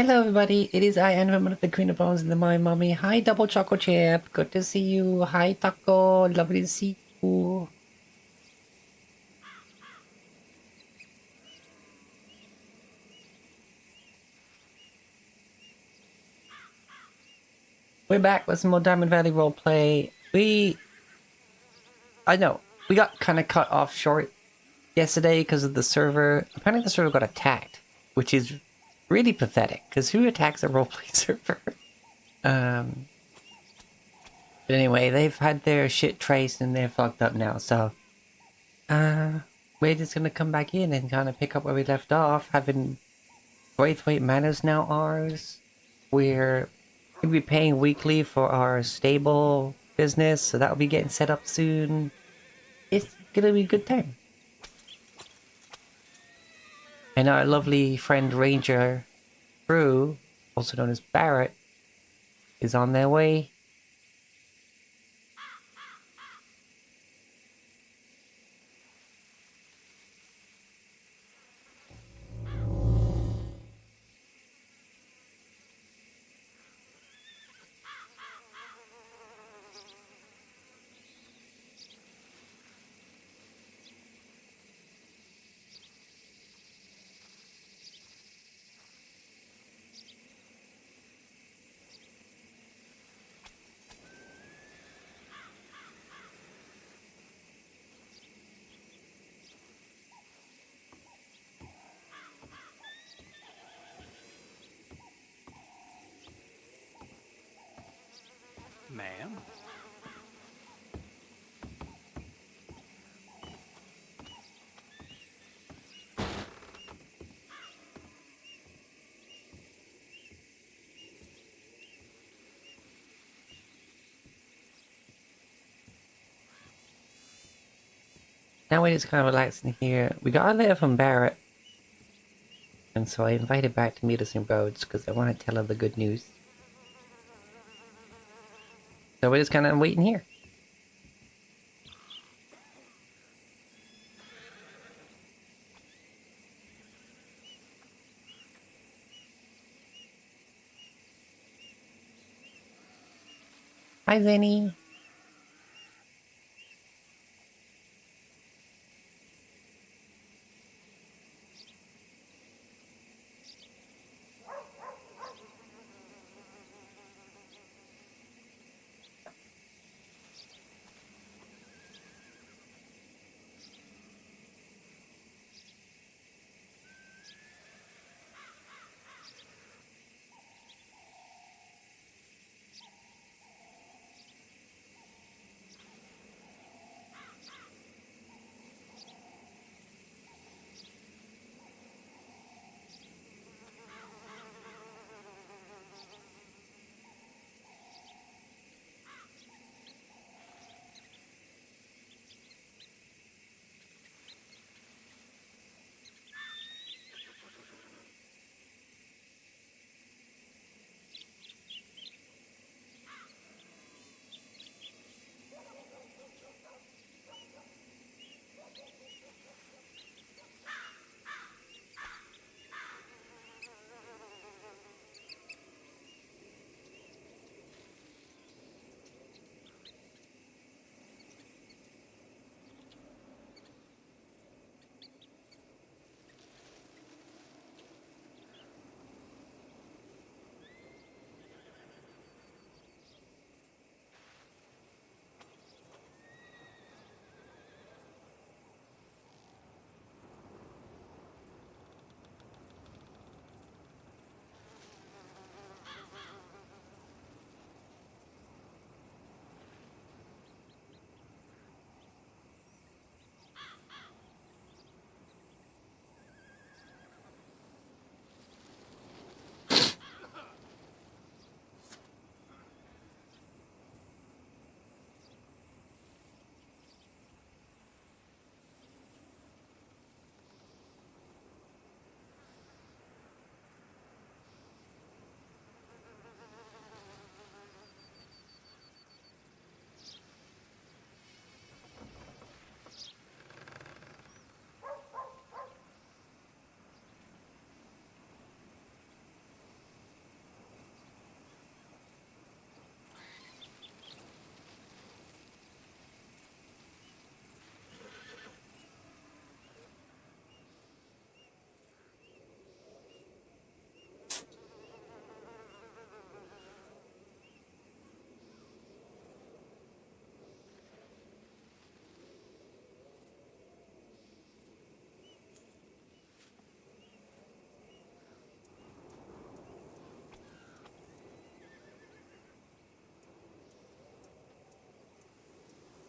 Hello, everybody. It is I, Anvim of the Queen of Bones and the My Mummy. Hi, Double Choco Champ. Good to see you. Hi, Taco. Lovely to see you. We're back with some more Diamond Valley roleplay. I know, we got kind of cut off short yesterday because of the server. Apparently, the server got attacked, which is really pathetic. Because who attacks a roleplay server? Um. But anyway, they've had their shit traced and they're fucked up now. So, uh, we're just gonna come back in and kind of pick up where we left off, having Braithwaite Manor's now ours. We're gonna be paying weekly for our stable business, so that'll be getting set up soon. It's gonna be a good time. And our lovely friend Ranger Crew, also known as Barrett, is on their way. Ma'am? Now we're just kind of relaxing here. We got a letter from Barrett, and so I invited back to meet us in Rhodes because I want to tell her the good news. So we're just kind of waiting here. Hi, Zenny.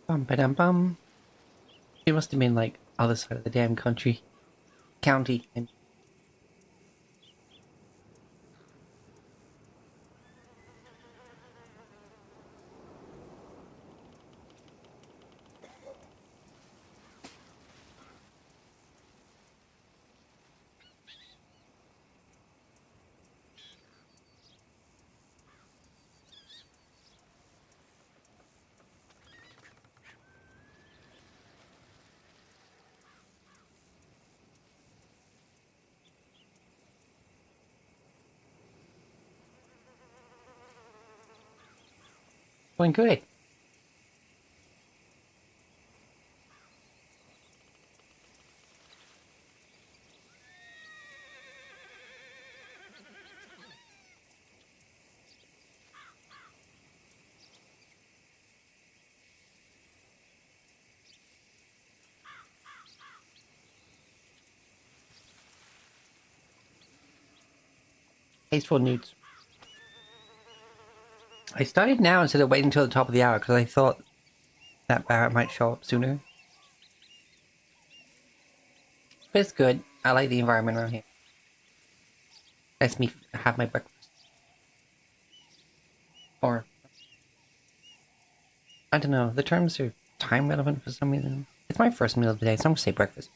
Bum ba dum bum. It must have been like other side of the damn country. County. And going good. Tasteful newts. I started now instead of waiting until the top of the hour because I thought that Barrett might show up sooner. But it's good. I like the environment around here. Lets me have my breakfast. Or, I don't know, the terms are time relevant for some reason. It's my first meal of the day, so I'm gonna say breakfast.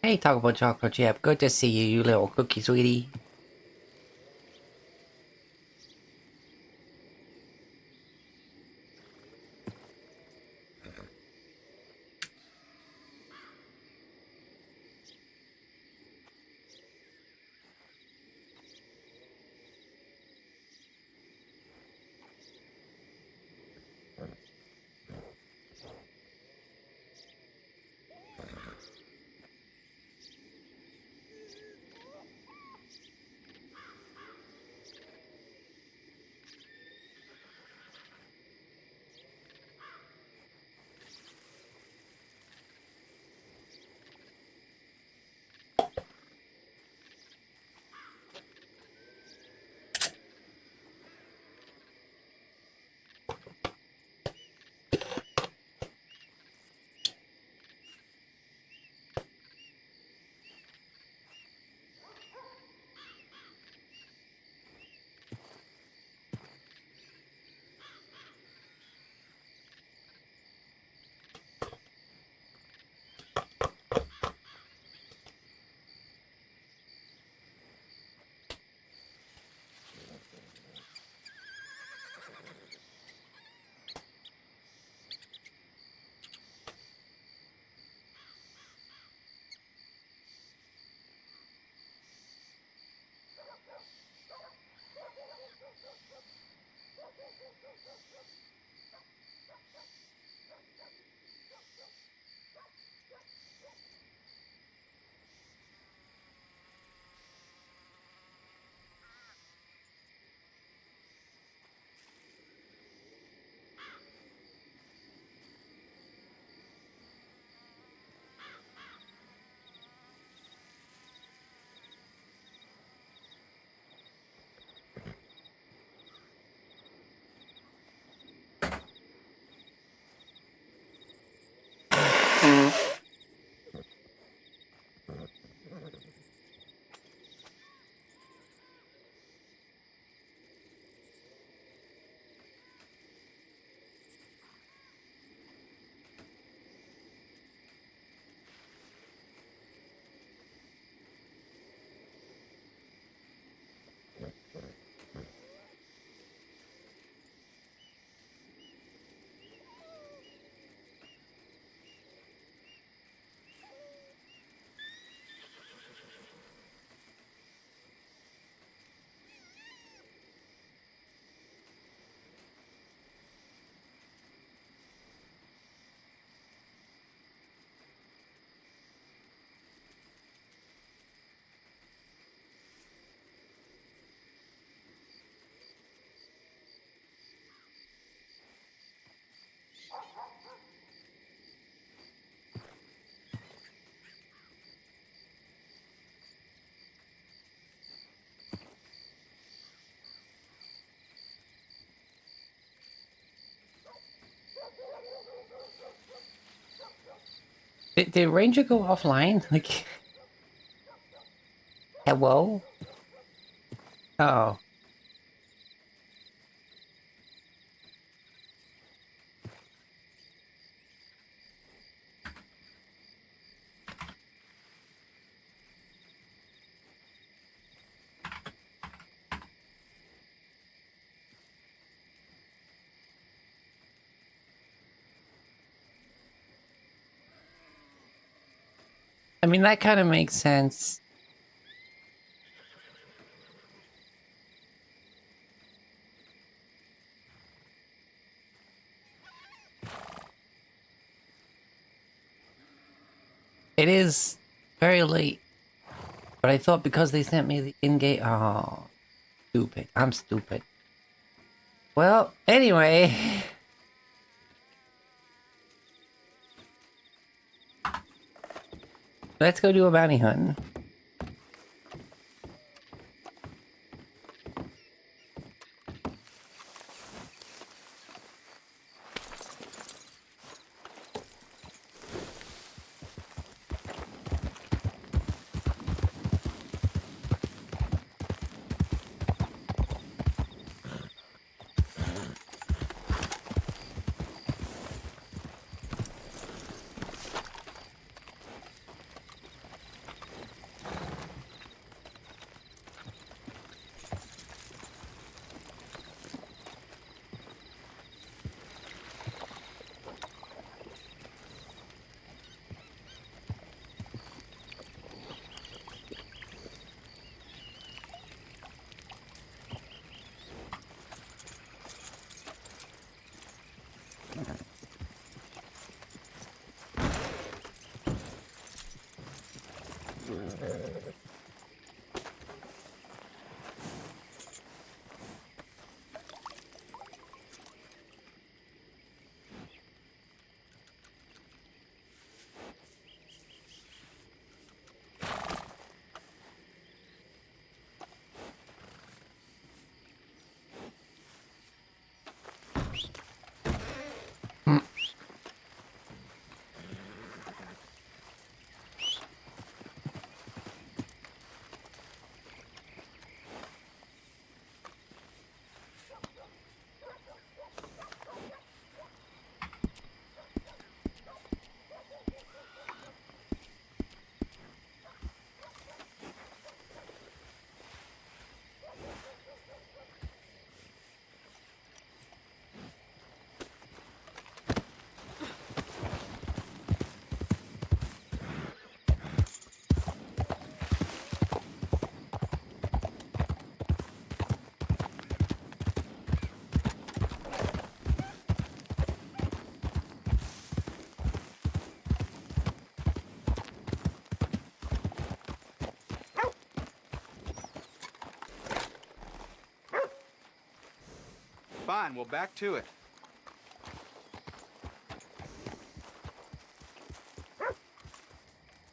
Hey, talk about chocolate chip. Good to see you, you little cookie sweetie. Did Ranger go offline? Like, hello? Oh. I mean, that kind of makes sense. It is very late, but I thought because they sent me the in-game... Oh, stupid. I'm stupid. Well, anyway... Let's go do a bounty hunt. Fine, well, back to it.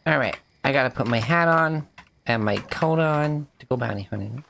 Alright, I gotta put my hat on and my coat on to go bounty hunting.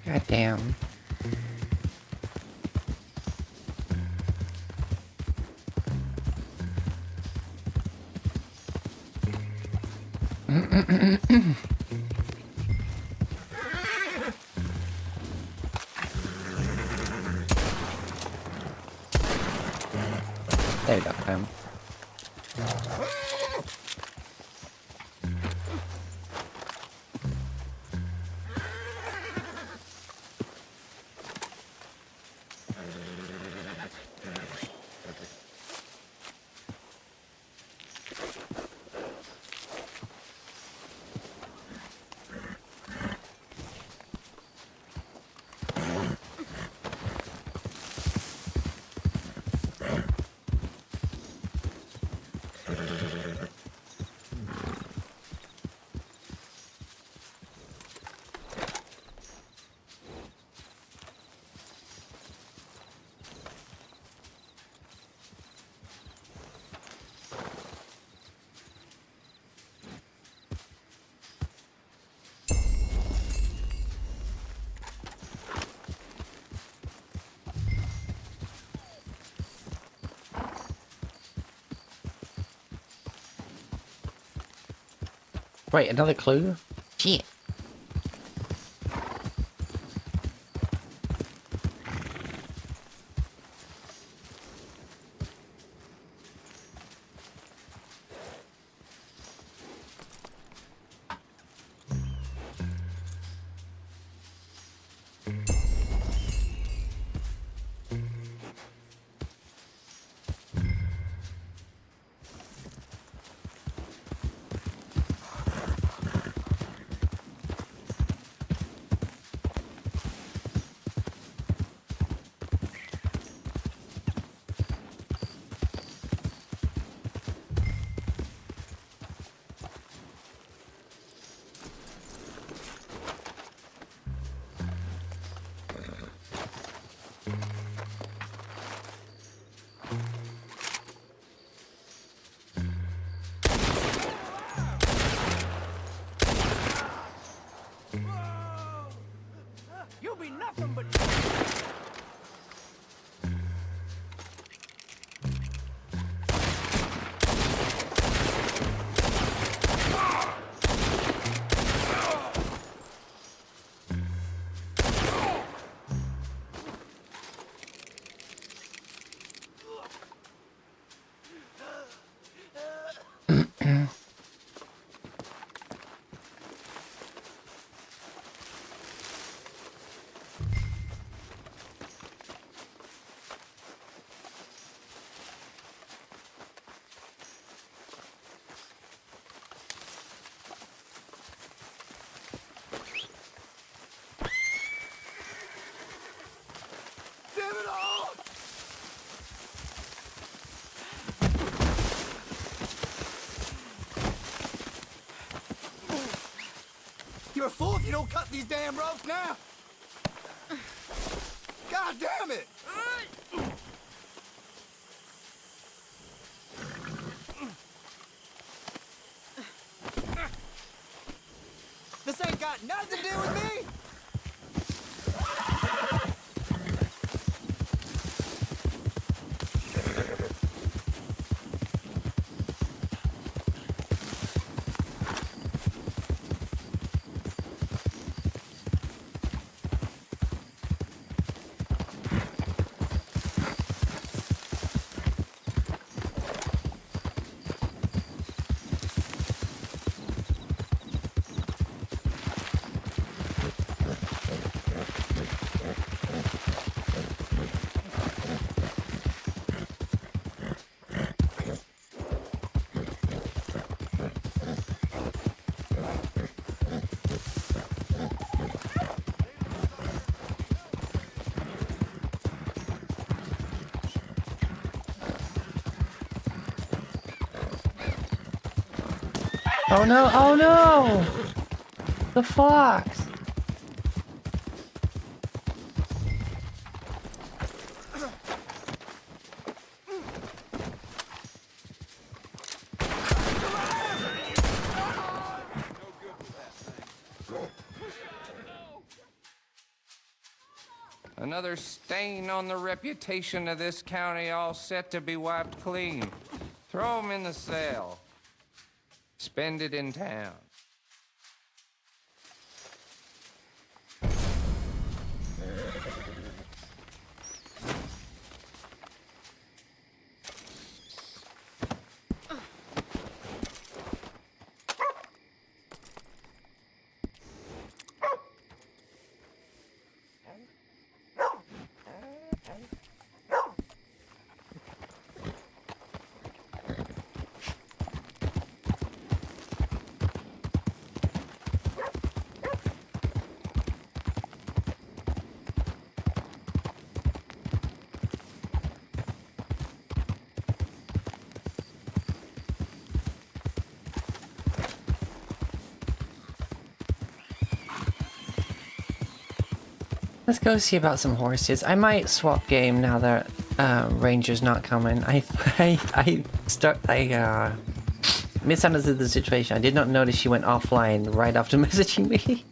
God damn. There you go, Clem. Wait, another clue? Shit. You'll be nothing but. Damn it all! You're a fool if you don't cut these damn ropes now! God damn it! This ain't got nothing to do with me! Oh no, oh no! The fox! Another stain on the reputation of this county, all set to be wiped clean. Throw 'em in the cell. Spend it in town. Let's go see about some horses. I might swap game now that Ranger's not coming. I misunderstood the situation. I did not notice she went offline right after messaging me.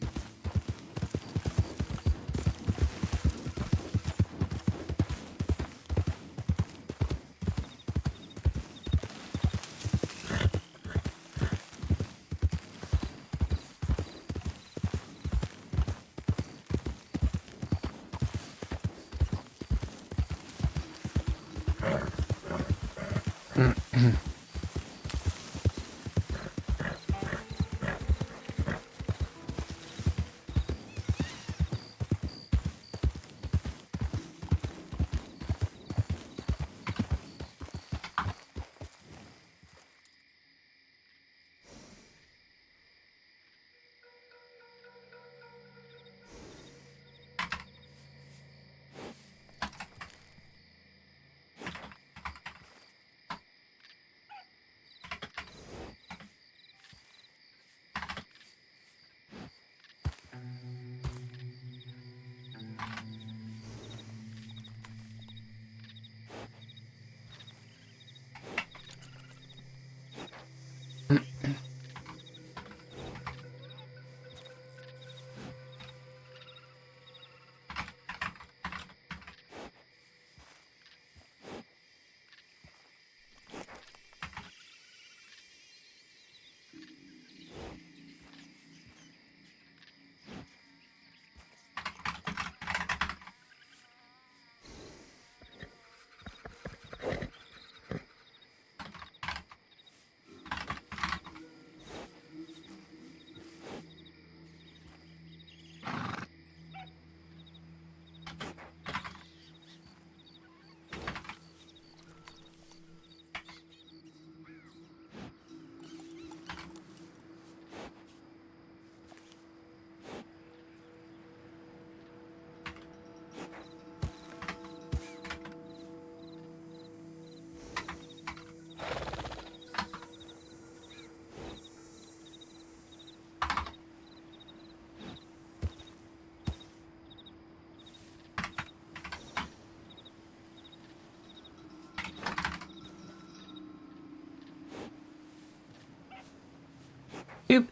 Oop.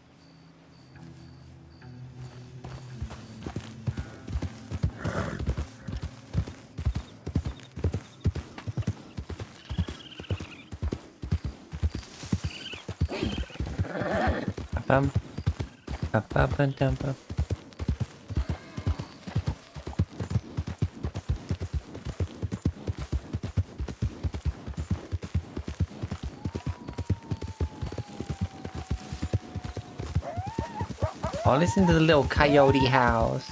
Bum. Ba-ba-ba-dum-bum. Oh, listen to the little coyote howls.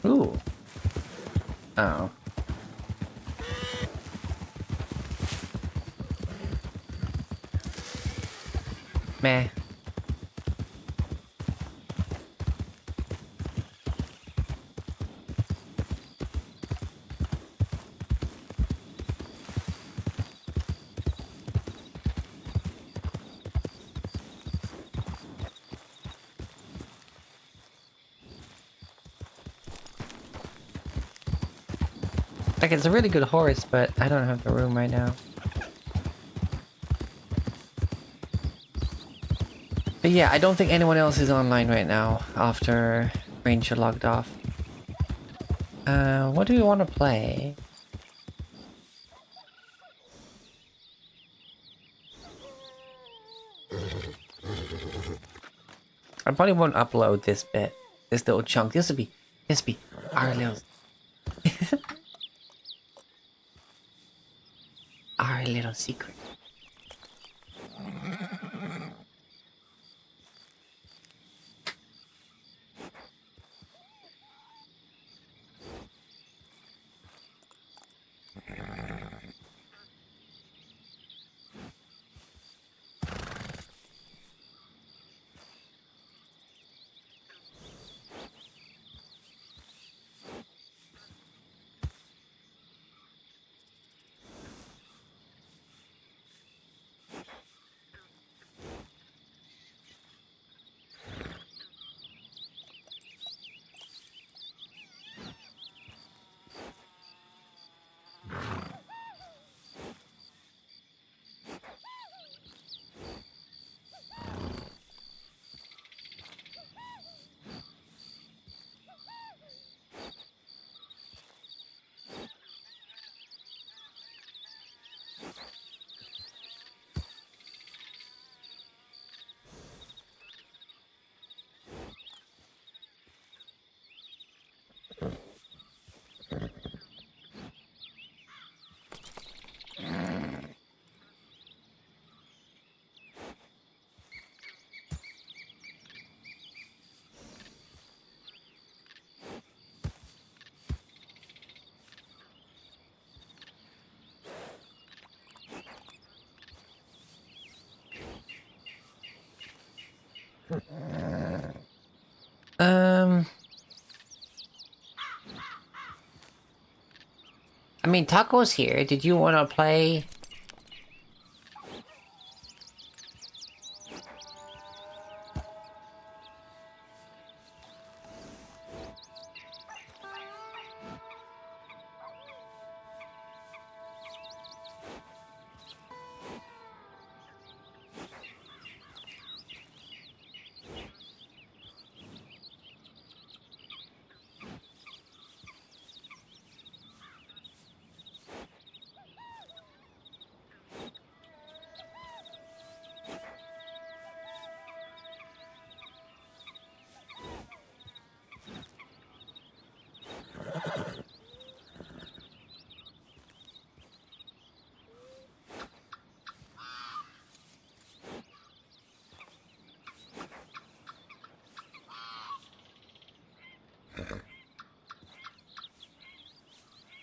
Ooh. Oh. Meh. Like, it's a really good horse, but I don't have the room right now. But yeah, I don't think anyone else is online right now after Ranger logged off. What do we want to play? I probably won't upload this bit, this little chunk. This will be our little, our little secret. I mean, Taco's here. Did you want to play?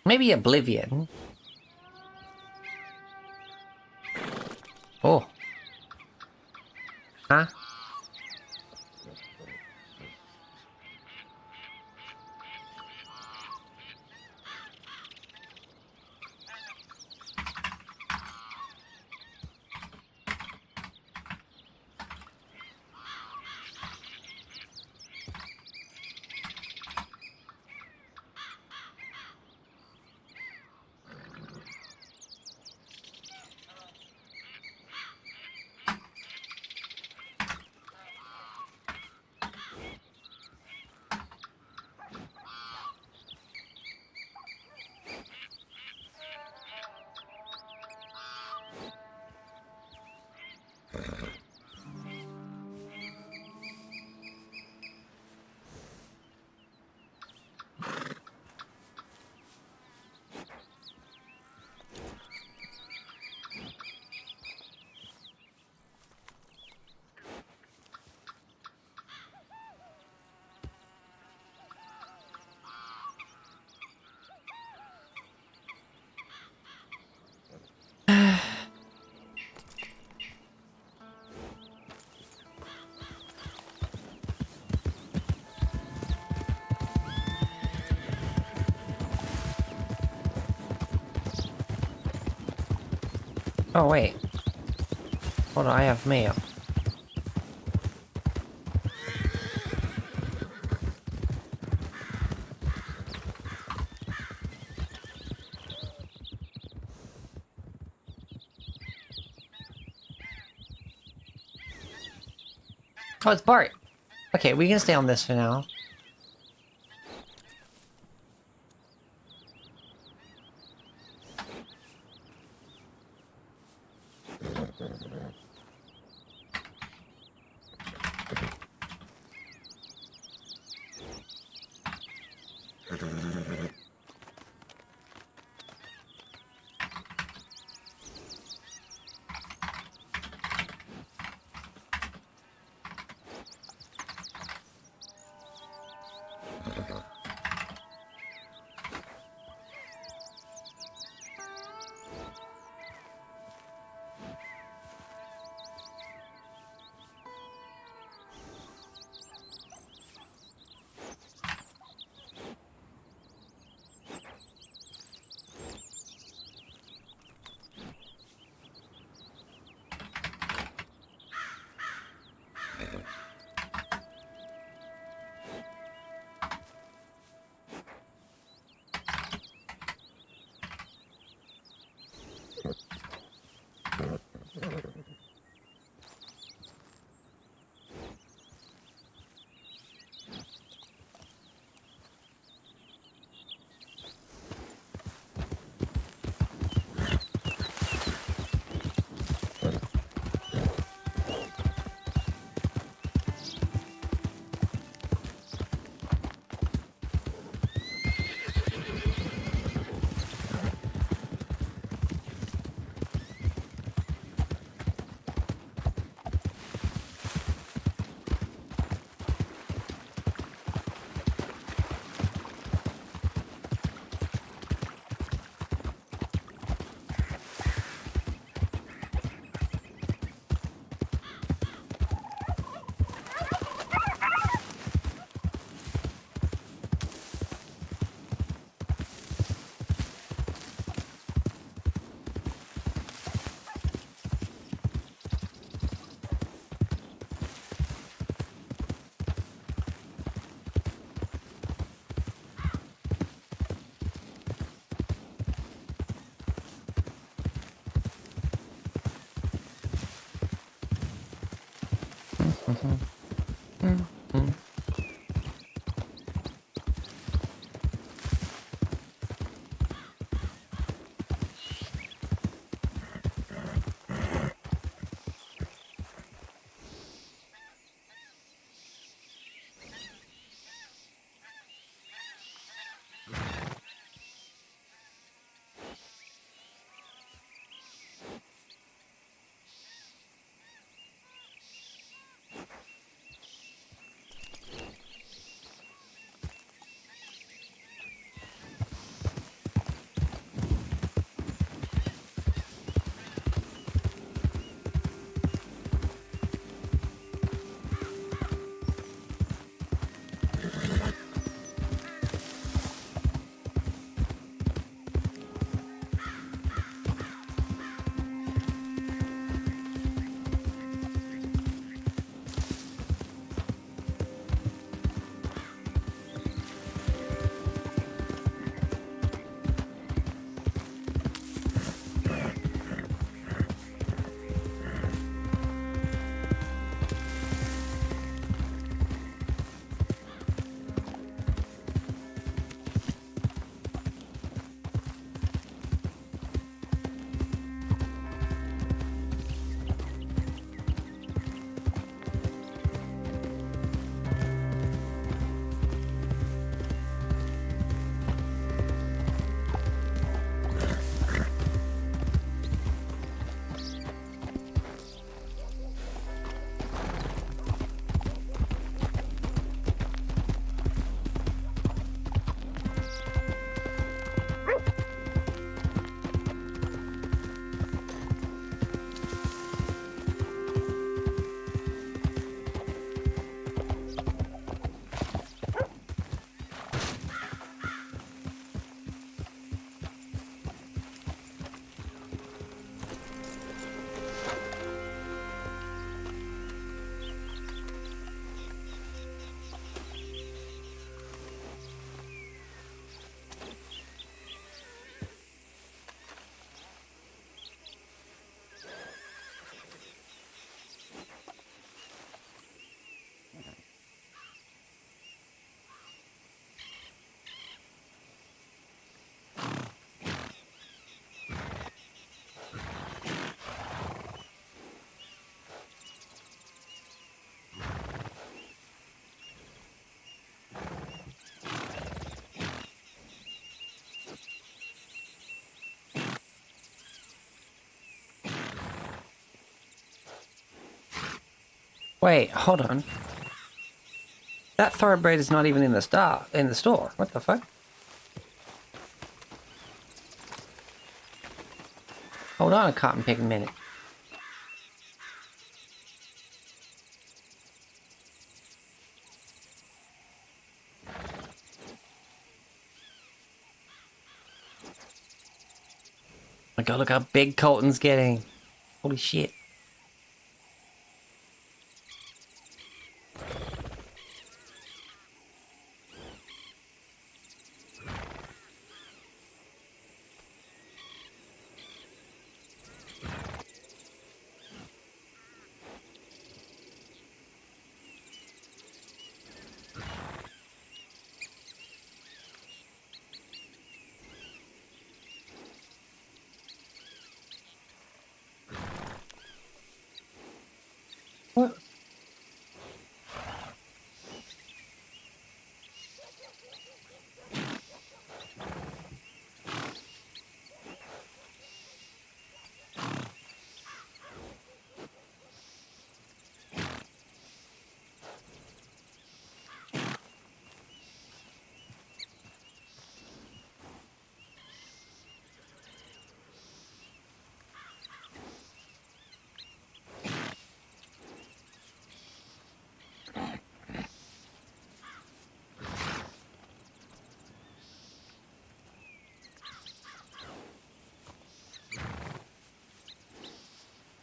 Maybe Oblivion. Oh. Huh? Oh, wait. Hold on, I have mail. Oh, it's Bart. Okay, we can stay on this for now. Wait, hold on. That thoroughbred is not even in the store. What the fuck? Hold on a cotton pick minute. My god, look how big Colton's getting. Holy shit. What?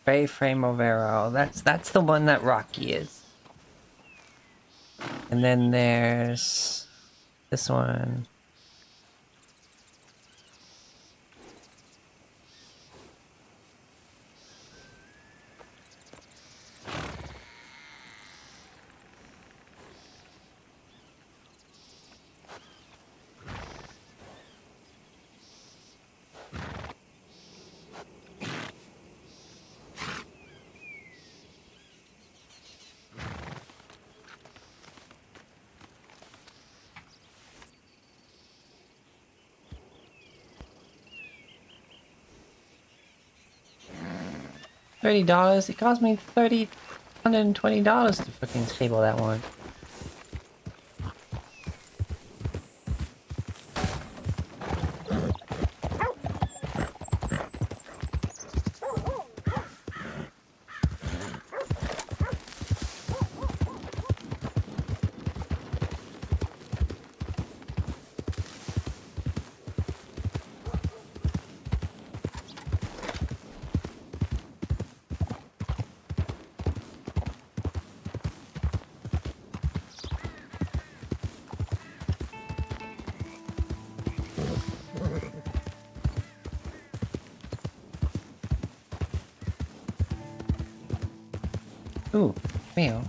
Bay Frame of Arrow. That's the one that Rocky is. And then there's this one. $30. It cost me $120 to fucking stable that one. Ooh, meal.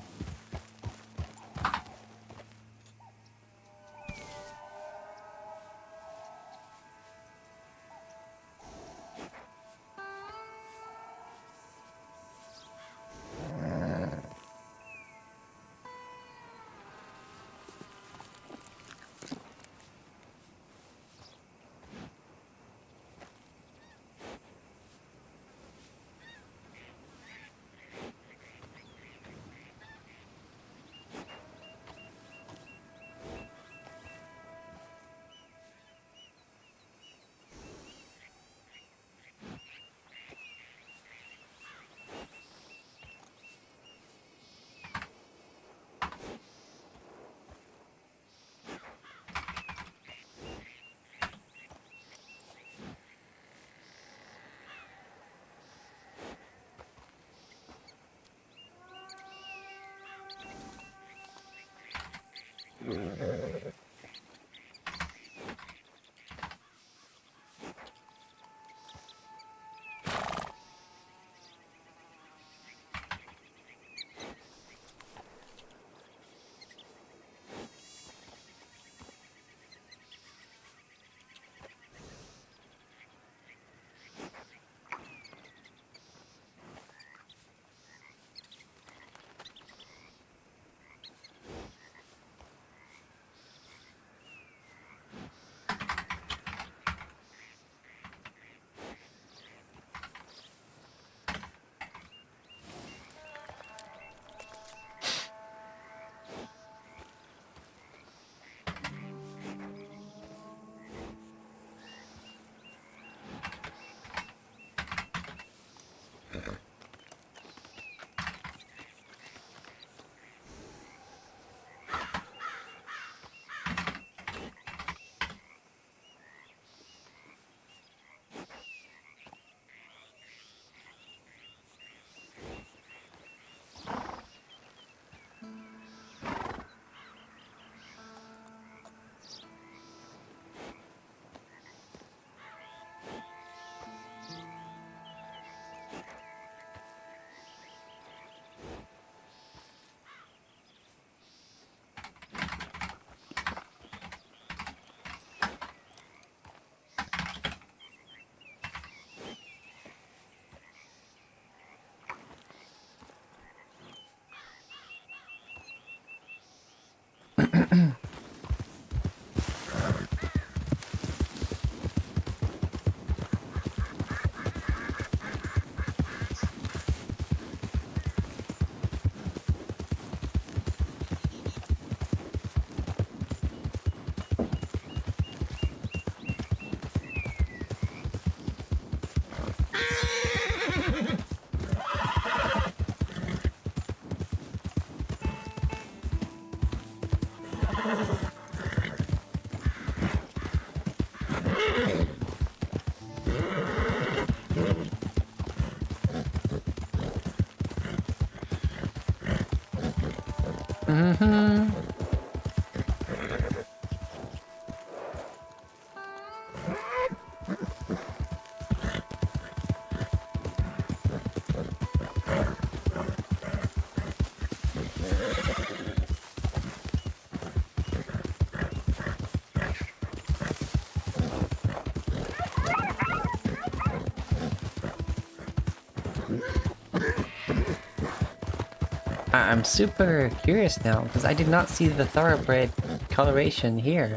I'm super curious now, because I did not see the thoroughbred coloration here.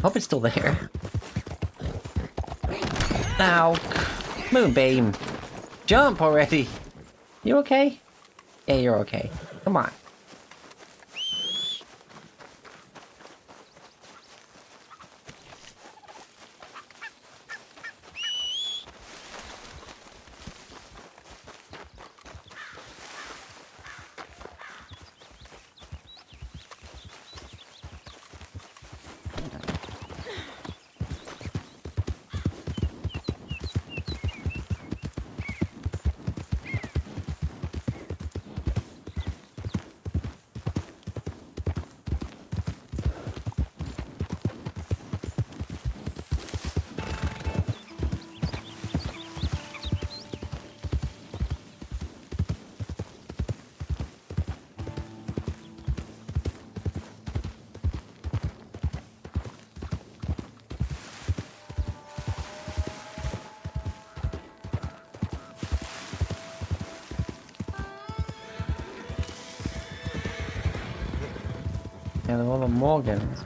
Hope it's still there. Ow! Moonbeam! Jump already! You okay? Yeah, you're okay. Come on. Yeah, they're all the Morgans.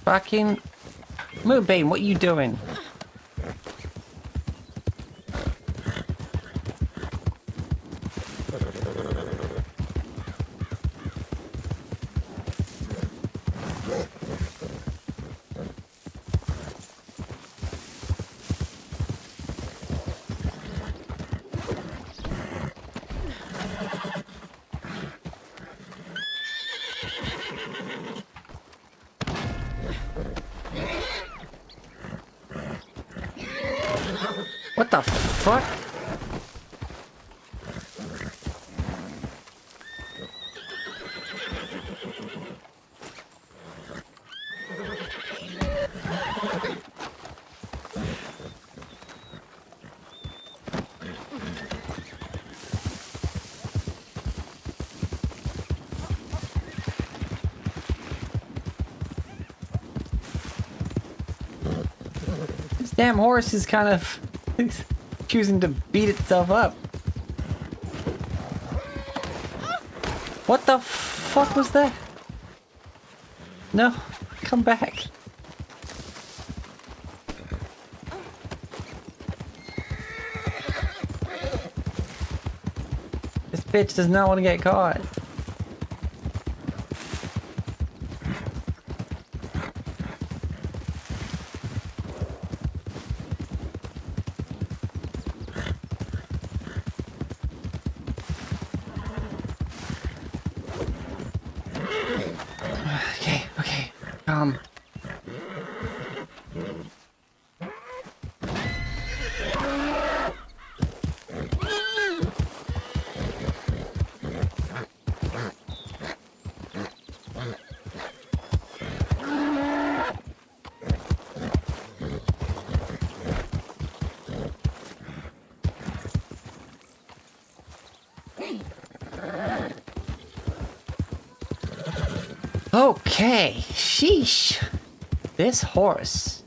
Fucking Moonbeam, what are you doing? What the fuck? This damn horse is kind of choosing to beat itself up. What the fuck was that? No, come back. This bitch does not want to get caught. Okay, Okay, sheesh. This horse.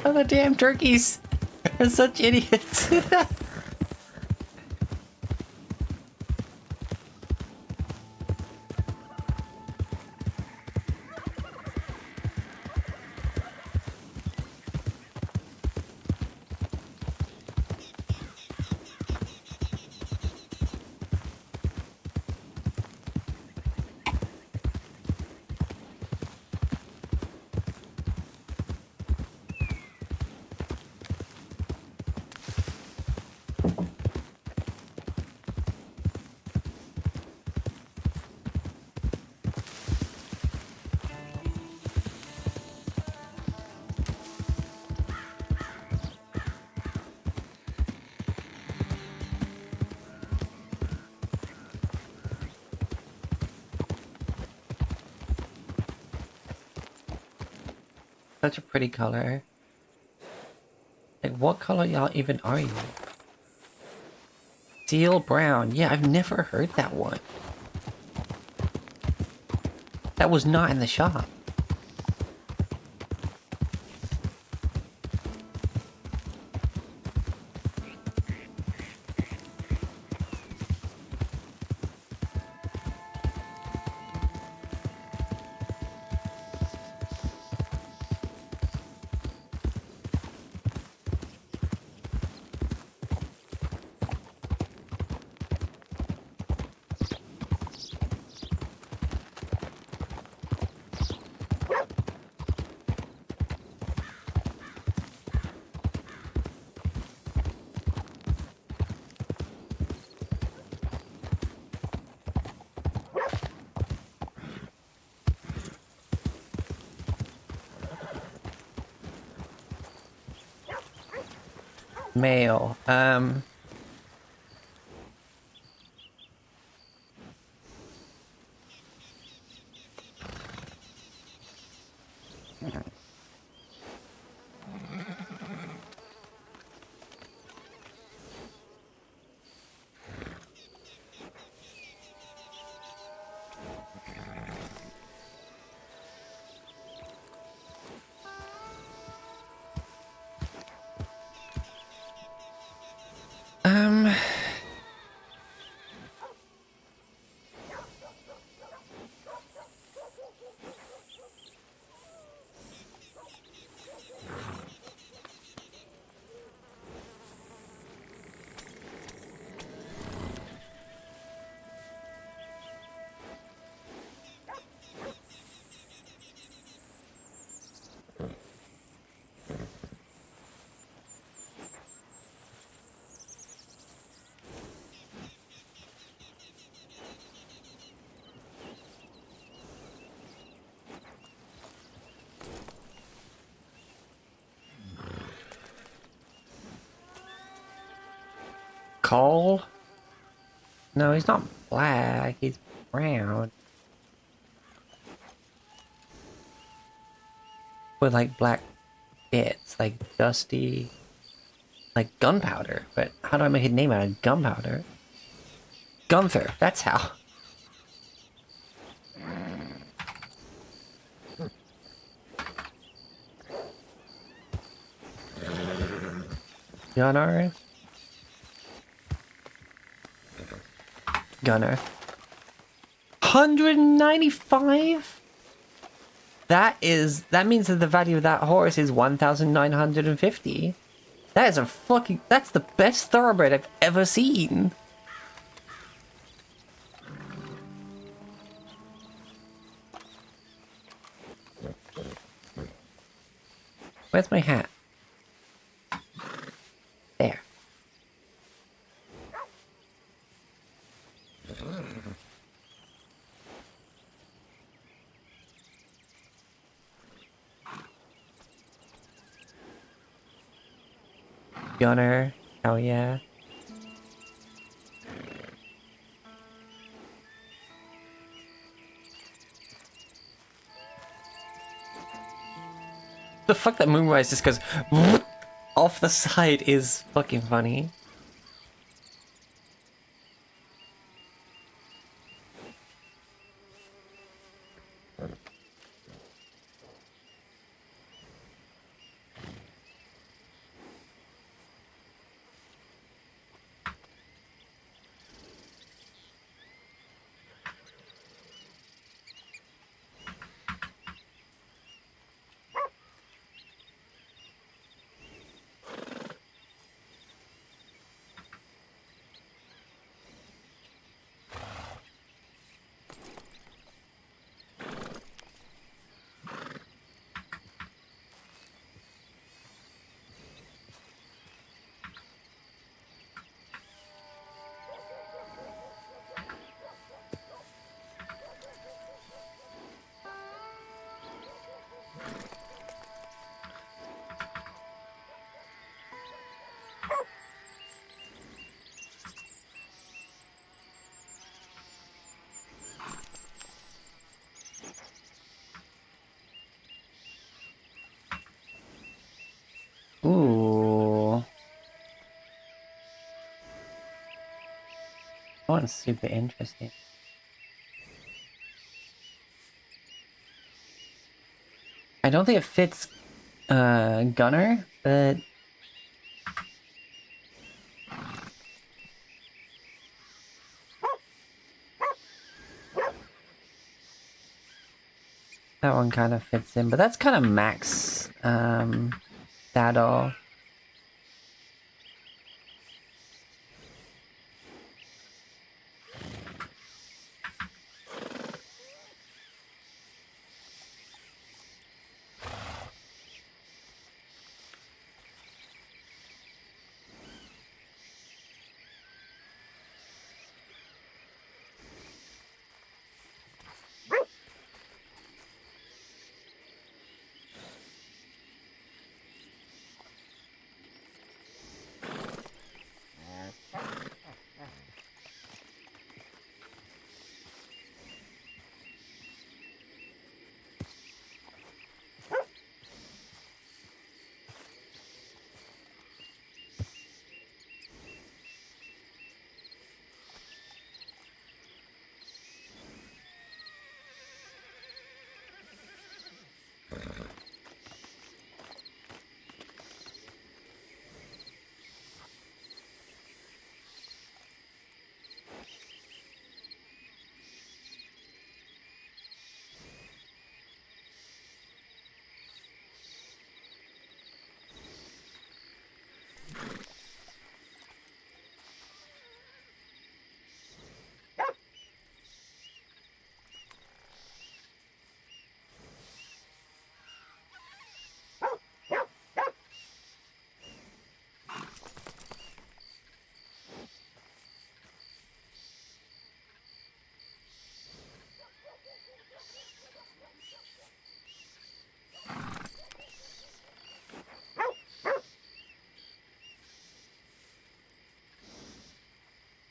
The damn turkeys are such idiots. Such a pretty color. Like, what color y'all even are you? Steel brown. Yeah, I've never heard that one. That was not in the shop. Male. Um, Cole? No, he's not black. He's brown. With like black bits, like dusty, like gunpowder. But how do I make a name out of gunpowder? Gunther, that's how. Gunner. Gunner. 195? That means that the value of that horse is 1,950. That is that's the best thoroughbred I've ever seen. Where's my hat? There. Gunner. Oh yeah. The fuck that Moonrise just goes off the side is fucking funny. Ooh. That one's super interesting. I don't think it fits Gunner, but that one kind of fits in. But that's kind of max saddle.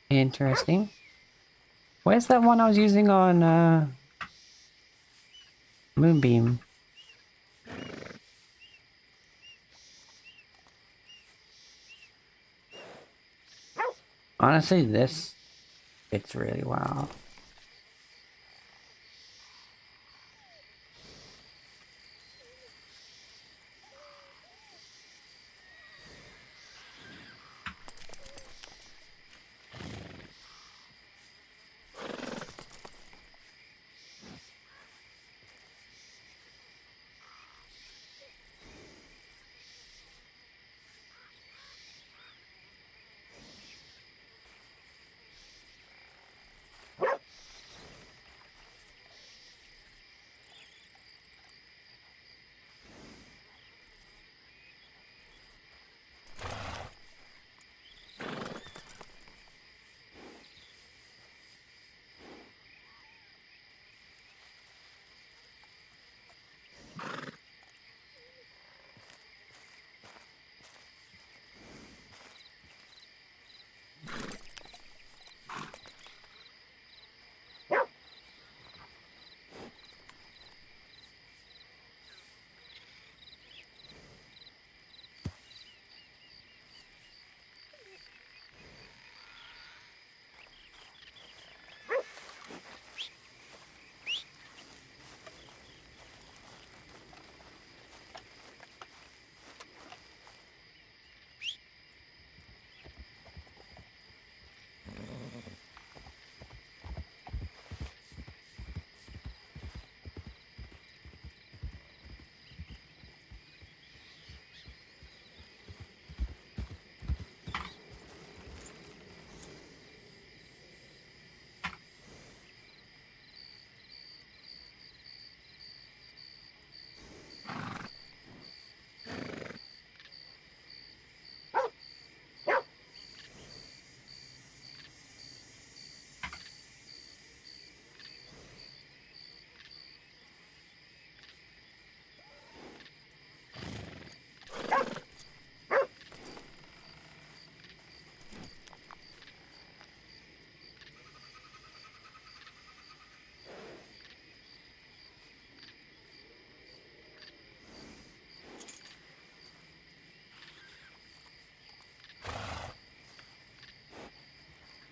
Interesting. Where's that one I was using on Moonbeam? Honestly, this fits really well.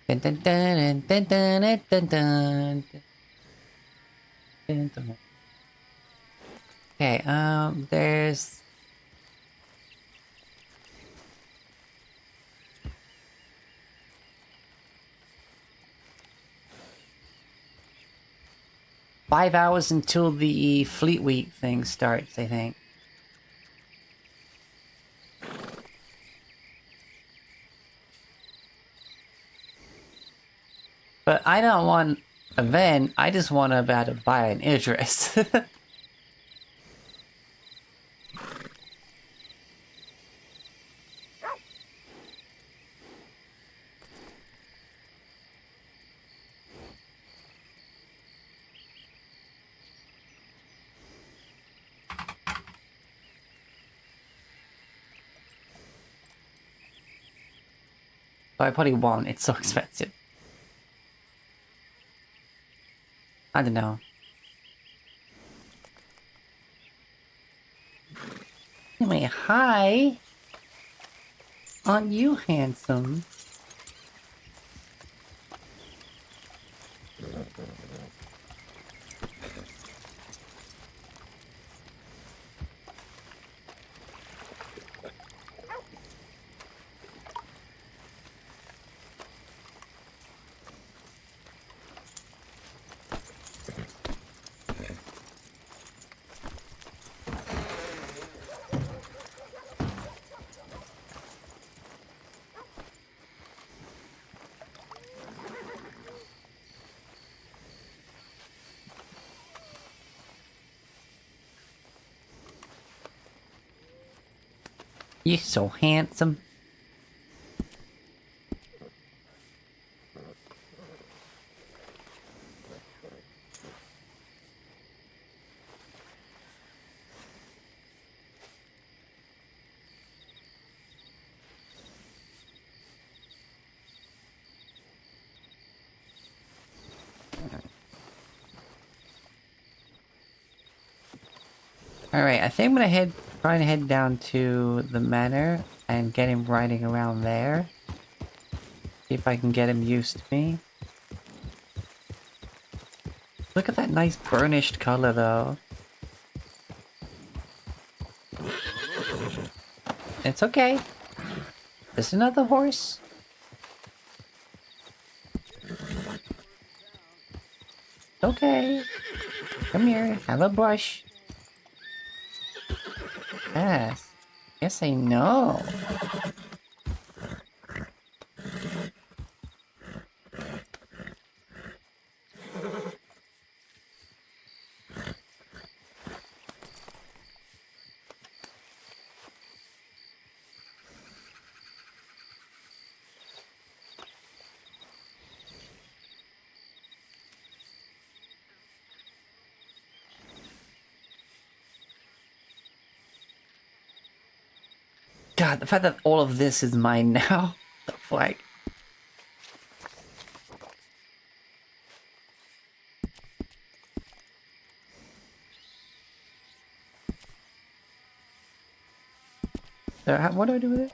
Dun, dun, dun, dun, dun, dun, dun, dun, dun, dun. Okay, there's 5 hours until the Fleet Week thing starts, I think. But I don't want a van, I just want to be able to buy an Idris. But I probably won't, it's so expensive. I don't know. Anyway, hi! Aren't you handsome? You're so handsome. Alright, I think I'm gonna try and head down to the manor and get him riding around there. See if I can get him used to me. Look at that nice burnished color though. It's okay. There's another horse. Okay. Come here, have a brush. Yes. Yes, I know. God, the fact that all of this is mine now. The flag. So, what do I do with it?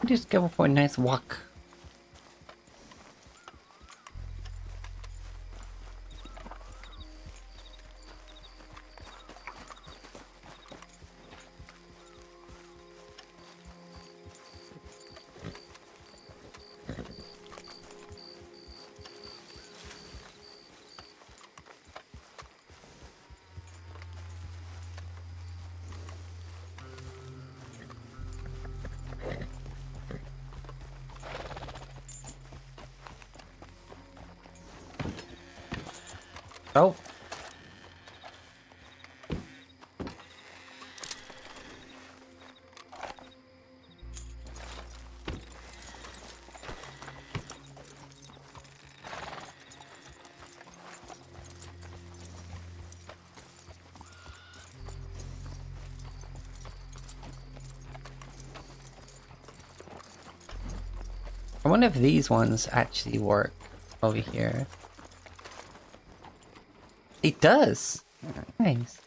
Just go for a nice walk. Oh. I wonder if these ones actually work over here. It does. Nice.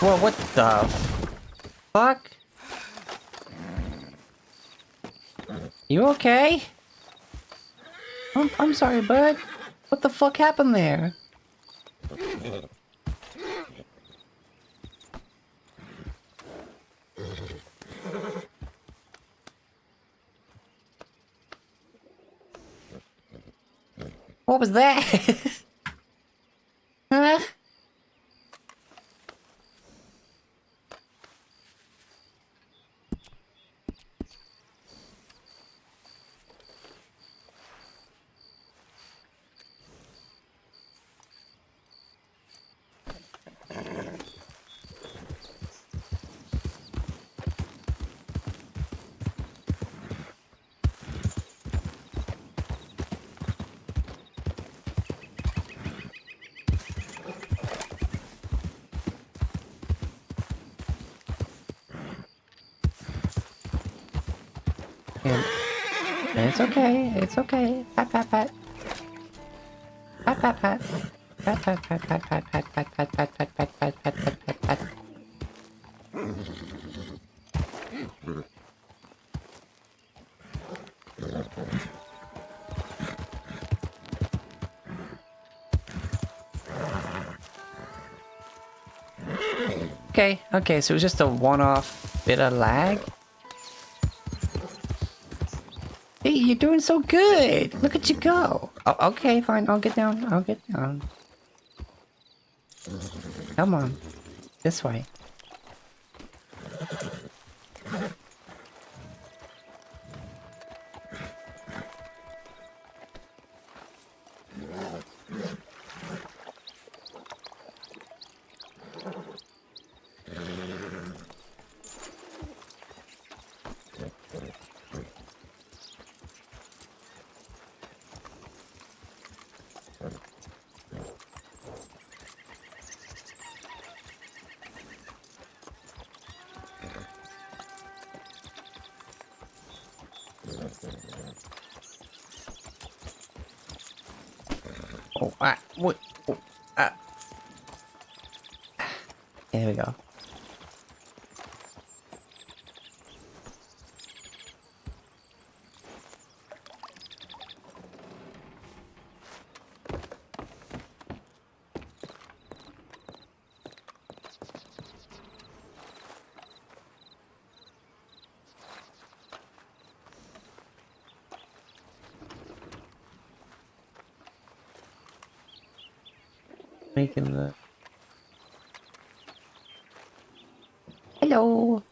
Well, what the fuck? You okay? I'm sorry, bud. What the fuck happened there? What was that? Huh? It's okay. It's okay. Pat, pat, pat. Pat, pat, pat. Pat, pat, pat, pat, pat, pat, pat, pat, pat, pat, pat, pat, pat, pat, pat, pat. Okay, okay, so it was just a one-off bit of lag. Hey, you're doing so good! Look at you go! Oh, okay, fine, I'll get down, I'll get down. Come on, this way. Oh, what? Oh, there we go. Making the... Hello!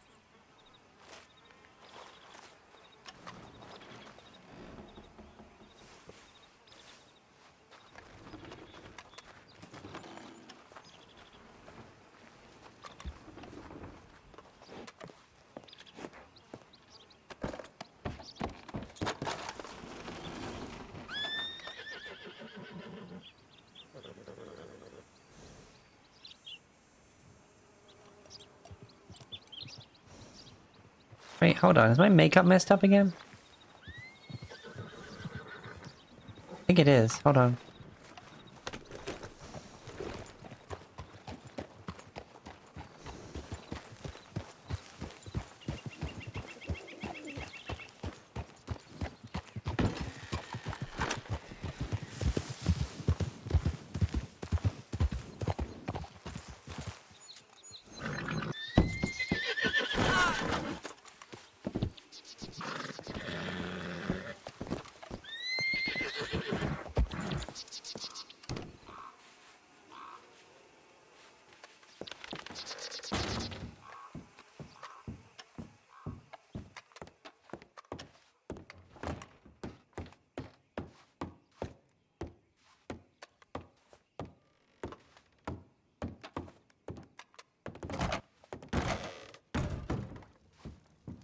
Wait, hold on, is my makeup messed up again? I think it is, hold on.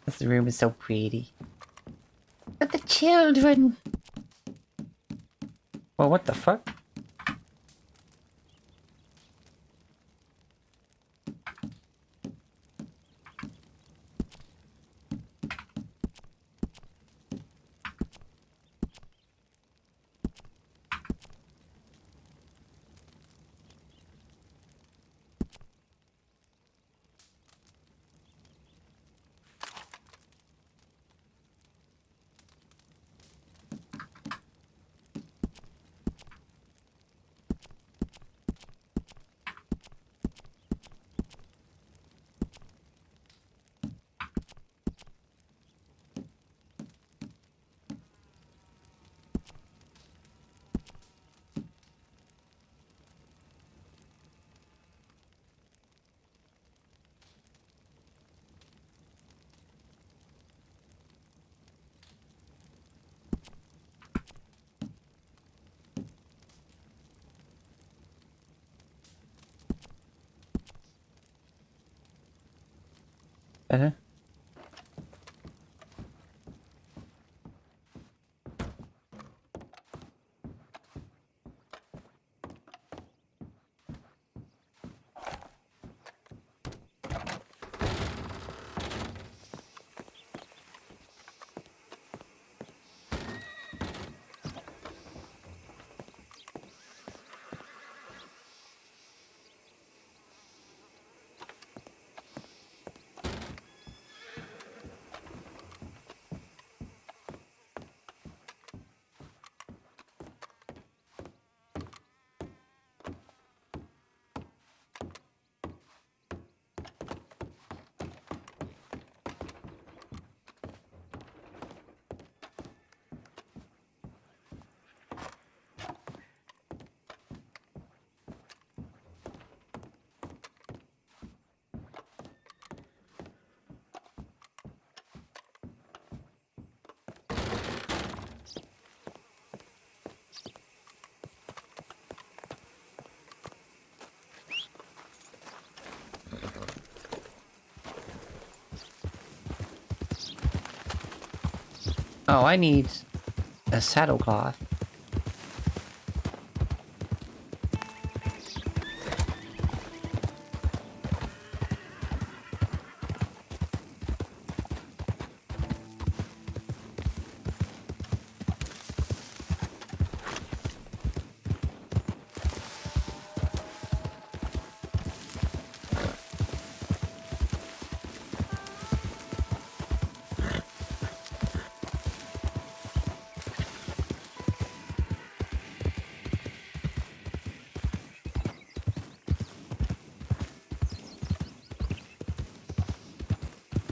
This room is so pretty. But the children! Well, what the fuck? Better? Oh, I need a saddle cloth.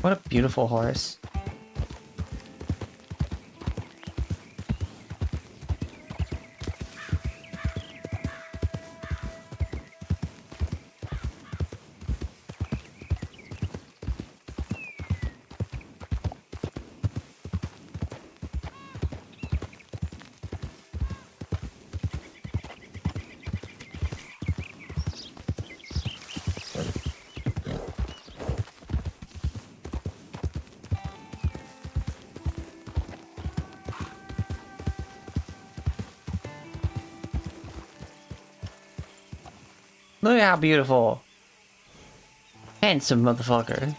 What a beautiful horse. Look at how beautiful. Handsome motherfucker.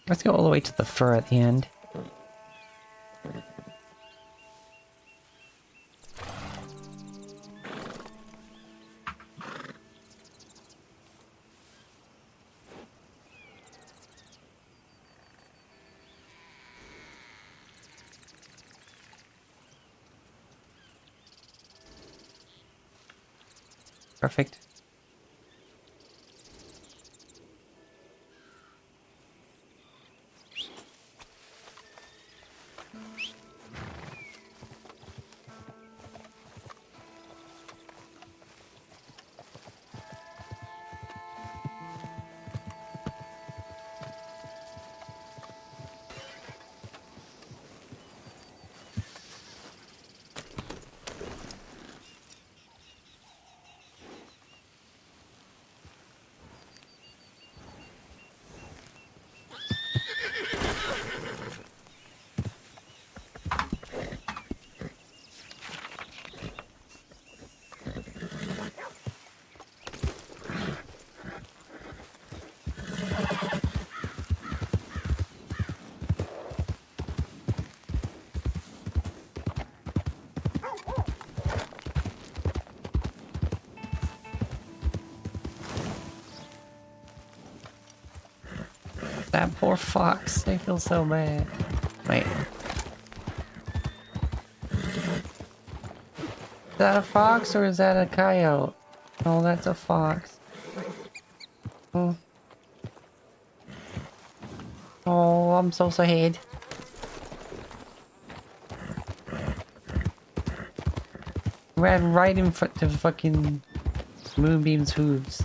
Let's go all the way to the fur at the end. Perfect. That poor fox. I feel so bad. Wait. Is that a fox or is that a coyote? Oh, that's a fox. Oh, oh, I'm so sad. Ran right in front of fucking Moonbeam's hooves.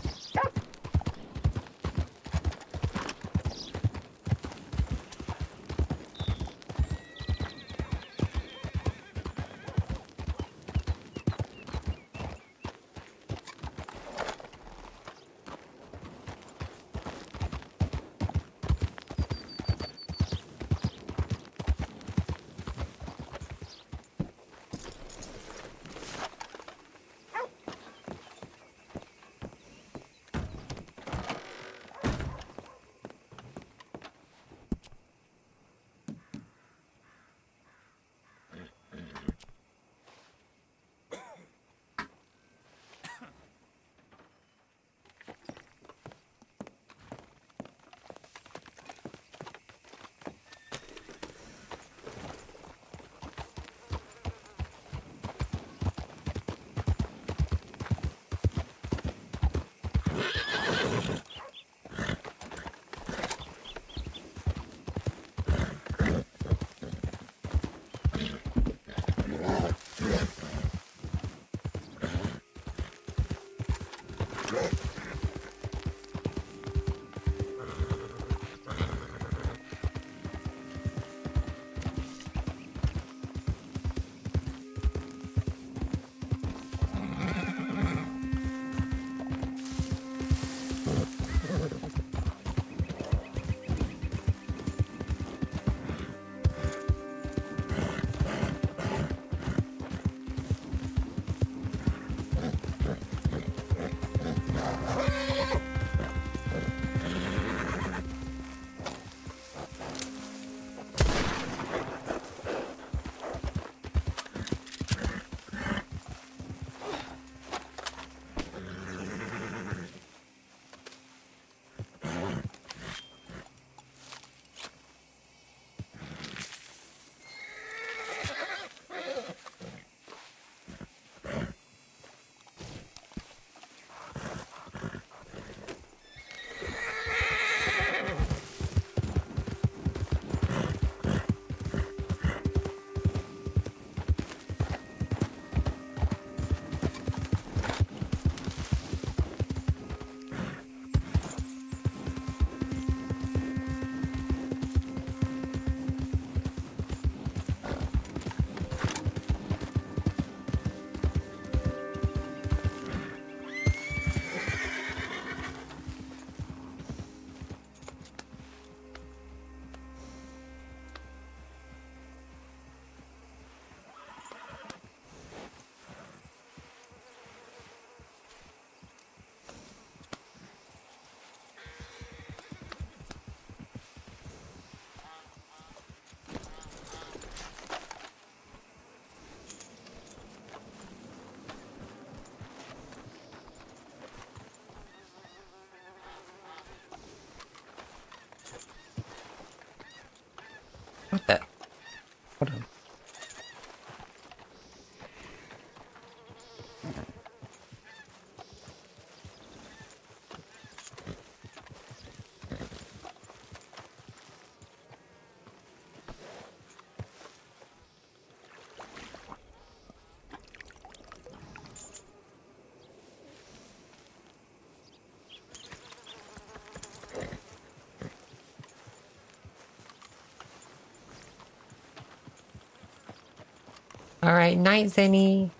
Alright, night, Zenny.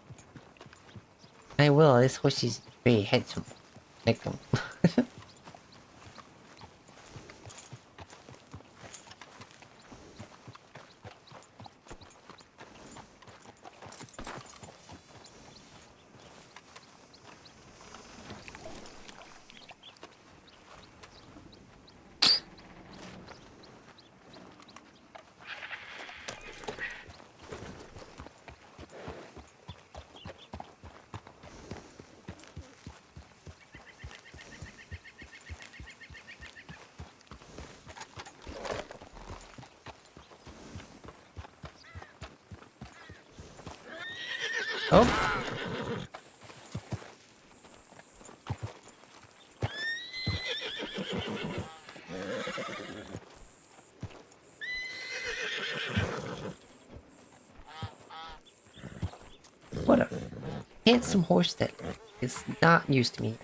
I will. This horse is very handsome. Like them. Oh. What a handsome horse that is not used to me.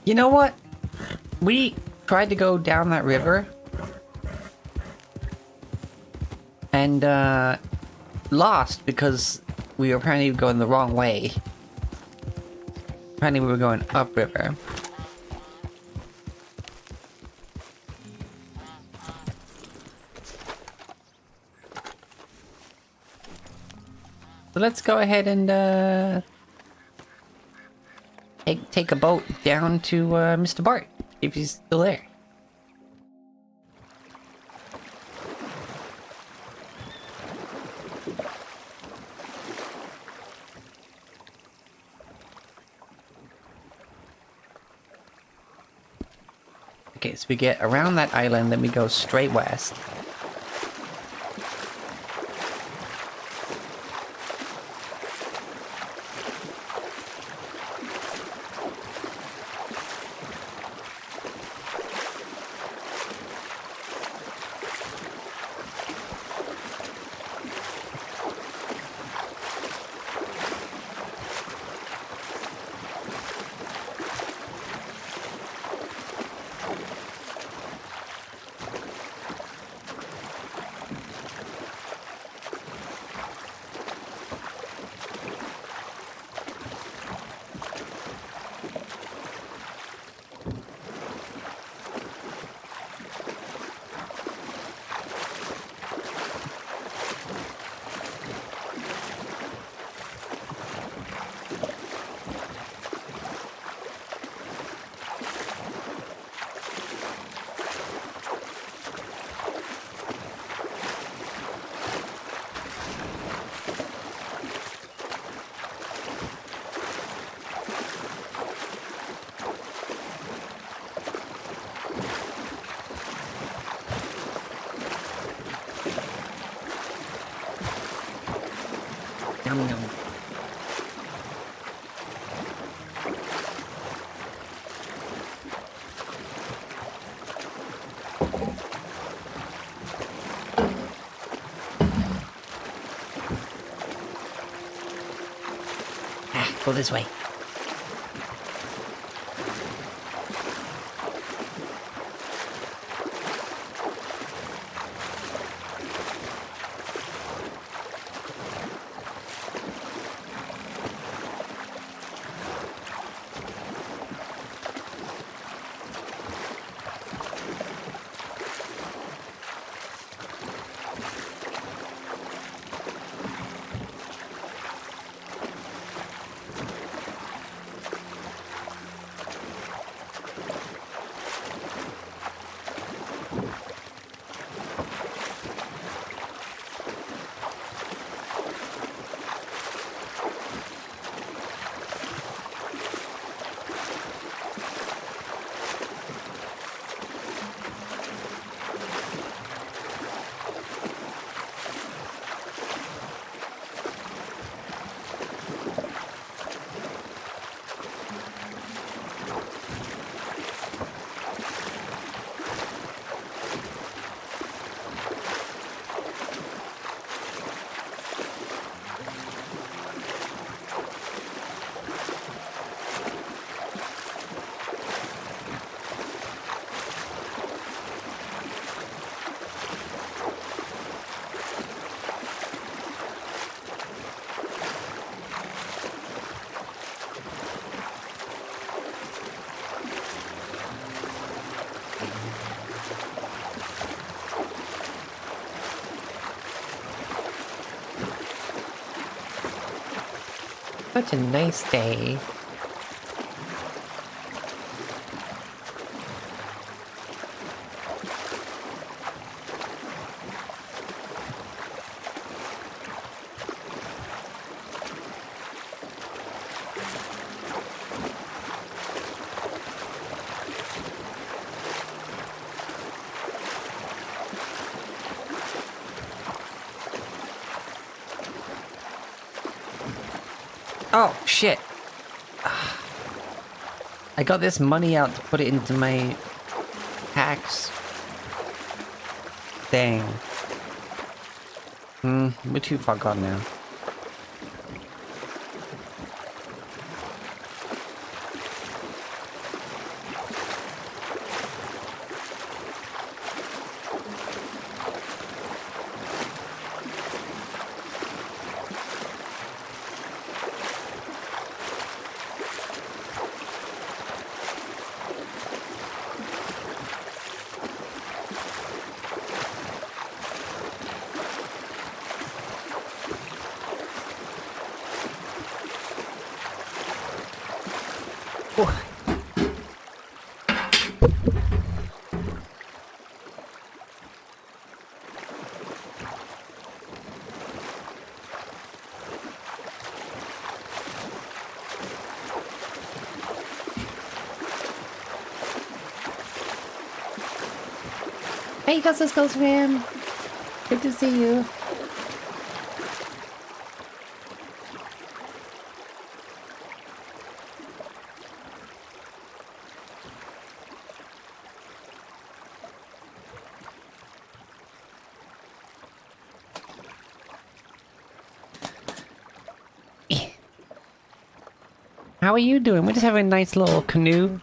You know what? We tried to go down that river and lost because we were apparently going the wrong way. Apparently we were going upriver. So let's go ahead and take a boat down to Mr. Bart, if he's still there. Okay, so we get around that island, then we go straight west. Yum yum. Go this way. Such a nice day. Oh, shit. I got this money out to put it into my tax thing. We're too far gone now. Hey, Gus, Ghost Man. Good to see you. How are you doing? We're just having a nice little canoe.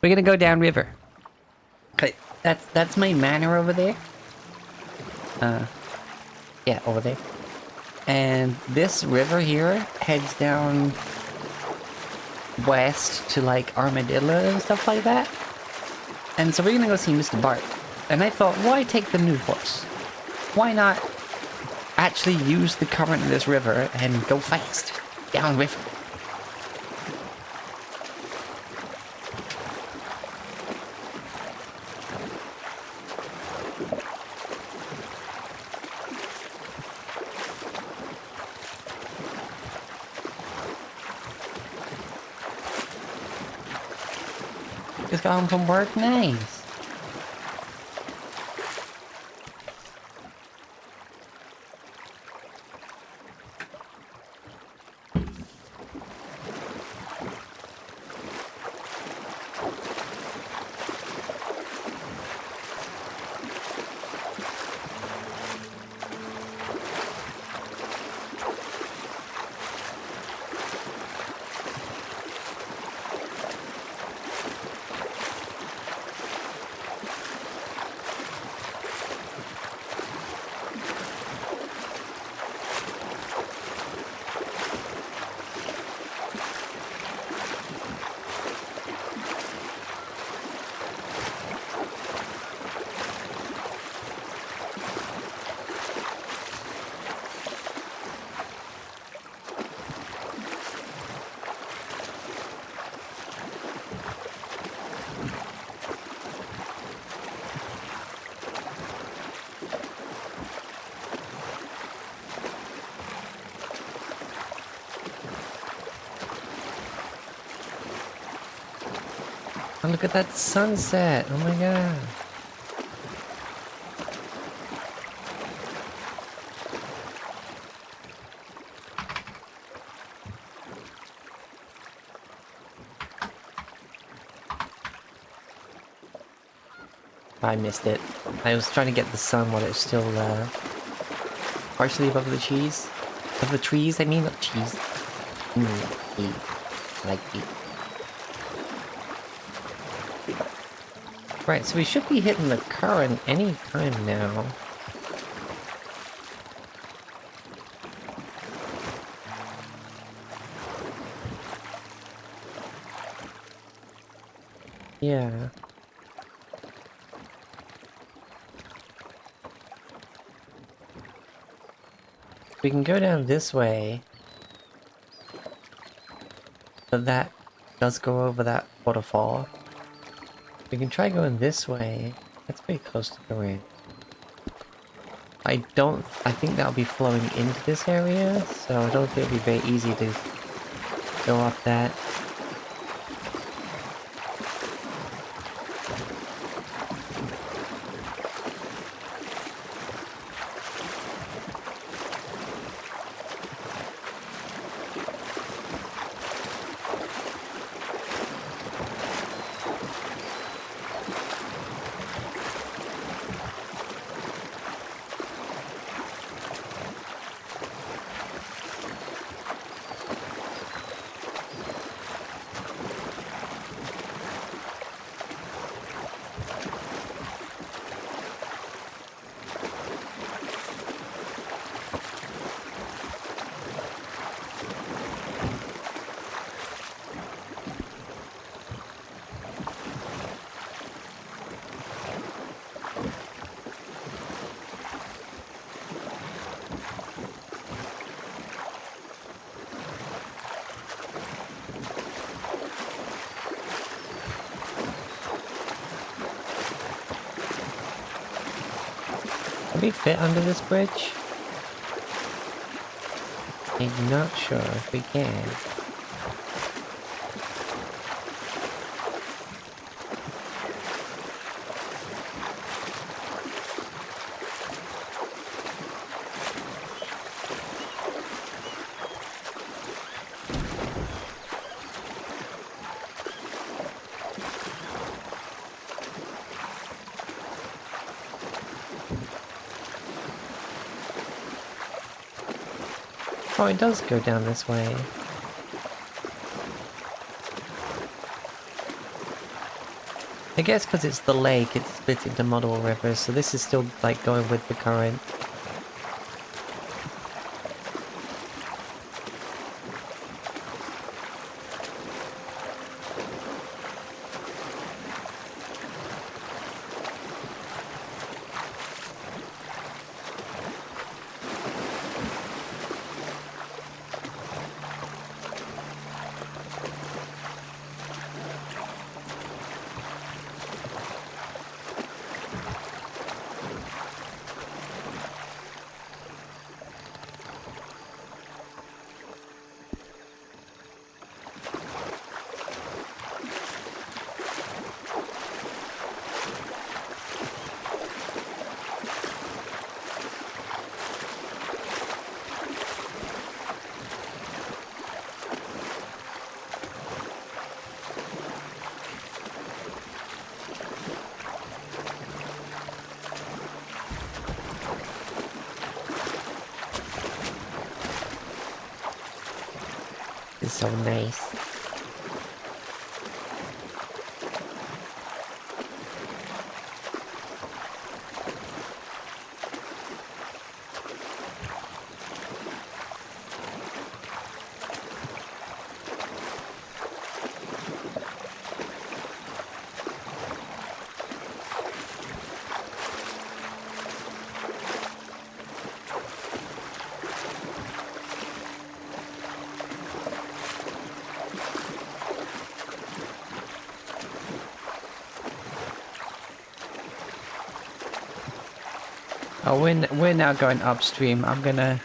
We're gonna go downriver. Okay, that's my manor over there. Yeah, over there. And this river here heads down west to like Armadillo and stuff like that. And so we're gonna go see Mr. Bart. And I thought, why take the new horse? Why not actually use the current of this river and go fast downriver? Just got home from work, nice. Oh, look at that sunset. Oh my god. I missed it. I was trying to get the sun while it's still partially above the trees. Of the trees, I mean, not cheese. Eat. I like eat. Right, so we should be hitting the current any time now. Yeah. We can go down this way. But that does go over that waterfall. We can try going this way. That's pretty close to the rain. I think that'll be flowing into this area, so I don't think it'll be very easy to go up that. we fit under this bridge? I'm not sure if we can. Oh, it does go down this way. I guess because it's the lake, it's split into multiple rivers, so this is still like going with the current. It's so nice. Oh, we're now going upstream. I'm gonna...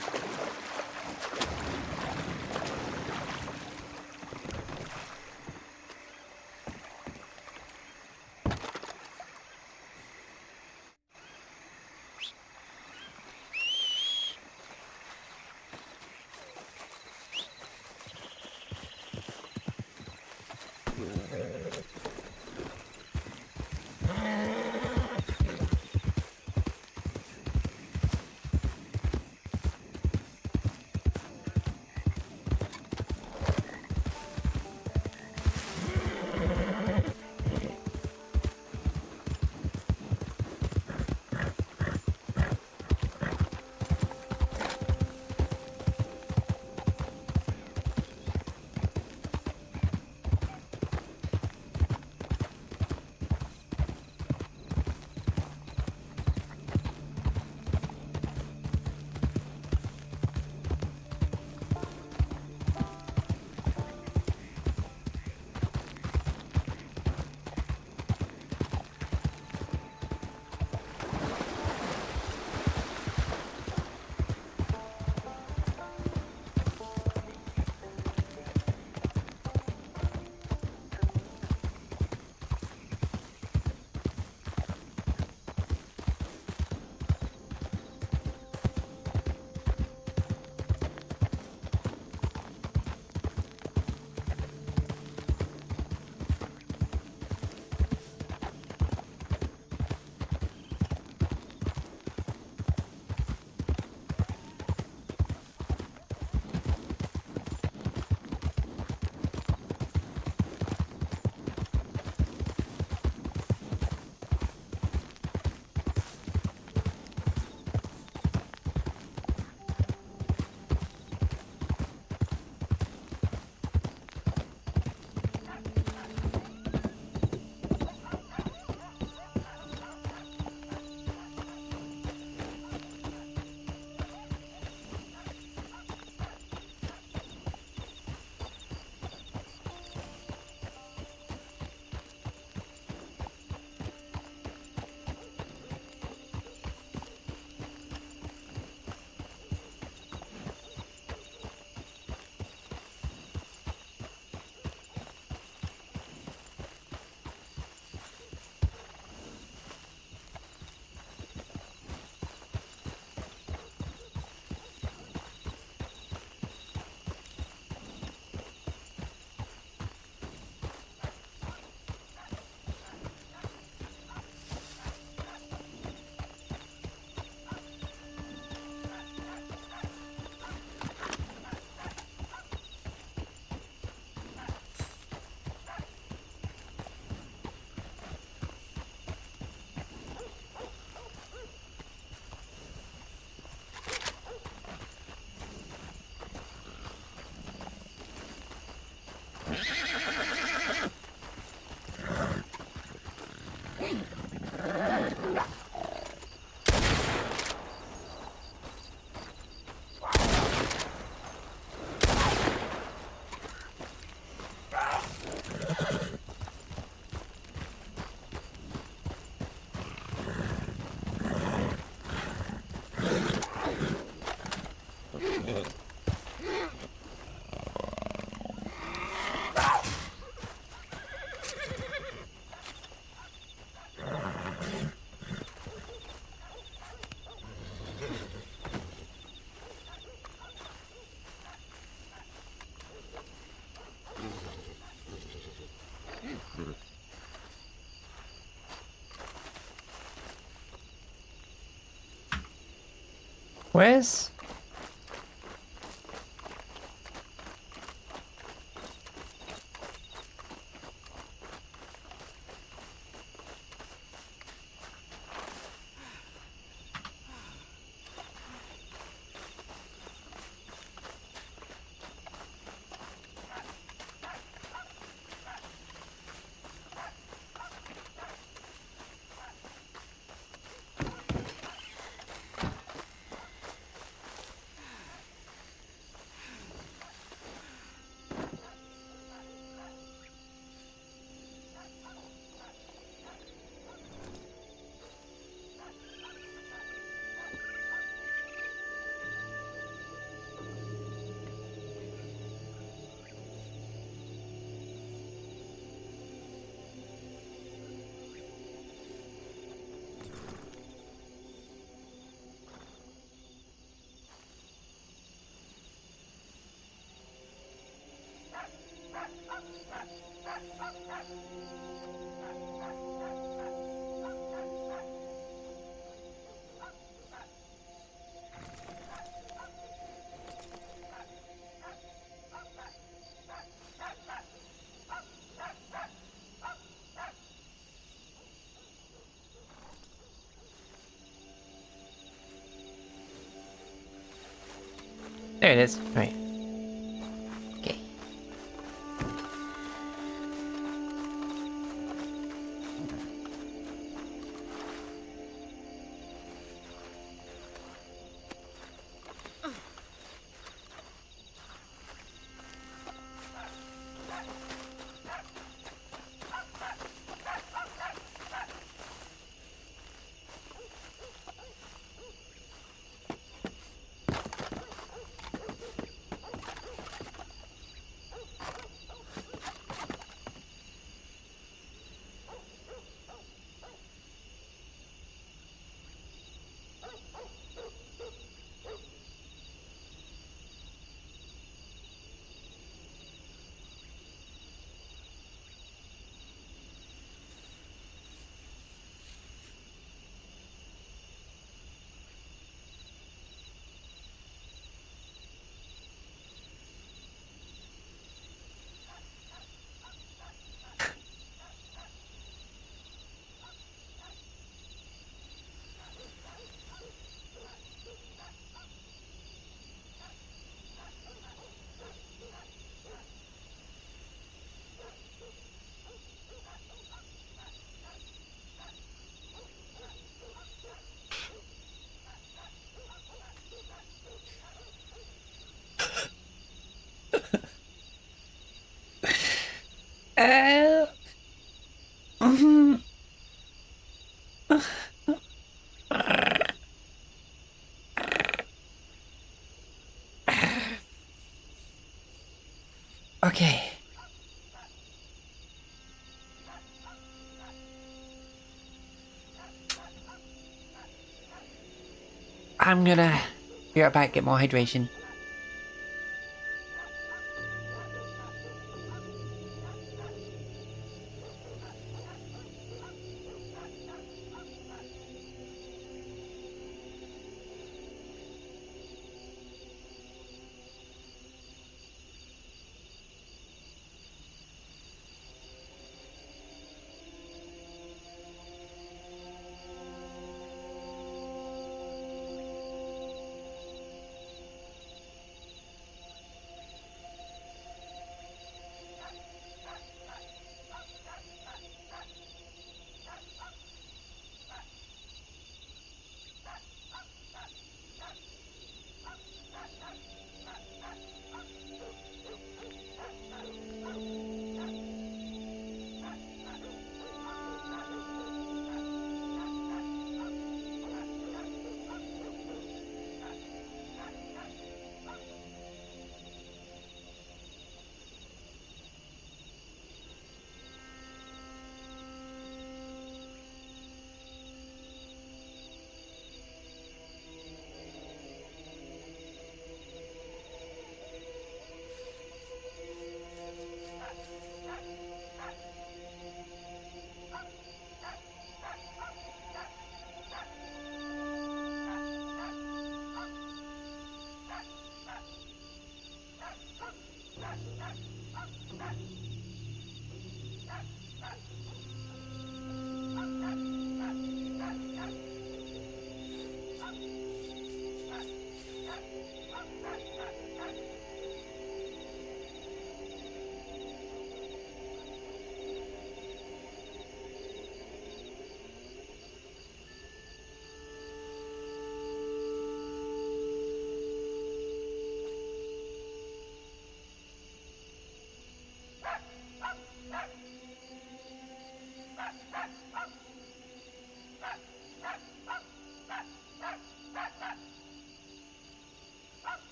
Where's... There it is. Right. Okay. Mhm. Okay. I'm gonna be right back, get more hydration.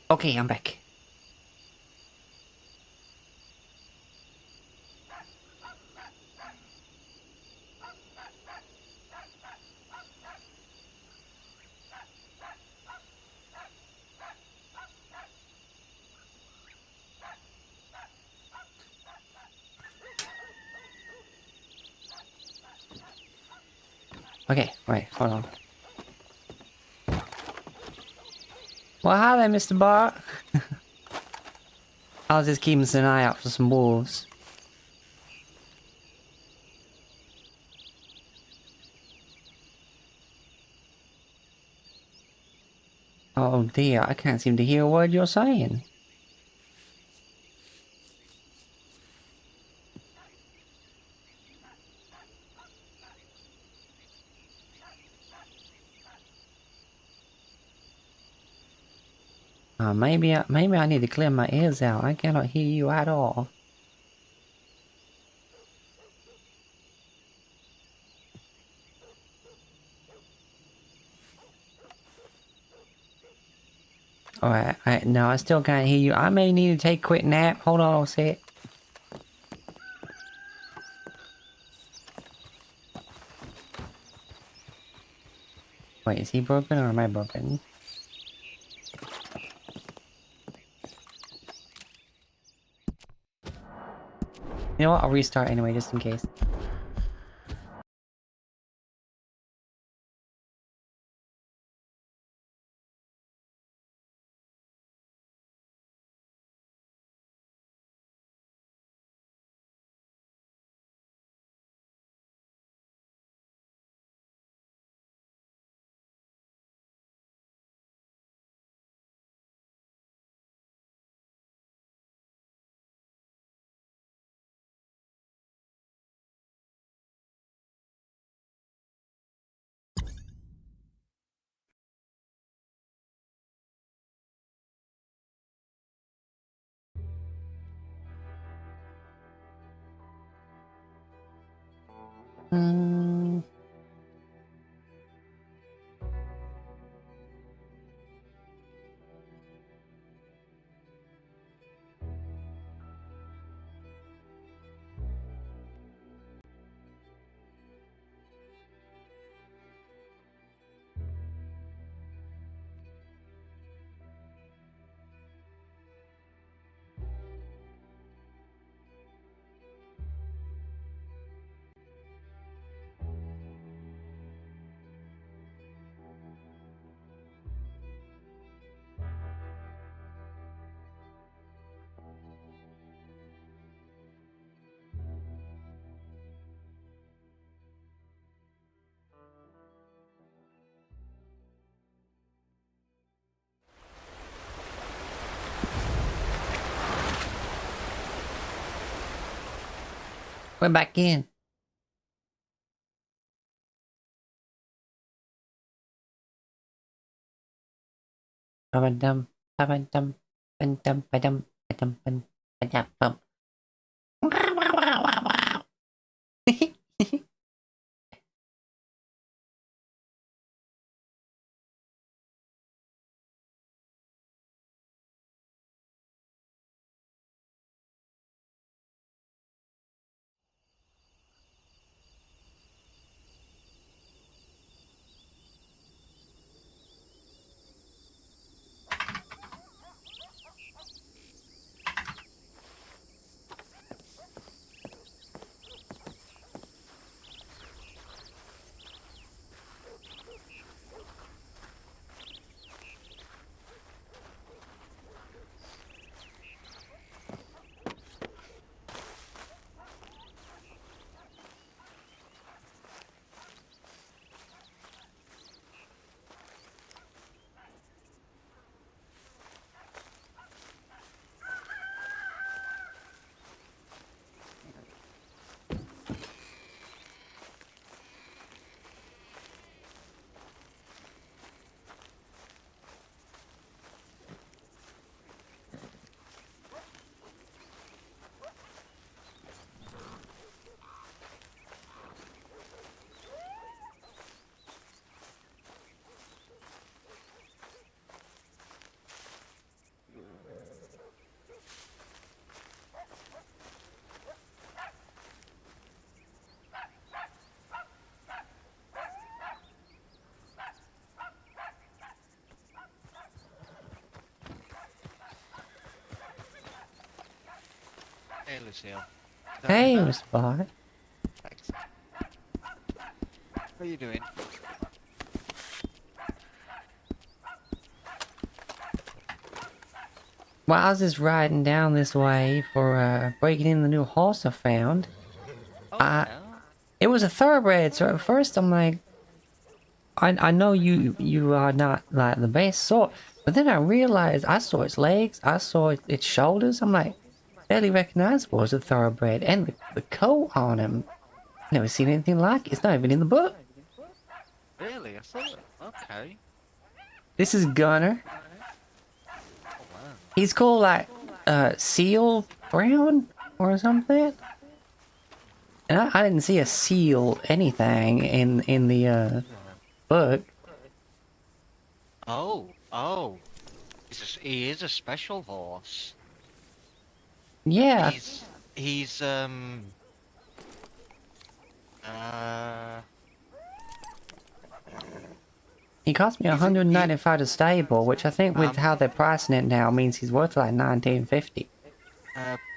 Okay, I'm back. Okay, wait, hold on. Well, hi there, Mr. Bart. I was just keeping an eye out for some wolves. Oh dear, I can't seem to hear a word you're saying. Maybe I need to clear my ears out. I cannot hear you at all. Alright, no, I still can't hear you. I may need to take a quick nap. Hold on a sec. Wait, is he broken or am I broken? You know what? I'll restart anyway, just in case. Hmm. We're back in. Ba-ba-dum, ba-ba-dum, ba-dum, ba-dum, ba-dum, ba-dum, ba-dum, bum. Hey, Lucille. Is that any Hey, better? Mr. Bart. Thanks. What are you doing? Well, I was just riding down this way for breaking in the new horse I found. Oh, I yeah. It was a thoroughbred, so at first I'm like, I know you are not like the best sort, but then I realized I saw its legs, I saw its shoulders. I'm like, barely recognizable as a thoroughbred, and the coat on him, never seen anything like it. It's not even in the book. Really? I thought. Okay. This is Gunner. Oh, wow. He's called like Seal Brown or something. And I didn't see a seal anything in the book. Oh, oh. He is a special horse. Yeah, He's uh he cost me he's a, he 195 to stable, which I think with um how they're pricing it now means he's worth like 1950.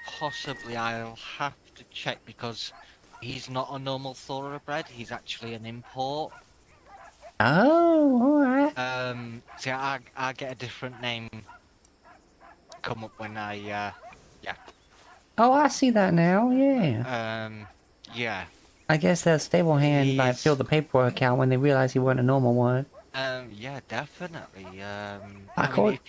possibly I'll have to check because he's not a normal thoroughbred. He's actually an import. Oh, alright. See, I get a different name come up when I yeah. Oh, I see that now, yeah. Yeah. I guess that stable hand like He's filled the paperwork out when they realized he wasn't a normal one. yeah, definitely. I I mean, caught.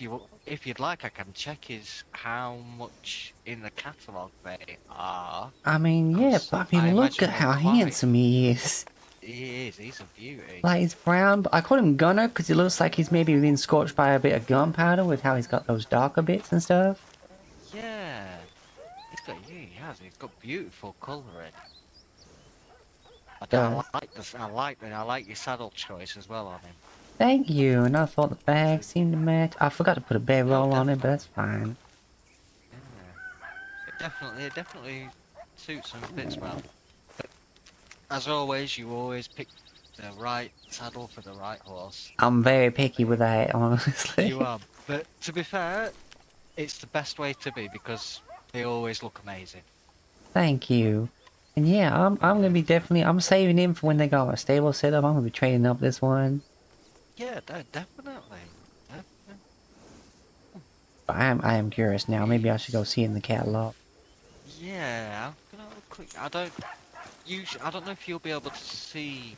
if you'd like, I can check his how much in the catalogue they are, I mean, yeah, because but I I mean, look imagine at they're how quite. handsome he is. He is. He's a beauty. Like, he's brown, but I called him Gunner because he looks like he's maybe been scorched by a bit of gunpowder with how he's got those darker bits and stuff. Yeah. He has. He's got beautiful colouring. Does. I like your saddle choice as well on him. Thank you, and I thought the bag seemed to match. I forgot to put a Oh, bedroll on it, but definitely. that's fine. Yeah. It definitely suits and fits well. As always, you always pick the right saddle for the right horse. I'm very picky with that, honestly. You are, but to be fair, it's the best way to be because they always look amazing. Thank you. And yeah, I'm gonna be definitely I'm saving him for when they got a stable set up. I'm gonna be training up this one. Yeah, definitely. But I am curious now. Maybe I should go see in the catalog. Yeah, I'm gonna have a quick. I don't know if you'll be able to see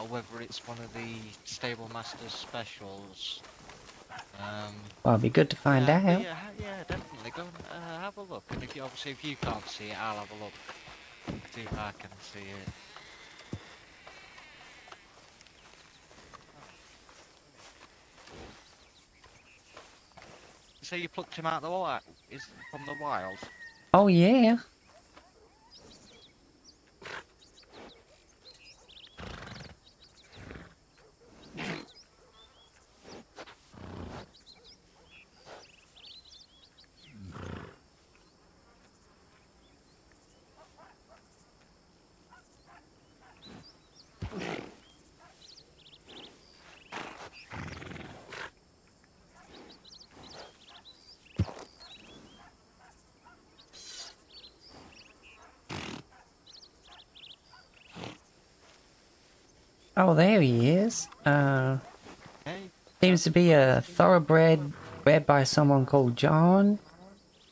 whether it's one of the Stable Masters specials. Well, it'd be good to find Yeah, but out. yeah, definitely go and have a look. And if you can't see it, I'll have a look. See if I can see it. So you plucked him out of the wild? Is from the wild? Oh yeah. Oh, there he is. Hey, Seems to be a thoroughbred bred by someone called John.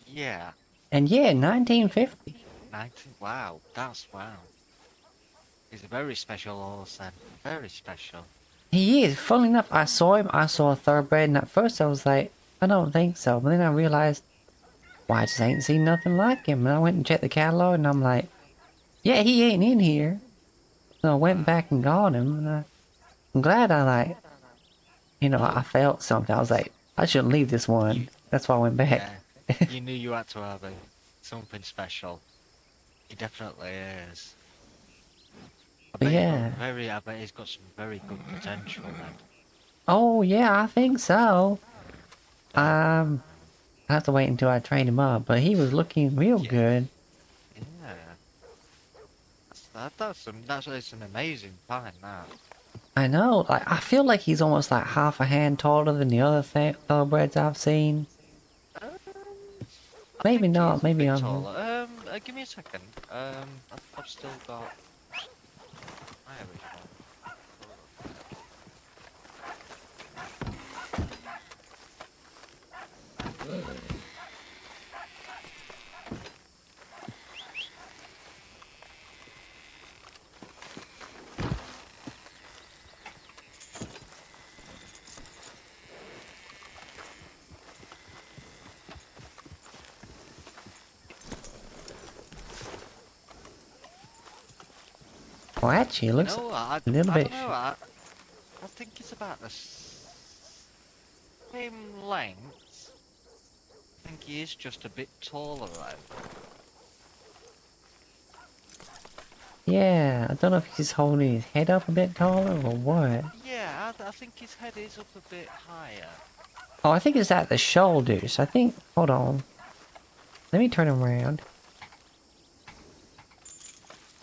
yeah, And yeah, 1950. 19. Wow, that's wow. He's a very special horse then. Very special. He is. Funnily enough, I saw him. I saw a thoroughbred, and at first I was like, I don't think so. But then I realized, well, I just ain't seen nothing like him. And I went and checked the catalog, and I'm like, yeah, he ain't in here. So I went Wow. back and got him, and I'm glad I like, I Oh, felt something. I was like, I shouldn't leave this you, one. That's why I went back. yeah. You knew you had to have something special. He definitely is. But yeah. I bet he's got some very good potential then. Oh yeah, I think so. Um, I have to wait until I train him up, but he was looking real yeah, good. yeah. It's an amazing find, that. I know, like I feel like he's almost like half a hand taller than the other thoroughbreds I've seen. Um, I Maybe think he not. is a Maybe bit I'm wrong. taller. Give me a second. I've still got. There we go. Oh, actually, it You looks know, a little I bit. don't know. I think it's about the same length. I think he is just a bit taller though. Yeah, I don't know if he's holding his head up a bit taller or what. Yeah, I think his head is up a bit higher. Oh, I think it's at the shoulders. I think. Hold on. Let me turn him around.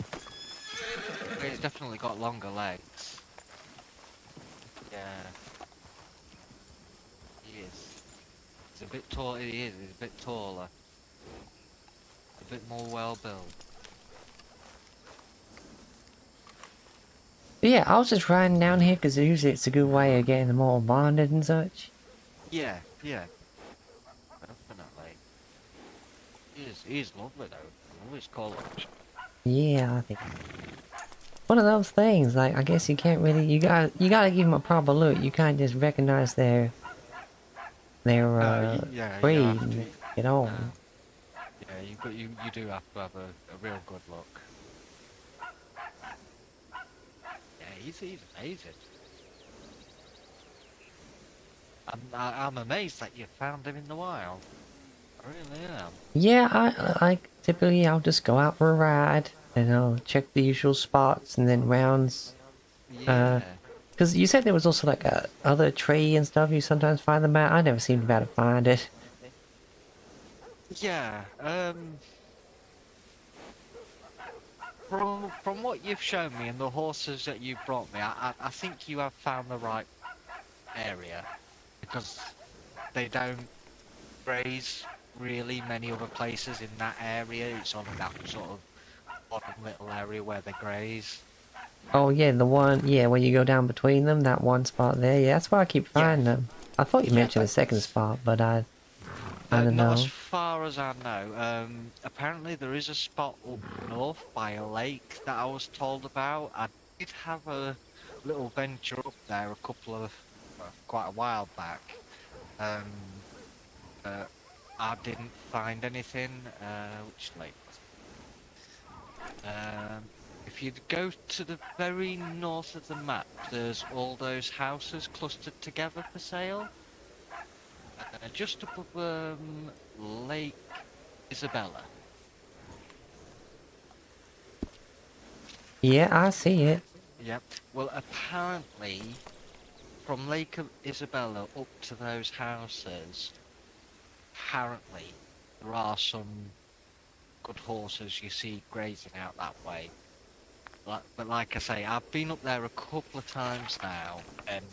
But he's definitely got longer legs. Yeah, he is. He's a bit tall. He is. He's a bit taller. A bit more well built. But yeah, I was just riding down here because usually it's a good way of getting them all bonded and such. Yeah, yeah, definitely. He is lovely though. I love his colours. Yeah, I think one of those things. Like, I guess you can't really. You gotta give them a proper look. You can't just recognize their No, yeah, you breed have to. and get No, on. yeah, you do have to have a real good look. Yeah, he's amazing. I'm amazed that you found him in the wild. I really am. Yeah, I typically I'll just go out for a ride and I'll check the usual spots and then rounds. Yeah. Because you said there was also like a other tree and stuff. You sometimes find them at. I never seem to be able to find it. Yeah. From what you've shown me and the horses that you brought me, I think you have found the right area because they don't graze really many other places in that area. It's only that sort of bottom little area where they graze. Oh yeah, the one, yeah, when you go down between them, that one spot there. Yeah, that's where I keep Yeah. finding them. I thought you Yeah, mentioned a second that's spot, but I don't not as know. far as I know. Apparently there is a spot up north by a lake that I was told about. I did have a little venture up there a couple of quite a while back. Um, uh, I didn't find anything. Which lake was it? If you go to the very north of the map, there's all those houses clustered together for sale. Just above Lake Isabella. Yeah, I see it. Yep. Well, apparently, from Isabella up to those houses, apparently, there are some good horses you see grazing out that way. But like I say, I've been up there a couple of times now, and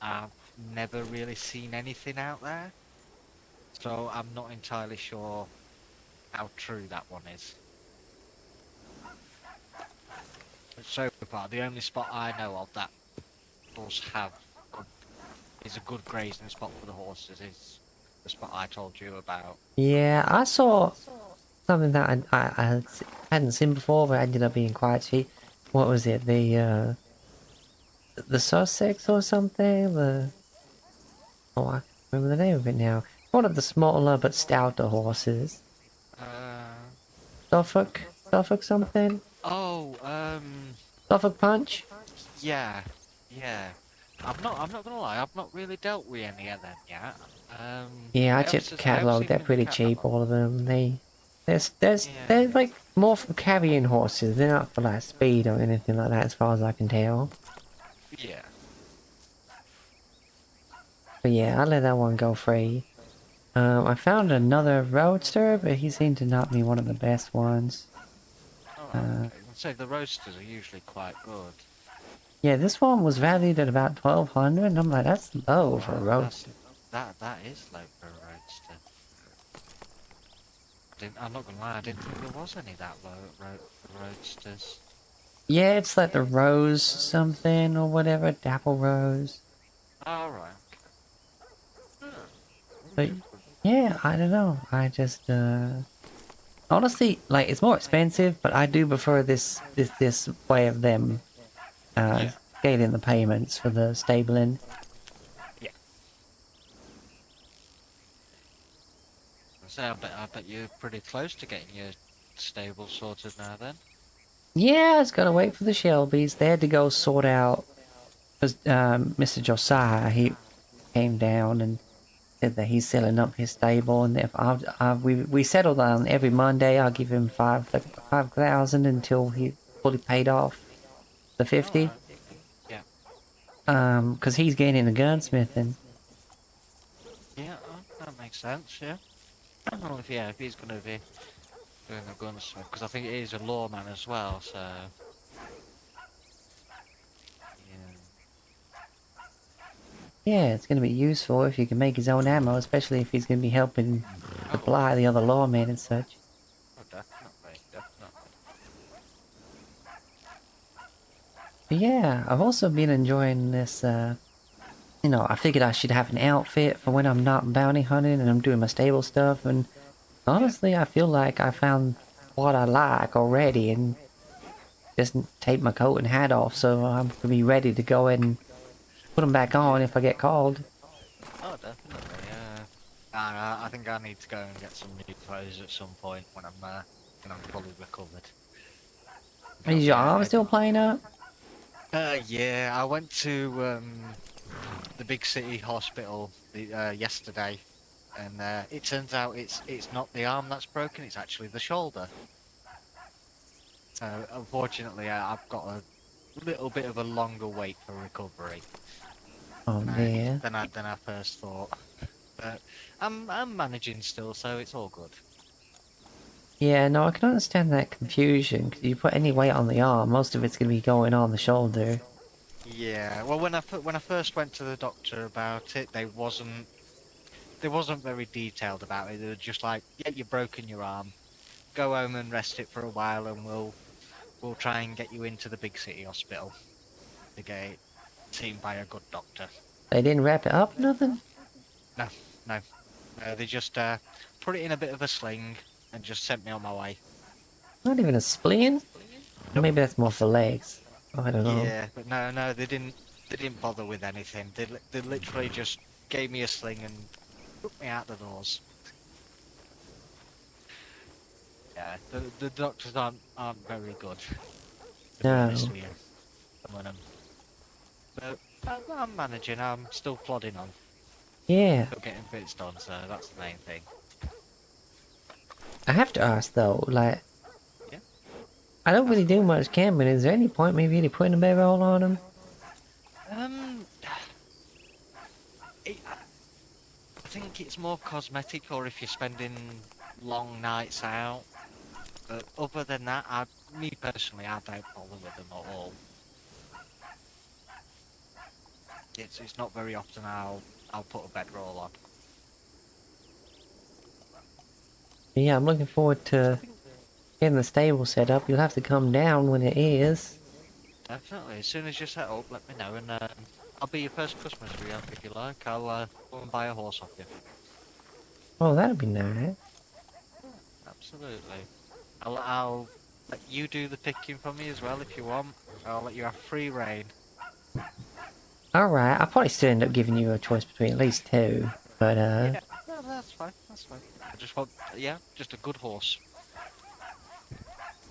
I've never really seen anything out there. So I'm not entirely sure how true that one is. But so far, the only spot I know of that does have good, is a good grazing spot for the horses is the spot I told you about. Yeah, I saw something that hadn't seen before, but ended up being quite cheap. What was it? The Sussex or something? Oh, I can't remember the name of it now. One of the smaller but stouter horses. Uh, Suffolk something? oh, Suffolk Punch? yeah, yeah. I'm not gonna lie, I've not really dealt with any of them yet. Yeah, I I have, checked the I have catalog. seen They're them in the pretty cheap, catalogue. all of them. They're Yeah, like more for carrying horses. They're not for like speed or anything like that, as far as I can tell. yeah. But yeah, I let that one go free. I found another roadster, but he seemed to not be one of the best ones. Oh, okay. I'd say the roasters are usually quite good. Yeah, this one was valued at about 1,200, and I'm like, that's low for a Wow, roadster. that is low for a roadster. I'm not gonna lie, I didn't think there was any that roadsters. Yeah, it's like the Rose something or whatever, Dapple Rose. Alright. But yeah, I don't know. I just honestly, like, it's more expensive, but I do prefer this way of them uh Yeah. scaling the payments for the stabling. Yeah. So I bet you're pretty close to getting your stable sorted now then. Yeah, I just gotta wait for the Shelbys. They had to go sort out because Mr. Josiah, he came down and said that he's selling up his stable, and if we settled on every Monday, I'll give him 5,000 until he fully paid off the 50. Alright. Yeah. Because he's getting into gunsmithing. Yeah, that makes sense, yeah. Well, if he's gonna be doing the gunsmith, because I think he is a lawman as well, so... Yeah. Yeah, it's gonna be useful if you can make his own ammo, especially if he's gonna be helping Oh, supply the other lawmen and such. oh, definitely, definitely. But yeah, I've also been enjoying this. You know, I figured I should have an outfit for when I'm not bounty hunting and I'm doing my stable stuff. And Yeah. honestly, I feel like I found what I like already, and just take my coat and hat off, so I'm gonna be ready to go ahead and put them back on Yeah. if I get called. Oh, definitely, yeah. I think I need to go and get some new clothes at some point when I'm fully recovered. Is Because your yeah, arm still playing up? yeah, I went to the big city hospital yesterday, and it turns out it's not the arm that's broken; it's actually the shoulder. So unfortunately, I've got a little bit of a longer wait for recovery Oh dear. than I first thought. But I'm managing still, so it's all good. Yeah, no, I can understand that confusion, because you put any weight on the arm, most of it's gonna be going on the shoulder. Yeah, well, when I first went to the doctor about it, they wasn't very detailed about it. They were just like, "Yeah, you've broken your arm. Go home and rest it for a while, and we'll try and get you into the big city hospital to get seen by a good doctor." They didn't wrap it up, nothing? No, no, no. They just put it in a bit of a sling and just sent me on my way. Not even a spleen? Nope. Maybe that's more for legs. I don't know. Yeah, but no, they didn't. They didn't bother with anything. They literally just gave me a sling and took me out the doors. Yeah, the doctors aren't very good, to be honest No. with you. Some of them. But I'm managing. I'm still plodding on. Yeah. Still getting bits done, so that's the main thing. I have to ask though, like, Yeah. I don't really Ask do away. much camping. Is there any point maybe really putting a bedroll on them? Um, I think it's more cosmetic, or if you're spending long nights out. But other than that, me personally, I don't bother with them at all. It's not very often I'll put a bedroll on. But yeah, I'm looking forward I to think getting the stable set up. You'll have to come down when it is. definitely as soon as you're set up, let me know, and I'll be your first Christmas tree if you like. I'll go and buy a horse off you. Oh, that'd be nice. Absolutely. I'll let you do the picking for me as well if you want. I'll let you have free reign. Alright, I'll probably still end up giving you a choice between at least two. But, Yeah, no, that's fine. That's fine. I just want, yeah, just a good horse.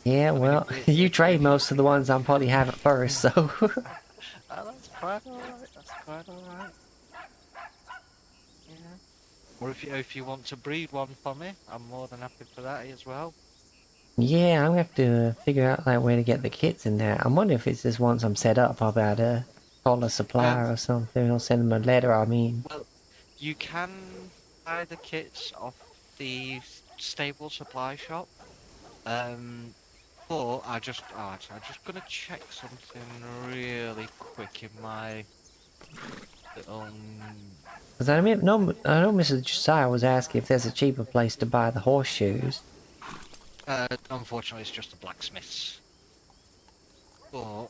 yeah, I mean, well, you trade most of the ones I'll probably have at first, so. that's quite alright. That's quite alright. Yeah. Or if you want to breed one for me, I'm more than happy for that as well. Yeah, I'm gonna have to figure out like where to get the kits in there. I'm wondering if it's just once I'm set up, I'll about to call a Um, supplier or something, or send them a letter, I mean. well, you can buy the kits off the stable supply shop. Um, but actually, I'm just gonna check something really quick in my little. Because I mean, no, I know Mrs. Josiah was asking if there's a cheaper place to buy the horseshoes. Unfortunately, it's just a blacksmith's. But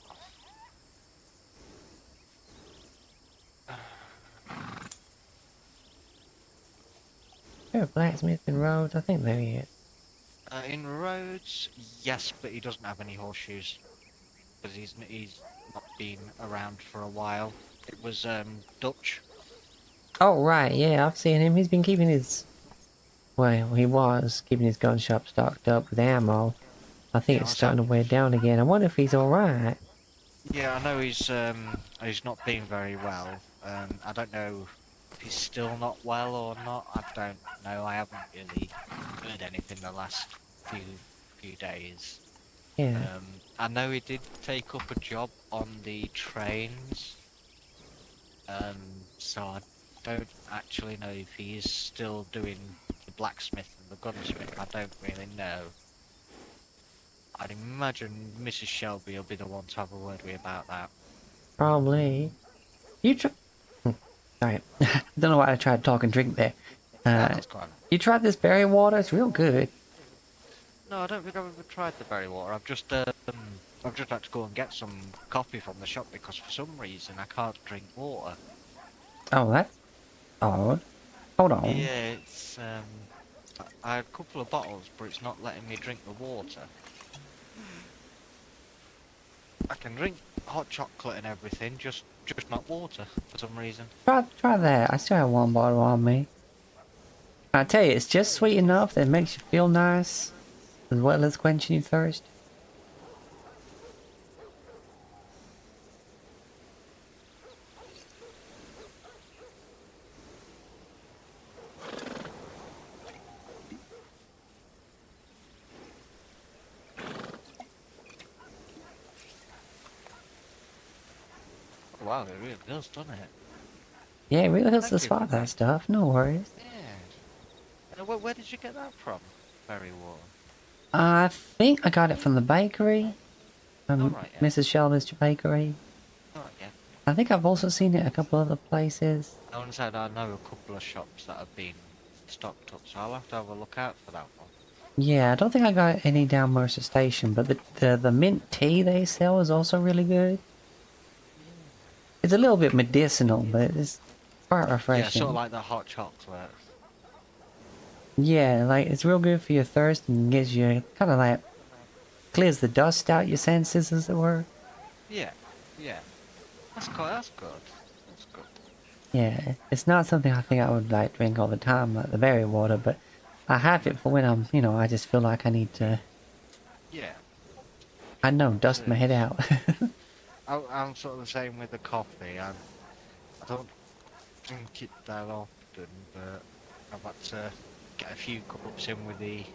There, blacksmith and roads. I think maybe it. in Rhodes, yes, but he doesn't have any horseshoes because he's not been around for a while. It was Dutch. Oh right, yeah, I've seen him. He's been keeping his. Well, he was keeping his gun shop stocked up with ammo. I think Yeah, it's I said, starting to wear down again. I wonder if he's all right. yeah, I know he's not been very well. I don't know if he's still not well or not. I don't know. I haven't really heard anything the last few days. Yeah, I know he did take up a job on the trains. So I don't actually know if he is still doing the blacksmith and the gunsmith. I don't really know. I'd imagine Mrs. Shelby will be the one to have a word with about that. probably. You try. Sorry, don't know why I tried to talk and drink there. Yeah, Uh, that's quite. you tried this berry water? It's real good. No, I don't think I've ever tried the berry water. I've just had to go and get some coffee from the shop because for some reason I can't drink water. Oh, that's odd. Hold on. Yeah, it's I had a couple of bottles, but it's not letting me drink the water. I can drink hot chocolate and everything, just not water for some reason. Try that. I still have one bottle on me. I tell you, it's just sweet enough that it makes you feel nice, as well as quenching your thirst. Wow, it really does, doesn't it? Yeah, it really helps to Thank you for spot that that. stuff. No worries. Yeah. Where did you get that from? Berry water. I think I got it from the bakery. Alright, yeah. Mrs. Shelby's bakery. Alright, yeah. I think I've also seen it at a couple other places. I want to say I know a couple of shops that have been stocked up, so I'll have to have a look out for that one. Yeah, I don't think I got any down Mercer Station, but the mint tea they sell is also really good. It's a little bit medicinal, but it's quite refreshing. Yeah, sort of like the hot chocolate. Yeah, like it's real good for your thirst and gives you kind of like clears the dust out your senses, as it were. Yeah, yeah. That's good. That's good. Yeah, it's not something I think I would like drink all the time, like the berry water, but I have it for when I'm, I just feel like I need to, Yeah. I know, dust my head out. I'm sort of the same with the coffee. I don't drink it that often, but I've had to get a few cups in with me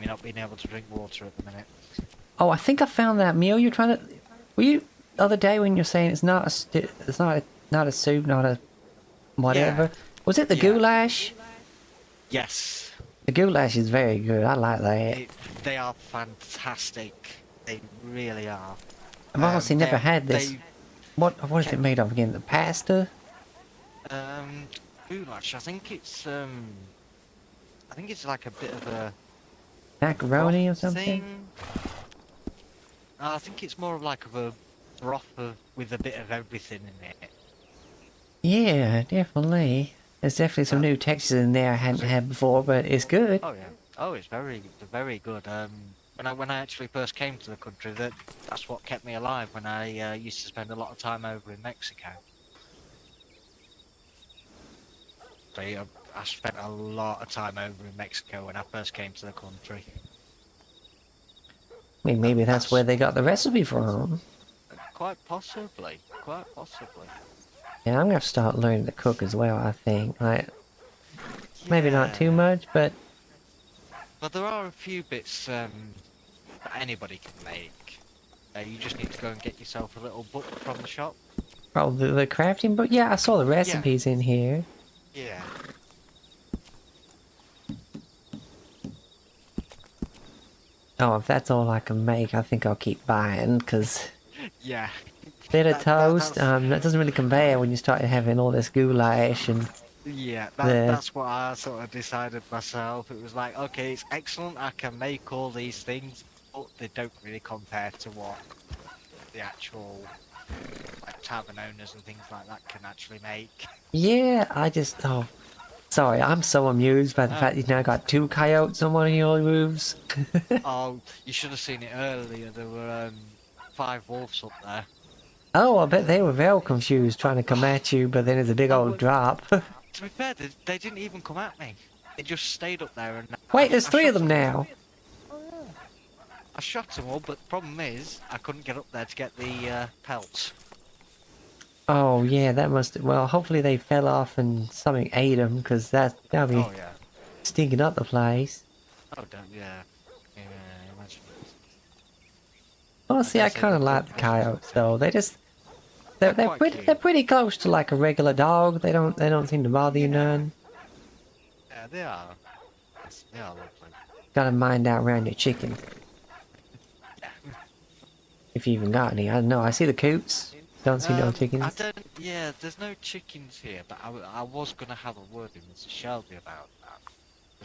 not being able to drink water at the minute. Oh, I think I found that meal you're trying to. Were you the other day when you're saying it's not it's not a soup, not a whatever? Yeah. Was it the Yeah. goulash? Yes. The goulash is very good. I like that. They are fantastic. They really are. I've honestly never had this. They, What is it made of again? The pasta? goulash. I think it's like a bit of a Macaroni or broth something? thing. I think it's more of like a broth with a bit of everything in it. Yeah, definitely. There's definitely some new textures in there I hadn't had before, but it's good. Oh yeah. Oh, it's very good. When I actually first came to the country, that's what kept me alive. When I used to spend a lot of time over in Mexico. So yeah, I spent a lot of time over in Mexico when I first came to the country. I mean, maybe that's where they got the recipe from. Quite possibly. Quite possibly. Yeah, I'm gonna have to start learning to cook as well, I think. Like, maybe not too much, but But there are a few bits that anybody can make. You just need to go and get yourself a little book from the shop. probably the crafting book. Yeah, I saw the recipes in here. Yeah. Oh, if that's all I can make, I think I'll keep buying, because Yeah. bit of That- toast, that's- that doesn't really compare when you start having all this goulash and Yeah, There. that's what I sort of decided myself. It was like, okay, it's excellent. I can make all these things, but they don't really compare to what the actual like tavern owners and things like that can actually make. Yeah, oh, sorry, I'm so amused by the Oh, fact you've now got two coyotes on one of your roofs. oh, you should have seen it earlier. There were 5 wolves up there. Oh, I bet they were very confused trying to come at you, but then it's a big Oh, old well, drop. to be fair, they didn't even come at me. They just stayed up there, and Wait, there's I three of shot them them. now. Oh yeah. I shot them all, but the problem is I couldn't get up there to get the pelts. Oh, yeah, that must... Well, hopefully they fell off and something ate them, because that'll be Oh yeah. stinking up the place. Oh, don't, yeah. Yeah, imagine it. I Honestly, dare I say kind the of like the cousins coyotes, looked though. They just... They're They're quite pretty, they're cute. pretty close to like a regular dog. They don't seem to bother you Yeah. none. Yeah, they are. Yes, they are lovely. Gotta mind out around your chickens. Yeah. If you even got any. I don't know. I see the coots. Don't see no I chickens. don't. Yeah, there's no chickens here, but I was gonna have a word with Mr. Shelby about that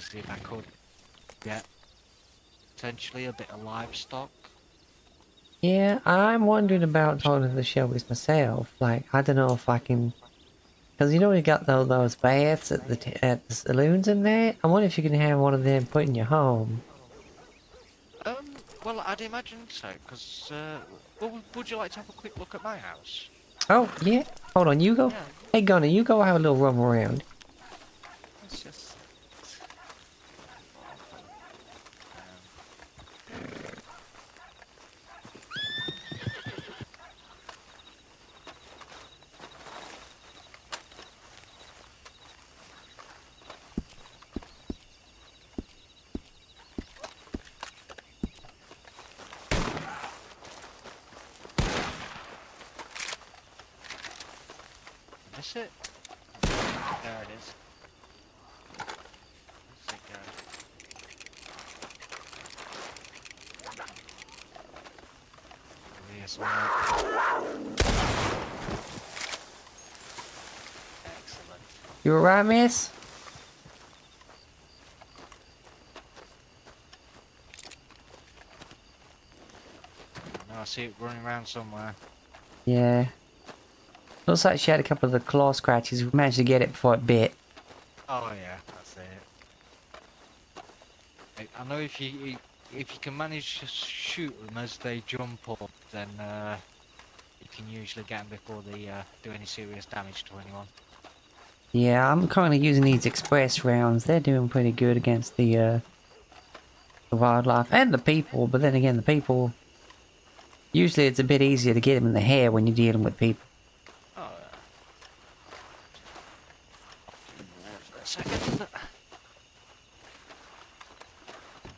to see if I could get potentially a bit of livestock. Yeah, I'm wondering about talking to the Shelbys myself. Like, I don't know if I can... Because you know we got those baths at at the saloons in there? I wonder if you can have one of them put in your home. Well, I'd imagine so, because well, would you like to have a quick look at my house? Oh, yeah. Hold on, you go. Yeah. Hey, Gunner, you go have a little roam around. Let's just. Miss it? There it is. Where's it go? Over here somewhere. Excellent. You alright, miss? No, I see it running around somewhere. Yeah. Looks like she had a couple of the claw scratches. We managed to get it before it bit. Oh yeah, that's it. I know if you can manage to shoot them as they jump up, then you can usually get them before they do any serious damage to anyone. Yeah, I'm currently using these express rounds. They're doing pretty good against the wildlife and the people. But then again, the people... Usually it's a bit easier to get them in the hair when you're dealing with people. Oh yeah. For a second.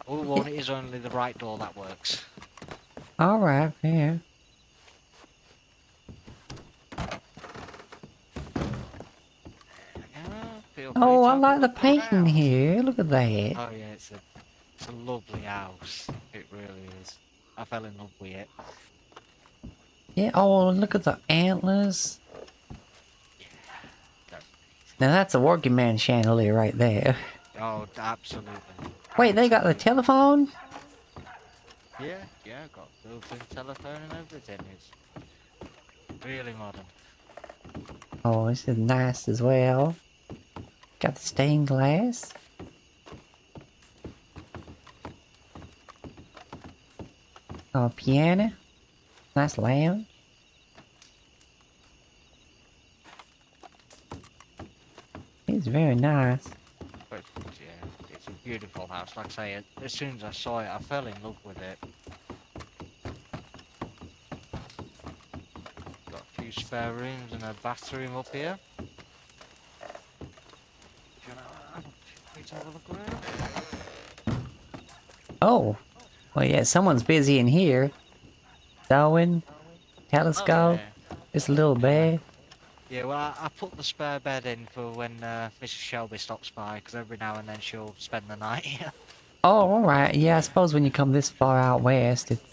Oh, well, it is only the right door that works. Alright, yeah. Yeah, feel free Oh, to I have a like the look painting around. here. Look at that. Oh yeah, it's a lovely house. It really is. I fell in love with it. Yeah, oh, look at the antlers. Yeah. Now that's a working man chandelier right there. Oh, absolutely. Wait, they got the Absolutely. telephone? Yeah, got built-in telephone and everything. It's really modern. Oh, this is nice as well. Got the stained glass. Oh, piano. Nice lounge. It's very nice. But yeah, it's a beautiful house. Like I say, as soon as I saw it, I fell in love with it. Got a few spare rooms and a bathroom up here. Do you want to have a look around? Oh, well, yeah, someone's busy in here. Darwin, Oh telescope, yeah. this little Yeah. bed. Yeah, well, I put the spare bed in for when Mrs. Shelby stops by, because every now and then she'll spend the night here. Oh, alright. Yeah, I suppose when you come this far out west, it's...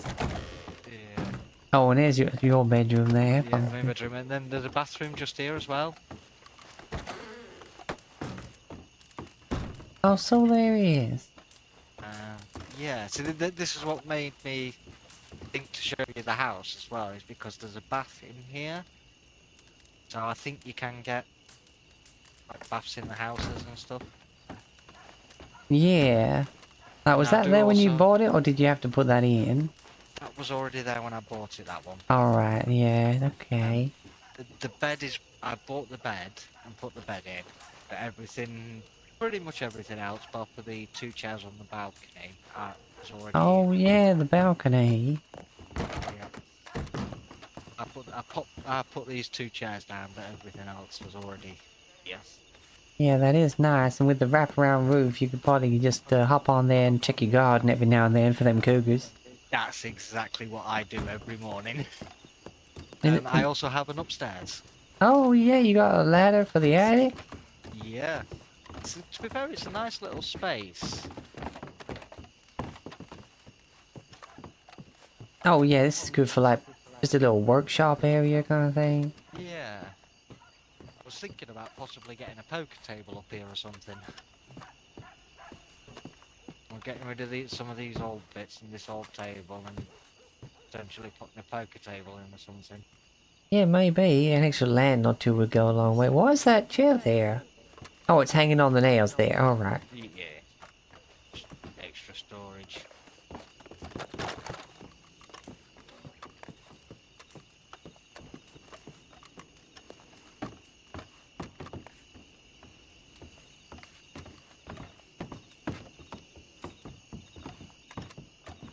Yeah, Oh, and there's your bedroom there. yeah, main bedroom, and then there's a bathroom just here as well. Oh, so there is. Yeah, so this is what made me think to show you the house as well, is because there's a bath in here. So I think you can get like baths in the houses and stuff. Yeah. Like, was Now I that do there when you also, bought it, or did you have to put that in? that was already there when I bought it, that one. Alright, yeah, Um, okay. the bed is, I bought the bed and put the bed in, but everything, pretty much everything else, but for the two chairs on the balcony, was already Oh, yeah, the balcony. yeah. I put these two chairs down, but everything else was already yeah. Yeah, that is nice, and with the wraparound roof, you could probably just hop on there and check your garden every now and then for them cougars. That's exactly what I do every morning. And, I also have an upstairs. oh, yeah, you got a ladder for the attic? Yeah. To be fair, it's a nice little space. Oh, yeah, this is good for, like, just a little workshop area kind of thing. Yeah. I was thinking about possibly getting a poker table up here or something. Or getting rid of some of these old bits and this old table and potentially putting a poker table in or something. Yeah, maybe. An extra land or two would go a long way. Why is that chair there? Oh, it's hanging on the nails there. Alright. Yeah. Just extra storage.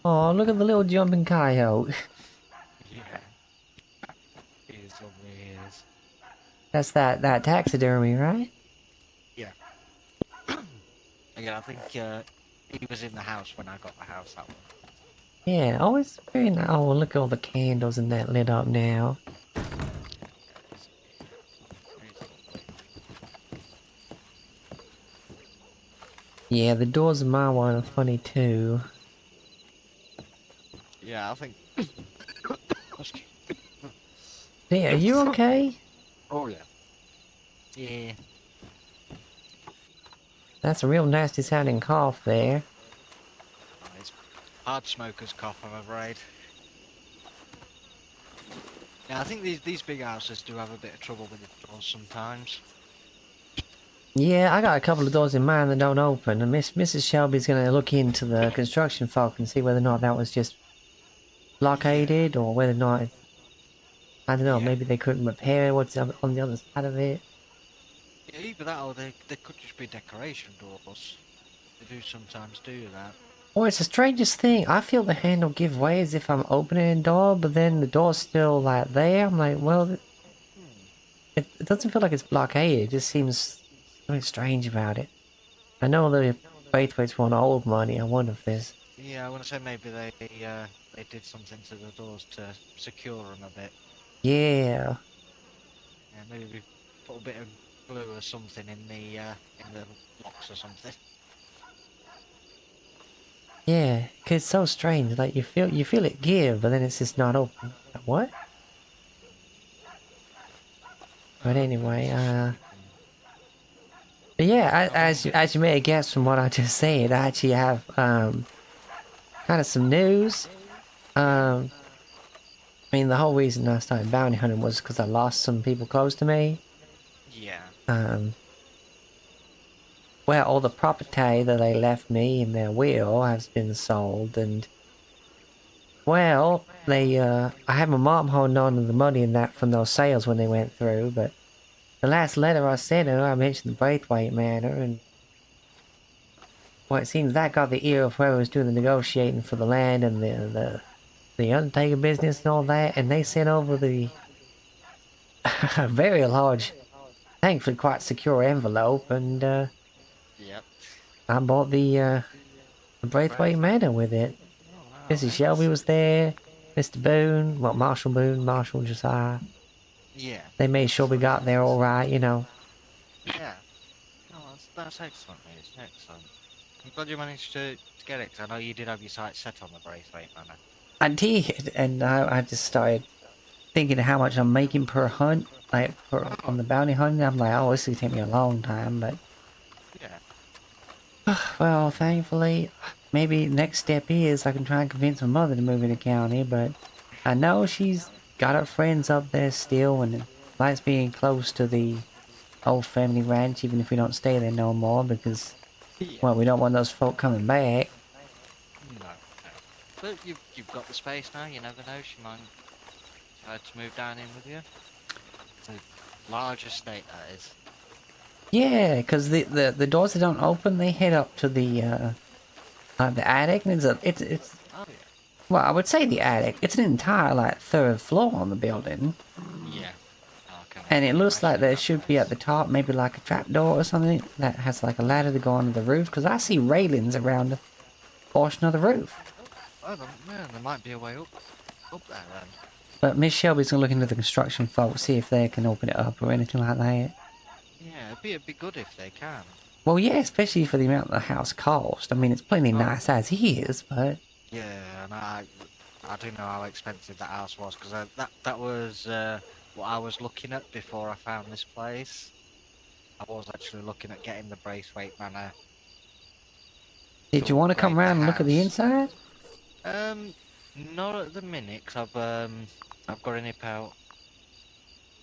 Oh, look at the little jumping coyote. Yeah. Here's over here's. That's that taxidermy, right? Yeah. Yeah, I think he was in the house when I got the house, that one. Yeah, oh, it's very nice. Oh, look at all the candles and that lit up now. Yeah, the doors of my one are funny too. Yeah, I think. Yeah, are you okay? Oh yeah. Yeah. That's a real nasty sounding cough there. It's hard smoker's cough, I'm afraid. Yeah, I think these big houses do have a bit of trouble with the doors sometimes. Yeah, I got a couple of doors in mine that don't open, and Mrs. Shelby's gonna look into the construction folk and see whether or not that was just Yeah. blockaded, or whether or not it's, I don't know, Yeah. maybe they couldn't repair what's on the other side of it. Yeah, either that or they could just be decoration doors. They do sometimes do that. Or it's the strangest thing. I feel the handle give way as if I'm opening a door, but then the door's still like there. I'm like, well, Hmm. it doesn't feel like it's blockaded. It just seems something strange about it. I know the Braithwaites want old money. I wonder if there's... Yeah, I want to say maybe they did something to the doors to secure them a bit. Yeah. Yeah, maybe we put a bit of glue or something in the locks or something. Yeah. 'Cause it's so strange. Like, you feel it give, but then it's just not open. Like, what? But anyway, but yeah, as you may have guessed from what I just said, I actually have, kind of some news. Um, I mean, the whole reason I started bounty hunting was because I lost some people close to me. Yeah. Um, well, all the property that they left me in their will has been sold, and well, I had my mom holding on to the money and that from those sales when they went through, but the last letter I sent her, I mentioned the Braithwaite matter, and well, it seems that got the ear of whoever was doing the negotiating for the land and the Undertaker business and all that, and they sent over the very large, thankfully quite secure envelope, and Yep. I bought the Braithwaite Manor with it. Oh wow, Mrs. Shelby was there, Mr. Boone, well, Marshall Boone, Marshall Josiah. Yeah. They made sure we got there all right, you know. Yeah. Oh, that's excellent news. Excellent. I'm glad you managed to get it, 'cause I know you did have your sights set on the Braithwaite Manor. I did, and I just started thinking of how much I'm making per hunt, like on the bounty hunt. I'm like, oh, this is gonna take me a long time, but Yeah. Well, thankfully, maybe next step is I can try and convince my mother to move in the county, but I know she's got her friends up there still and likes being close to the old family ranch, even if we don't stay there no more, because, Yeah. well, we don't want those folk coming back. No, no. But you've got the space now. You never know. She might decide to move down in with you. It's a large estate that is. Yeah, because the doors that don't open, they head up to the attic, and it's Oh well, I would say the attic. It's an entire like third floor on the building, yeah. Yeah. I can and it only looks like imagine there that should be at place. the top maybe like a trapdoor or something that has like a ladder to go onto the roof. Because I see railings around a portion of the roof. Oh, man, there might be a way up there then. But Miss Shelby's gonna look into the construction folks, see if they can open it up or anything like that. Yeah, it'd be good if they can. Well, yeah, especially for the amount the house cost. I mean, it's plenty Oh, nice as is, but yeah, and I do know how expensive that house was because that was what I was looking at before I found this place. I was actually looking at getting the Braithwaite Manor did you to want to come upgrade the around and look at the house. inside? Um, not at the minute, 'cause I've got to nip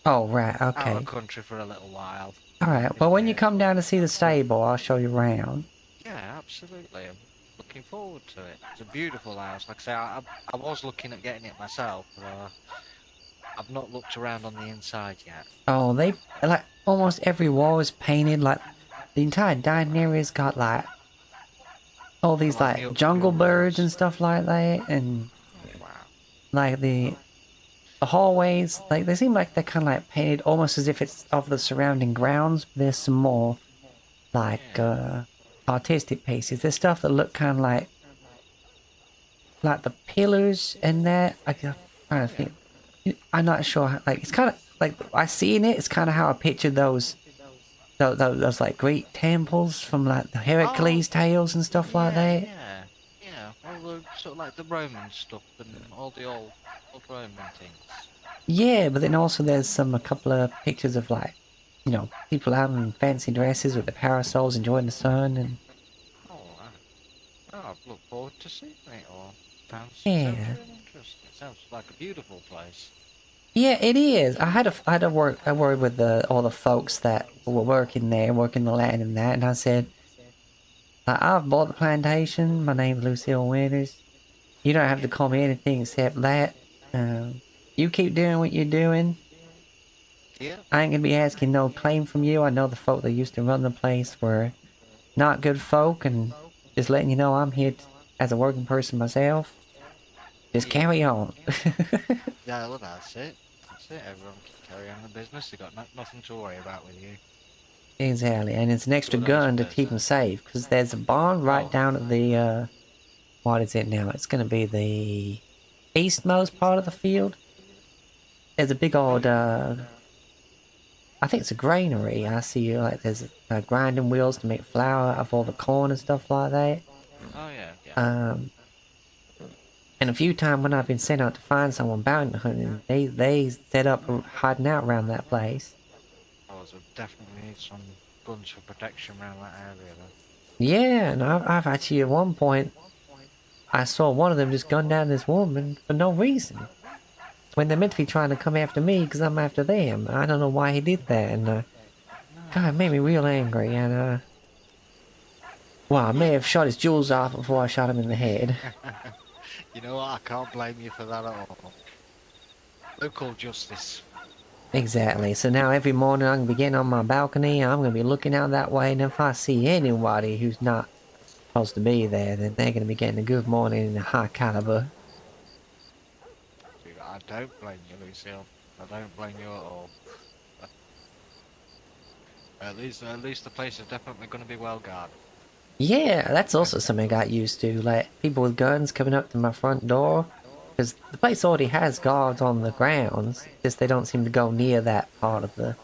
Oh, right, out of okay. country for a little while. Alright, In well, a when you bit. come down to see the stable, I'll show you around. Yeah, absolutely. I'm looking forward to it. It's a beautiful house. Like I say, I was looking at getting it myself, but I've not looked around on the inside yet. Oh, they, like, almost every wall is painted, like, the entire dining area's got, like, all Got these, like like, jungle birds murals. and stuff like that, and, Oh, wow. like, the hallways, like, they seem like they're kind of, like, painted almost as if it's of the surrounding grounds, but there's some more, like, Yeah. artistic pieces. There's stuff that look kind of like the pillars and that. I'm trying to Oh yeah. think. I'm not sure. Like it's kind of like I see in it. It's kind of how I pictured those like Greek temples from like the Oh Heracles tales and stuff like yeah, that. yeah, yeah. All the sort of like the Roman stuff and all the old Roman things. Yeah, but then also there's a couple of pictures of like, people out in fancy dresses with the parasols enjoying the sun and Oh, I look forward to seeing it all. Sounds yeah. really interesting. Sounds like a beautiful place. Yeah, it is. I worked with all the folks that were working there, working the land and that, and I said, I've bought the plantation. My name's Lucille Winters. You don't have Yeah. to call me anything except that. You keep doing what you're doing. Yeah. I ain't gonna be asking no claim from you. I know the folk that used to run the place were not good folk, and just letting you know I'm here as a working person myself. Just Yeah. carry on. Yeah. Well, that's it. That's it. Everyone can carry on the business. They got nothing to worry about with you. Exactly, and it's an extra Good as gun to keep person. them safe, because there's a barn right Oh. down at the, what is it now? It's gonna be the eastmost part of the field. There's a big Oh old, yeah. I think it's a granary. I see like there's grinding wheels to make flour out of all the corn and stuff like that. Oh yeah. Yeah. Um, and a few times when I've been sent out to find someone bounty hunting, they set up hiding out around that place. Oh, so definitely need some guns for protection around that area then. Yeah, and I've actually at one point I saw one of them just gun down this woman for no reason when they're meant to be trying to come after me because I'm after them. I don't know why he did that, and God, it made me real angry. And well, I may Yeah. have shot his jewels off before I shot him in the head. You know what? I can't blame you for that at all. Local justice. Exactly. So now every morning I'm gonna be getting on my balcony. I'm gonna be looking out that way, and if I see anybody who's not supposed to be there, then they're gonna be getting a good morning in a high caliber. I don't blame you, Lucille. I don't blame you at all. At least the place is definitely going to be well guarded. Yeah, that's also something I got used to. Like people with guns coming up to my front door, because the place already has guards on the grounds. Just they don't seem to go near that part of the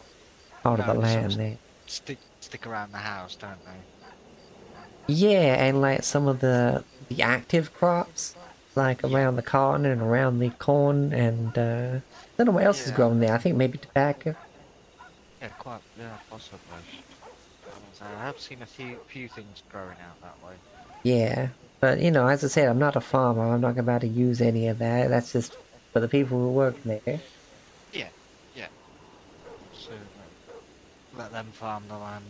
No, they sort land of there. stick around the house, don't they? Yeah, and like some of the active crops, like Yeah. around the cotton and around the corn, and I don't know what else is Yeah. growing there. I think maybe tobacco. Yeah, quite. Yeah, possibly. So I have seen a few things growing out that way. Yeah, but you know, as I said, I'm not a farmer. I'm not about to use any of that. That's just for the people who work there. Yeah, yeah. So let them farm the land.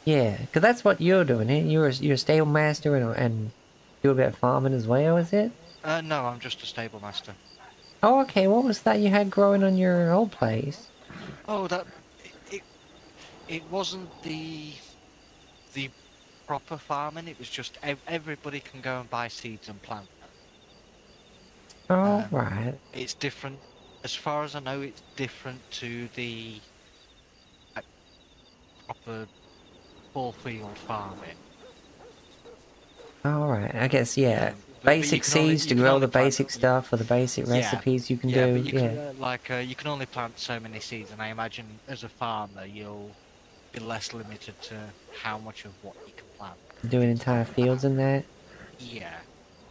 Yeah, because that's what you're doing. Eh? You're a stable master and do a bit of farming as well, is it? No, I'm just a stable master. Oh, okay. What was that you had growing on your old place? Oh, that it it wasn't the proper farming. It was just everybody can go and buy seeds and plant them. Oh, right. It's different. As far as I know, it's different to the like, proper full field farming. All right. I guess yeah. But Basic seeds you to can grow only the plant basic stuff for the basic yeah recipes you can yeah. But do. you Yeah, can you can only plant so many seeds, and I imagine as a farmer you'll be less limited to how much of what you can plant. doing entire fields and that. Yeah.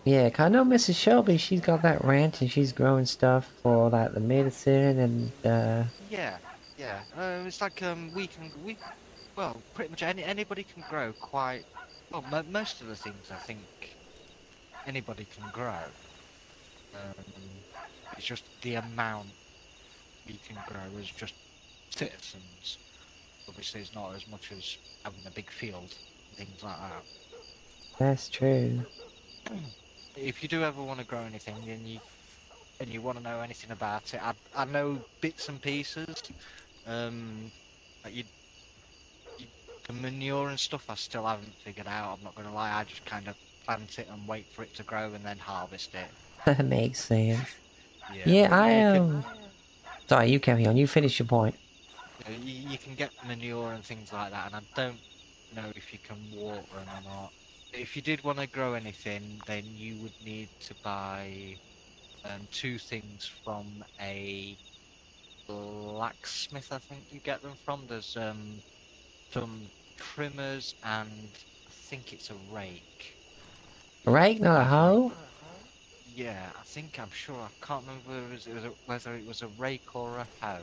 Yeah, 'cause I know Mrs. Shelby. She's got that ranch and she's growing stuff for like the medicine and Yeah, yeah. It's like we well pretty much anybody can grow quite well. Most of the things I think anybody can grow. Um, it's just the amount we can grow as just citizens. Obviously, it's not as much as having a big field, things like that. that's true. If you do ever want to grow anything, and you want to know anything about it, I know bits and pieces. Like you, the manure and stuff, I still haven't figured out. I'm not gonna lie. I just kind of plant it and wait for it to grow and then harvest it. That makes sense. Yeah, Yeah, but I you can Sorry, you carry on. You finish your point. you can get manure and things like that, and I don't know if you can water them or not. If you did want to grow anything, then you would need to buy two things from a blacksmith. I think you get them from. There's some trimmers and I think it's a rake. A rake, not a Um, hoe? yeah, I'm sure. I can't remember whether it was a rake or a hoe.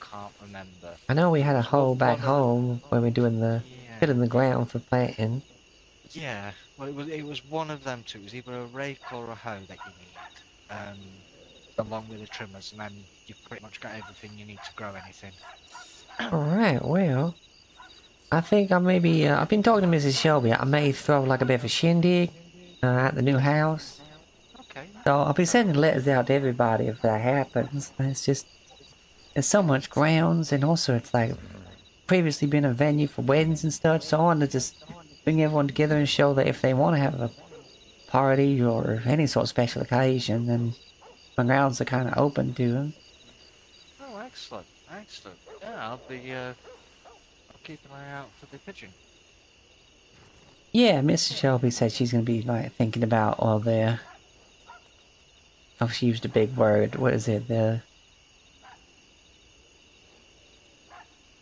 Can't remember. I know we But it had a was hoe back one of the. home when we're doing the Yeah, filling the ground for planting. yeah. Well, it was one of them two. It was either a rake or a hoe that you need. Along with the trimmers, and then you've pretty much got everything you need to grow anything. Alright, well, I think I maybe, I've been talking to Mrs. Shelby. I may throw like a bit of a shindig at the new house. Okay. So I'll be sending letters out to everybody if that happens. It's just, there's so much grounds and also it's like previously been a venue for weddings and stuff. So I want to just bring everyone together and show that if they want to have a party or any sort of special occasion, then my grounds are kind of open to them. Oh, excellent, excellent. Yeah, I'll keep an eye out for the pigeon. Yeah, Mrs. Shelby said she's going to be like thinking about all the, oh, she used a big word. What is it?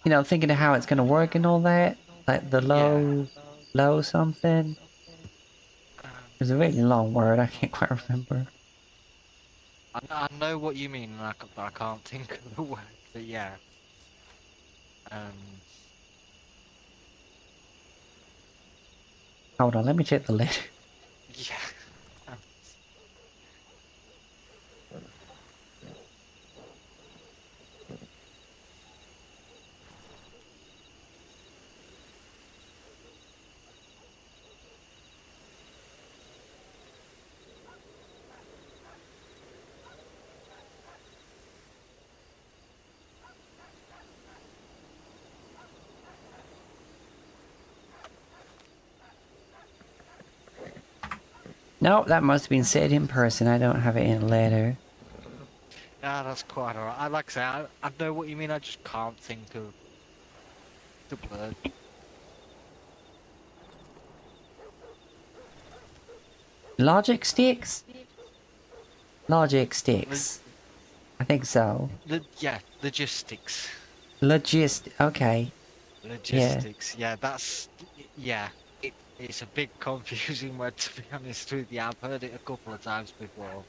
Thinking of how it's going to work and all that. Like the Yeah. low something. Um, It's a really long word. I can't quite remember. I know what you mean, and but I can't think of the word. But yeah. Um. Hold on, let me check the letter. Yeah. No, that must have been said in person. I don't have it in a letter. Ah, that's quite alright. I like I say, I know what you mean. I just can't think of the word. Logic sticks? Logic Lo- sticks. I think so. yeah, logistics. Okay. Yeah. Logistics. Yeah, yeah. It's a big confusing word to be honest with you. I've heard it a couple of times before.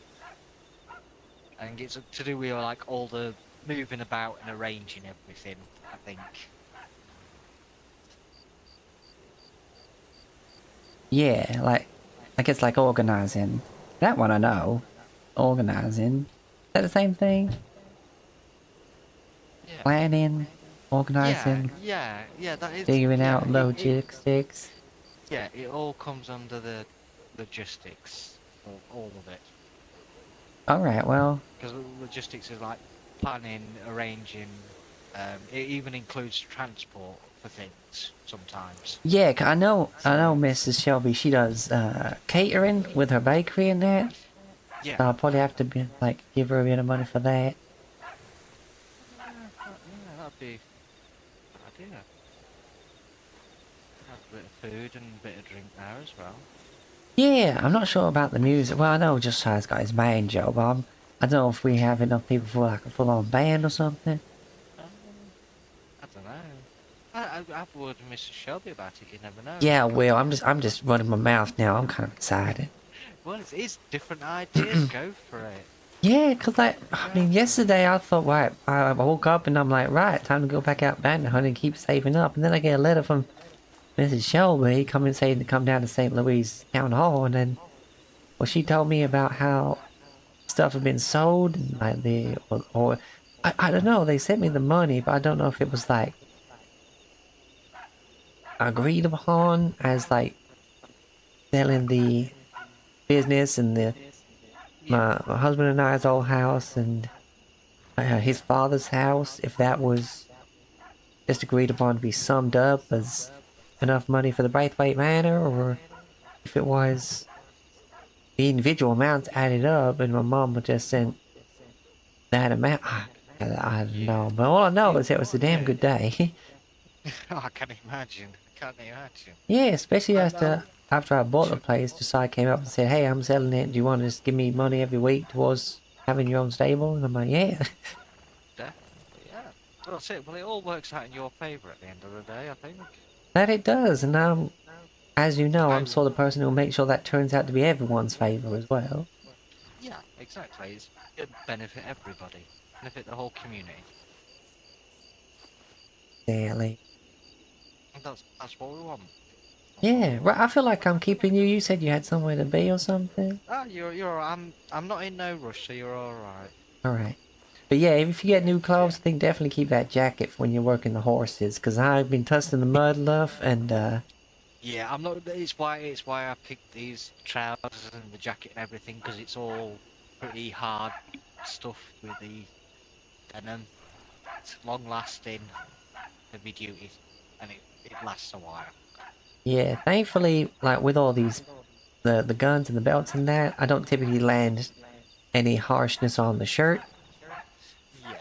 I think it's to do with like all the moving about and arranging everything. I think. Yeah, like I guess like organizing. That one I know. Organizing. Is that the same thing? Yeah. Planning, Yeah, organizing, yeah, that is, figuring yeah, out logistics. yeah, it all comes under the logistics of all of it. All right, well, Because logistics is like planning, arranging, it even includes transport for things sometimes. yeah, I know So, Mrs. Shelby, she does catering with her bakery and that. yeah. So I'll probably have to be like give her a bit of money for that. Yeah, that'd be a good idea. Have a bit of food and a bit of drink there as well. Yeah, I'm not sure about the music. Well, I know Josiah's got his banjo, but I don't know if we have enough people for like a full-on band or something. Um, I don't know. I've word with Mr. Shelby about it. You never know. Yeah, well, I'm just running my mouth now. I'm kind of excited. Well, it's different ideas. Go for it. Yeah, 'cause like, I Go mean, for it. yesterday I thought, right, I woke up and I'm like, right, time to go back out bounty hunting and keep saving up. And then I get a letter from Mrs. Shelby coming saying to come down to St. Louis Town Hall, and then, well, she told me about how stuff had been sold, and like or I don't know, they sent me the money, but I don't know if it was like agreed upon as like selling the business and Yeah. my husband and I's old house and his father's house, if that was just agreed upon to be summed up as enough money for the Braithwaite Manor, or if it was the individual amounts added up and my mom would just sent that amount. I don't Yeah. know, but all I know It, is it was a damn yeah. good day. I can imagine. I can't imagine. Yeah, especially I after I bought the should. place, Josiah came up and said, "Hey, I'm selling it. Do you want to just give me money every week towards having your own stable?" And I'm like, "Yeah." Definitely, yeah. Well, that's it. Well, it all works out in your favour at the end of the day, I think. That it does, and as you know, I, I'm sort of the person who'll make sure that turns out to be everyone's favour as well. yeah, exactly. It benefit everybody, benefit the whole community. Daily. And that's what we want. That's what we Yeah, want. right. I feel like I'm keeping you. You said you had somewhere to be or something. Ah, you're. All right. I'm not in no rush, so you're all right. All right. But yeah, if you get new clothes, I think definitely keep that jacket for when you're working the horses, because I've been testing the mud enough, and Yeah, I'm not. It's why I picked these trousers and the jacket and everything because it's all pretty hard stuff with the denim. It's long lasting, heavy duty, and it lasts a while. yeah, thankfully, like with all these the guns and the belts and that, I don't typically land any harshness on the shirt. Yeah,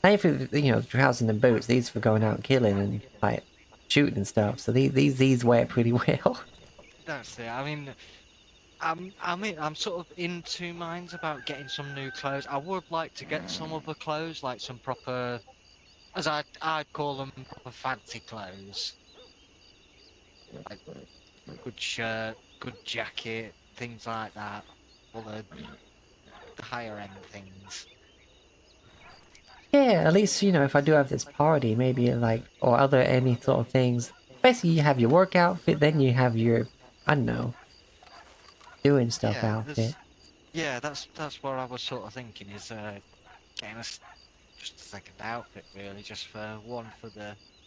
Thankfully, you know, trousers and boots, these for going out and killing and like shooting and stuff. So these wear pretty well. that's it. I mean, I'm sort of in two minds about getting some new clothes. I would like to get some other clothes, like some proper, as I'd call them, proper fancy clothes, like good shirt, good jacket, things like that. All the higher end things. Yeah, at least, you know, if I do have this party, maybe like, or other any sort of things. Basically, you have your work outfit, then you have your, I don't know, doing stuff Yeah, outfit. that's what I was sort of thinking is getting just a second outfit really, just for one for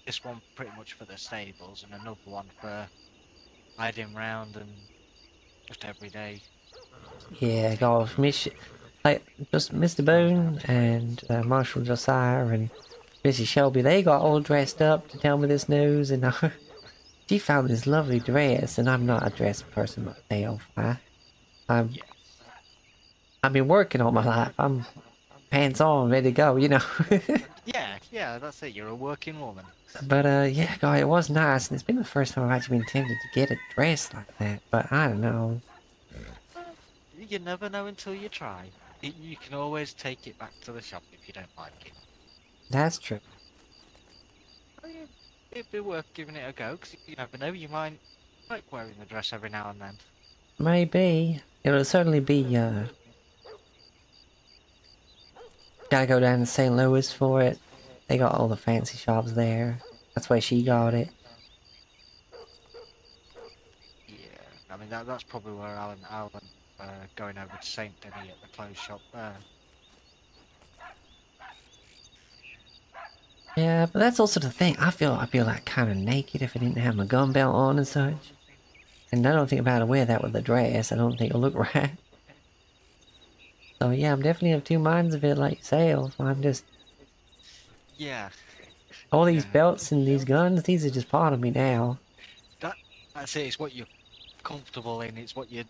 this one pretty much for the stables and another one for riding round and just every day Yeah, thing. gosh, like, just Mr. Boone and Marshall Josiah and Missy Shelby, they got all dressed up to tell me this news, and she found this lovely dress, and I'm not a dress person myself. I'm, Yeah. I've been working all my life. I'm pants on, ready to go, you know. Yeah, that's it. You're a working woman. But yeah, God, it was nice, and it's been the first time I've actually been tempted to get a dress like that. But I don't know. You never know until you try. You can always take it back to the shop if you don't like it. That's true. Oh, yeah, it'd be worth giving it a go because you never know. You might like wearing the dress every now and then. Maybe it'll certainly be. Gotta go down to St. Louis for it. They got all the fancy shops there. That's why she got it. Yeah. I mean, that's probably where Alan going over to Saint Denis at the clothes shop there. Yeah, but that's also the thing. I'd feel like kind of naked if I didn't have my gun belt on and such. And I don't think about to wear that with a dress. I don't think it'll look right. So yeah, I'm definitely of two minds of it, like yourself. I'm just Yeah, all yeah. these belts and these guns. These are just part of me now. That that's it. It's what you're comfortable in. It's what your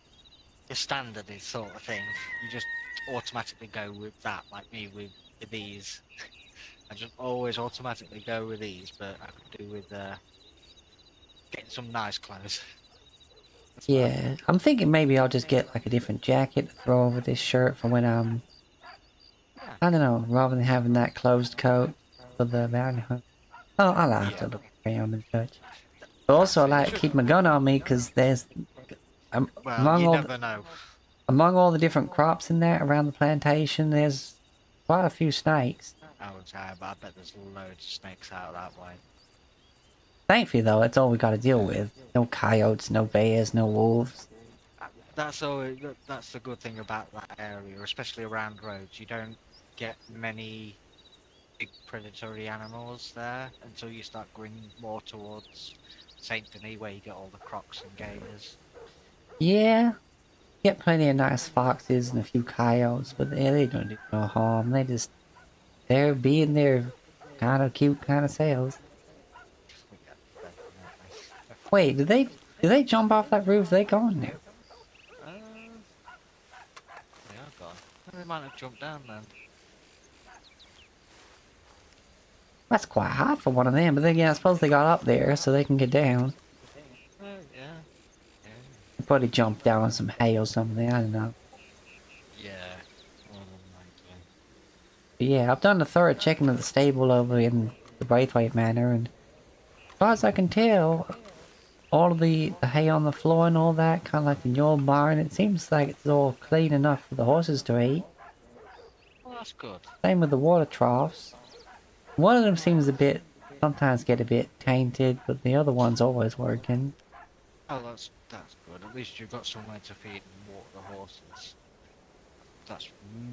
standard is, sort of thing. You just automatically go with that, like me with these. I just always automatically go with these, but I could do with getting some nice clothes as well. Yeah, I'm thinking maybe I'll just get like a different jacket to throw over this shirt for when I'm, Yeah. I don't know, rather than having that closed coat for the bounty hunt. Oh, I like Yeah. to look around and such. But also, That's I it. like to keep my gun on me because there's Well, among you all never know. among all the different crops in there around the plantation, there's quite a few snakes. I would say, but I bet there's loads of snakes out that way. Thankfully, though, that's all we got to deal with. No coyotes, no bears, no wolves. That's the good thing about that area, especially around roads. You don't get many big predatory animals there until you start going more towards Saint Denis, where you get all the crocs and gators. Yeah, get plenty of nice foxes and a few coyotes, but they don't do no harm. They're being their kind of cute kind of selves. Yeah, definitely. Wait, did they jump off that roof? They gone now. They are gone. They might have jumped down then. That's quite high for one of them, but then again, I suppose they got up there so they can get down. Yeah, yeah, They probably jumped down on some hay or something, I don't know. yeah. More than likely. But yeah, I've done a thorough checking of the stable over in the Braithwaite Manor, and as far as I can tell, all of the hay on the floor and all that, kind of like in your barn, it seems like it's all clean enough for the horses to eat. Well, that's good. Same with the water troughs. One of them seems a bit, sometimes get a bit tainted, but the other one's always working. Oh, that's good. At least you've got somewhere to feed and water the horses. That's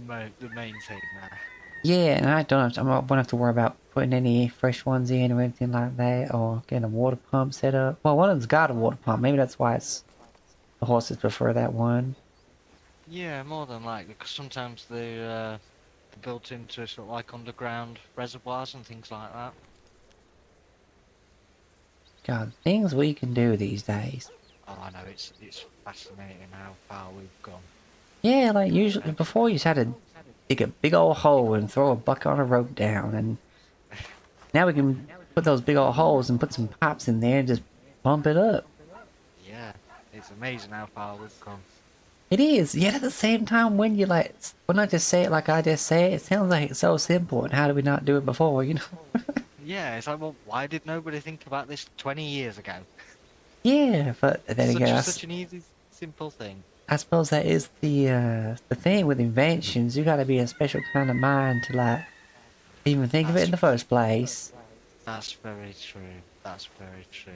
the main thing there. Yeah, and I won't have to worry about putting any fresh ones in or anything like that, or getting a water pump set up. Well, one of them's got a water pump. Maybe that's why the horses prefer that one. Yeah, more than likely, because sometimes they're built into sort of like underground reservoirs and things like that. God, things we can do these days. Oh, I know, it's fascinating how far we've gone. Yeah, like usually before you just had to dig a big old hole and throw a bucket on a rope down, and now we can put those big old holes and put some pipes in there and just pump it up. Yeah, it's amazing how far we've come. It is, yet at the same time, when I just say it like I just say it, it sounds like it's so simple, and how did we not do it before, you know? Yeah, it's like, well, why did nobody think about this 20 years ago? Yeah, but then again, Such an easy, simple thing. I suppose that is the thing with inventions. You gotta be a special kind of mind to like even think of it in That's the first place. that's very true. That's very true.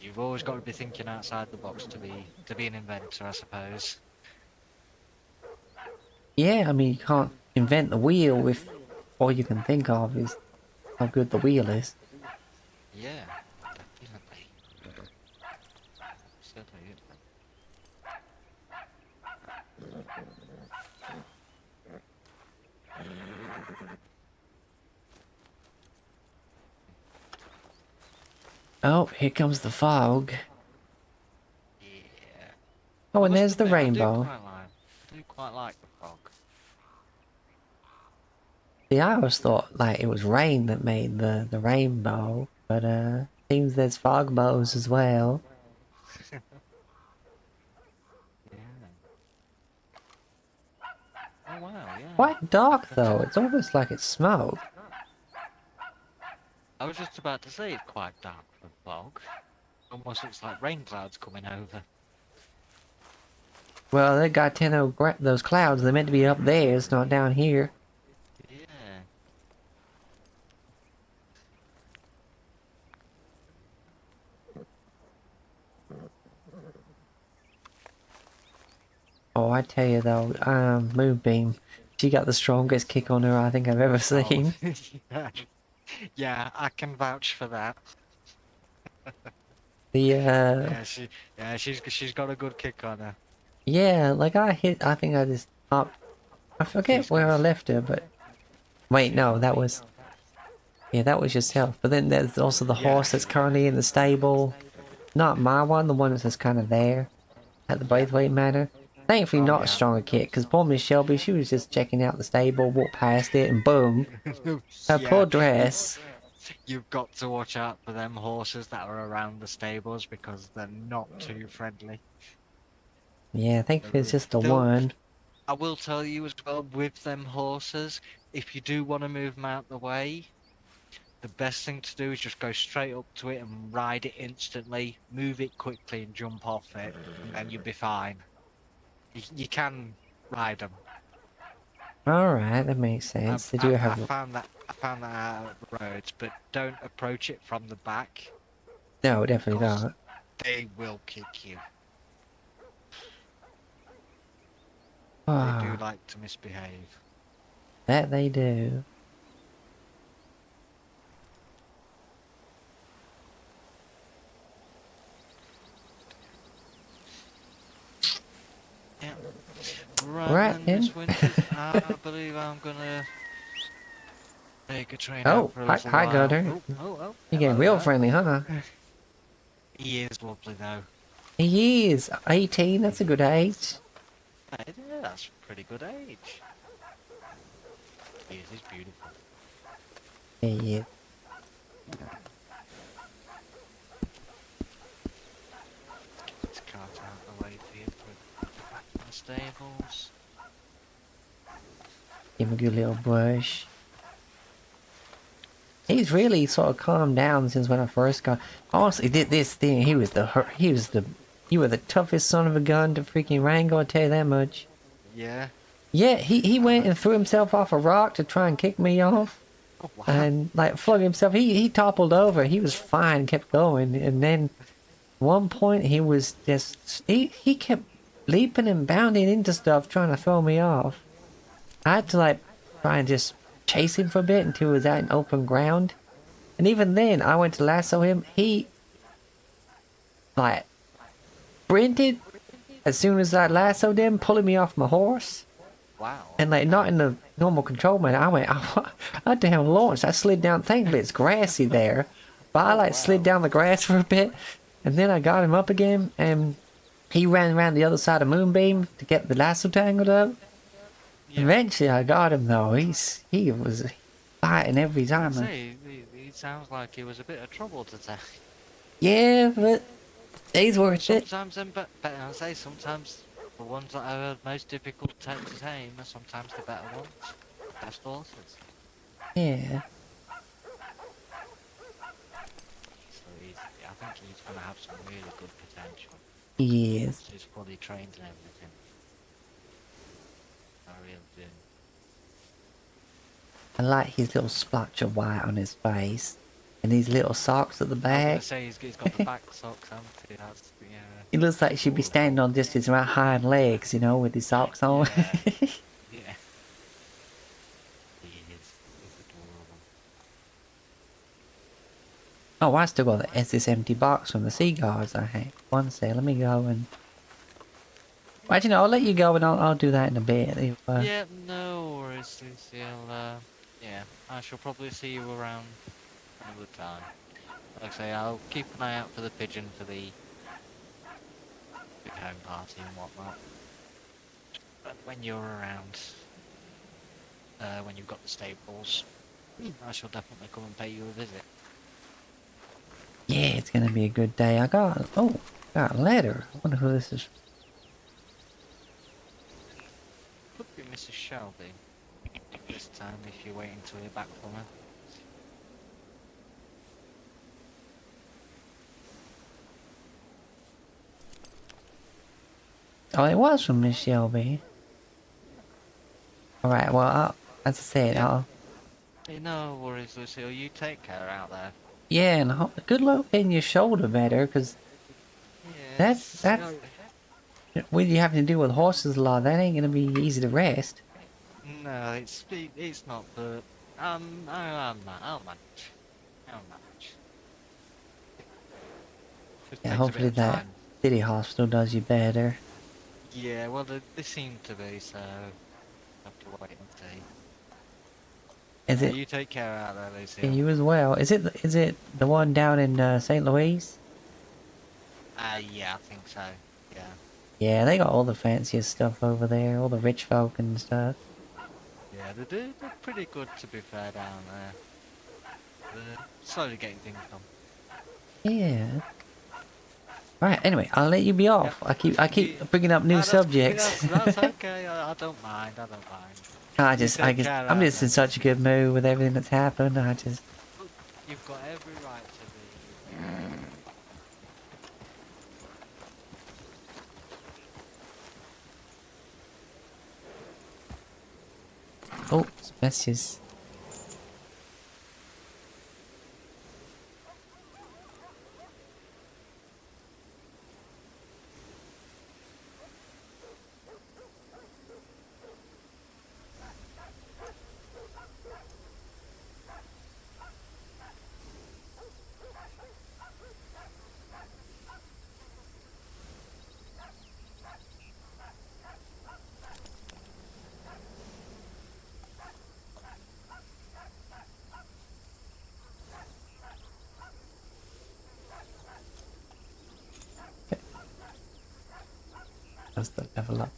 You've always got to be thinking outside the box to be an inventor, I suppose. Yeah, I mean, you can't invent the wheel if all you can think of is how good the wheel is. Yeah, definitely. Absolutely. Oh, here comes the fog. Yeah. Oh, I and must there's the admit, rainbow. I do quite like the fog. See, I always thought like it was rain that made the rainbow, but seems there's fog bows as well. Yeah. Oh wow, yeah. Quite dark though. It's almost like it's smoke. I was just about to say it's quite dark for fog. Almost looks like rain clouds coming over. Well, they got 10 of those clouds. They're meant to be up there. It's not down here. Yeah. Oh, I tell you though, Moonbeam, she got the strongest kick on her I think I've ever seen. Oh, yeah. Yeah, I can vouch for that. The Yeah, she's got a good kick on her. yeah, like I think I just up. I forget She's where got. I left her, but wait, She's no, got that me. was yeah, that was yourself. But then there's also the Yeah. horse that's currently in the stable. Not my one, the one that's just kind of there at the Yeah. Braithwaite Manor. Thankfully, Oh not a yeah. stronger kick, because poor Miss Shelby, she was just checking out the stable, walked past it, and boom, her Yeah. poor dress. You've got to watch out for them horses that are around the stables because they're not too friendly. Yeah, thankfully it's just the They'll, one. I will tell you as well with them horses, if you do want to move them out the way, the best thing to do is just go straight up to it and ride it instantly, move it quickly and jump off it, and you'll be fine. You can ride them. Alright, that makes sense. They do I have. found that out of the roads, but don't approach it from the back No, definitely because not. they will kick you. They do Ah, like to misbehave. that they do. Yeah. Right Right then, then. Miss Winters, I believe I'm gonna take a train out Oh, for a hi, little hi, while. Gunner. Oh, You're getting hello real there. friendly, huh? He is lovely though. He is 18. That's a good age. Yeah, that's a pretty good age. He is, he's beautiful. Yeah. Get this cart out of the way for you, put it back in the stables. Give him a good little brush. He's really sort of calmed down since when I first got. Honestly, did this thing. You were the toughest son of a gun to freaking wrangle. I tell you that much. Yeah. Yeah, he I went bet. and threw himself off a rock to try and kick me off, Oh wow. and like flung himself. He toppled over. He was fine, kept going, and then one point he was just he kept leaping and bounding into stuff trying to throw me off. I had to like try and just chase him for a bit until he was out in open ground. And even then, I went to lasso him. He, like, sprinted as soon as I lassoed him, pulling me off my horse. Wow. And, like, not in the normal control manner. I went, I damn launched. I slid down. Thankfully, it's grassy there. But I, Oh like, slid wow. down the grass for a bit. And then I got him up again. And he ran around the other side of Moonbeam to get the lasso tangled up. Yeah. Eventually, I got him, though. He was fighting every I time. say he sounds like he was a bit of trouble to take. Yeah, but he's worth it. Sometimes them, but I say sometimes the ones that are most difficult to tame are sometimes the better ones, best horses. Yeah. So I think he's gonna have some really good potential He is. once he's fully trained and everything. I really do. I like his little splotch of white on his face. And these little socks at the I was gonna back. say he's got the back socks, hasn't he? That's yeah. He looks like he should be standing on just his right hind legs, you know, with his socks on. Yeah. Yeah. He is. He's adorable. Oh, I still got this empty box from the sea guards I had. One sec, let me go and... Well, actually, no, I'll let you go and I'll do that in a bit. Yeah, no worries, Lucille. Yeah, I shall probably see you around another time. Like I say, I'll keep an eye out for the pigeon for the big home party and whatnot. But when you're around, when you've got the stables, I shall definitely come and pay you a visit. Yeah, it's gonna be a good day. got a letter. I wonder who this is. Could be Mrs. Shelby this time if you wait until you're back from her. Oh, it was from Miss Shelby. Alright, well, as I said, Yeah. I'll... Hey, no worries, Lucille. You take care out there. Yeah, and good luck getting your shoulder better, because Yes. that's What are you having to do with horses a lot? That ain't gonna be easy to rest. No, it's not, but I'll manage. I'll manage. Just Yeah, takes a bit hopefully of that time. city hospital does you better. Yeah, well, they seem to be, so have to wait and see. Is it? You take care out there, Yeah, Lucio. you as well. Is it the one down in St. Louis? Yeah, I think so. Yeah, Yeah, they got all the fanciest stuff over there, all the rich folk and stuff. yeah, they're pretty good to be fair down there. They're slowly getting things done. Yeah. Right. Anyway, I'll let you be Yep. off. I You, keep bringing up new subjects. that's okay. I don't mind. I don't mind. You I take guess care I'm out just there, in such a Lucio. good mood with everything that's happened. I just Look, you've got every right to be. You've got every right. oh, some messages. That's the level up.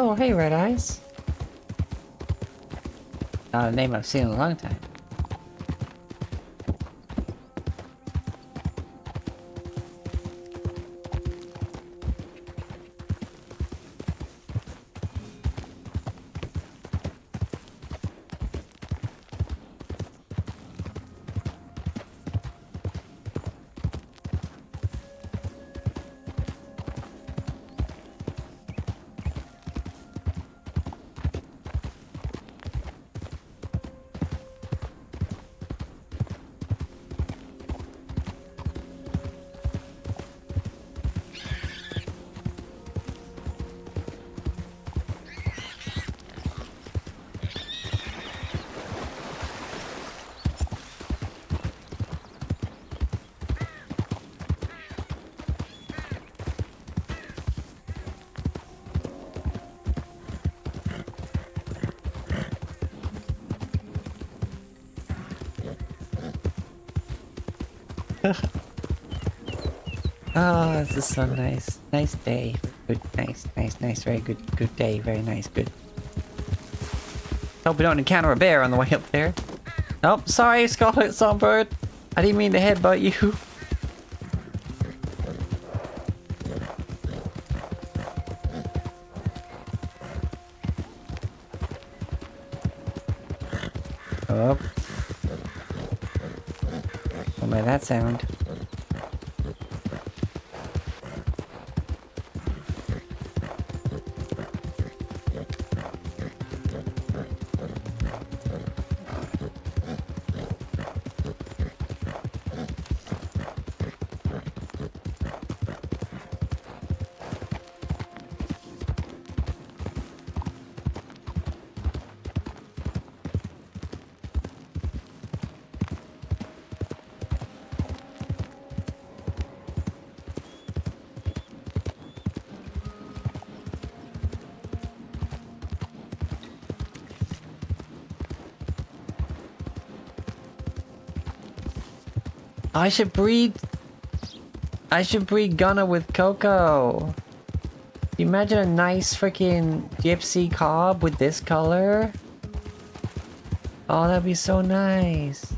Oh, hey, Red Eyes. Not a name I've seen in a long time. Oh, this is so nice. Nice day. Good, nice, very good day. Very nice, good. Hope we don't encounter a bear on the way up there. Oh, sorry, Scarlet Songbird. I didn't mean to headbutt you. Oh. What made that sound? I should breed Gunner with Coco. You imagine a nice freaking gypsy cob with this color? Oh, that'd be so nice.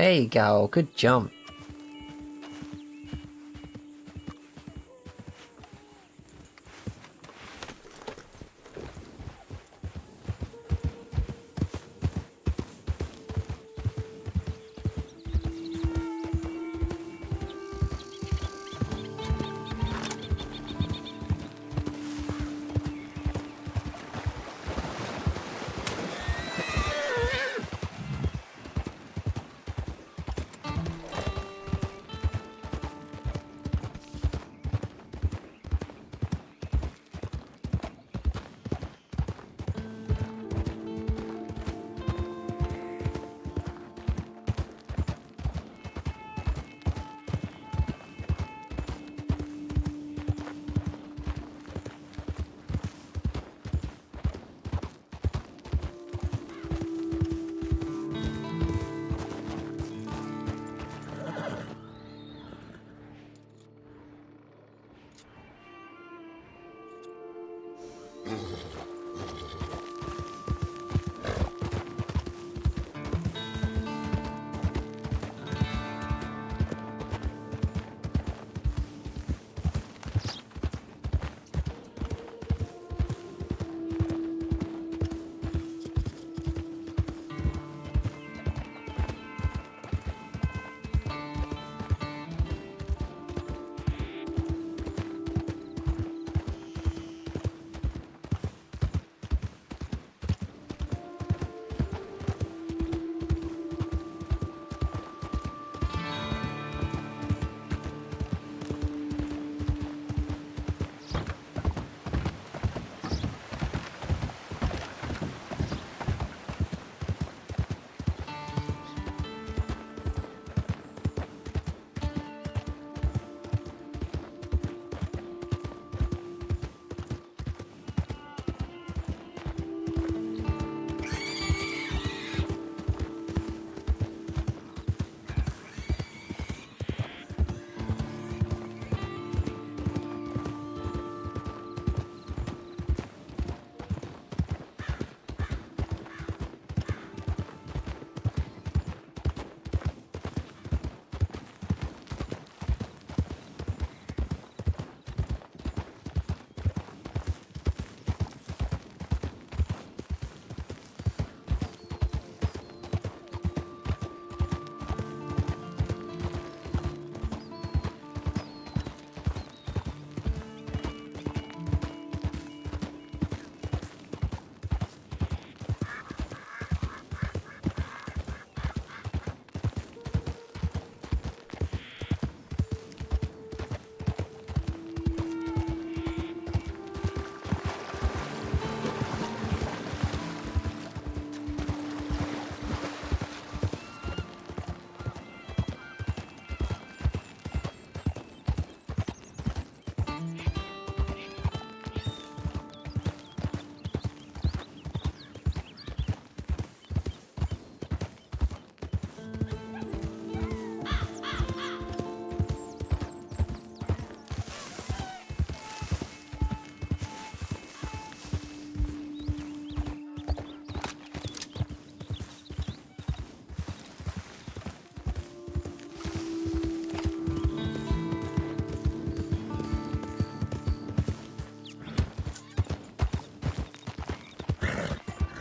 There you go. Good jump.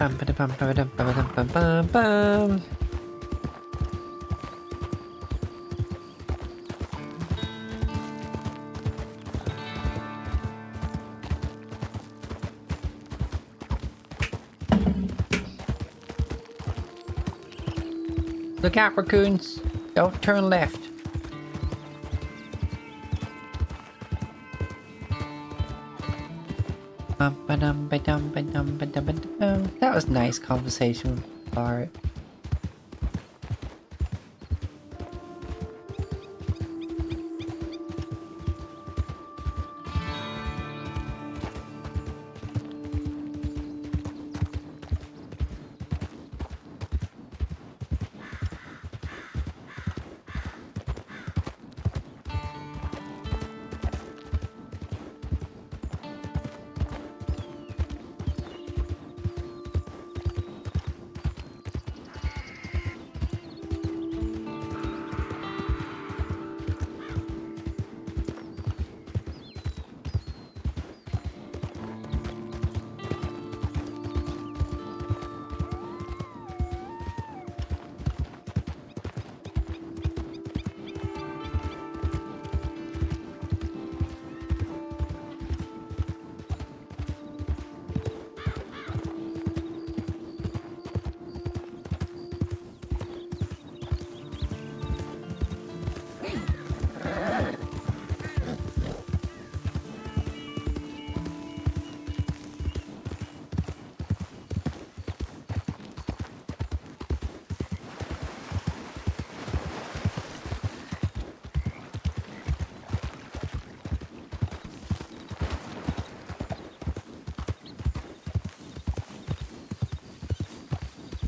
Bum, ba-da, bum, ba-da, ba-da, bum, bum, bum. Look out, raccoons! Don't turn left. That was nice conversation with Bart.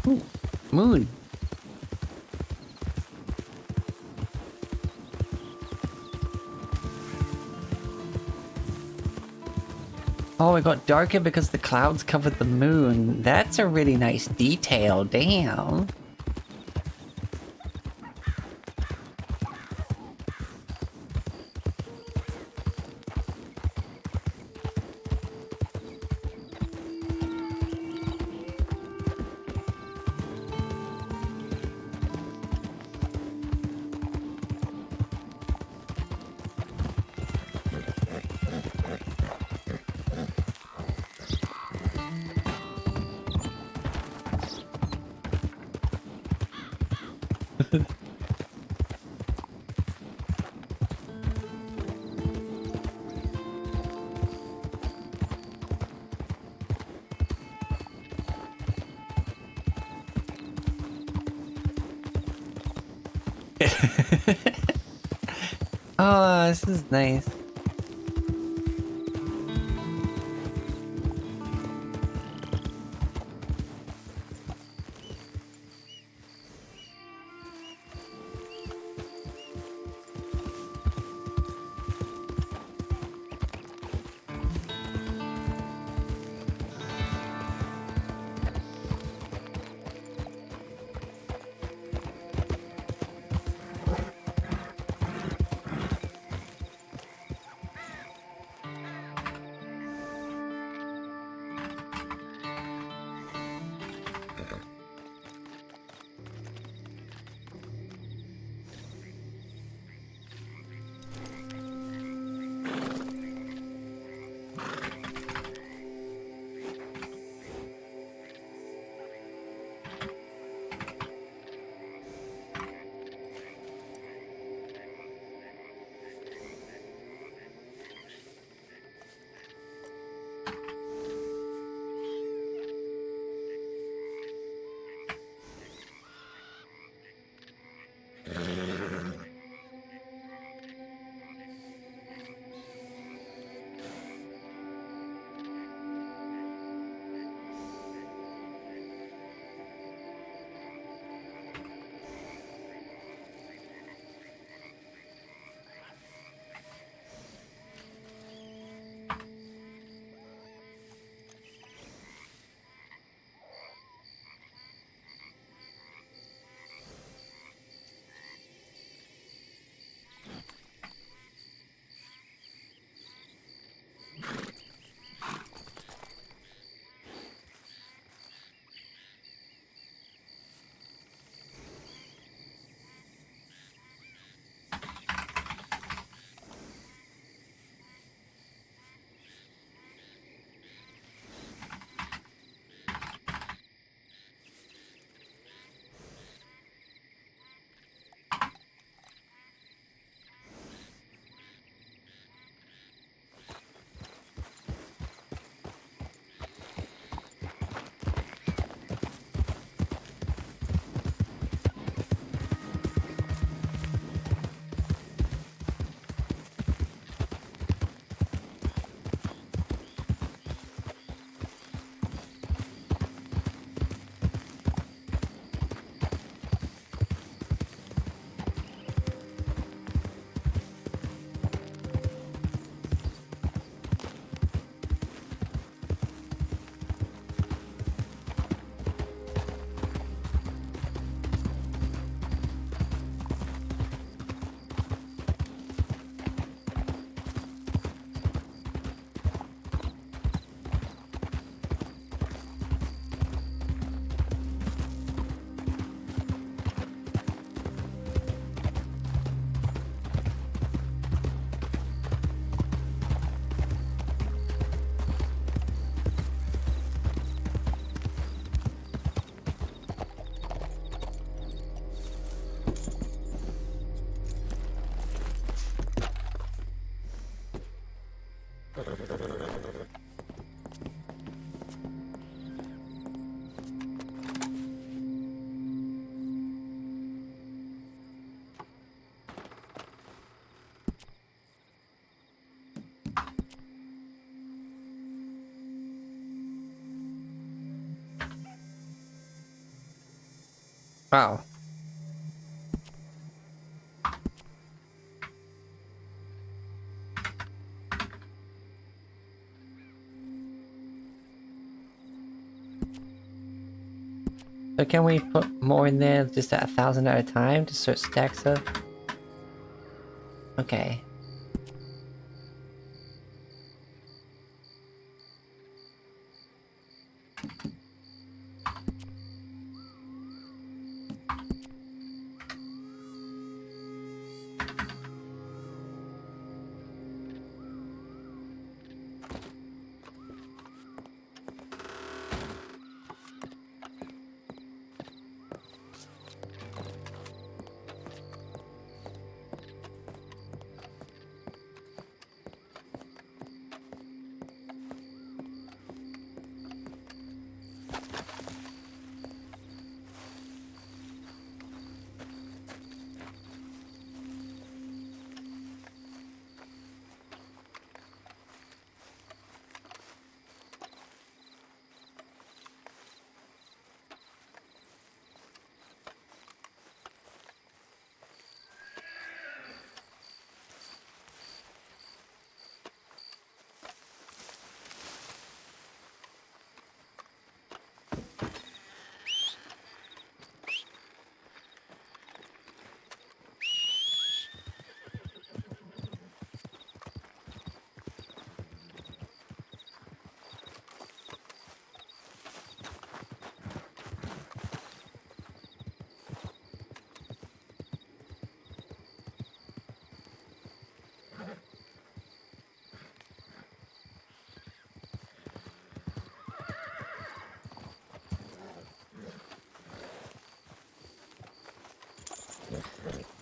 Ooh, moon. Oh, it got darker because the clouds covered the moon. That's a really nice detail, damn. Oh, this is nice. Wow. So can we put more in there just at 1,000 at a time to sort stacks up? Okay.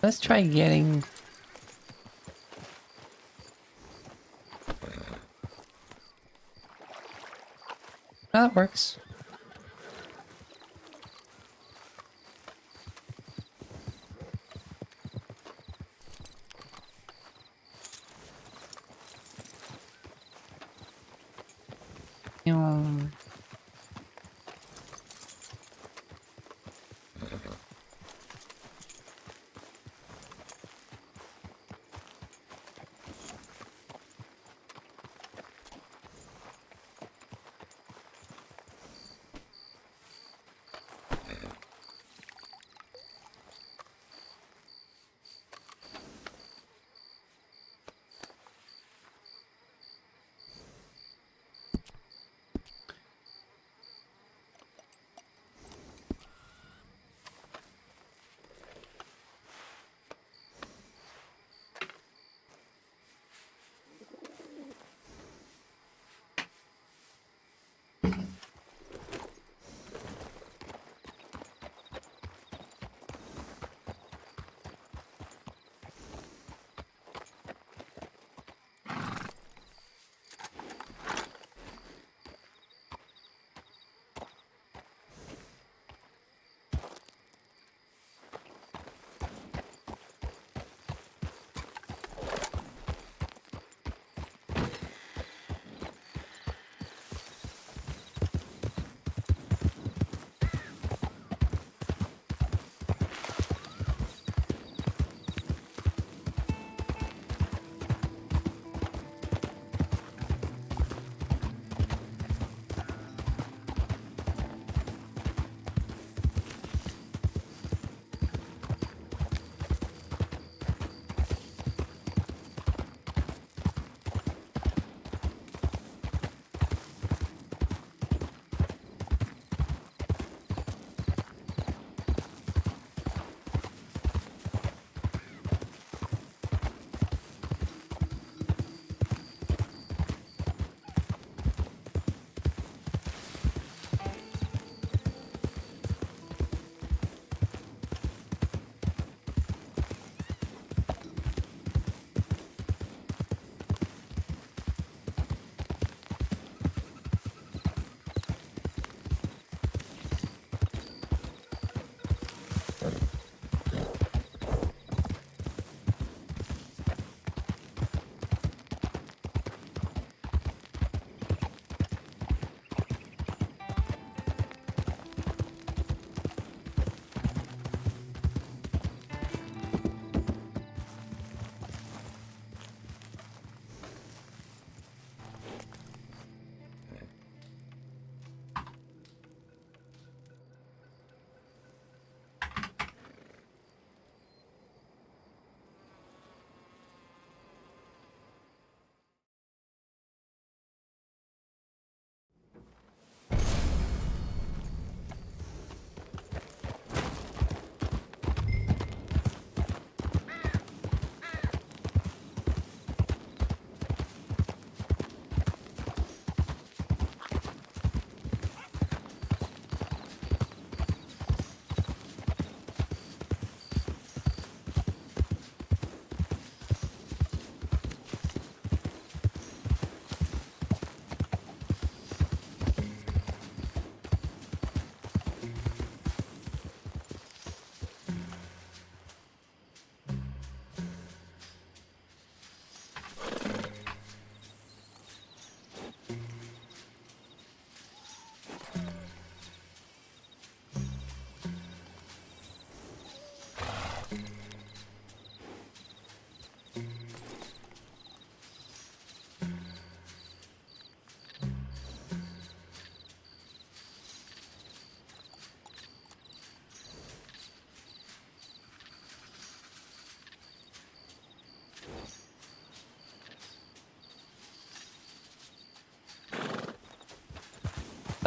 Let's try getting... That works. Um,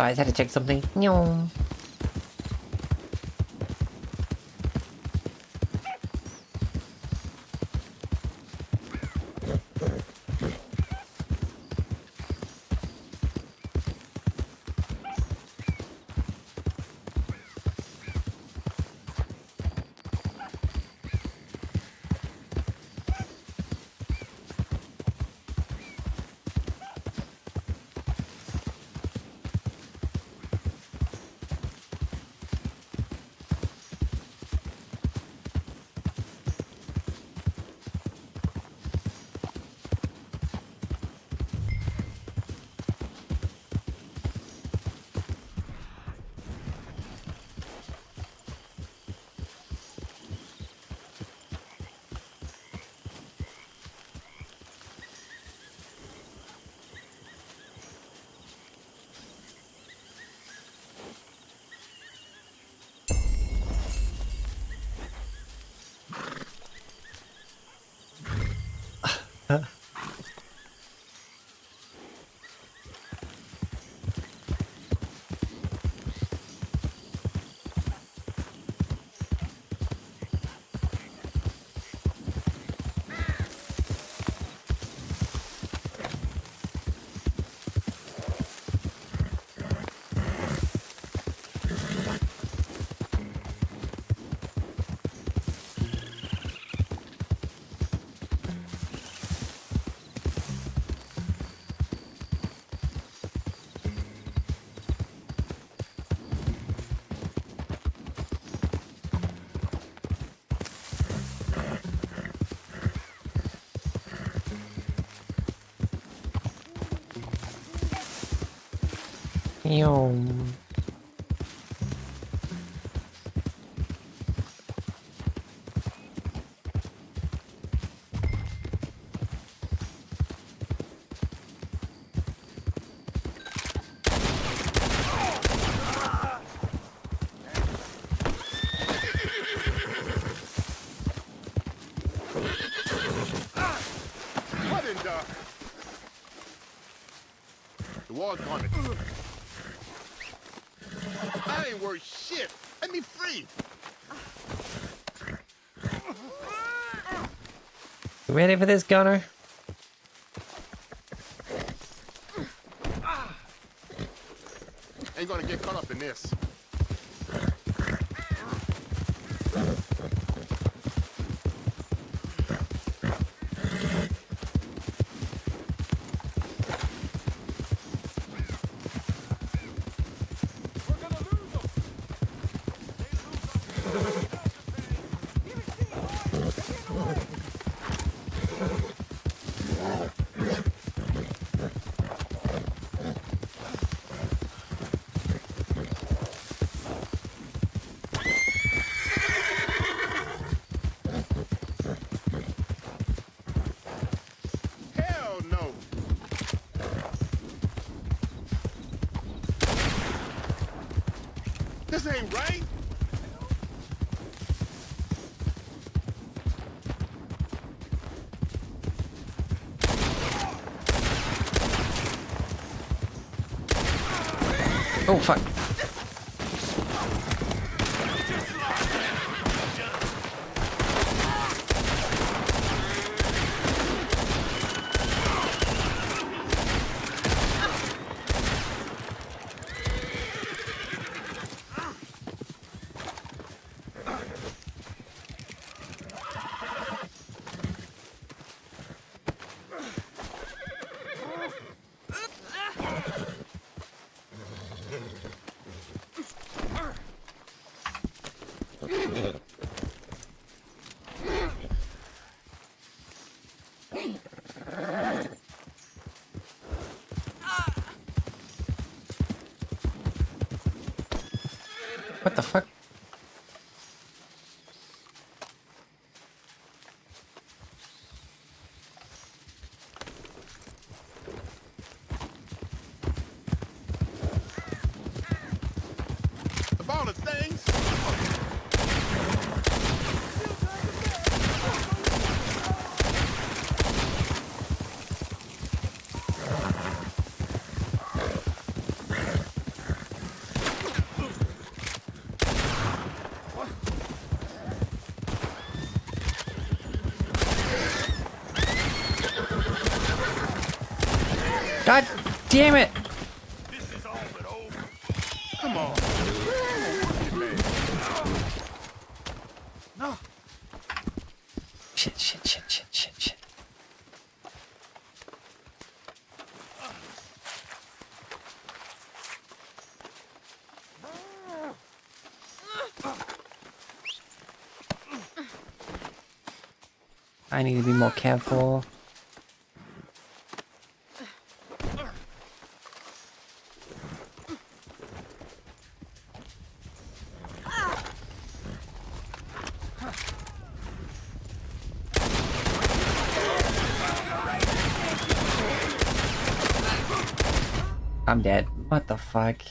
Guys, had to check something. No. Yo. What in the wall's gone. I ain't worth shit. Let me free. You ready for this, Gunner? Ain't gonna get caught up in this. Hell no. This ain't right. Oh, fuck. What the fuck? Of all the things. God damn it! This is all but over. Come on. No. Shit, shit, shit, shit, shit, shit. I need to be more careful. I'm dead. What the fuck?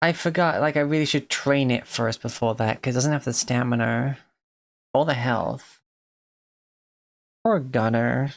I forgot, like, I really should train it first before that, because it doesn't have the stamina or the health. Or a gunner.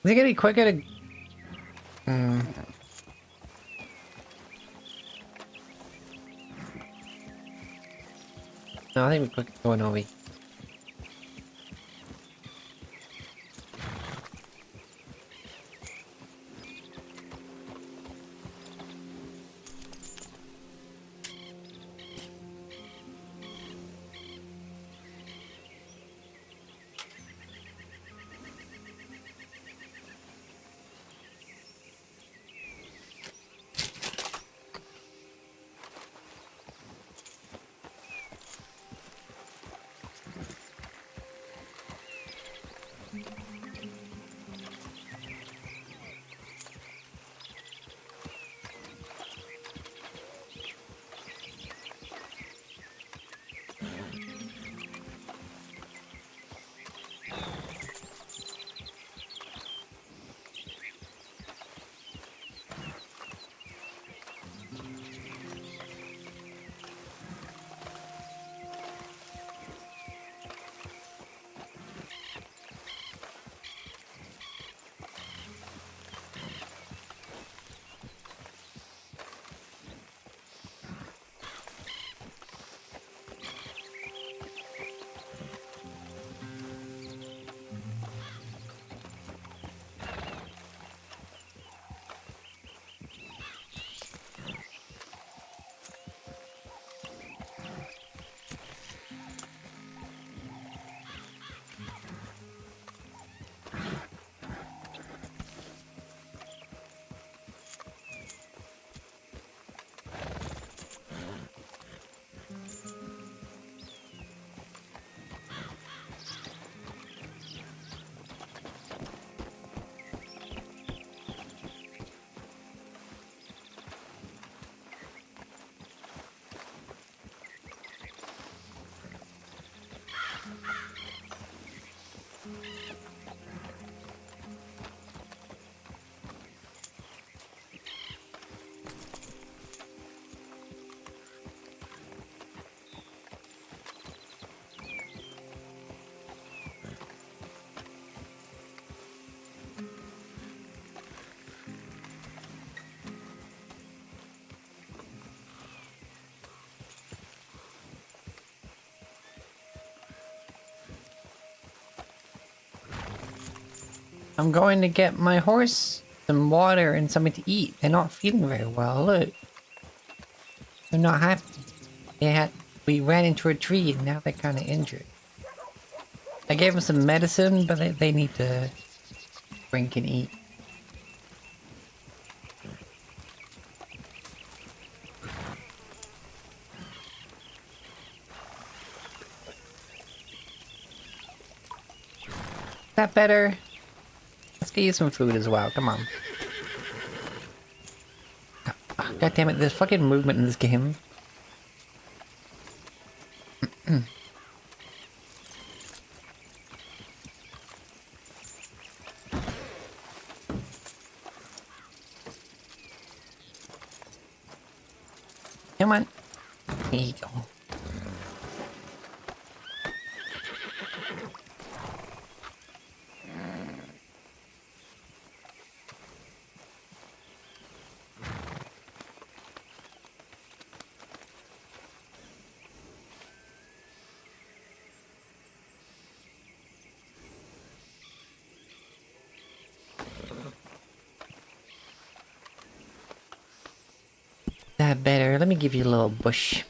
it gonna be quicker to... No, I think we're quicker going over. I'm going to get my horse some water and something to eat. They're not feeling very well. Look, they're not happy. We ran into a tree and now they're kind of injured. I gave them some medicine, but they need to drink and eat. Is that better? Let's get you some food as well. Come on. Oh, God damn it! There's fucking movement in this game. Come on. There you go. That better. Let me give you a little bush.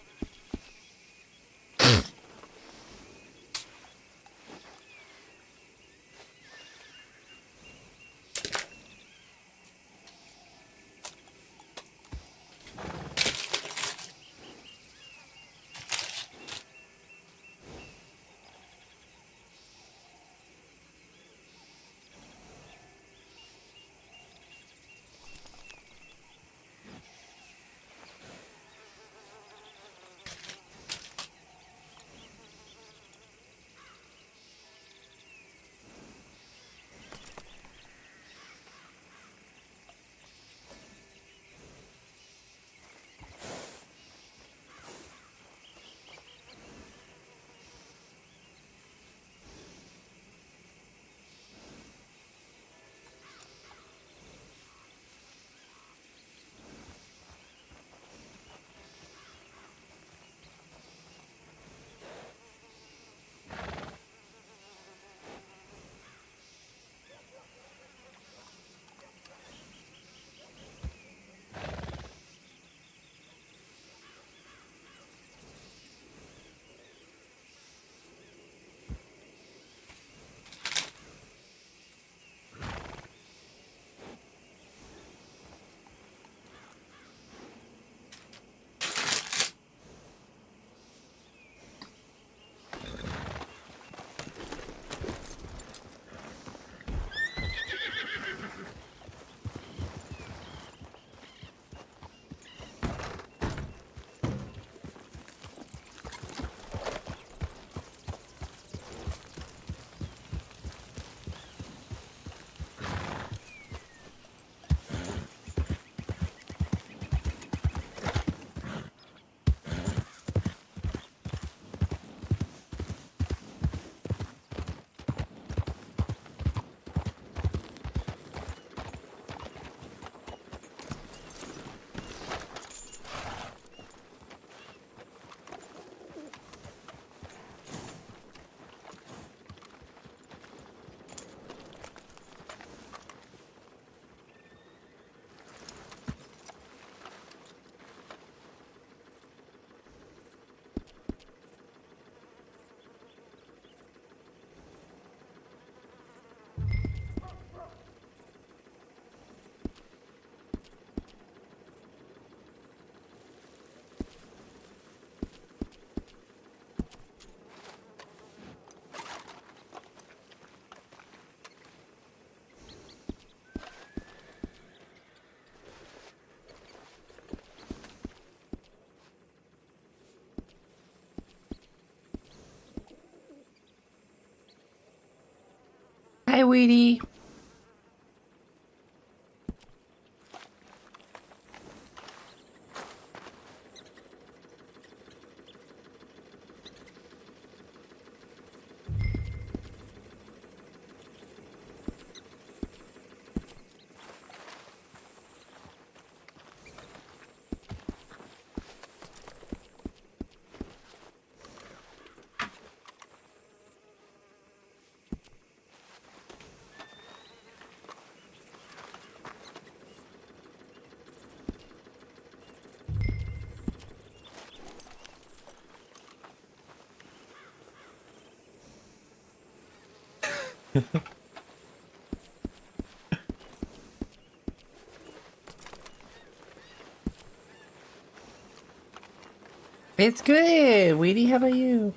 Hi, Weedy. It's good, Weedy. How about you?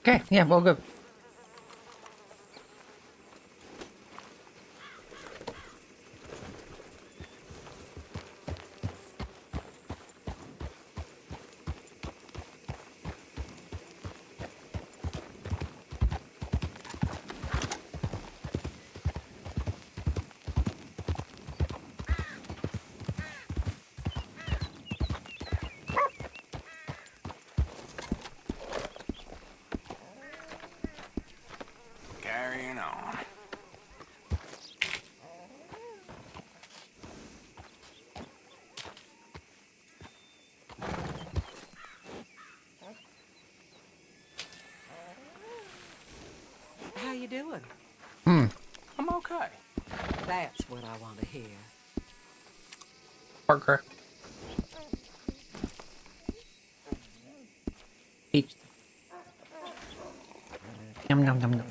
Okay, yeah, well, good. Carrying on. How you doing? Hmm. I'm okay. That's what I want to hear. Parker. Peach. Yum, yum, yum, yum.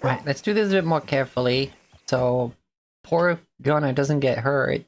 Right, let's do this a bit more carefully, so poor Gunnar doesn't get hurt.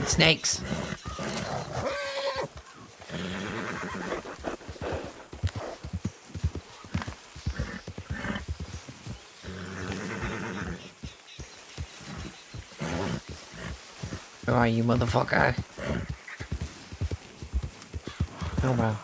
Snakes. Where are you, motherfucker? Oh wow.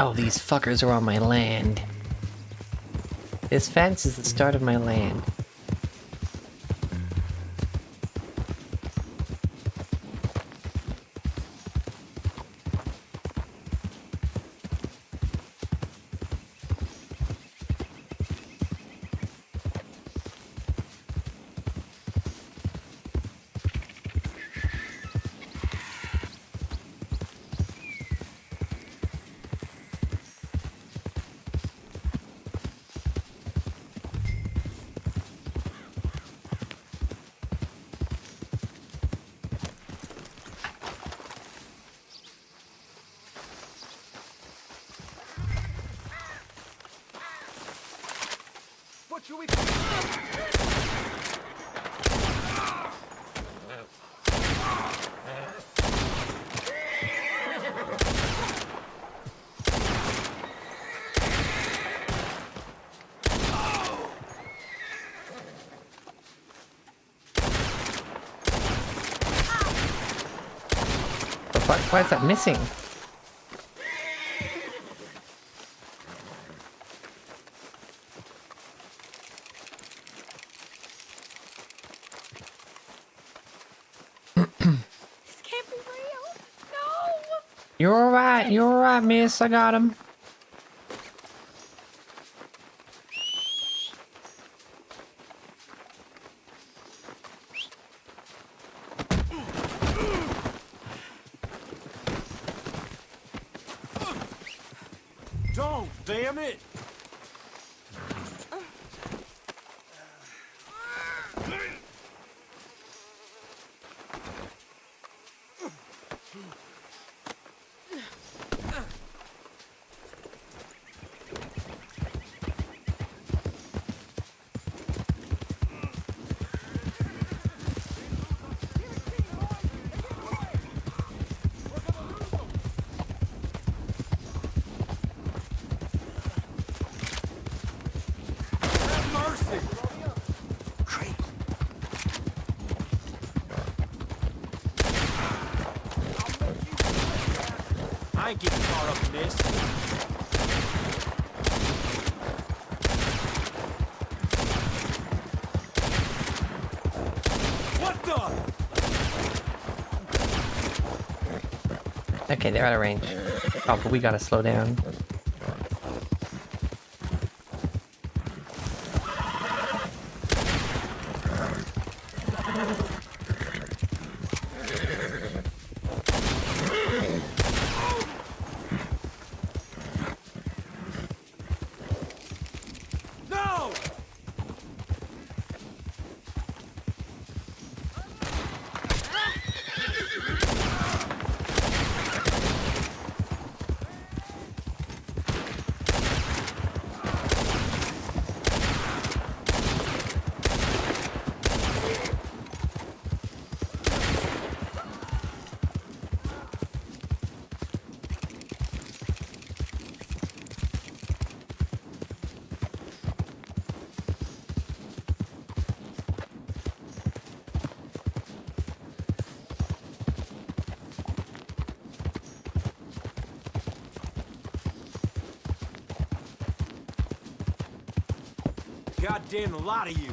Oh, these fuckers are on my land. This fence is the start of my land. What should we... The fuck? Why is that missing? This can't be real. No. You're alright, miss. I got him. Don't, damn it! Have mercy! I ain't getting caught up in this. What the? Okay, they're out of range. Oh, but we gotta slow down. No! goddamn lot of you.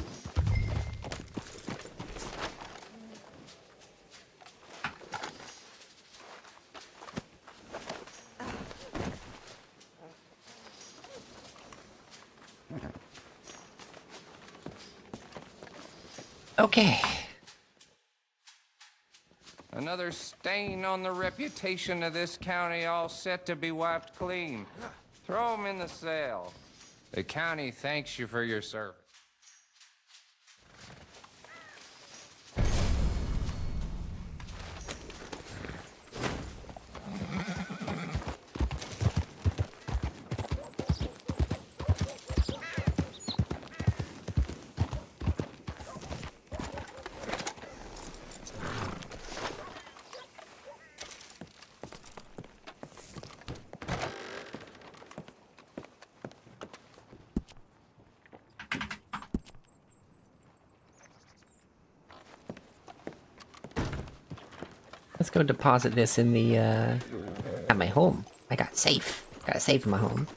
Okay. Another stain on the reputation of this county all set to be wiped clean. Throw him in the cell. The county thanks you for your service. Let's go deposit this in the, at my home. I got a safe. Got a safe in my home.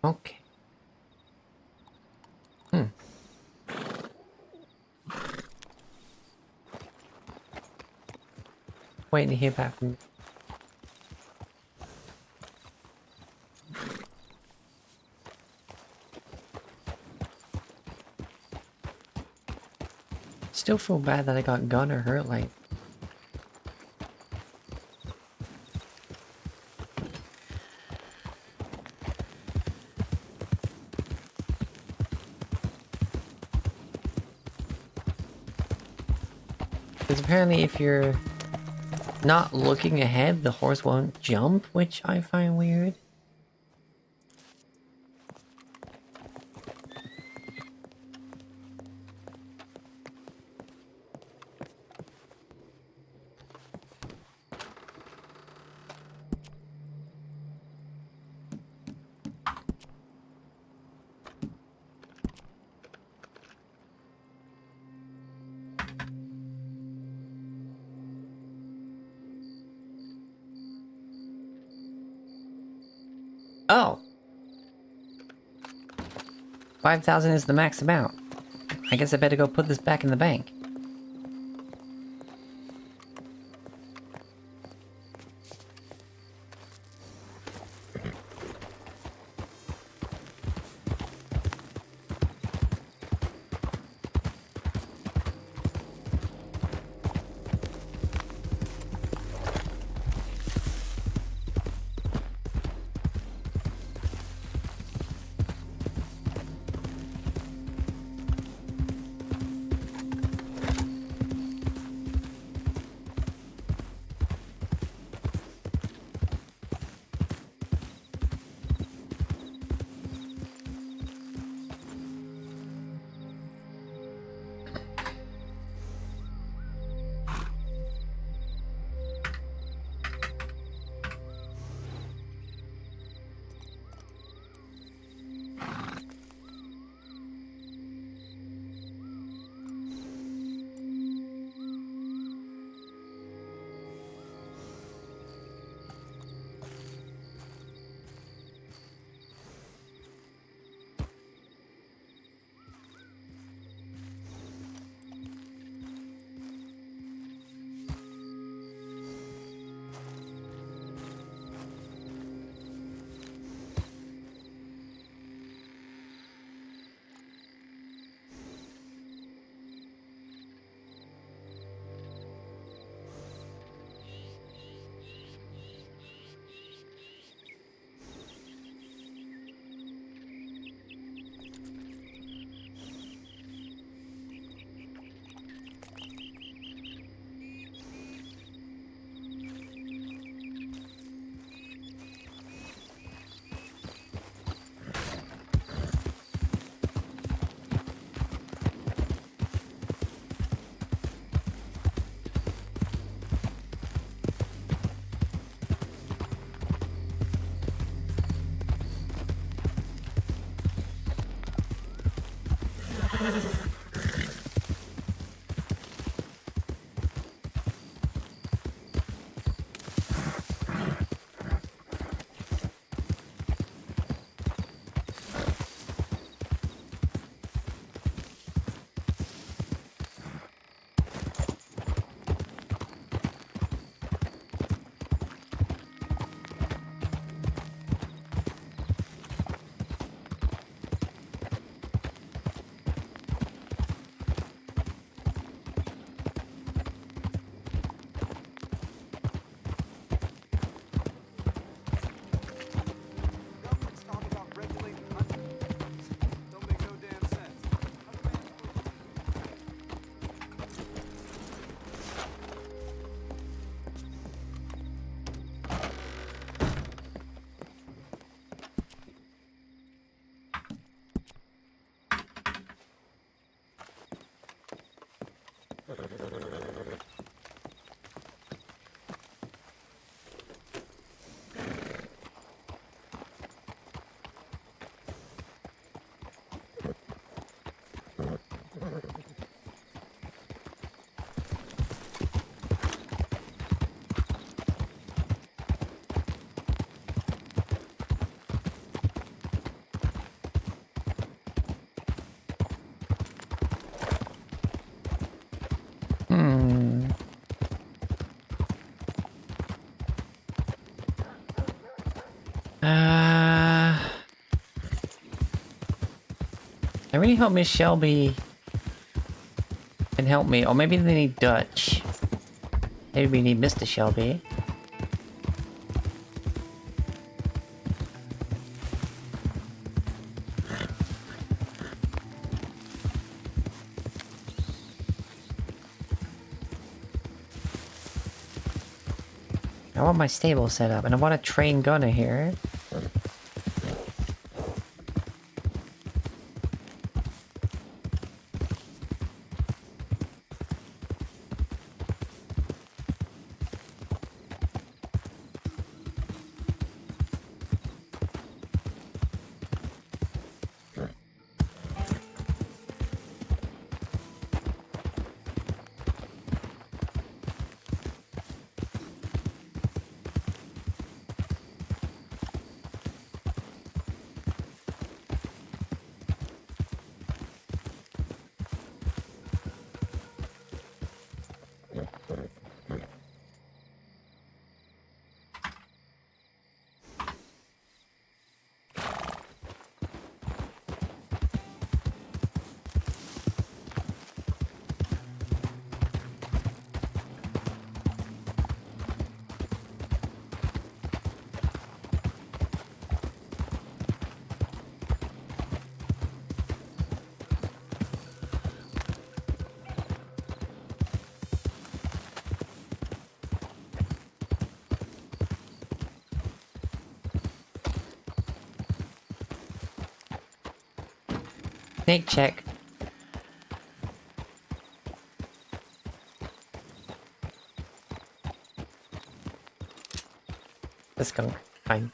Okay. Hmm. Waiting to hear back from... Still feel bad that I got gun or hurt, like... Because apparently if you're not looking ahead, the horse won't jump, which I find weird. Oh! 5,000 is the max amount. I guess I better go put this back in the bank. Government's talking about regulating hunting. Don't make no damn sense. Hmm. I really hope Miss Shelby can help me. Or maybe they need Dutch. Maybe we need Mr. Shelby. I want my stable set up, and I want a trained gunner here. Snake check. Let's go. Fine.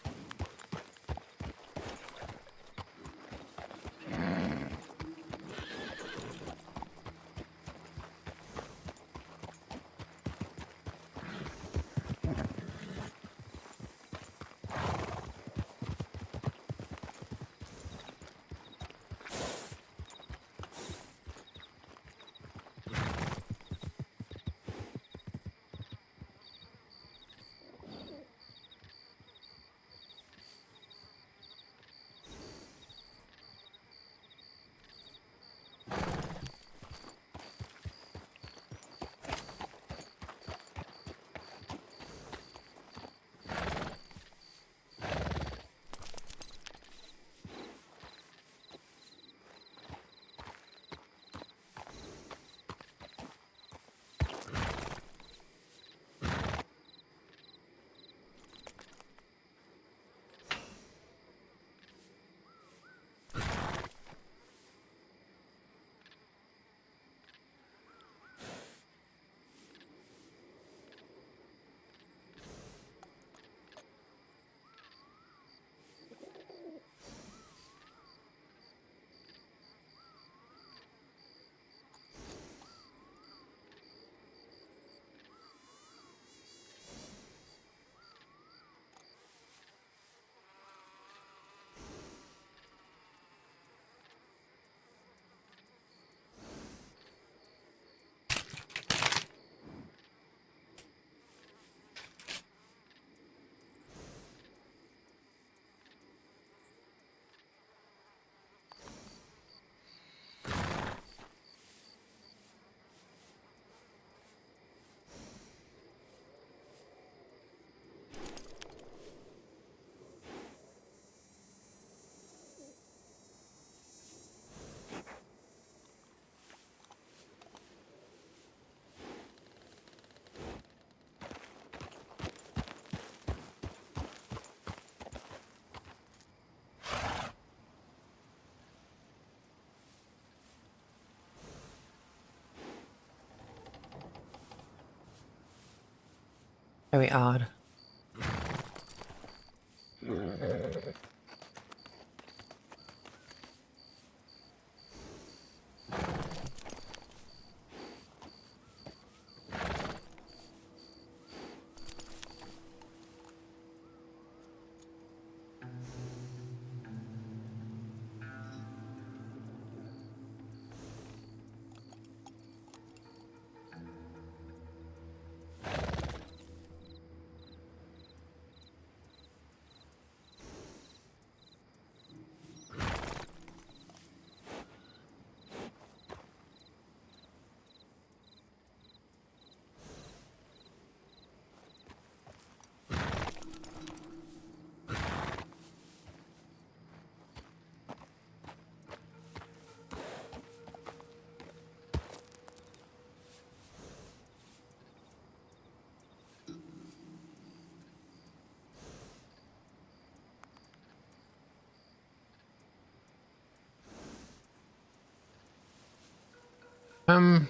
Very odd. Um,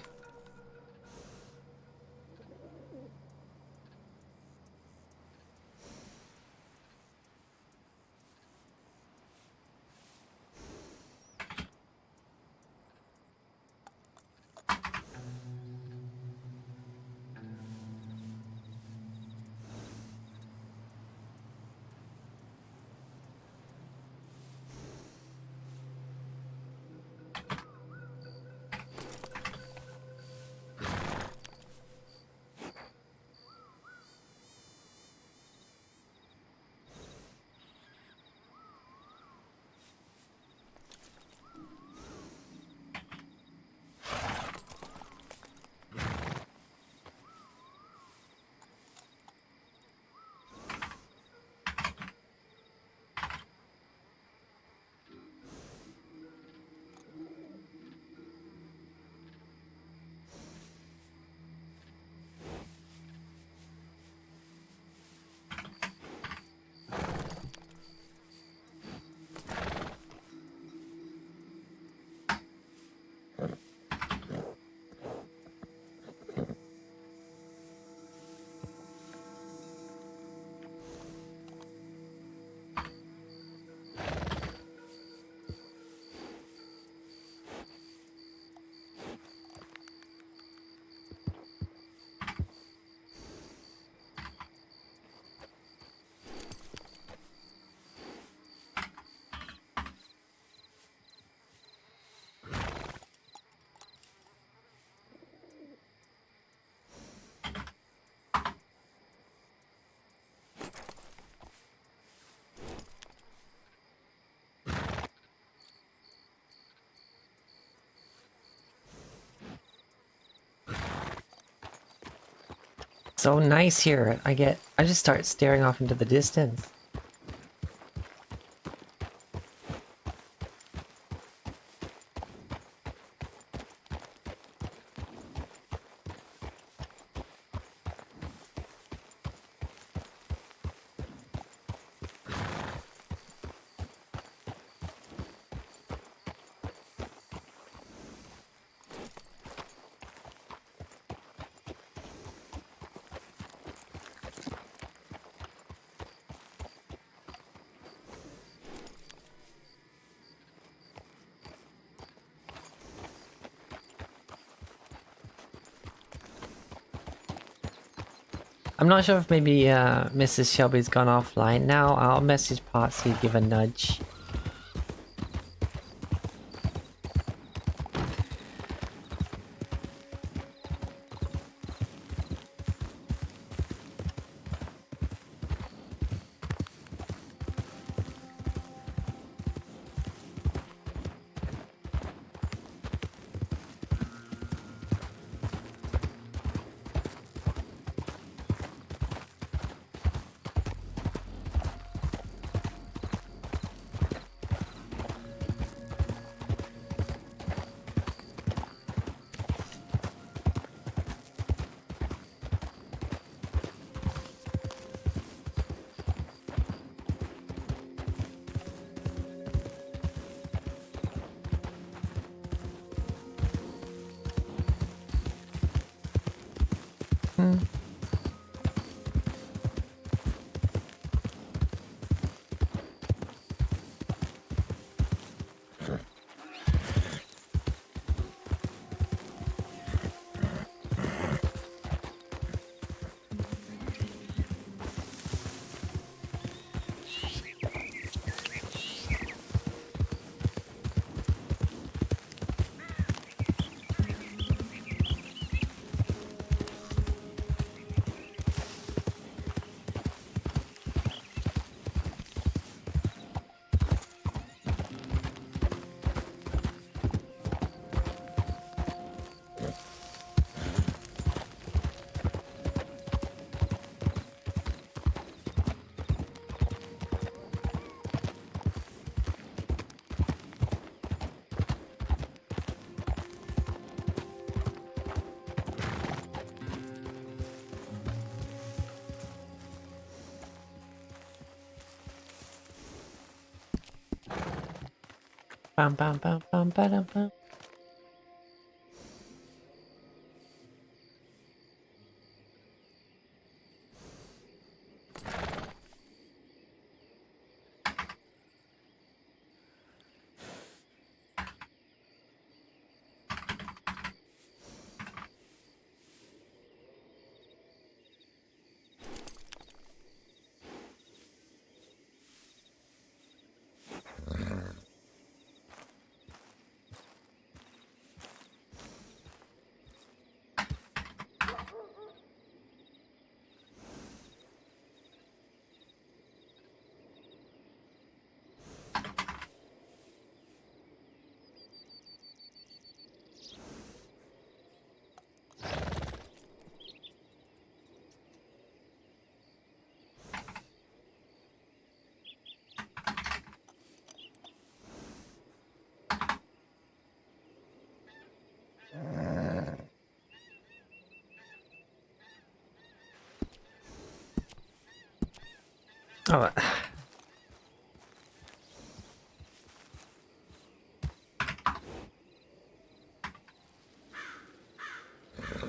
so nice here. I just start staring off into the distance. I'm not sure if maybe Mrs. Shelby's gone offline now. I'll message Potsy, give a nudge. Bum, bum, bum, bum, ba-dum, bum. Oh,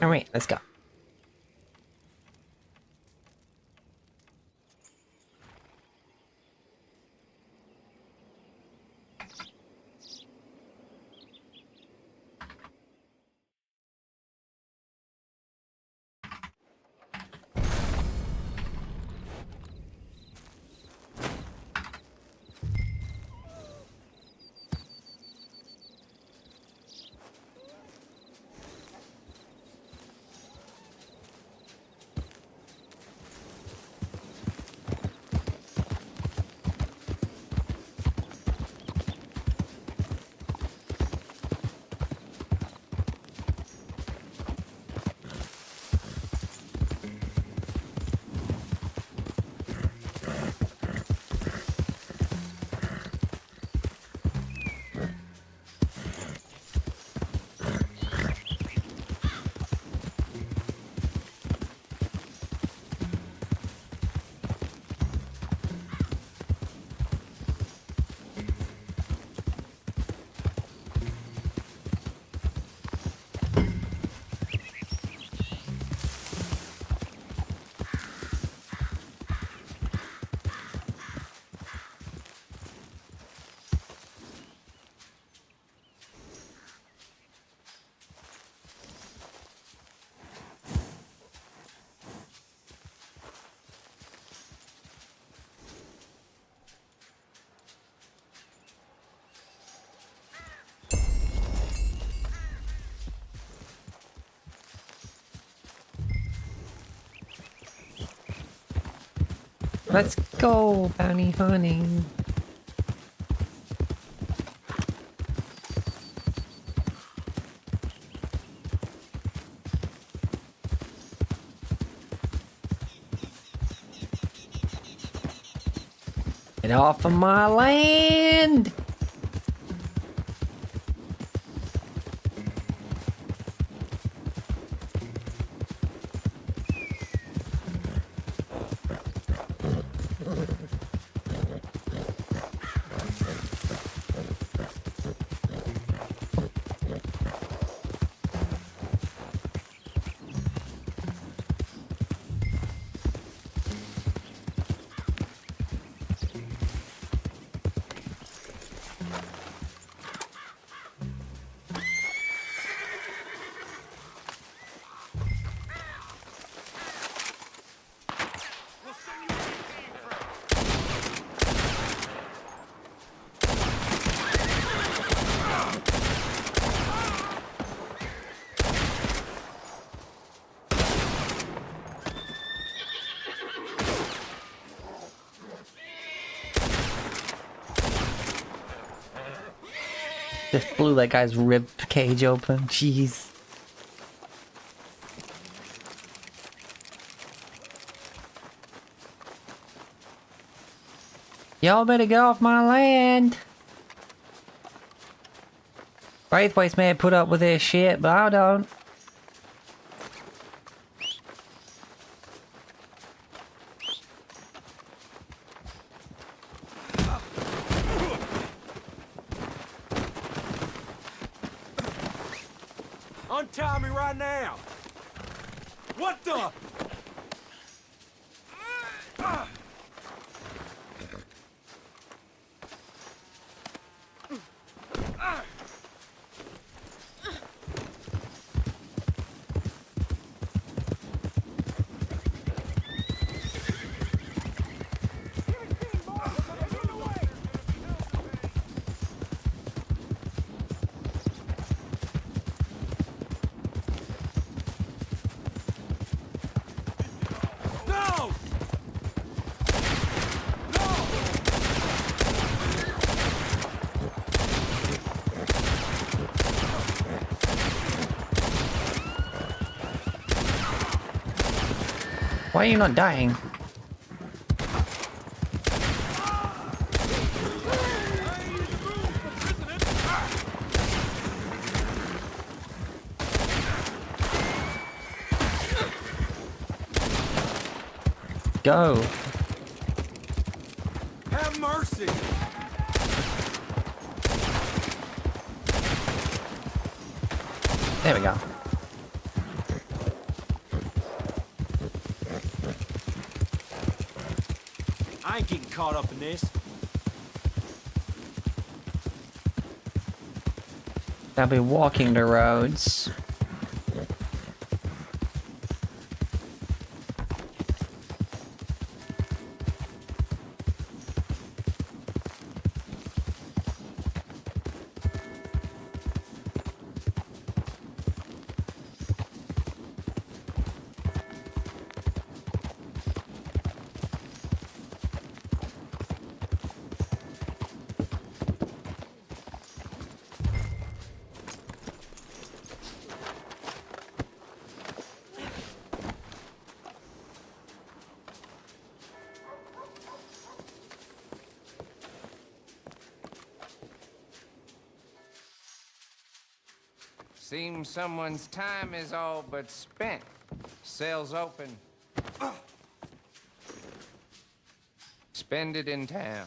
all right, let's go. Let's go, bounty hunting. Get off of my land! Just blew that guy's rib cage open. Jeez. Y'all better get off my land. Braithwaite's may put up with this shit, but I don't. Untie me right now! What the? No! Why are you not dying? Go. Have mercy! There we go. I ain't getting caught up in this. I'll be walking the roads. Seems someone's time is all but spent. Cell's open. Spend it in town.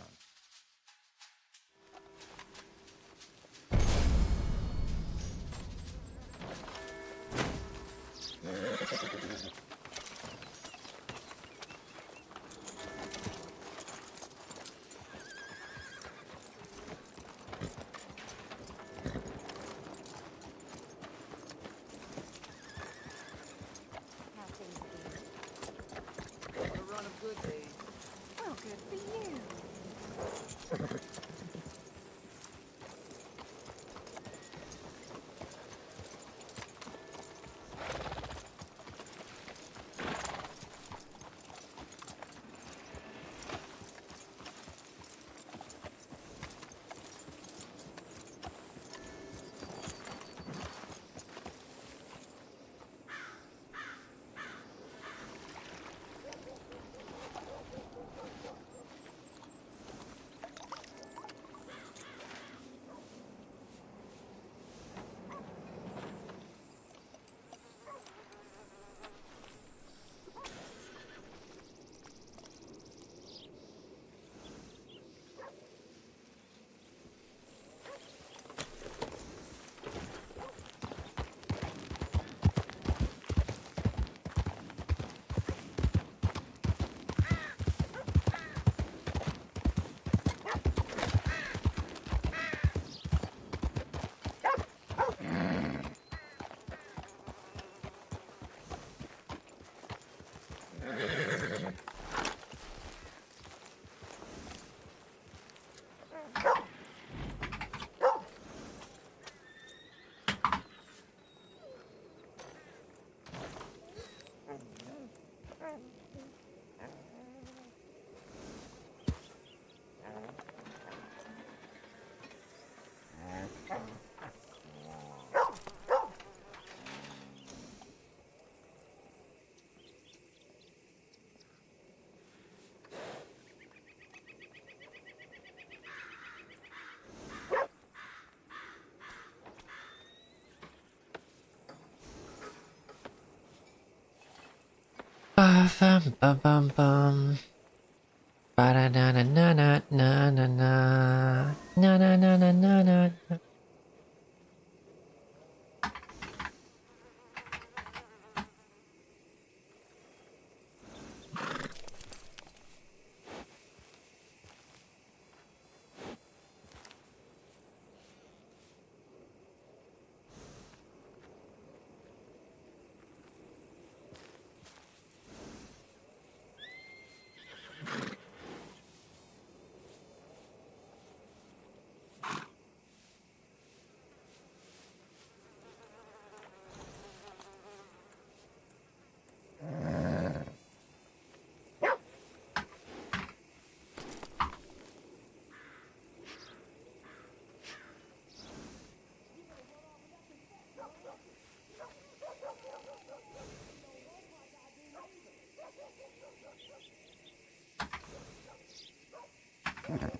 Well, good for you. Bum bum bum bum. Ba da na na na na na na na na na na na na. Okay.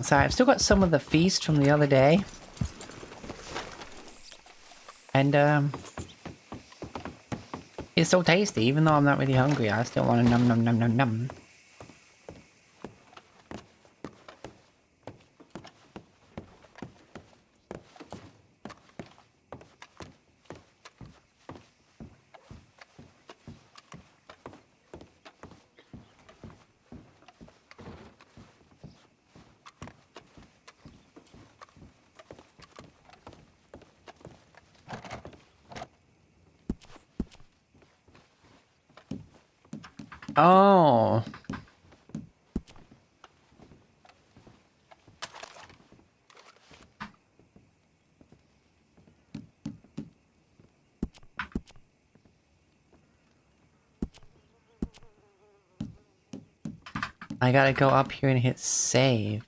So I've still got some of the feast from the other day. And, it's so tasty, even though I'm not really hungry, I still want to num num num num num. Oh. I gotta go up here and hit save.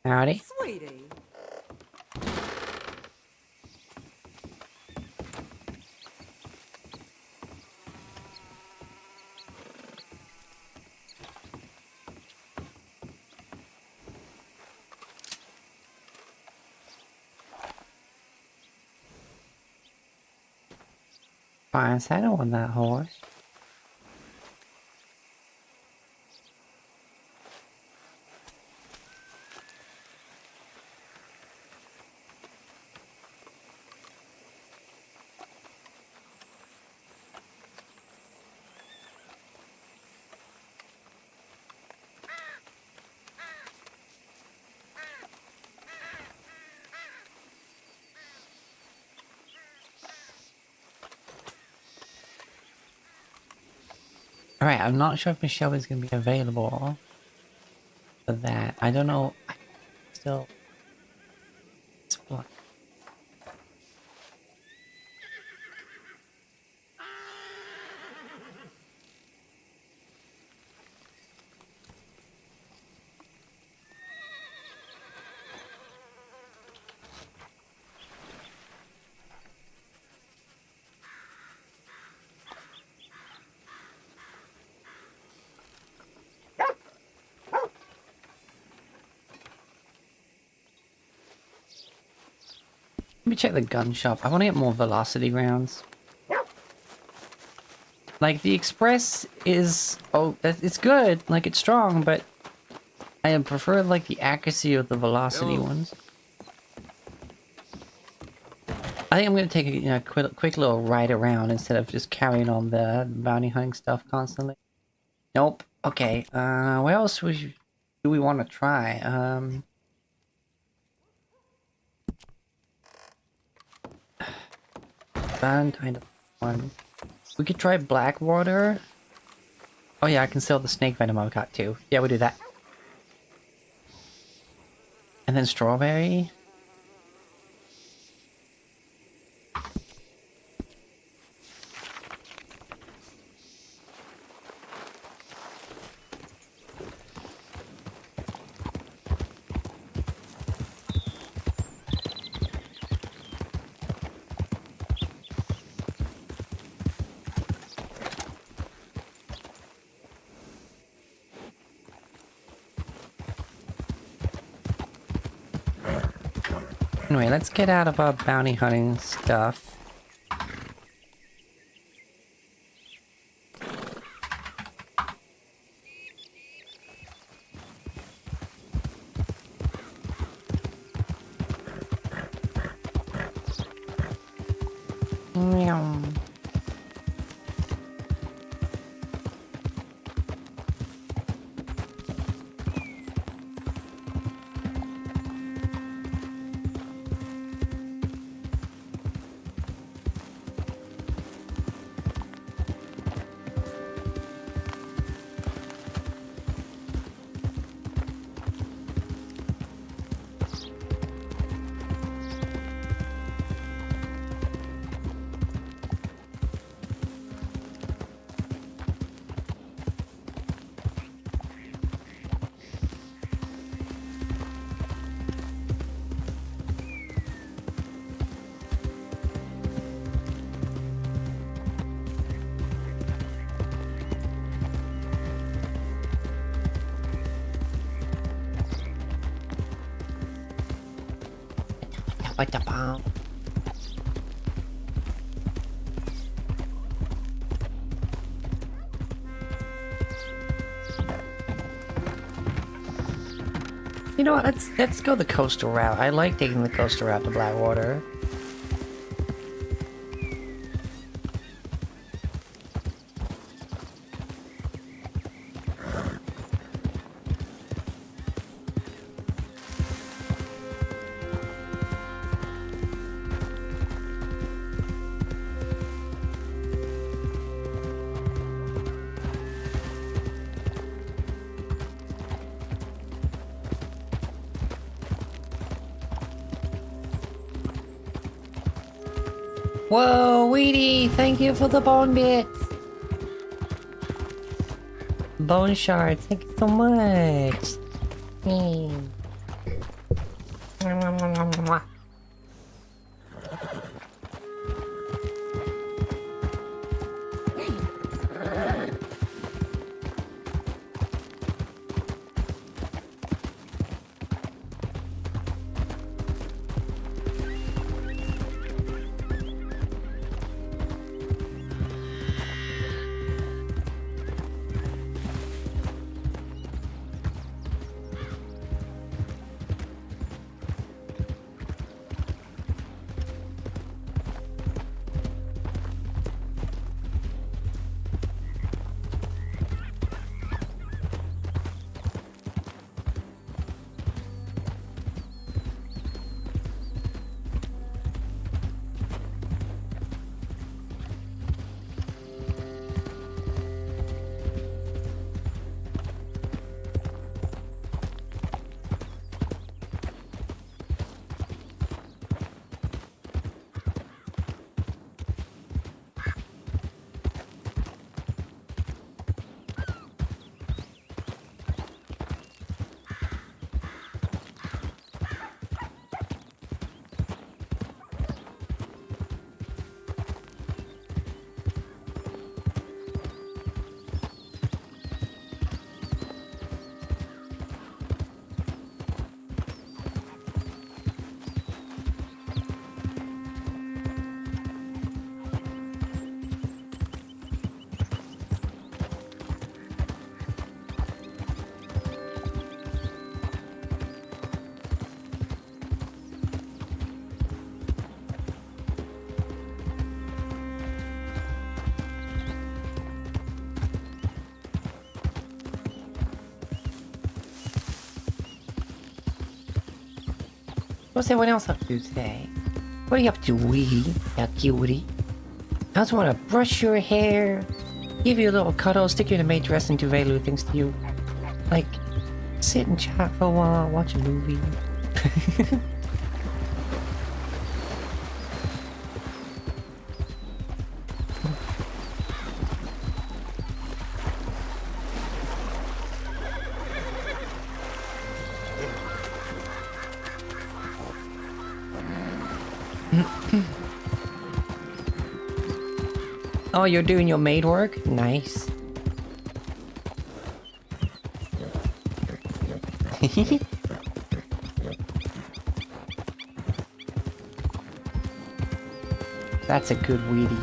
Howdy. Sweetie. Fine saddle on that horse. Alright, I'm not sure if Michelle is going to be available for that. I don't know. I still... Let me check the gun shop. I want to get more velocity rounds. Like, the Express is... Oh, it's good. Like, it's strong, but... I prefer, like, the accuracy of the velocity ones. I think I'm going to take a quick little ride around instead of just carrying on the bounty hunting stuff constantly. Nope. Okay. What else do we want to try? Kind of one. We could try Blackwater. Oh yeah, I can sell the snake venom I've got too. Yeah, we'll do that. And then strawberry. Anyway, let's get out of our bounty hunting stuff. Meow. You know what? Let's go the coastal route. I like taking the coastal route to Blackwater. Whoa, Weedy! Thank you for the bone bits! Bone shards, thank you so much! Mm. Mwah, mwah, mwah, mwah, mwah. What's everyone else up to today? What are you up to, Weedy? Yeah, cutie. I just want to brush your hair, give you a little cuddle, stick you in a maid dress, and do very little things to you. Like, sit and chat for a while, watch a movie. Oh, you're doing your maid work? Nice. That's a good weedy.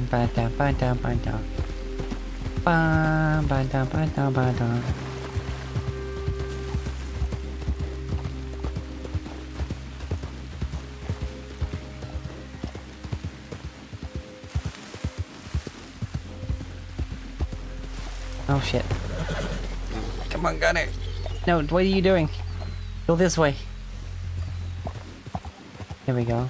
Ba-da, ba-da, ba-da. Ba-da, ba-da, ba-da. Oh shit. Come on, Gunner. No, what are you doing? Go this way. Here we go.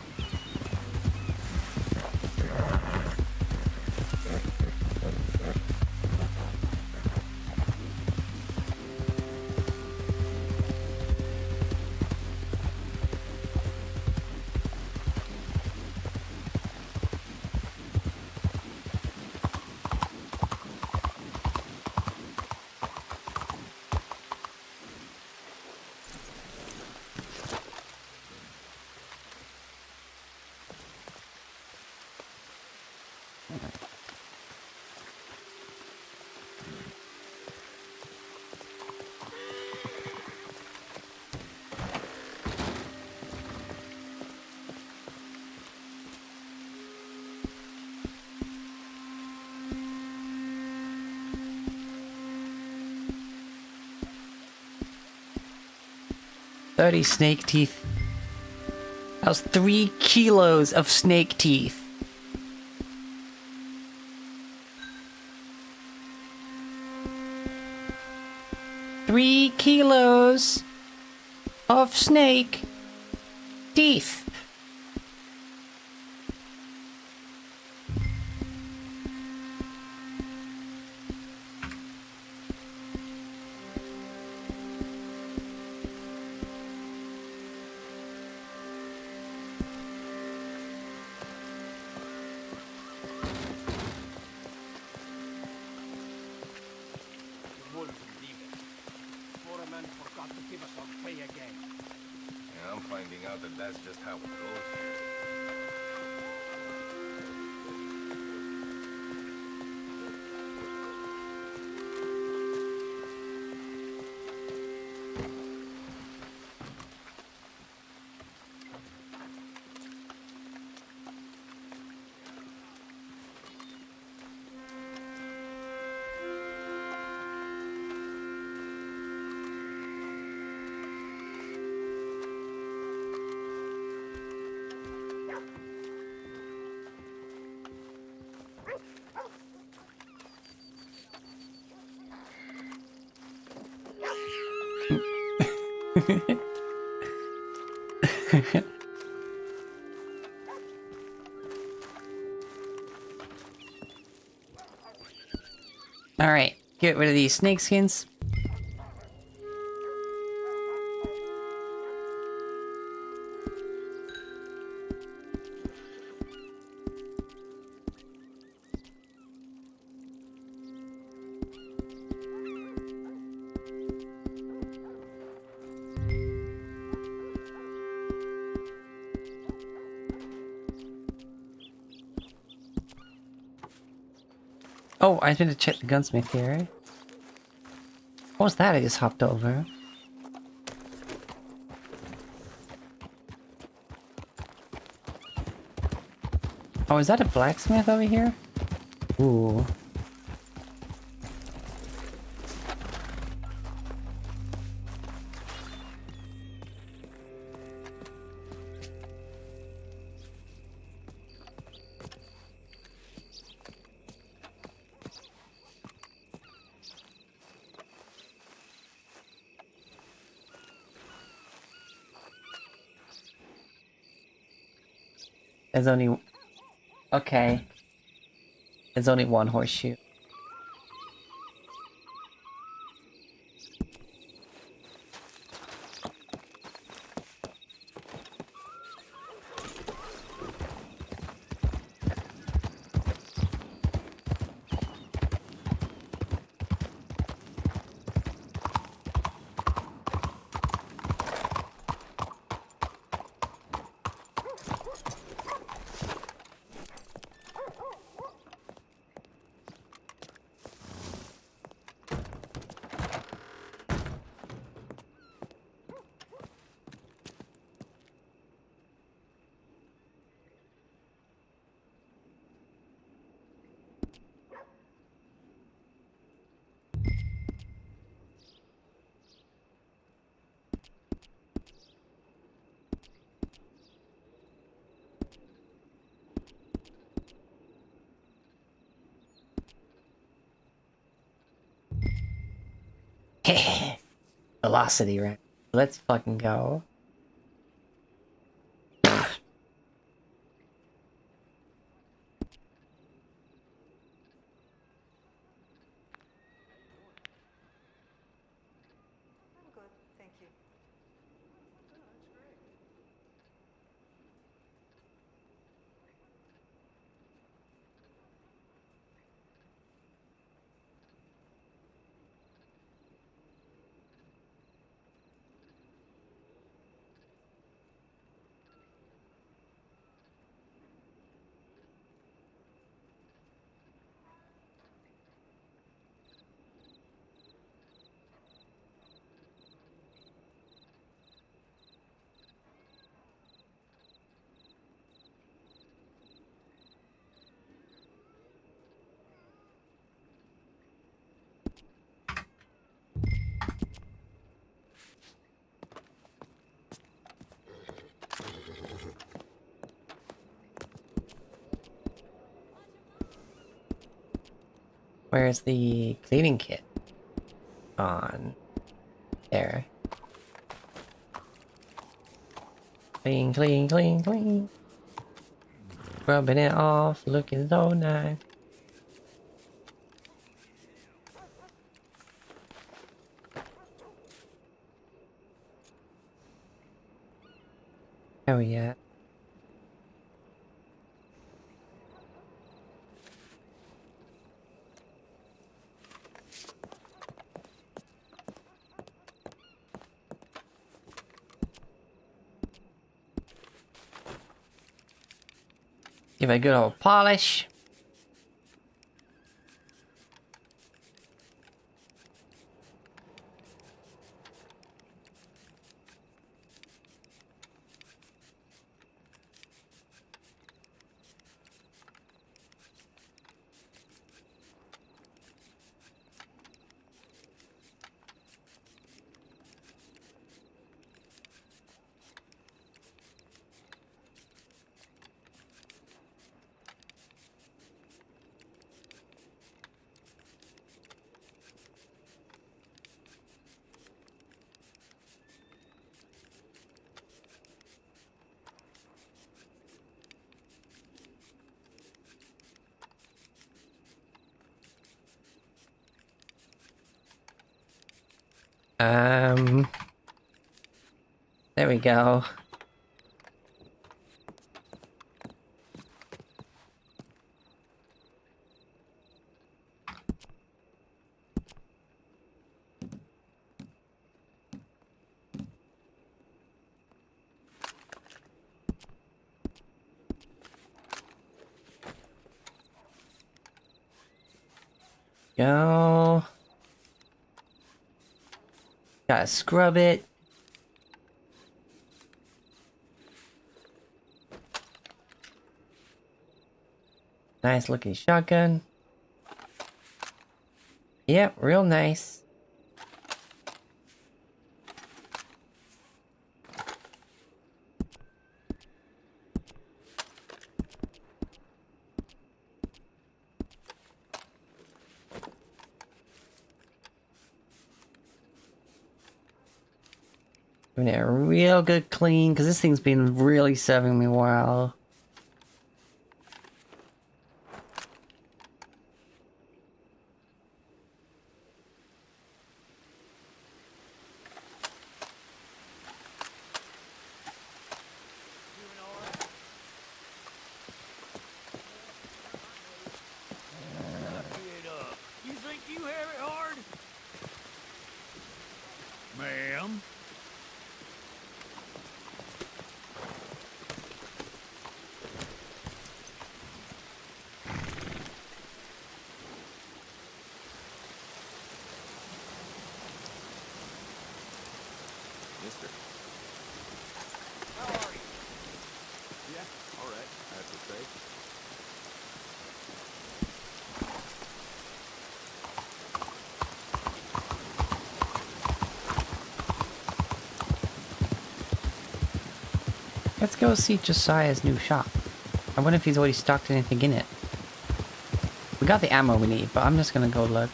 "30 snake teeth." That was 3 kilos of snake teeth. "3 kilos of snake teeth." Foreman forgot to give us our pay again. Yeah, I'm finding out that that's just how it goes. Alright, get rid of these snake skins. Oh, I need to check the gunsmith here. What was that I just hopped over? Oh, is that a blacksmith over here? Ooh. There's only... Okay. There's only one horseshoe. Velocity, right? Let's fucking go. I'm good, thank you. Where's the cleaning kit? On. There. Clean, clean, clean, clean. Rubbing it off, looking so nice. Oh yeah. Give it a good old polish. Um, there we go. Go. Gotta scrub it. Nice looking shotgun. Yep, real nice. Giving it a real good clean, because this thing's been really serving me well. You think you have it hard? Ma'am? Mister. How are you? Yeah, all right. That's a say. Let's go see Josiah's new shop. I wonder if he's already stocked anything in it. We got the ammo we need, but I'm just gonna go look.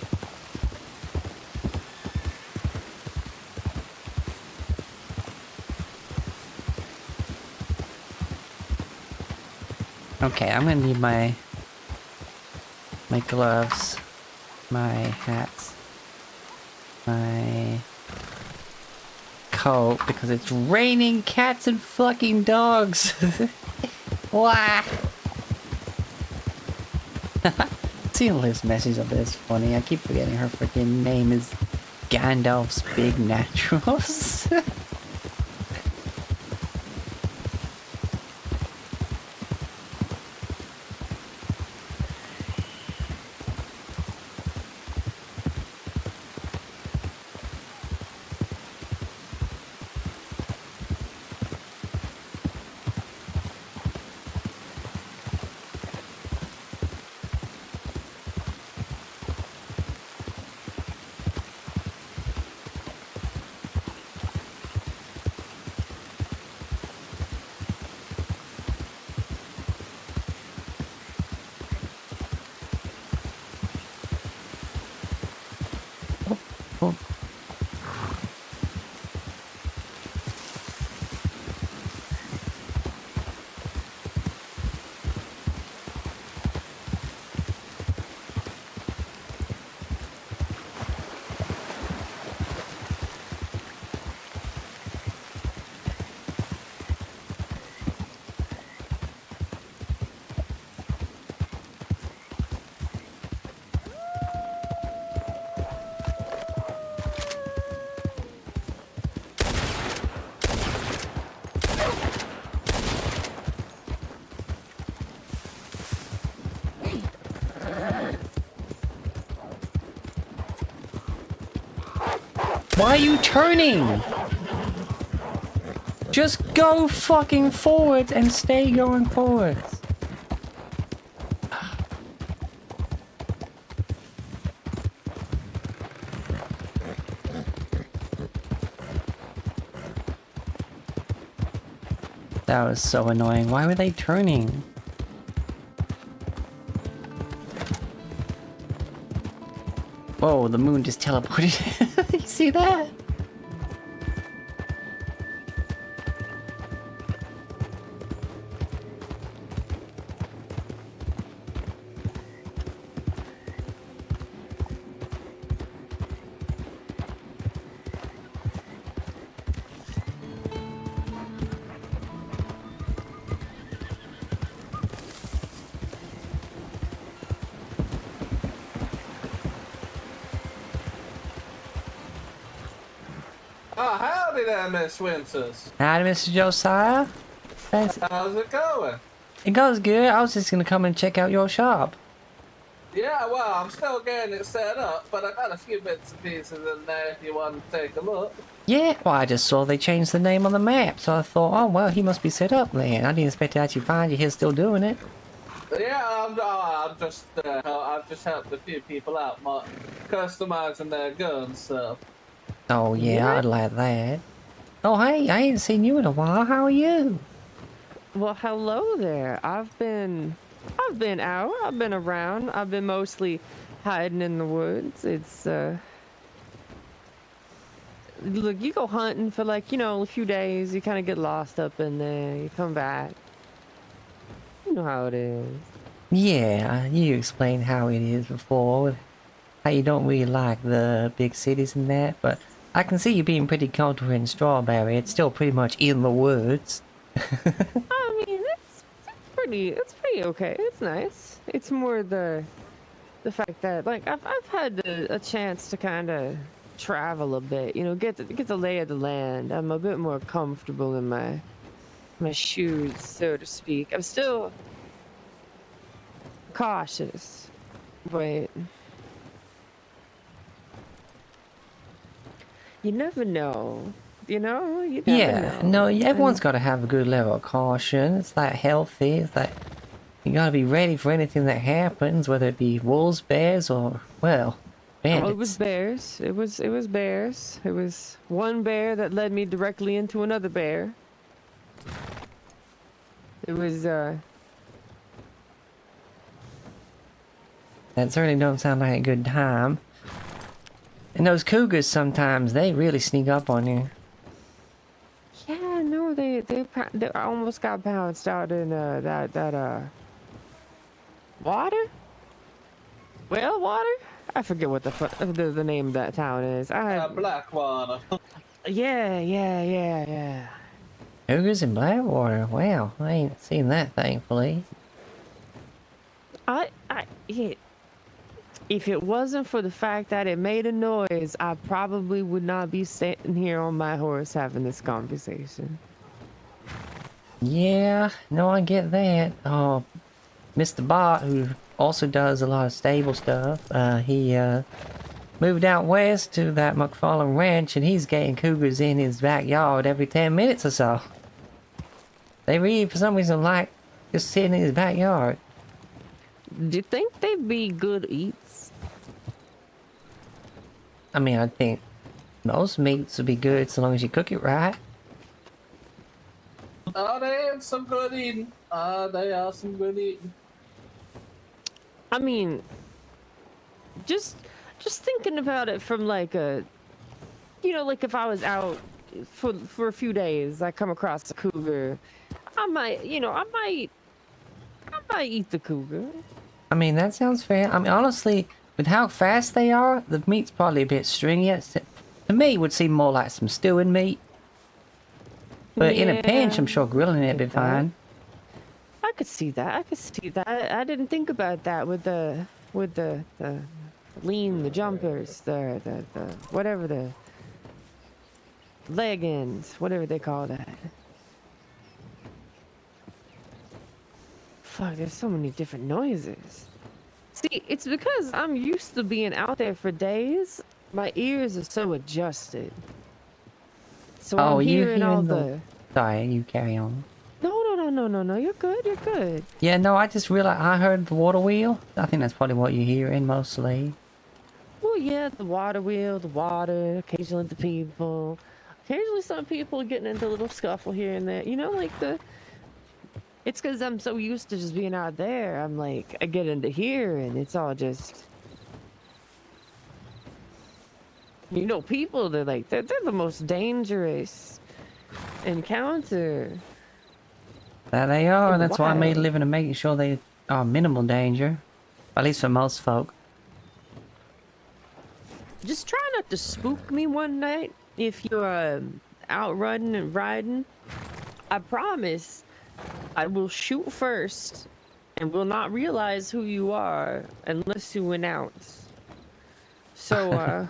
Okay, I'm gonna need my gloves, my hats, my coat, because it's raining cats and fucking dogs. Wah! Seeing Liv's message of this funny. I keep forgetting her freaking name is Gandalf's Big Naturals. Oh. Why are you turning? Just go fucking forward and stay going forward. That was so annoying. Why were they turning? Whoa, the moon just teleported. You see that? Oh, howdy there, Miss Winters. Hi, Mr. Josiah. Thanks. How's it going? It goes good. I was just gonna come and check out your shop. Yeah, well, I'm still getting it set up, but I got a few bits and pieces in there if you want to take a look. Yeah, well, I just saw they changed the name on the map, so I thought, oh, well, he must be set up then. I didn't expect to actually find you here still doing it. Yeah, I've just helped a few people out, customizing their guns, so. Oh, yeah, I'd like that. Oh, hey, I ain't seen you in a while. How are you? Well, hello there. I've been out. I've been around. I've been mostly hiding in the woods. It's look, you go hunting for like, a few days. You kind of get lost up in there. You come back. You know how it is. Yeah, you explained how it is before, with how you don't really like the big cities and that, but I can see you being pretty comfortable in Strawberry. It's still pretty much in the woods. I mean, it's pretty okay. It's nice. It's more the fact that like I've had a chance to kind of travel a bit, get the lay of the land. I'm a bit more comfortable in my shoes, so to speak. I'm still cautious, but you never know. You never Yeah, know. no, everyone's got to have a good level of caution. It's that healthy. It's that you got to be ready for anything that happens, whether it be wolves, bears, or, well, bandits. Oh, it was bears. It was bears. It was one bear that led me directly into another bear. It was That certainly don't sound like a good time. And those cougars sometimes, they really sneak up on you. yeah, no, they almost got bounced out in that water. Well, water. I forget what the name of that town is. Blackwater. Yeah. Cougars in Blackwater? Wow, I ain't seen that, thankfully. Yeah. If it wasn't for the fact that it made a noise, I probably would not be sitting here on my horse having this conversation. Yeah, no, I get that. Oh, Mr. Bot, who also does a lot of stable stuff, he moved out west to that McFarlane Ranch, and he's getting cougars in his backyard every 10 minutes or so. They really, for some reason, like just sitting in his backyard. Do you think they'd be good eats? I mean, I think most meats would be good so long as you cook it right. Oh, they ain't some good eating. They are some good eating. I mean, just thinking about it from like like if I was out for a few days, I come across a cougar, I might eat the cougar. I mean, that sounds fair. I mean, honestly, with how fast they are, the meat's probably a bit stringy. To me, it would seem more like some stewing meat. But in a pinch, I'm sure grilling it'd be fine. I could see that. I didn't think about that with the lean, the jumpers, the whatever, the leggings, whatever they call that. Fuck, there's so many different noises. See, it's because I'm used to being out there for days. My ears are so adjusted. So Oh, I'm you hearing all the... Sorry, you carry on. No, you're good. Yeah, no, I just realized I heard the water wheel. I think that's probably what you're hearing mostly. Well, yeah, the water wheel, the water, occasionally the people. Occasionally some people getting into a little scuffle here and there. It's because I'm so used to just being out there. I'm like, I get into here and it's all just... people, they're the most dangerous encounter. There they are, and In the that's why I made a wild. living of making sure they are minimal danger. At least for most folk. Just try not to spook me one night if you're out running and riding. I promise I will shoot first and will not realize who you are unless you announce. So,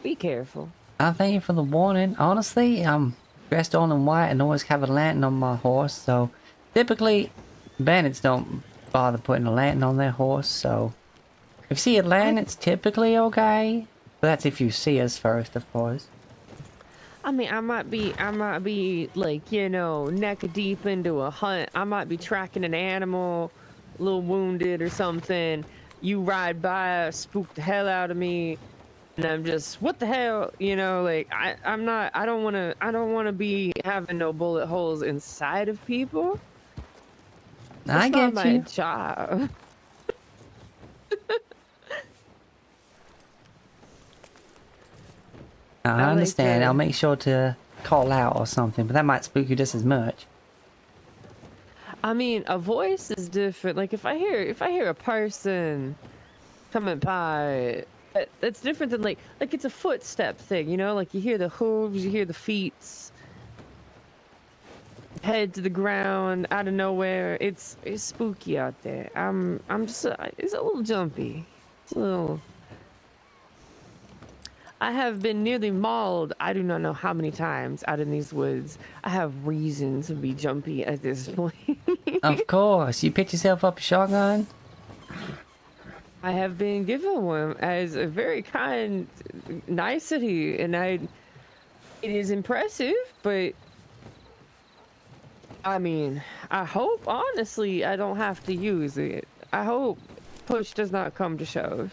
be careful. I thank you for the warning. Honestly, I'm dressed all in white and always have a lantern on my horse, so typically bandits don't bother putting a lantern on their horse, so if you see a lantern, it's typically okay. But that's if you see us first, of course. I mean, I might be like, you know, neck deep into a hunt. I might be tracking an animal, a little wounded or something. You ride by, spook the hell out of me, and I'm just, what the hell, you know? Like, I'm not. I don't want to be having no bullet holes inside of people. I That's not get my you. job. I I like understand. I'll to. make sure to call out or something, but that might spook you just as much. I mean, a voice is different. Like if I hear a person coming by, that's different than like it's a footstep thing, you know? Like you hear the hooves, you hear the feet, head to the ground out of nowhere. It's spooky out there. I'm just it's a little jumpy. It's a little. I have been nearly mauled. I do not know how many times out in these woods. I have reason to be jumpy at this point. Of course. You picked yourself up a shotgun? I have been given one as a very kind nicety, and it is impressive, but I mean, I hope honestly I don't have to use it. I hope push does not come to shove.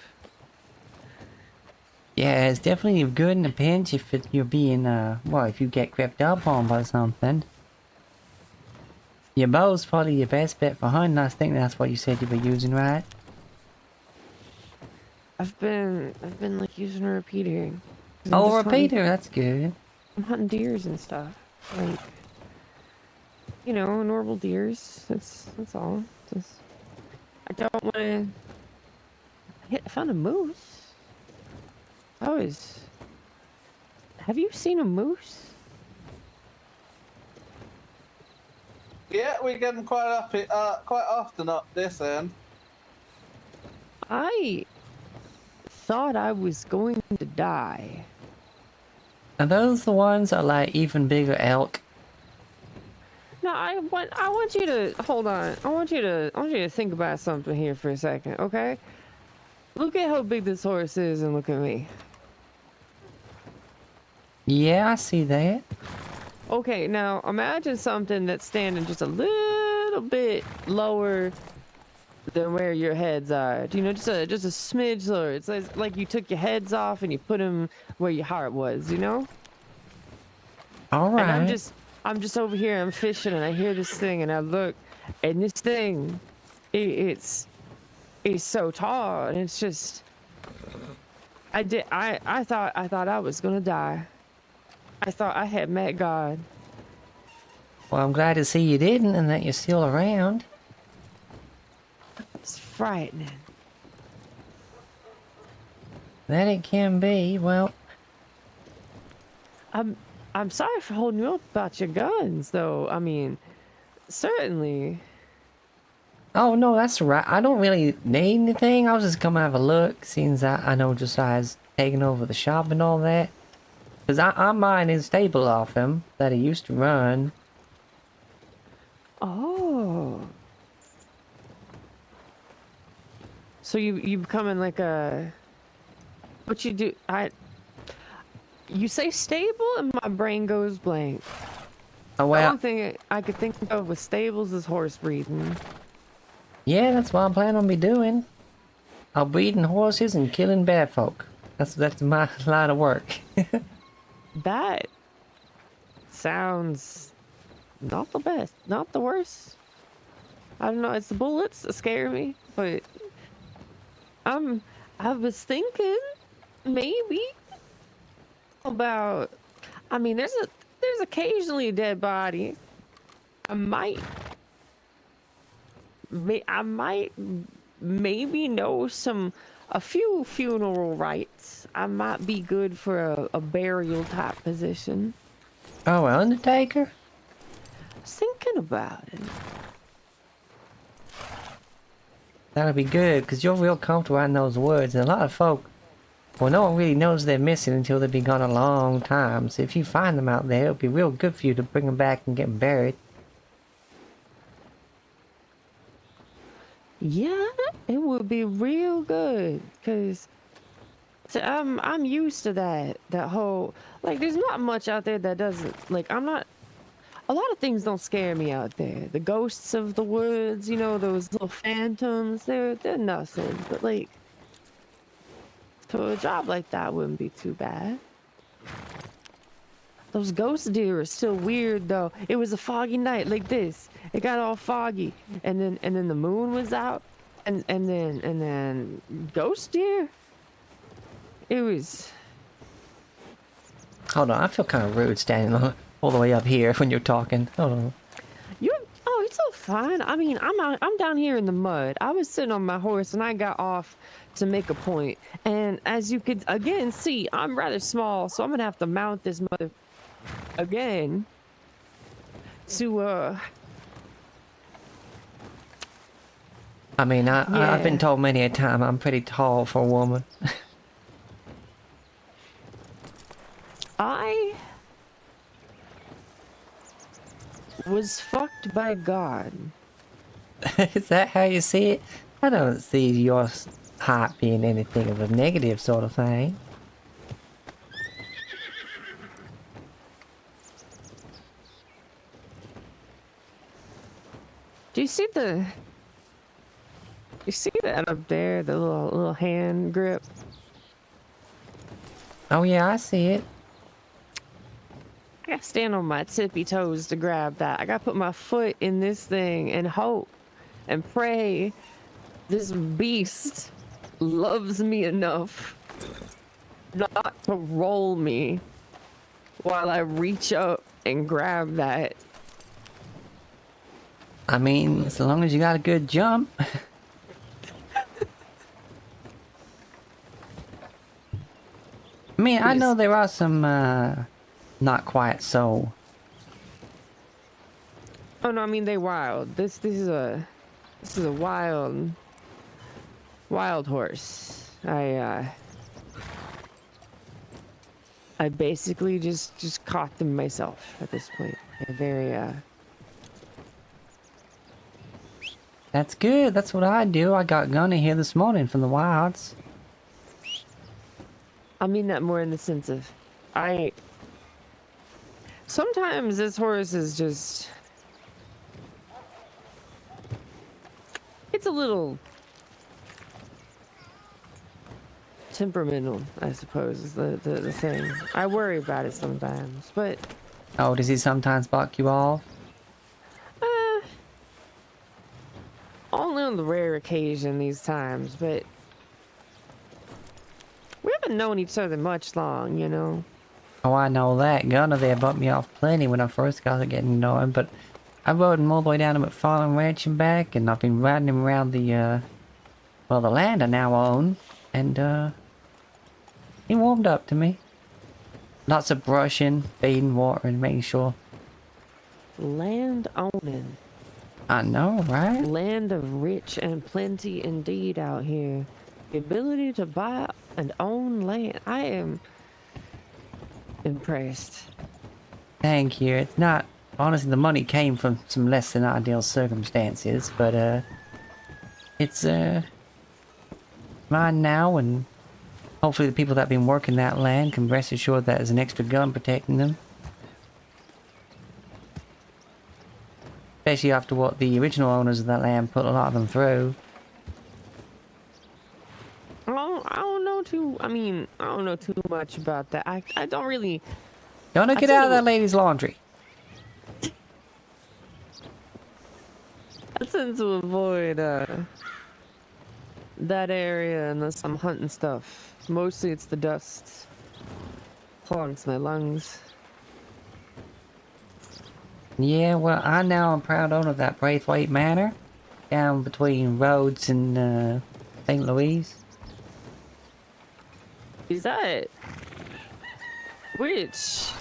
Yeah, it's definitely good in a pinch if you're being, well, if you get crept up on by something. Your bow's probably your best bet for hunting. I think that's what you said you were using, right? I've been like using a repeater. 'Cause I'm Oh, just hunting, repeater, that's good. I'm hunting deers and stuff. Like, you know, normal deers. That's all. Just, I don't want to. I found a moose. Oh, have you seen a moose? Yeah, we get them quite often up this end. I thought I was going to die. Are those the ones that are like even bigger elk? No, I want you to hold on. I want you to think about something here for a second, okay? Look at how big this horse is and look at me. Yeah, I see that. Okay, now imagine something that's standing just a little bit lower than where your heads are. You know, just a smidge lower. It's like you took your heads off and you put them where your heart was, you know? All And right. I'm just over here, I'm fishing, and I hear this thing, and I look, and this thing, it's so tall, and it's just, I thought I was gonna die. I thought I had met God. Well, I'm glad to see you didn't and that you're still around. It's frightening. That it can be. Well, I'm sorry for holding you up about your guns, though. I mean, certainly. oh no, that's right. I don't really need anything. I was just coming to have a look, seeing that I know Josiah's taking over the shop and all that. Because I'm buying his stable off him that he used to run. Oh. So you becoming like a, what you do? You say stable and my brain goes blank. Oh The well, only thing I could think of with stables is horse breeding. yeah, that's what I'm planning on be doing. I'm breeding horses and killing bear folk. That's my line of work. That sounds not the best, not the worst. I don't know, it's the bullets that scare me, but I was thinking maybe about, I mean, there's occasionally a dead body. I might maybe know a few funeral rites. I might be good for a burial type position. Oh, Undertaker? I was thinking about it. That'll be good, because you're real comfortable in those woods, and a lot of folk, well, no one really knows they're missing until they've been gone a long time, so if you find them out there, it'll be real good for you to bring them back and get them buried. Yeah, it would be real good, cause I'm used to that whole, like, there's not much out there that doesn't, like, I'm not, a lot of things don't scare me out there. The ghosts of the woods, you know, those little phantoms, they're nothing. But like, so a job like that wouldn't be too bad. Those ghost deer are still weird though. It was a foggy night like this. It got all foggy, and then the moon was out, and then ghost deer. It was. Hold on, I feel kind of rude standing all the way up here when you're talking. Hold on. You. Oh, it's all fine. I mean, I'm down here in the mud. I was sitting on my horse and I got off to make a point. And as you could again see, I'm rather small, so I'm gonna have to mount this mother again to I mean, I've been yeah. told many a time I'm pretty tall for a woman. I was fucked by God. Is that how you see it? I don't see your height being anything of a negative sort of thing. Do you see the? You see that up there, the little hand grip? Oh yeah, I see it. I gotta stand on my tippy toes to grab that. I gotta put my foot in this thing and hope and pray this beast loves me enough not to roll me while I reach up and grab that. I mean, as long as you got a good jump. I mean, I know there are some, not quite so. Oh no, I mean they wild. This is a wild horse. I basically just caught them myself at this point. They're very That's good. That's what I do. I got Gunny here this morning from the wilds. I mean that more in the sense of sometimes this horse is just, it's a little temperamental, I suppose, is the thing. I worry about it sometimes, but Oh, does he sometimes buck you off? only on the rare occasion these times, but we haven't known each other much long, you know. Oh, I know that. Gunner there bucked me off plenty when I first got to getting to know him, but I rode him all the way down to McFarland Ranch and back, and I've been riding him around the, well, the land I now own, and, he warmed up to me. Lots of brushing, feeding, watering, making sure. Land owning. I know, right? Land of rich and plenty indeed out here. The ability to buy and own land. I am impressed. Thank you. It's not... Honestly, the money came from some less than ideal circumstances, but, it's, mine now, and hopefully the people that have been working that land can rest assured that there's an extra gun protecting them. Especially after what the original owners of that land put a lot of them through. I don't know too. I mean, I don't know too much about that. I don't really. Gonna get out of that lady's laundry. I tend to avoid that area unless I'm hunting stuff. Mostly it's the dust. Clogs my lungs. Yeah, well, I now am proud owner of that Braithwaite Manor, down between Rhodes and St. Louis. Is that which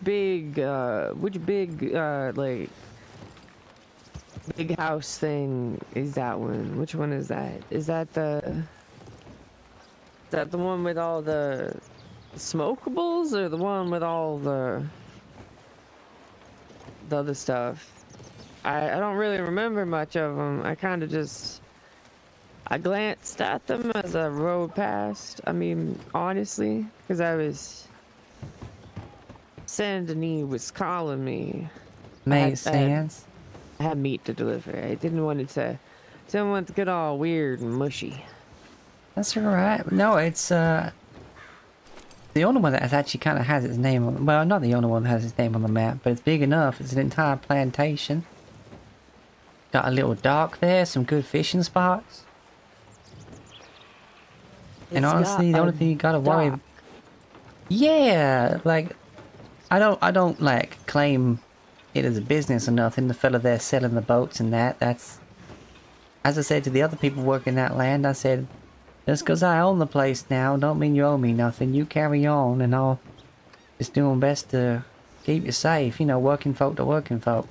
big like big house thing is that one? Which one is that? Is that the one with all the smokables, or the one with all the other stuff? I don't really remember much of them. I kind of just I glanced at them as I rode past. I mean, honestly, because I was Saint Denis was calling me. Makes sense. I had meat to deliver. I didn't want it to get all weird and mushy. That's alright. No, it's the only one that actually kind of has its name on. Well, not the only one that has its name on the map, but it's big enough. It's an entire plantation. Got a little dock there, some good fishing spots. And It's honestly, the got only a thing you gotta worry. dock. Yeah, like I don't like claim it as a business or nothing. The fella there selling the boats and that's, as I said to the other people working that land, I said, just 'cause I own the place now, don't mean you owe me nothing. You carry on, and I'll just do my best to keep you safe. You know, working folk to working folk.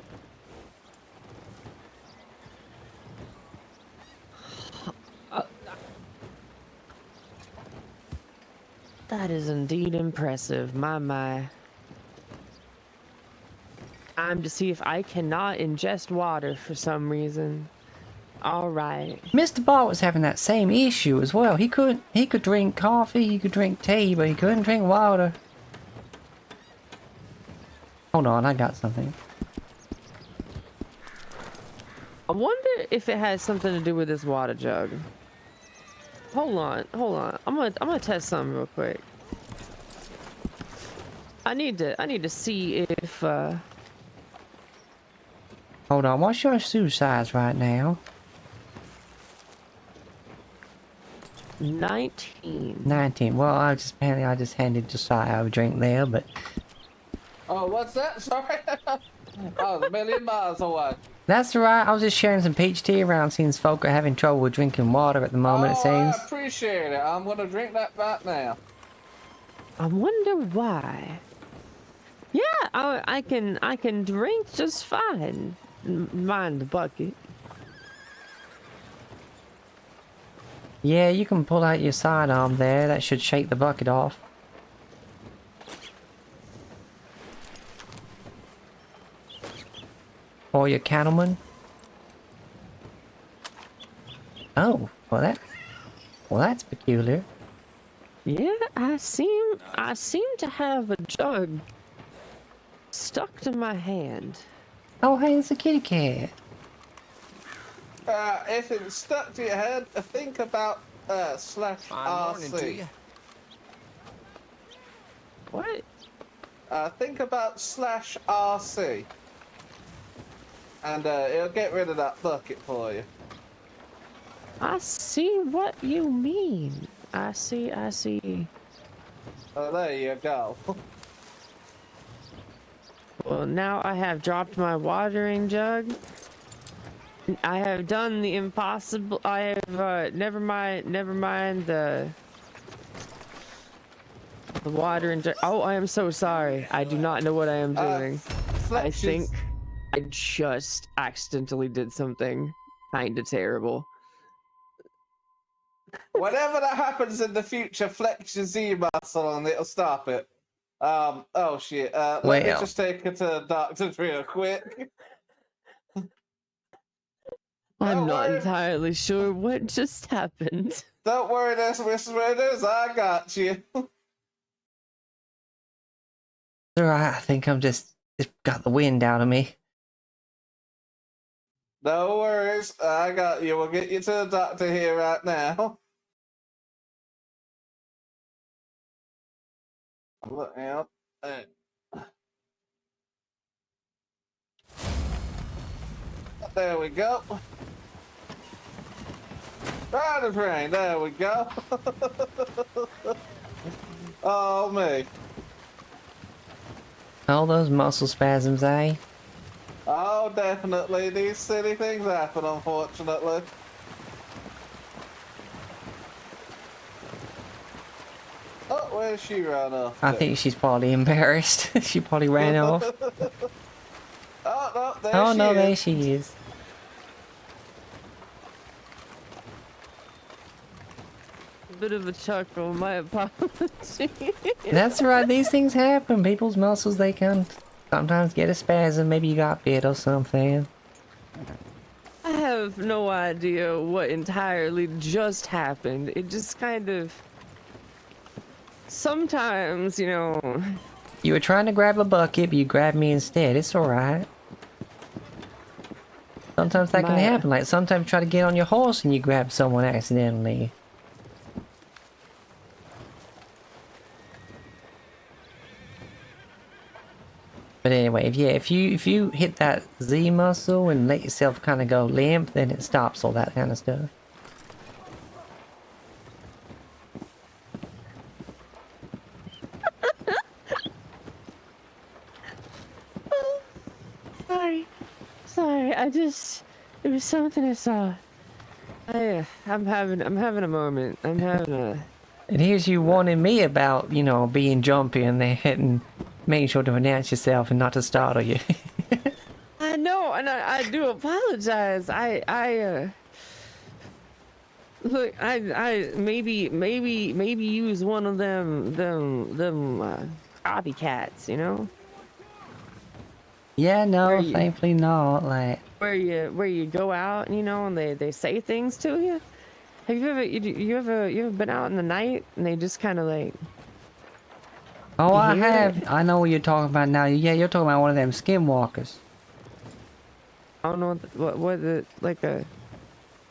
That is indeed impressive. My. Time to see if I cannot ingest water for some reason. All right. Mr. Bart was having that same issue as well. He could drink coffee, he could drink tea, but he couldn't drink water. Hold on, I got something. I wonder if it has something to do with this water jug. Hold on. I'm gonna test something real quick. I need to see if Hold on, what's your shoe size right now? 19. 19. Well, I just handed Josiah a drink there, but Oh, what's that? Sorry. Oh, a million miles away. that's alright. I was just sharing some peach tea around since folk are having trouble with drinking water at the moment, it Oh, seems. I appreciate it. I'm gonna drink that right now. I wonder why. Yeah, I can drink just fine. Mind the bucket. Yeah, you can pull out your sidearm there. That should shake the bucket off. Or your cattleman. Oh, well that's peculiar. Yeah, I seem to have a jug stuck to my hand. Oh, hey, it's a kitty cat. If it's stuck to your head, think about slash Morning to RC. you. What? Think about slash RC. And it'll get rid of that bucket for you. I see what you mean. I see. Oh, there you go. Well, now I have dropped my watering jug. I have done the impossible. I have, never mind the watering jug. Oh, I am so sorry. I do not know what I am doing. I think I just accidentally did something kinda terrible. Whenever that happens in the future, flex your Z muscle and it'll stop it. Oh shit. Let me Well. just take it to the doctor real quick. I'm Don't not worry. entirely sure what just happened. Don't worry, that's Mrs. Winters, I got you. Alright, I think I'm just got the wind out of me. No worries, I got you. We'll get you to the doctor here right now. Look out. There we go. Right as rain, there we go. Oh, me. All those muscle spasms, eh? Oh, definitely. These silly things happen, unfortunately. Oh, where's she run off I to? think she's probably embarrassed. She probably ran off. Oh, no, there Oh she no, is. there she is. Bit of a chuckle, my apologies. That's right, these things happen. People's muscles, they can sometimes get a spasm. Maybe you got bit or something. I have no idea what entirely just happened. It just kind of. Sometimes, you know. You were trying to grab a bucket, but you grabbed me instead. It's alright. Sometimes that can My. happen. Like sometimes you try to get on your horse and you grab someone accidentally. But anyway, if you hit that Z muscle and let yourself kind of go limp, then it stops all that kind of stuff. Sorry, it was something I saw. I'm having a moment. I'm having a. And here's you warning me about, you know, being jumpy and that and making sure to announce yourself and not to startle you. I know, and I do apologize. Look, I maybe use one of them copycats, you know? Yeah, no, Where you- thankfully not. Like, Where you go out, you know, and they say things to you. Have you ever been out in the night and they just kind of like. oh, You I hear have. it? I know what you're talking about now. Yeah, you're talking about one of them skinwalkers. I don't know what the like a.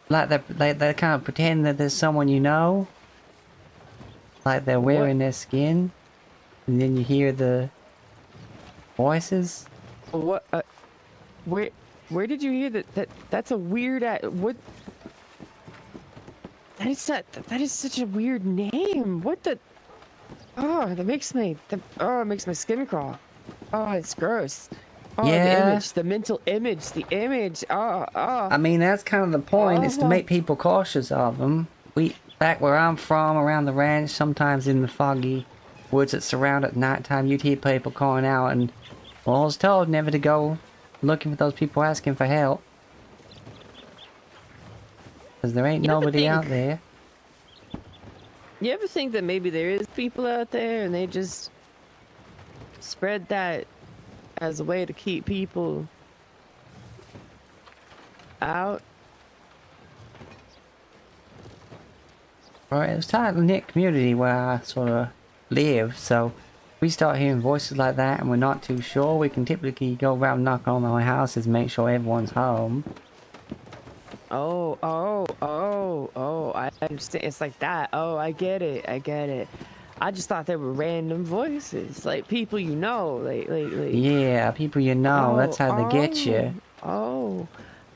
Like they kind of pretend that there's someone you know. Like they're wearing their skin, and then you hear the voices. What? Where did you hear that? That's a weird. What? That is such a weird name. What the? Oh, that makes me. It makes my skin crawl. Oh, it's gross. Oh, the Yeah. image, the mental image, the image. I mean, that's kind of the point, is to make people cautious of them. Back where I'm from, around the ranch, sometimes in the foggy woods that surround at nighttime, you'd hear people calling out, and well, I was told never to go looking for those people asking for help. Because there ain't nobody out there. You ever think that maybe there is people out there and they just spread that as a way to keep people out? Right, it's a tight-knit community where I sort of live, so if we start hearing voices like that and we're not too sure, we can typically go around knocking on our houses and make sure everyone's home. I understand. It's like that. Oh, I get it. I just thought they were random voices, like people you know, like. Yeah, people you know, that's how they get you. Oh,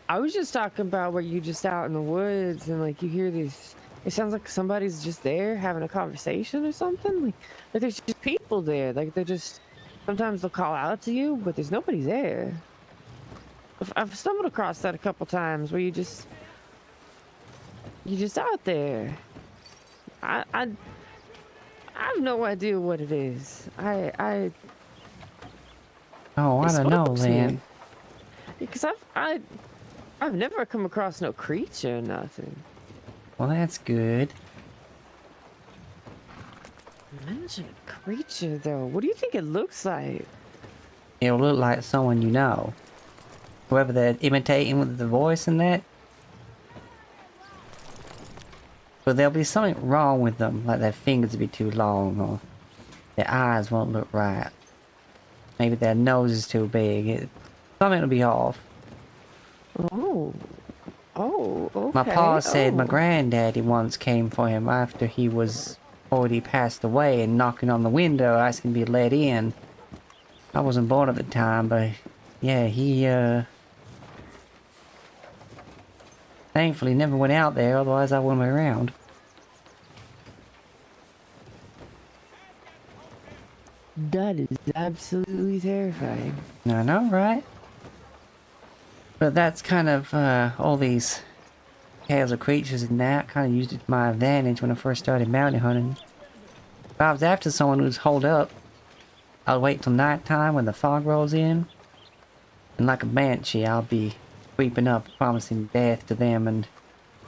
I was just talking about where you just out in the woods and like you hear these. It sounds like somebody's just there having a conversation or something. Like there's just people there. Like they're just. Sometimes they'll call out to you, but there's nobody there. I've stumbled across that a couple times where you're just out there. I have no idea what it is. Oh, I don't know, man. Because I've never come across no creature or nothing. Well, that's good. Imagine a creature though. What do you think it looks like? It'll look like someone you know. Whoever they're imitating with the voice and that. But there'll be something wrong with them, like their fingers will be too long, or their eyes won't look right. Maybe their nose is too big. Something will be off. Oh, okay. My pa said my granddaddy once came for him after he was already passed away and knocking on the window asking to be let in. I wasn't born at the time, but yeah, he thankfully never went out there, otherwise I wouldn't be around. That is absolutely terrifying. I know, right? But that's kind of all these tales of creatures and that kind of used it to my advantage when I first started bounty hunting. If I was after someone who's holed up, I'll wait till nighttime when the fog rolls in, and like a banshee, I'll be creeping up, promising death to them and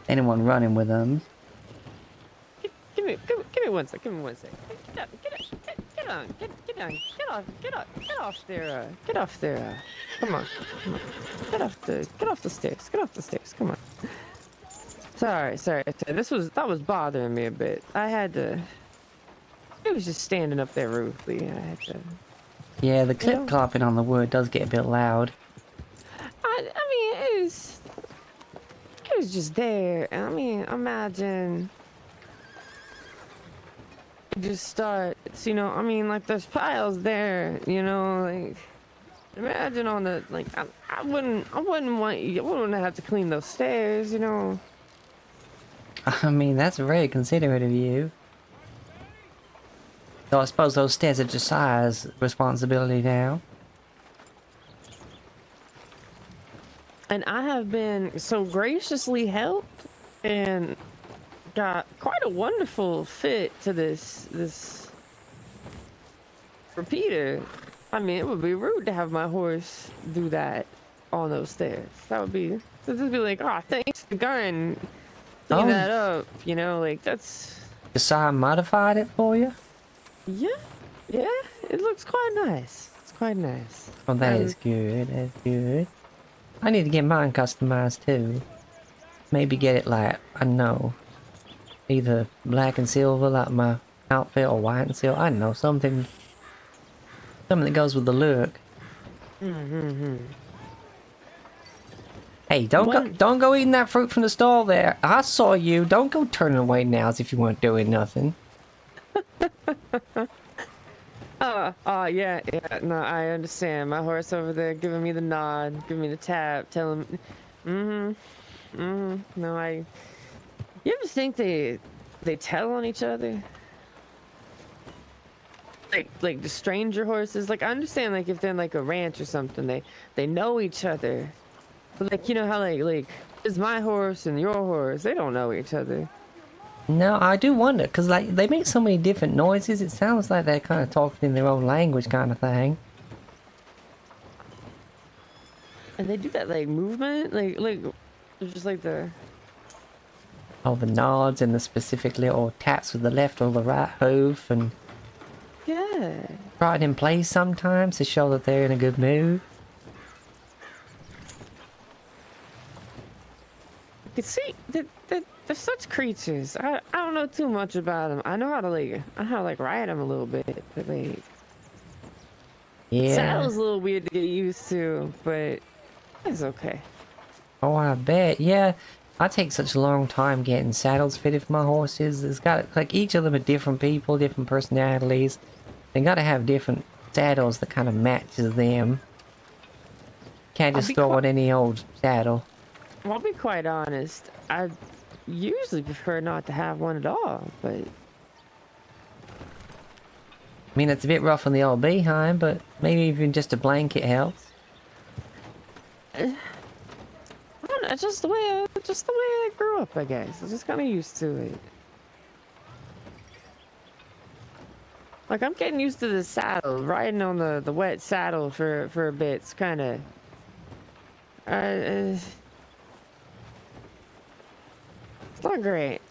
anyone running with them. Give me one sec. Get on, get down, get off there, get off there. Come on, come on, get off the stairs, come on. Sorry, that was bothering me a bit. It was just standing up there rudely. I had to. Yeah, the clip clopping on the wood does get a bit loud. I mean, it was just there. I mean, imagine. Just starts, I mean, like there's piles there, like imagine on the like I wouldn't have to clean those stairs, I mean, that's very considerate of you. So I suppose those stairs are Josiah's responsibility now. And I have been so graciously helped and got quite a wonderful fit to this repeater. I mean, it would be rude to have my horse do that on those stairs. That would be, just be like, oh, thanks for going, clean that up, like that's. Josiah modified it for you? Yeah, it looks quite nice. It's quite nice. Oh, that is good, that's good. I need to get mine customized too. Maybe get it like, I don't know, either black and silver like my outfit or white and silver. I don't know, something that goes with the look. Hey, don't go eating that fruit from the stall there. I saw you. Don't go turning away now as if you weren't doing nothing. Yeah, no, I understand. My horse over there giving me the nod, giving me the tap, telling me, no, you ever think they tell on each other? Like the stranger horses? Like, I understand, like, if they're in, like, a ranch or something, they know each other. But, like, you know how, like, it's my horse and your horse, they don't know each other. No, I do wonder, because like they make so many different noises, it sounds like they're kind of talking in their own language kind of thing. And they do that like movement, like just like the nods and the specific little taps with the left or the right hoof, and right in place sometimes to show that they're in a good mood. You see, they're such creatures. I don't know too much about them. I know how to ride them a little bit, but like, yeah, saddle's a little weird to get used to, but it's okay. Oh, I bet. Yeah, I take such a long time getting saddles fitted for my horses. It's got like each of them are different people, different personalities. They gotta have different saddles that kind of matches them. Can't just throw on any old saddle. I'll be quite honest. I usually prefer not to have one at all, but I mean, it's a bit rough on the old behind, but maybe even just a blanket helps. I don't know, just the way I grew up, I guess. I'm just kind of used to it. Like, I'm getting used to the saddle, riding on the wet saddle for a bit. It's kind of it's not great.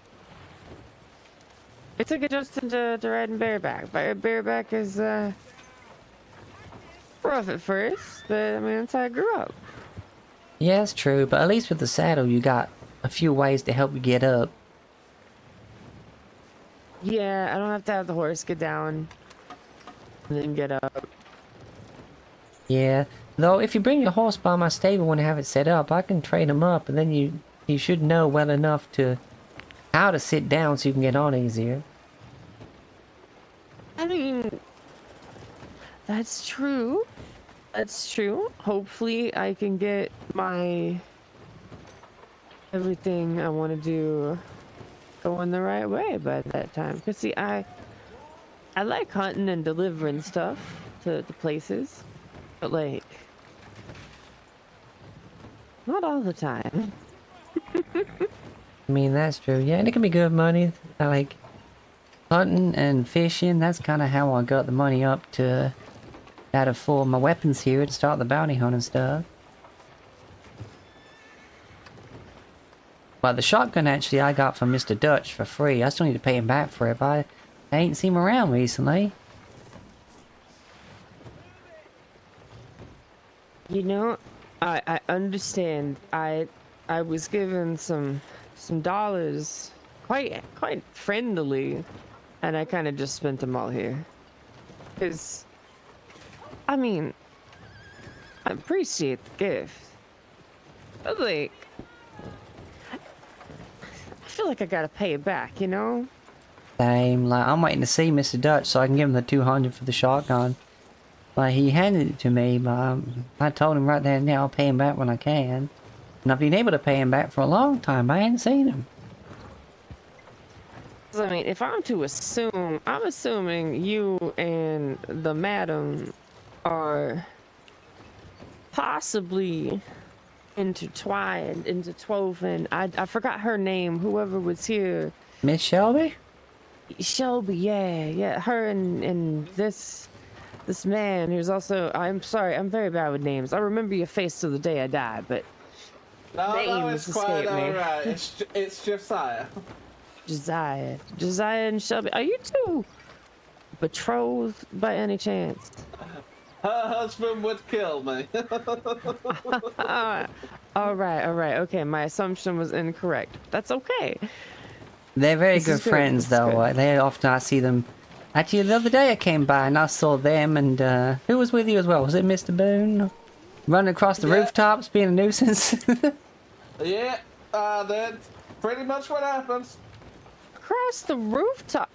It's like adjusting to riding bareback. Bareback is rough at first, but I mean, that's how I grew up. Yeah, it's true, but at least with the saddle, you got a few ways to help you get up. Yeah, I don't have to have the horse get down and then get up. Yeah, though if you bring your horse by my stable and have it set up, I can train him up, and then you should know well enough to how to sit down so you can get on easier. I mean, that's true. That's true. Hopefully I can get my everything I want to do going the right way by that time. Because see, I like hunting and delivering stuff to places, but like not all the time. I mean, that's true. Yeah, and it can be good money. I like hunting and fishing. That's kind of how I got the money up to that of full my weapons here to start the bounty hunting stuff. But the shotgun actually I got from Mr. Dutch for free. I still need to pay him back for it, but I ain't seen him around recently. You know, I understand. I was given some dollars quite friendly, and I kind of just spent them all here. Cause I mean, I appreciate the gift. But like, I feel like I gotta pay it back, you know? Same, like, I'm waiting to see Mr. Dutch so I can give him the 200 for the shotgun. Like, he handed it to me, but I told him right there and now I'll pay him back when I can. And I've been able to pay him back for a long time, but I hadn't seen him. 'Cause, I mean, if I'm to assume, I'm assuming you and the madam are possibly intertwined. I forgot her name. Whoever was here, Miss Shelby? Shelby. Yeah. Her and this man who's also. I'm sorry. I'm very bad with names. I remember your face till the day I die, but No, names it's quite escape me. alright. It's Josiah. Josiah and Shelby. Are you two betrothed by any chance? Her husband would kill me. All right. Okay, my assumption was incorrect. That's okay. They're very This good is good, friends, this is though. good. They often, I see them. Actually, the other day I came by and I saw them and, who was with you as well? Was it Mr. Boone? Running across the Yeah. rooftops, being a nuisance? Yeah, that's pretty much what happens. Across the rooftop.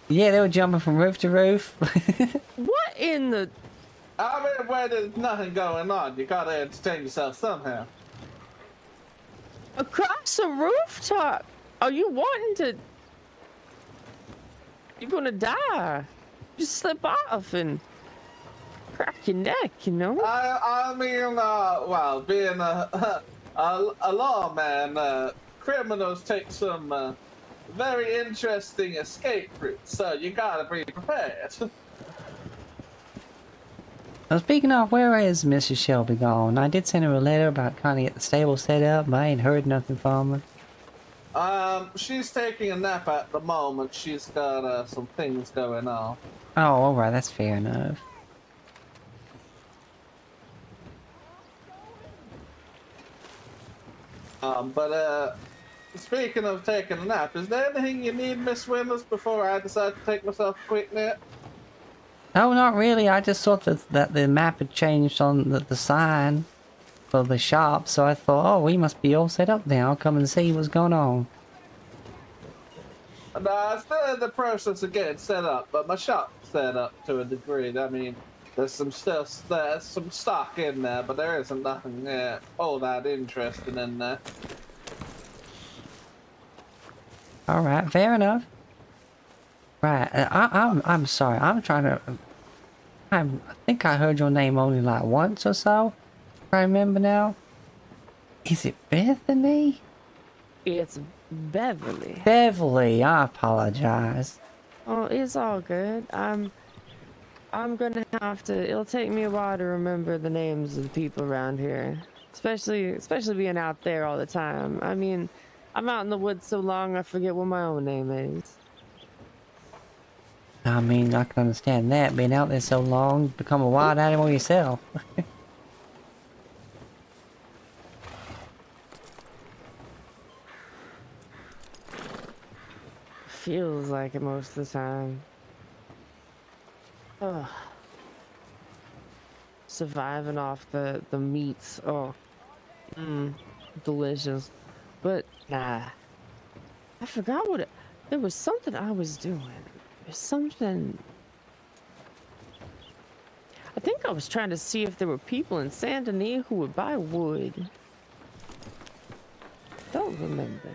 Yeah, they were jumping from roof to roof. What in the? I mean, where there's nothing going on, you gotta entertain yourself somehow. Across the rooftop? Are you wanting to? You're gonna die. Just slip off and crack your neck, you know? I mean, well, being a lawman, criminals take some very interesting escape routes, so you gotta be prepared. Now, speaking of, where is Mrs. Shelby gone? I did send her a letter about kind of get the stable set up, but I ain't heard nothing from her. She's taking a nap at the moment. She's got some things going on. Oh, alright, that's fair enough. But speaking of taking a nap, is there anything you need, Miss Winters, before I decide to take myself a quick nap? No, not really. I just thought that the map had changed on the sign for the shop, so I thought, oh, we must be all set up now. I'll come and see what's going on. No, I'm still in the process of getting set up, but my shop's set up to a degree. I mean, there's some stuff, there's some stock in there, but there isn't nothing all that interesting in there. Alright, fair enough. Right, I'm sorry. I'm trying to. I think I heard your name only like once or so. If I remember now. Is it Bethany? It's Beverly. Beverly, I apologize. Oh, it's all good. I'm gonna have to. It'll take me a while to remember the names of the people around here, especially being out there all the time. I mean, I'm out in the woods so long I forget what my own name is. I mean, I can understand that. Being out there so long, become a wild animal yourself. Feels like it most of the time. Ugh. Surviving off the meats. Oh, delicious. But nah, I forgot what it. There was something I was doing. There's something. I think I was trying to see if there were people in Saint Denis who would buy wood. Don't remember.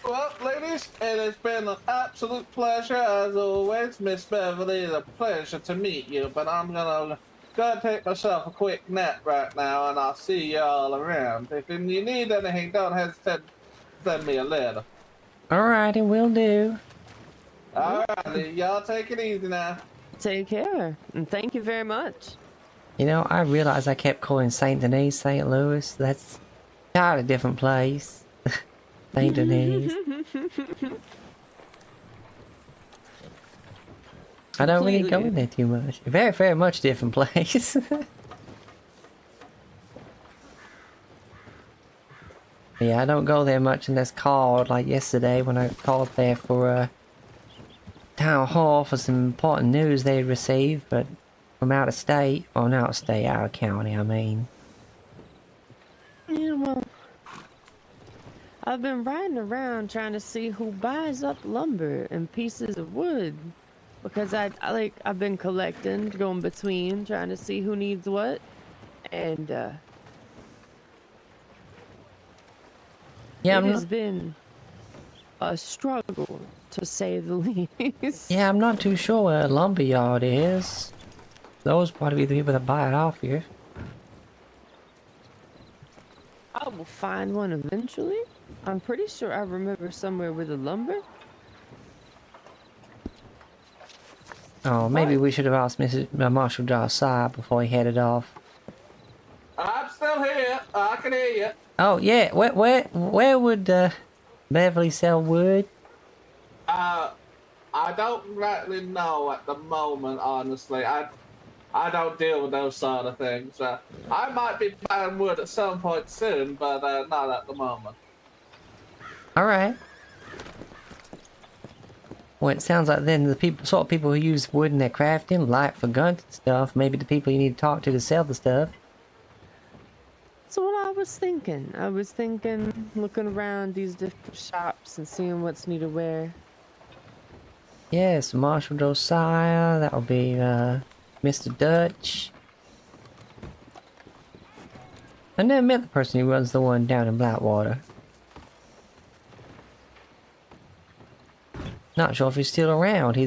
Well, ladies, it has been an absolute pleasure as always, Miss Beverly. It's a pleasure to meet you, but I'm gonna go take myself a quick nap right now, and I'll see y'all around. If you need anything, don't hesitate to send me a letter. Alrighty, will do. Alrighty, y'all take it easy now. Take care, and thank you very much. You know, I realized I kept calling St. Denis St. Louis. That's kind of a different place. St. Denis. I don't really go completely. in there too much. Very, very much different place. Yeah, I don't go there much unless called, like yesterday when I called there for town hall for some important news they had received, but from out of state. Well, not out of state, out of county, I mean. Yeah, well, I've been riding around trying to see who buys up lumber and pieces of wood. Because I've been collecting, going between, trying to see who needs what. And Yeah, it has been a struggle, to say the least. yeah, I'm not too sure where a lumber yard is. Those probably the people that buy it off here. I will find one eventually. I'm pretty sure I remember somewhere with the lumber. Oh, maybe we should have asked Marshal Josiah before he headed off. I'm still here. I can hear you. Oh yeah, where would Beverly sell wood? I don't rightly know at the moment, honestly. I don't deal with those sort of things. I might be buying wood at some point soon, but not at the moment. All right. Well, it sounds like then the sort of people who use wood in their crafting, like for guns and stuff, maybe the people you need to talk to sell the stuff. That's what I was thinking. I was thinking, looking around these different shops and seeing what's needed where. Yes, Marshal Josiah, that'll be Mr. Dutch. I never met the person who runs the one down in Blackwater. Not sure if he's still around. I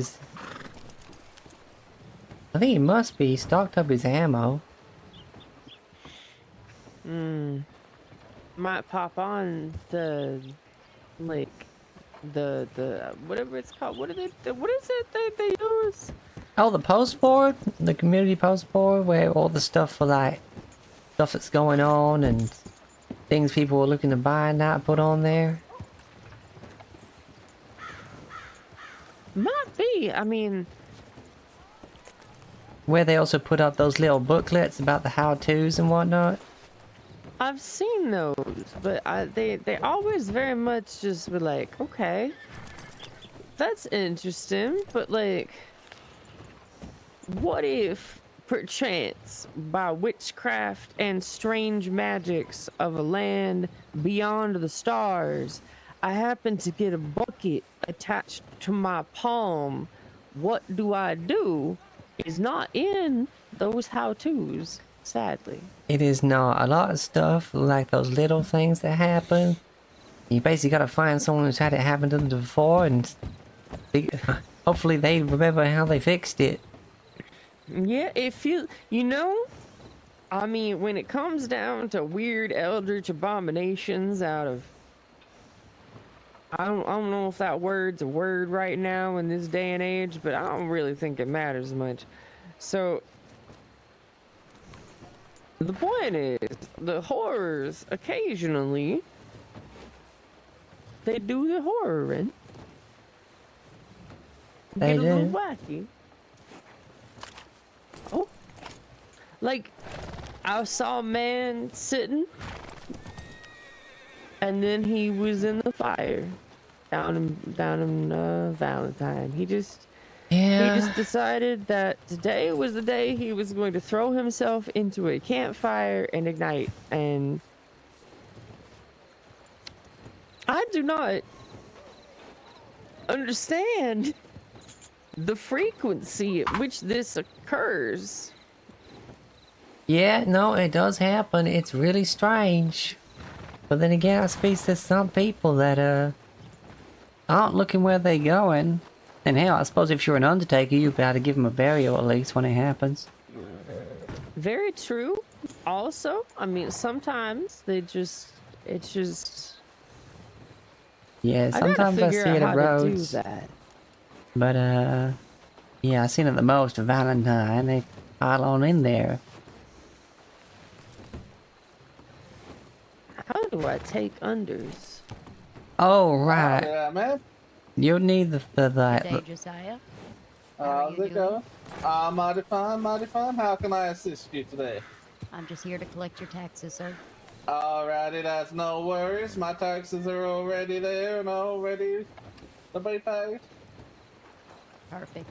think he must be. He stocked up his ammo. Might pop on the, like, the whatever it's called. What is it they use? Oh, the post board? The community post board where all the stuff for like stuff that's going on and things people are looking to buy and that put on there. Might be. I mean, Where they also put up those little booklets about the how-tos and whatnot. I've seen those, but they always very much just were like, okay, that's interesting, but like, what if, perchance, by witchcraft and strange magics of a land beyond the stars, I happen to get a bucket attached to my palm? What do I do? Is not in those how-tos, sadly. It is not. A lot of stuff, like those little things that happen, you basically gotta find someone who's had it happen to them before and hopefully they remember how they fixed it. Yeah, if you know, I mean, when it comes down to weird eldritch abominations out of, I don't know if that word's a word right now in this day and age, but I don't really think it matters much. So, the point is, the horrors, occasionally, they do the horroring. They Get a little do. wacky. Oh. Like, I saw a man sitting, and then he was in the fire down in Valentine. He just decided that today was the day he was going to throw himself into a campfire and ignite. And I do not understand the frequency at which this occurs. Yeah, no, it does happen. It's really strange. But then again, I suppose there's some people that aren't looking where they're going. And hell, I suppose if you're an undertaker, you've got to give them a burial at least when it happens. Very true. Also, I mean, sometimes it's just, Yeah, I gotta sometimes I figure see out it how at to do roads. that. But yeah, I seen it the most of Valentine. They pile on in there. How do I take unders? Oh right, Yeah, man. you'll need the Day, Josiah. How are How's you it doing? going? Mighty fine, mighty fine. How can I assist you today? I'm just here to collect your taxes, sir. Alrighty, that's no worries. My taxes are already there and already to be paid. Perfect.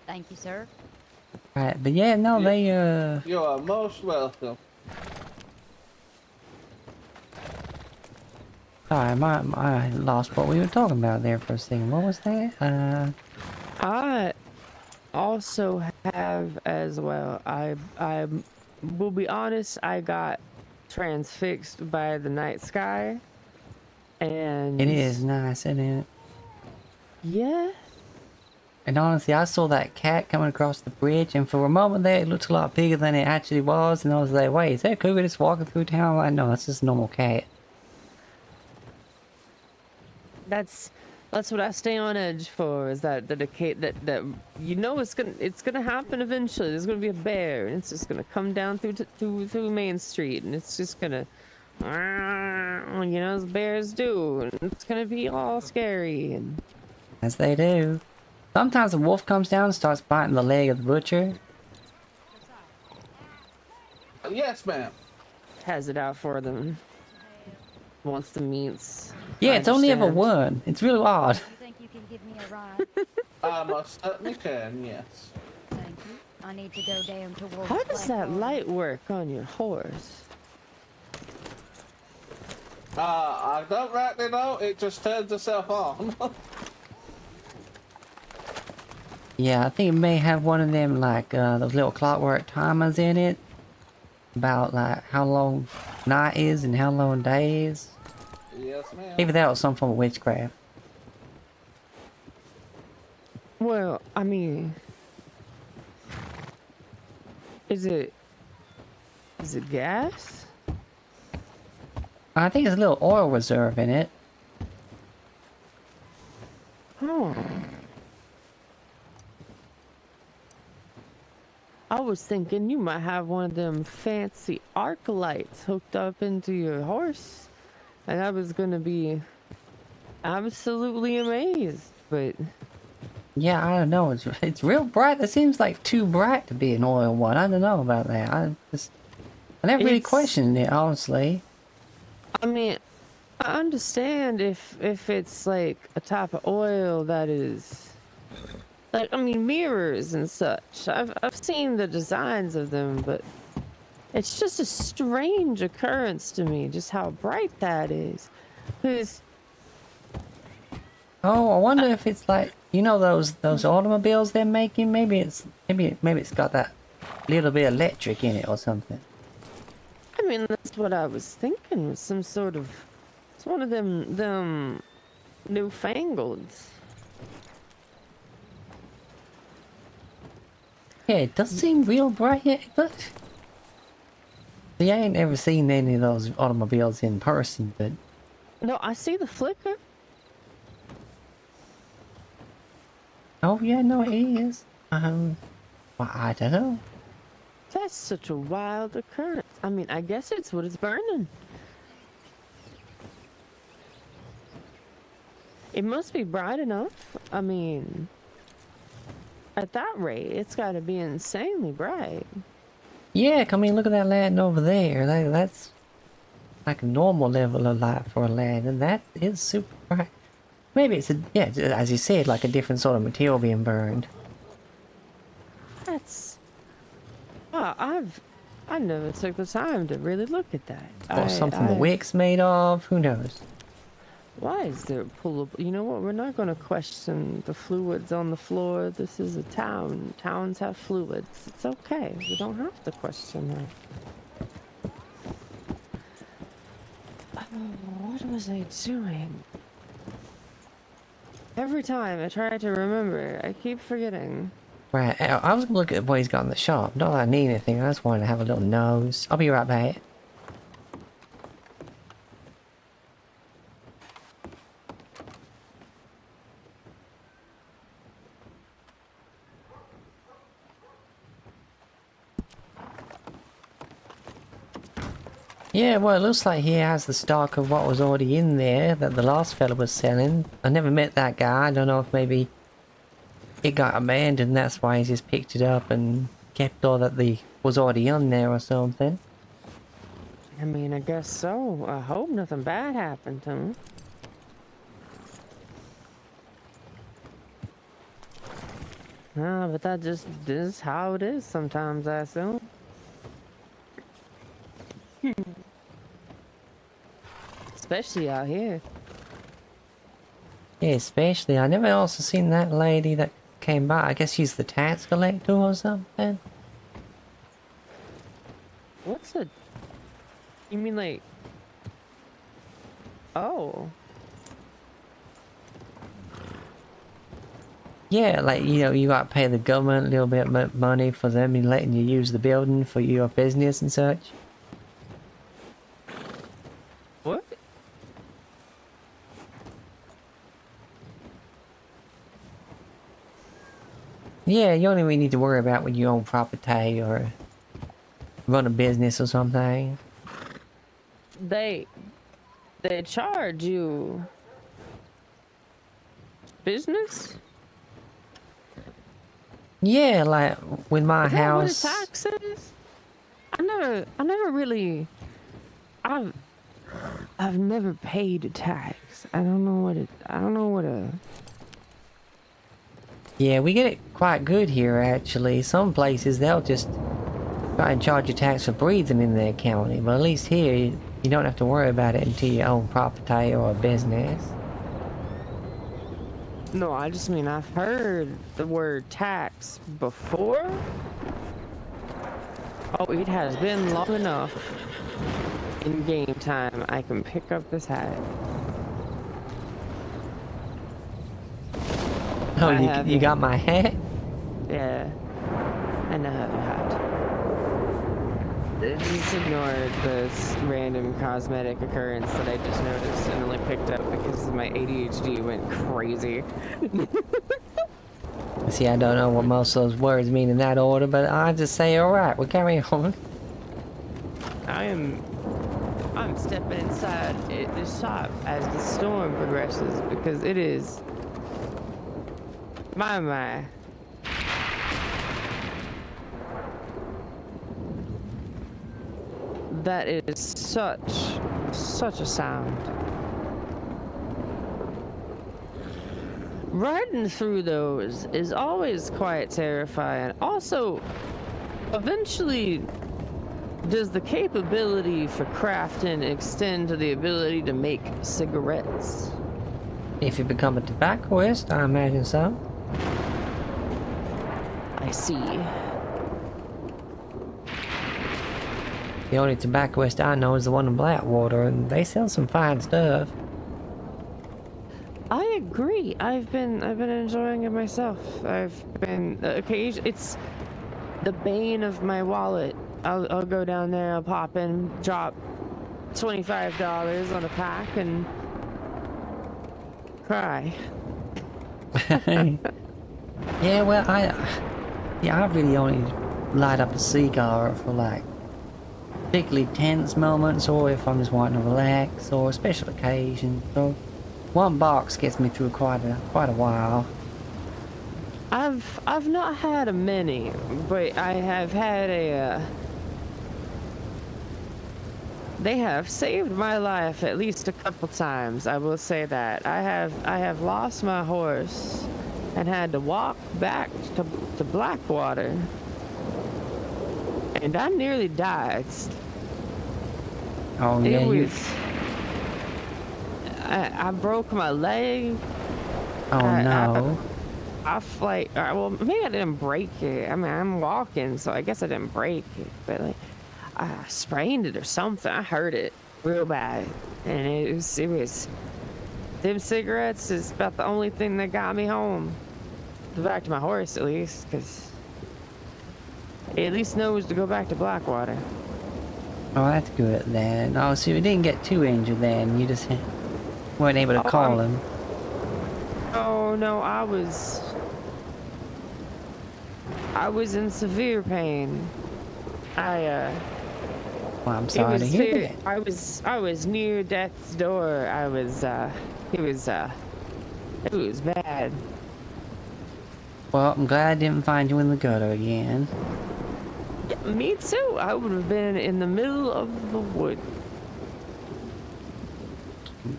Thank you, sir. Right, but yeah, no, You, they you are most welcome. sorry, I lost what we were talking about there for a second. What was that? I also have as well. I will be honest. I got transfixed by the night sky, It and is nice, isn't it? yeah, And honestly, I saw that cat coming across the bridge, and for a moment there, it looked a lot bigger than it actually was. And I was like, "Wait, is that cougar just walking through town?" I'm like, no, that's just a normal cat. that's what I stay on edge for. Is that that you know it's gonna happen eventually. There's gonna be a bear, and it's just gonna come down through Main Street, and it's just gonna, you know, as bears do, and it's gonna be all scary. And As they do. Sometimes a wolf comes down and starts biting the leg of the butcher. Yes, ma'am. has it out for them once the meat's Yeah, it's only ever understand. one. It's really odd. You think you can give me a ride? I most certainly can, yes. Thank you. I need to go down to Wolf's How does that Blackwater. light work on your horse? I don't rightly know. It just turns itself on. Yeah, I think it may have one of them, like, those little clockwork timers in it. About, like, how long night is and how long day is. Yes, ma'am. Maybe that was some form of witchcraft. Well, I mean, is it gas? I think there's a little oil reserve in it. Oh. I was thinking you might have one of them fancy arc lights hooked up into your horse, and I was gonna be absolutely amazed, but Yeah, I don't know. It's real bright. It seems like too bright to be an oil one. I don't know about that. I never really It's- questioned it, honestly. I mean, I understand if it's like a type of oil that is like, I mean, mirrors and such. I've seen the designs of them, but it's just a strange occurrence to me, just how bright that is. 'Cause Oh, I wonder if it's like, you know, those automobiles they're making. Maybe it's got that little bit of electric in it or something. I mean, that's what I was thinking. Was some sort of, it's one of them newfangleds. Yeah, it does seem real bright, yeah, but see, I ain't ever seen any of those automobiles in person, but No, I see the flicker. oh yeah, no, it is. Well, I don't know. That's such a wild occurrence. I mean, I guess it's what it's burning. It must be bright enough. I mean, at that rate, it's got to be insanely bright. Yeah, I mean, look at that land over there. That's like a normal level of light for a land, and that is super bright. Maybe it's yeah, as you said, like a different sort of material being burned. That's. Oh, I never took the time to really look at that. Or something the wick's made of. Who knows? Why is there pullable? You know what? We're not going to question the fluids on the floor. This is a town. Towns have fluids. It's okay. We don't have to question that. Oh, what was I doing? Every time I try to remember, I keep forgetting. Right, I was gonna look at what he's got in the shop. Not that I need anything, I just wanted to have a little nose. I'll be right back. Yeah, well, it looks like he has the stock of what was already in there that the last fella was selling. I never met that guy. I don't know if maybe it got abandoned. That's why he just picked it up and kept all that was already on there or something. I mean, I guess so. I hope nothing bad happened to him. But that just is how it is sometimes, I assume. Especially out here. Yeah, especially. I never also seen that lady that came by. I guess she's the tax collector or something. What's a... You mean like... Oh. Yeah, like, you know, you gotta pay the government a little bit of money for them and letting you use the building for your business and such. What? Yeah, you only really need to worry about when you own property or run a business or something. They charge you... business? Yeah, like with my Is that what a house. tax is? I never really... I've never paid a tax. I don't know what a... Yeah, we get it quite good here actually. Some places they'll just try and charge you tax for breathing in their county, but at least here you don't have to worry about it until you own property or a business. No, I just mean I've heard the word tax before. Oh, it has been long enough in game time. I can pick up this hat. Oh, I you got my hat? Yeah, I now have a hat. Just ignore this random cosmetic occurrence that I just noticed and only picked up because my ADHD went crazy. See, I don't know what most of those words mean in that order, but I just say, alright, we'll carry on. I'm stepping inside the shop as the storm progresses because it is my. That is such a sound. Riding through those is always quite terrifying. Also, eventually, does the capability for crafting extend to the ability to make cigarettes? If you become a tobaccoist, I imagine so. I see. The only tobaccoist I know is the one in Blackwater, and they sell some fine stuff. I agree. I've been enjoying it myself. I've been occasionally. It's the bane of my wallet. I'll go down there. I'll pop in, drop $25 on a pack, and cry. Yeah, well, I really only light up a cigar for like particularly tense moments, or if I'm just wanting to relax, or special occasions. So one box gets me through quite a while. I've not had a many, but I have had a. They have saved my life at least a couple times. I will say that I have lost my horse and had to walk back to Blackwater, and I nearly died. Oh yeah, I broke my leg. Oh no. Well, maybe I didn't break it. I mean, I'm walking, so I guess I didn't break it. But like, I sprained it or something. I hurt it real bad, and it was. Them cigarettes is about the only thing that got me home. Back to my horse, at least, because he at least knows to go back to Blackwater. Oh, that's good then. Oh, so you didn't get too injured then. You just weren't able to call him. Oh no, I was in severe pain. Well, I'm sorry to hear that. I was near death's door. it was bad. Well, I'm glad I didn't find you in the gutter again. Yeah, me too. I would have been in the middle of the wood.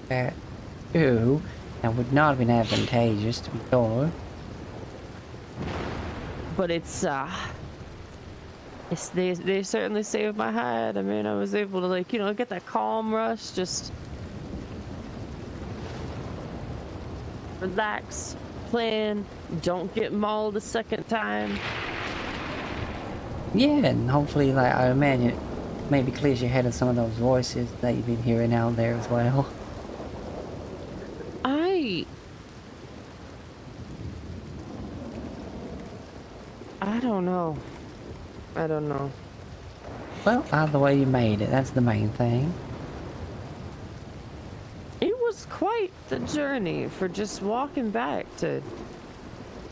That too. That would not have been advantageous, to be sure. But they certainly saved my hide. I mean, I was able to, like, get that calm rush, just relax, plan, don't get mauled a second time. Yeah, and hopefully, like, I imagine it maybe clears your head of some of those voices that you've been hearing out there as well. I don't know. I don't know. Well, either way, you made it. That's the main thing. It was quite the journey for just walking back to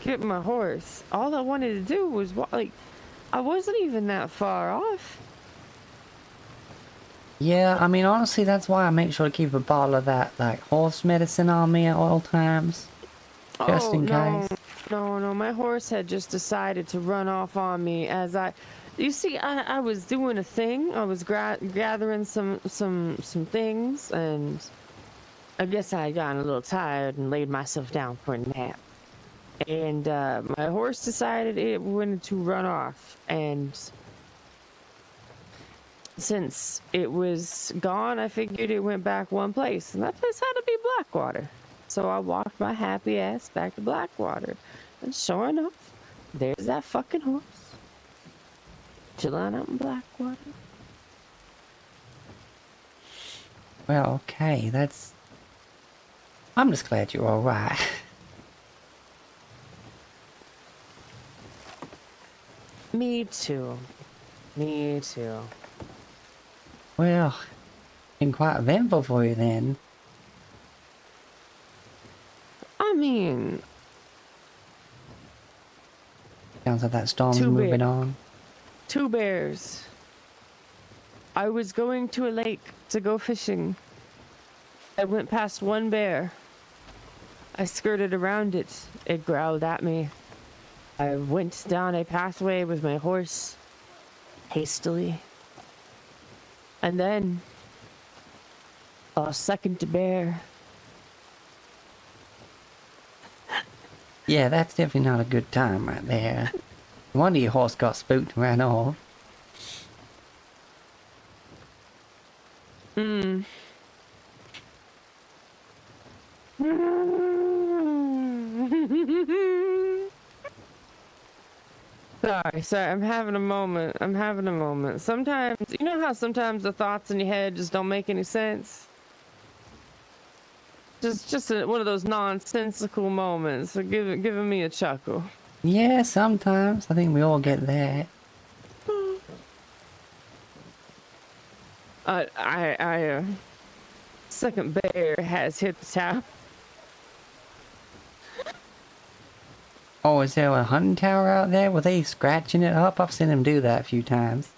get my horse. All I wanted to do was like, I wasn't even that far off. Yeah, I mean, honestly, that's why I make sure to keep a bottle of that, like, horse medicine on me at all times. Just in case. No, my horse had just decided to run off on me as you see, I was doing a thing. I was gathering some things, and I guess I had gotten a little tired and laid myself down for a nap. And my horse decided it wanted to run off, and since it was gone, I figured it went back one place, and that place had to be Blackwater. So I walked my happy ass back to Blackwater, and sure enough, there's that fucking horse chilling out in Blackwater. Well, okay, that's... I'm just glad you're alright. Me too. Me too. Well, been quite eventful for you then. I mean... Sounds like that storm's moving on. 2 bears. I was going to a lake to go fishing. I went past one bear. I skirted around it. It growled at me. I went down a pathway with my horse, hastily. And then, a second bear. Yeah, that's definitely not a good time right there. No wonder your horse got spooked and ran off. Sorry, I'm having a moment. Sometimes, you know how sometimes the thoughts in your head just don't make any sense? One of those nonsensical moments, so giving me a chuckle. Yeah, sometimes. I think we all get that. Second bear has hit the tower. Oh, is there a hunting tower out there? Were they scratching it up? I've seen them do that a few times.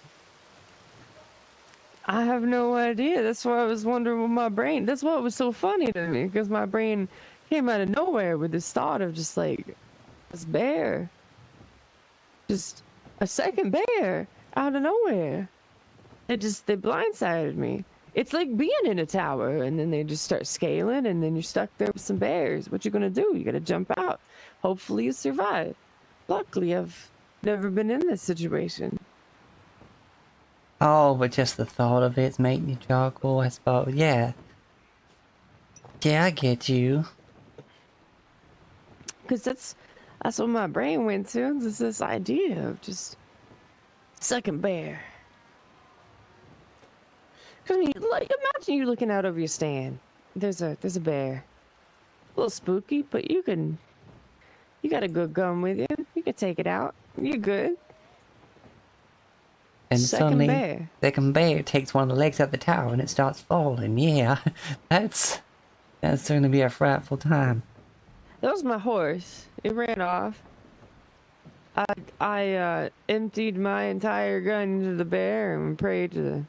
I have no idea. That's why I was wondering with my brain. That's what was so funny to me, because my brain came out of nowhere with this thought of just like, this bear. Just a second bear out of nowhere. They blindsided me. It's like being in a tower and then they just start scaling and then you're stuck there with some bears. What you gonna do? You gotta jump out. Hopefully you survive. Luckily, I've never been in this situation. Oh, but just the thought of it's making you chuckle, I suppose. Yeah. Yeah, I get you. Because that's what my brain went to. Is this idea of just second bear. Cause I mean, like, imagine you looking out over your stand. There's a bear. A little spooky, but you got a good gun with you. You can take it out. You're good. And Second suddenly, bear. second bear takes one of the legs out the tower and it starts falling. Yeah, that's going to be a frightful time. That was my horse. It ran off. I emptied my entire gun into the bear and prayed to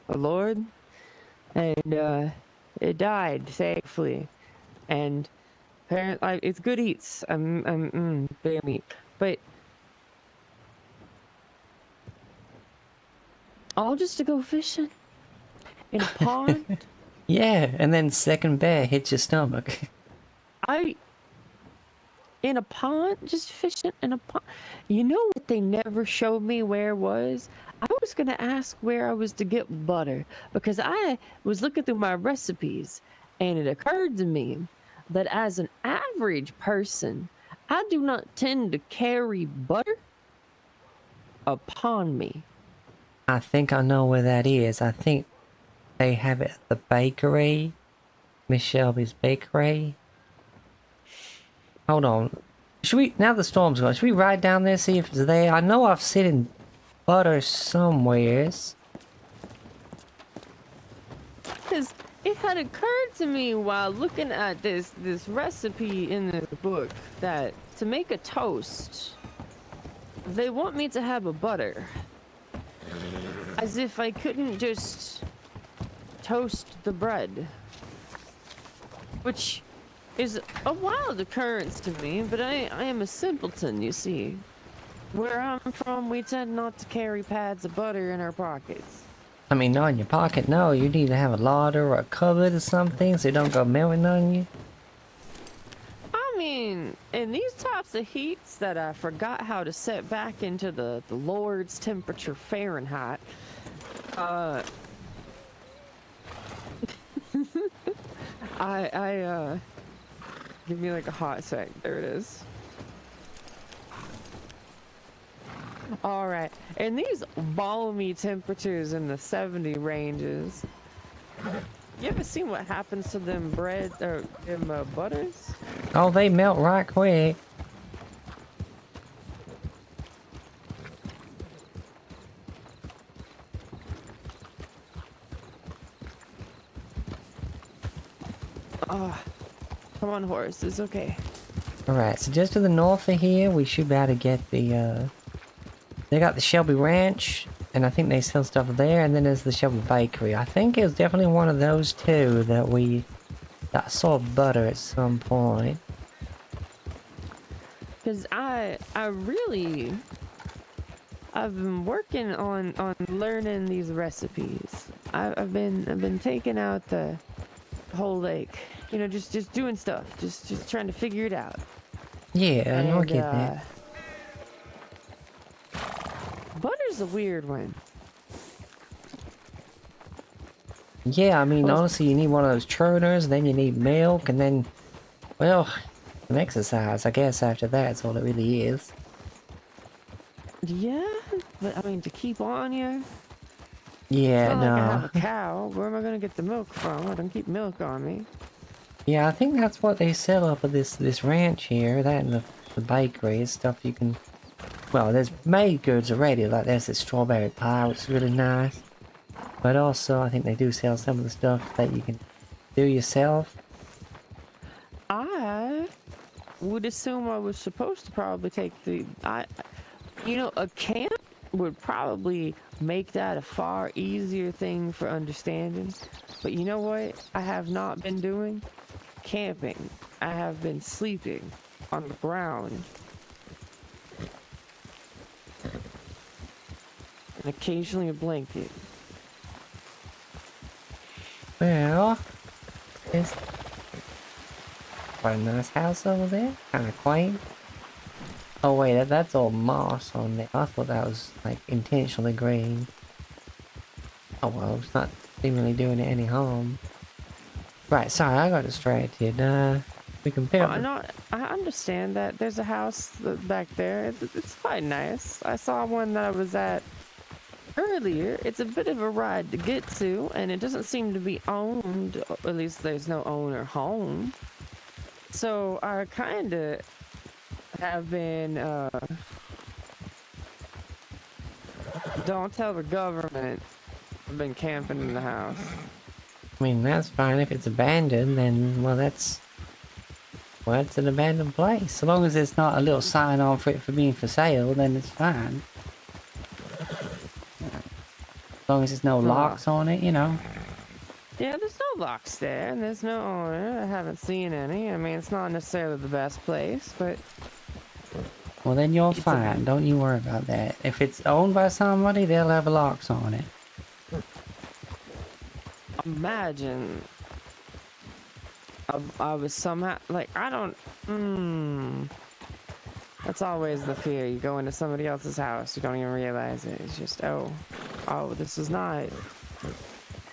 the Lord, and it died safely. And Apparently, it's good eats. Bear meat, but all just to go fishing in a pond. Yeah, and then second bear hits your stomach. I in a pond, just fishing in a pond. You know what they never showed me where was? I was gonna ask where I was to get butter because I was looking through my recipes and it occurred to me that as an average person, I do not tend to carry butter upon me. I think I know where that is. I think they have it at the bakery. Miss Shelby's bakery. Hold on. Should we, now the storm's gone, should we ride down there, see if it's there? I know I've seen butter somewheres. Because it had occurred to me while looking at this recipe in this book that to make a toast, they want me to have a butter. As if I couldn't just toast the bread. Which is a wild occurrence to me, but I am a simpleton, you see. Where I'm from, we tend not to carry pads of butter in our pockets. I mean, not in your pocket, no. You need to have a larder or a cupboard or something so it don't go melting on you. I mean, in these types of heats that I forgot how to set back into the Lord's temperature Fahrenheit, give me like a hot sec. There it is. All right. In these balmy temperatures in the 70 ranges, you ever seen what happens to them bread or them butters? Oh, they melt right quick. Oh, come on, horse. It's okay. Alright, so just to the north of here, we should be able to get the, they got the Shelby Ranch, and I think they sell stuff there, and then there's the Shelby Bakery. I think it was definitely one of those two that that saw butter at some point. Because I've been working on learning these recipes. I've been taking out the whole lake, you know, just doing stuff, just trying to figure it out. Yeah, I know, I get that. Butter's a weird one. Yeah, I mean, honestly, you need one of those churners, then you need milk, and then, well, some exercise, I guess, after that's all it really is. Yeah, but I mean, to keep on you. Yeah, it's not no. like I have a cow. Where am I gonna get the milk from? I don't keep milk on me. Yeah, I think that's what they sell up at this ranch here. That and the bakery is stuff you can. Well, there's made goods already. Like there's this strawberry pie, which is really nice. But also, I think they do sell some of the stuff that you can do yourself. I would assume I was supposed to probably take a camp would probably make that a far easier thing for understanding. But you know what I have not been doing? Camping. I have been sleeping on the ground. And occasionally a blanket. Well, there's quite a nice house over there. Kind of quaint. Oh wait, that's all moss on there. I thought that was like intentionally green. Oh well, it's not seemingly doing it any harm. Right, sorry, I got distracted. We can pick up. No, I understand that. There's a house back there. It's quite nice. I saw one that I was at earlier. It's a bit of a ride to get to, and it doesn't seem to be owned. Or at least there's no owner home. So I kind of have been, don't tell the government I've been camping in the house. I mean, that's fine. If it's abandoned, then, well, it's an abandoned place. So long as there's not a little sign on for it for being for sale, then it's fine. As long as there's no locks on it, you know. Yeah, there's no locks there, and there's no owner. I haven't seen any. I mean, it's not necessarily the best place, but Well, then you're It's a- fine. Don't you worry about that. If it's owned by somebody, they'll have locks on it. imagine I was somehow like I don't. That's always the fear. You go into somebody else's house, you don't even realize it. It's just oh, this is not.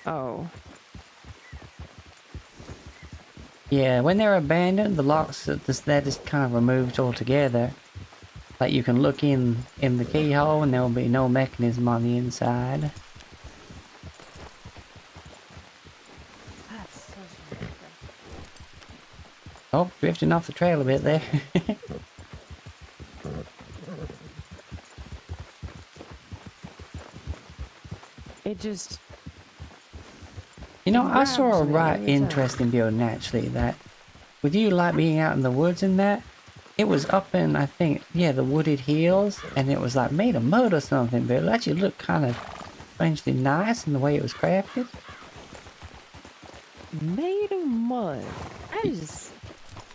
Oh, Yeah, when they're abandoned, the locks they're just kind of removed altogether. Like you can look in the keyhole, and there will be no mechanism on the inside. That's so impressive. Oh, drifting off the trail a bit there. it just. You know, It I saw a grabs me right every time. interesting building actually. That with you like being out in the woods and that, it was up in I think the wooded hills, and it was like made of mud or something, but it actually looked kind of strangely nice in the way it was crafted. Made of mud. That is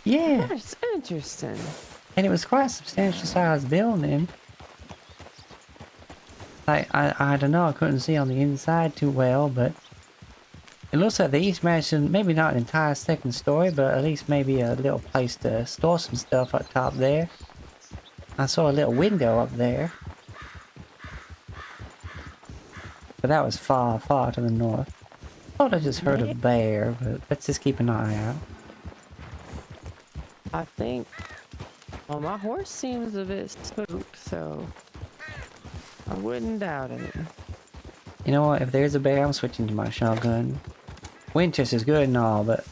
Yeah, that's interesting. and it was quite a substantial sized building. Like I don't know, I couldn't see on the inside too well, but it looks like the East Mansion, maybe not an entire second story, but at least maybe a little place to store some stuff up top there. I saw a little window up there. But that was far, far to the north. Thought I just heard a bear, but let's just keep an eye out. I think. Well, my horse seems a bit spooked, so I wouldn't doubt it. You know what, if there's a bear, I'm switching to my shotgun. Winchester's good and all, but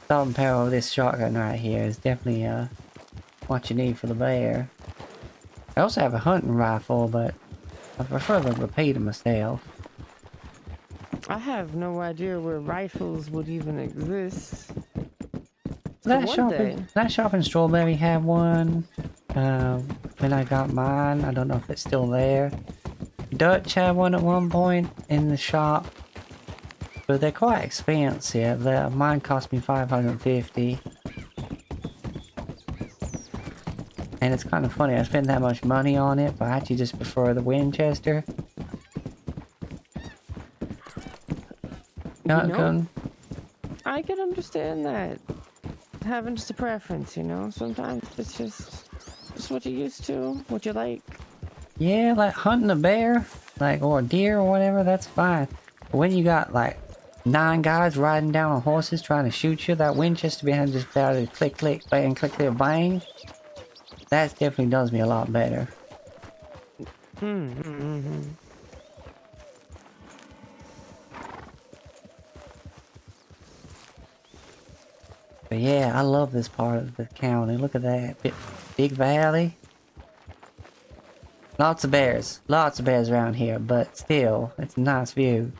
salt and power of this shotgun right here is definitely what you need for the bear. I also have a hunting rifle, but I prefer the repeater myself. I have no idea where rifles would even exist. That one shop, day. that shop in Strawberry had one. When I got mine, I don't know if it's still there. Dutch had one at one point in the shop, but they're quite expensive. Mine cost me $550, and it's kind of funny. I spent that much money on it, but I actually just prefer the Winchester shotgun. I can understand that. Having just a preference, you know? Sometimes it's just what you're used to, what you like. Yeah, like hunting a bear, or a deer or whatever, that's fine. But when you got like 9 guys riding down on horses trying to shoot you, that Winchester behind just about to click, click, bang, click, click, bang. That definitely does me a lot better. But yeah, I love this part of the county. Look at that. Big valley. Lots of bears around here, but still, it's a nice view.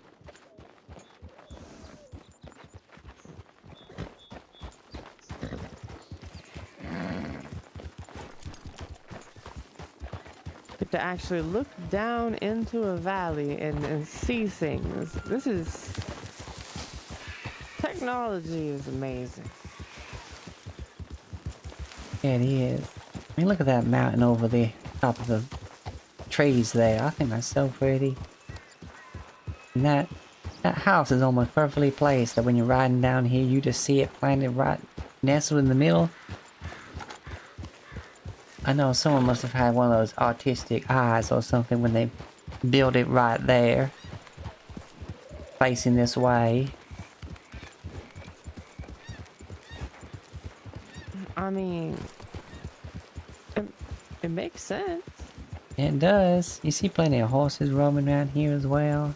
To actually look down into a valley and see things. This is... Technology is amazing. Yeah, it is. I mean, look at that mountain over the top of the trees there. I think that's so pretty. And that house is almost perfectly placed, that when you're riding down here, you just see it planted right nestled in the middle. I know someone must have had one of those artistic eyes or something when they built it right there, facing this way. I mean... It makes sense. It does. You see plenty of horses roaming around here as well.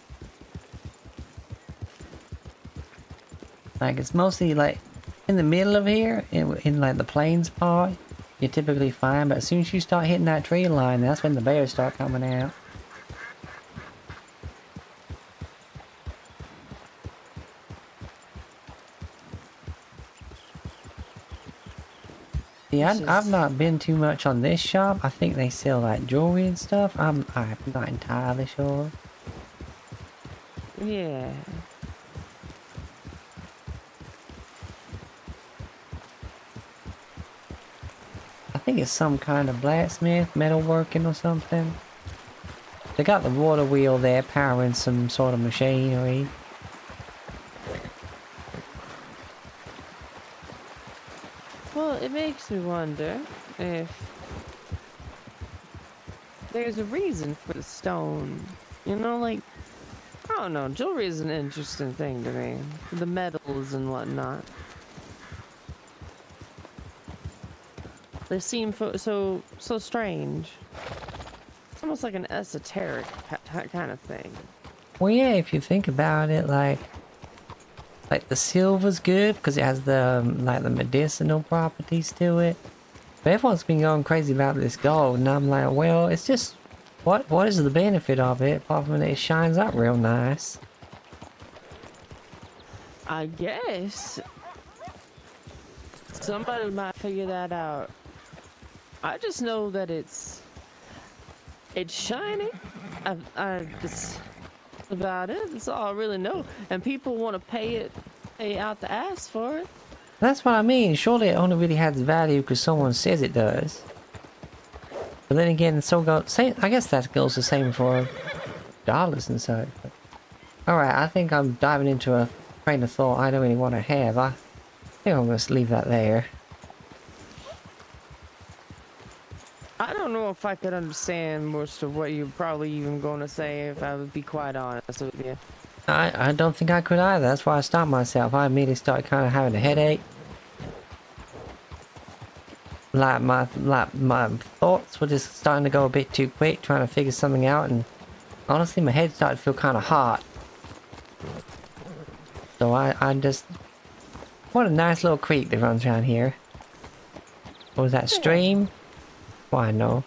Like, it's mostly like in the middle of here, in like the plains part, you're typically fine, but as soon as you start hitting that tree line, that's when the bears start coming out. See, I've not been too much on this shop. I think they sell like jewelry and stuff. I'm not entirely sure. Yeah. think it's some kind of blacksmith, metalworking or something. They got the water wheel there powering some sort of machinery. Well, it makes me wonder if there's a reason for the stone. You know, like, I don't know, jewelry is an interesting thing to me. The metals and whatnot. They seem so strange. It's almost like an esoteric kind of thing. Well, yeah, if you think about it, like the silver's good because it has the like the medicinal properties to it. But everyone's been going crazy about this gold, and I'm like, well, it's just what is the benefit of it apart from that it shines up real nice? I guess somebody might figure that out. I just know that it's shiny. I just about it. That's all I really know. And people want to pay out the ass for it. That's what I mean. Surely it only really has value because someone says it does. But then again, I guess that goes the same for dollars and so. Alright, I think I'm diving into a train of thought I don't really want to have. I think I'm going to leave that there. I don't know if I could understand most of what you're probably even going to say, if I would be quite honest with you. I don't think I could either. That's why I stopped myself. I immediately started kind of having a headache. Like my thoughts were just starting to go a bit too quick, trying to figure something out, and honestly, my head started to feel kind of hot. So I just... What a nice little creek that runs around here. What was that, stream? Why, no.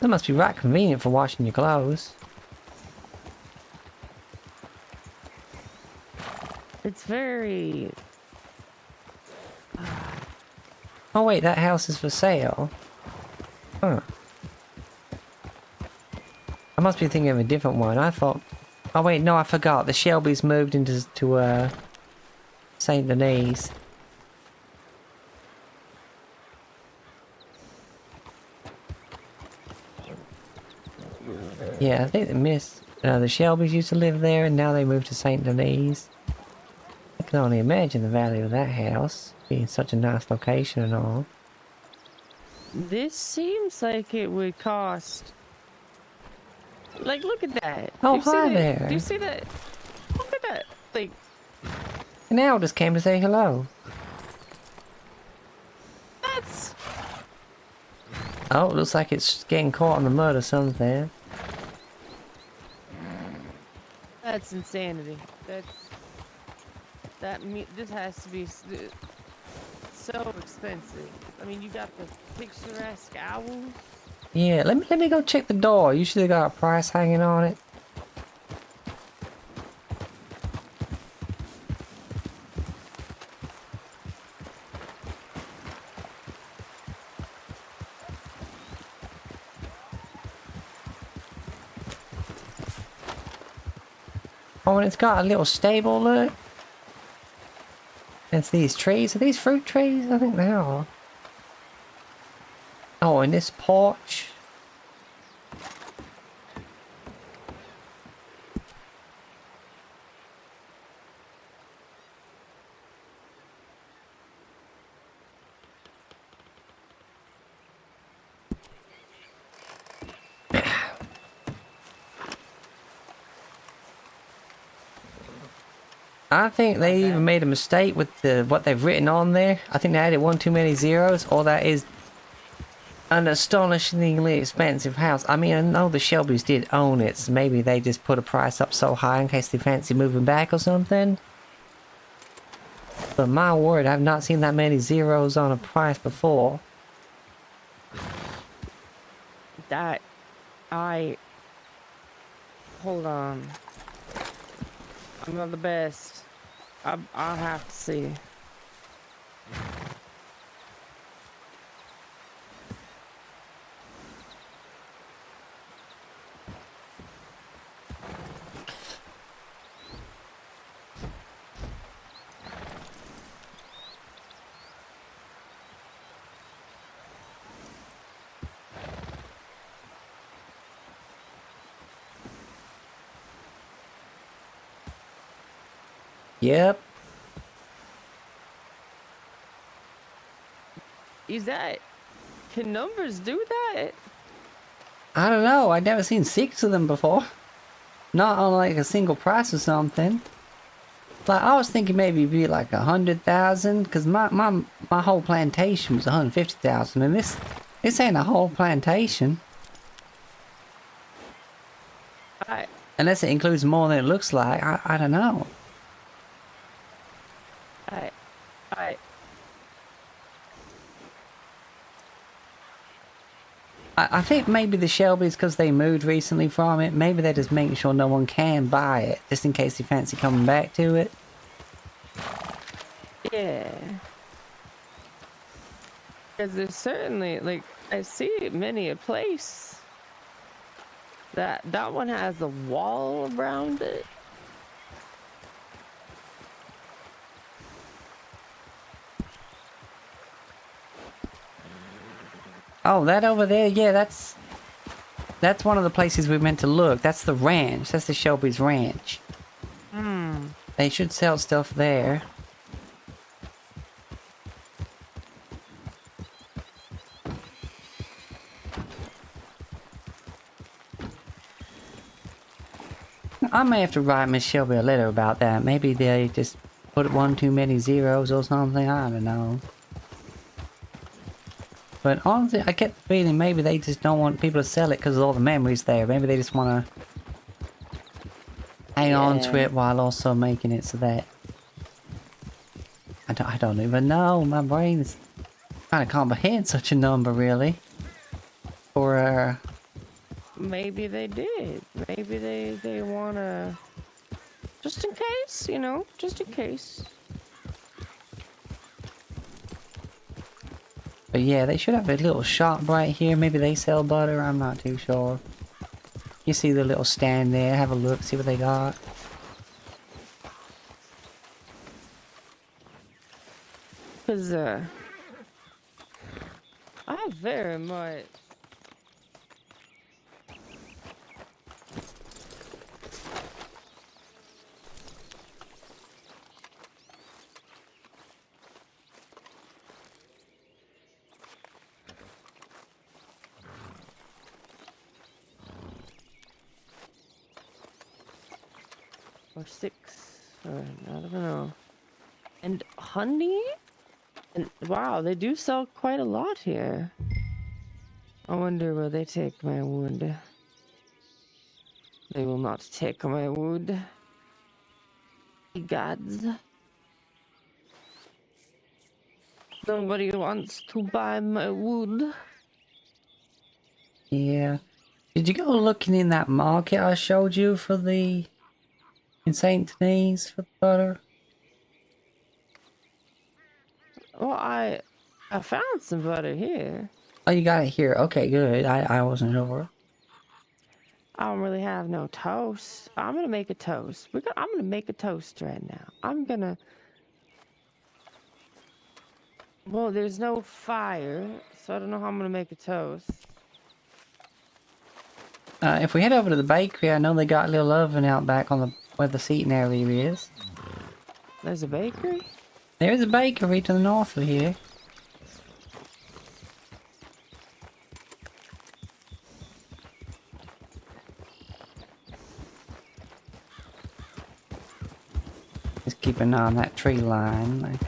That must be right convenient for washing your clothes. It's very... Oh wait, that house is for sale. Huh. I must be thinking of a different one. I thought... Oh wait, no, I forgot. The Shelby's moved into St. Denis. Yeah, I think the Shelbys used to live there, and now they moved to St. Denis. I can only imagine the value of that house, being such a nice location and all. This seems like it would cost... Like, look at that. Oh, Do you see hi that? there. Do you see that? Look at that. Like... And Al just came to say hello. That's... Oh, it looks like it's getting caught in the mud or something. That's insanity. This has to be so expensive. I mean, you got the picturesque owls. Yeah, let me go check the door. Usually got a price hanging on it. Oh, and it's got a little stable, look. It's these trees. Are these fruit trees? I think they are. Oh, and this porch. I think they even made a mistake with what they've written on there. I think they added one too many zeros, or that is an astonishingly expensive house. I mean, I know the Shelbys did own it, so maybe they just put a price up so high in case they fancy moving back or something. But my word, I've not seen that many zeros on a price before. Hold on. I'm not the best. I'll have to see. Yep. Is that... Can numbers do that? I don't know. I've never seen 6 of them before. Not on like a single price or something. Like I was thinking maybe it'd be like 100,000, because my whole plantation was 150,000, and this ain't a whole plantation. Unless it includes more than it looks like. I don't know. I think maybe the Shelby's because they moved recently from it. Maybe they're just making sure no one can buy it, just in case they fancy coming back to it. Yeah. Because there's certainly, like, I see many a place that one has a wall around it. Oh, that over there, yeah, that's one of the places we meant to look. That's the ranch. That's the Shelby's ranch. They should sell stuff there. I may have to write Miss Shelby a letter about that. Maybe they just put one too many zeros or something. I don't know. But honestly, I get the feeling maybe they just don't want people to sell it because of all the memories there. Maybe they just want to hang on to it while also making it so that... I don't even know. My brain is trying to comprehend such a number, really. Or, Maybe they did. Maybe they want to... Just in case, you know? Just in case. But yeah, they should have a little shop right here. Maybe they sell butter. I'm not too sure. You see the little stand there. Have a look. See what they got. Because, I very much... Or 6, or I don't know. And honey? And wow, they do sell quite a lot here. I wonder will they take my wood? They will not take my wood. Gods. Nobody wants to buy my wood. Yeah. Did you go looking in that market I showed you for the... in St. Denis for the butter? Well, I found some butter here. Oh, you got it here. Okay, good. I wasn't sure. I don't really have no toast. I'm gonna make a toast. I'm gonna make a toast right now. I'm gonna... Well, there's no fire, so I don't know how I'm gonna make a toast. If we head over to the bakery, I know they got a little oven out back on the where the seating area is. There's a bakery? There's a bakery to the north of here. Just keep an eye on that tree line.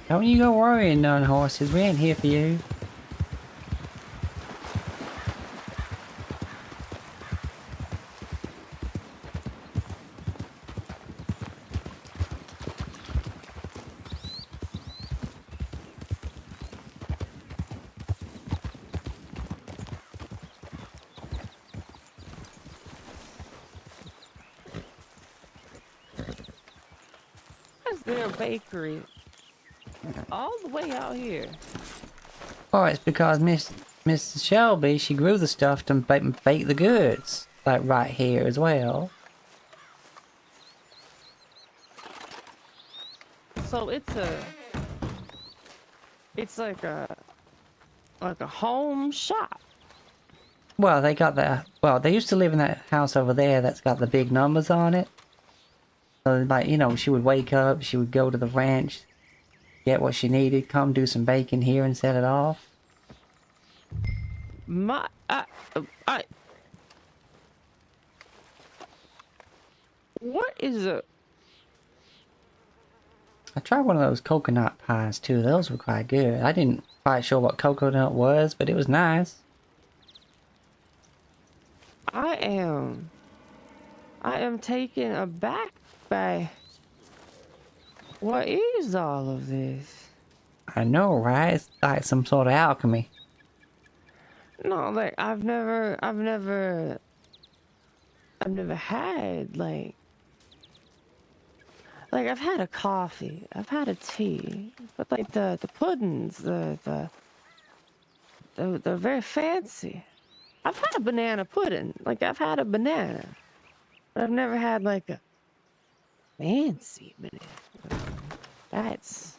Don't you go worrying none, horses. We ain't here for you. Where's their bakery? All the way out here. Oh, it's because Miss Shelby, she grew the stuff to bake the goods. like right here as well. So it's like a home shop. Well, they got the well, they used to live in that house over there that's got the big numbers on it. So like, you know, she would wake up, she would go to the ranch, get what she needed, come do some bacon here and set it off. My I what is a I tried one of those coconut pies too. Those were quite good. I didn't quite sure what coconut was, but it was nice. I am taken aback by what is all of this? I know, right? It's like some sort of alchemy. No, like I've never had like I've had a coffee, I've had a tea, but like the puddings, they're very fancy. I've had a banana pudding, like I've had a banana, but I've never had like a fancy banana. That's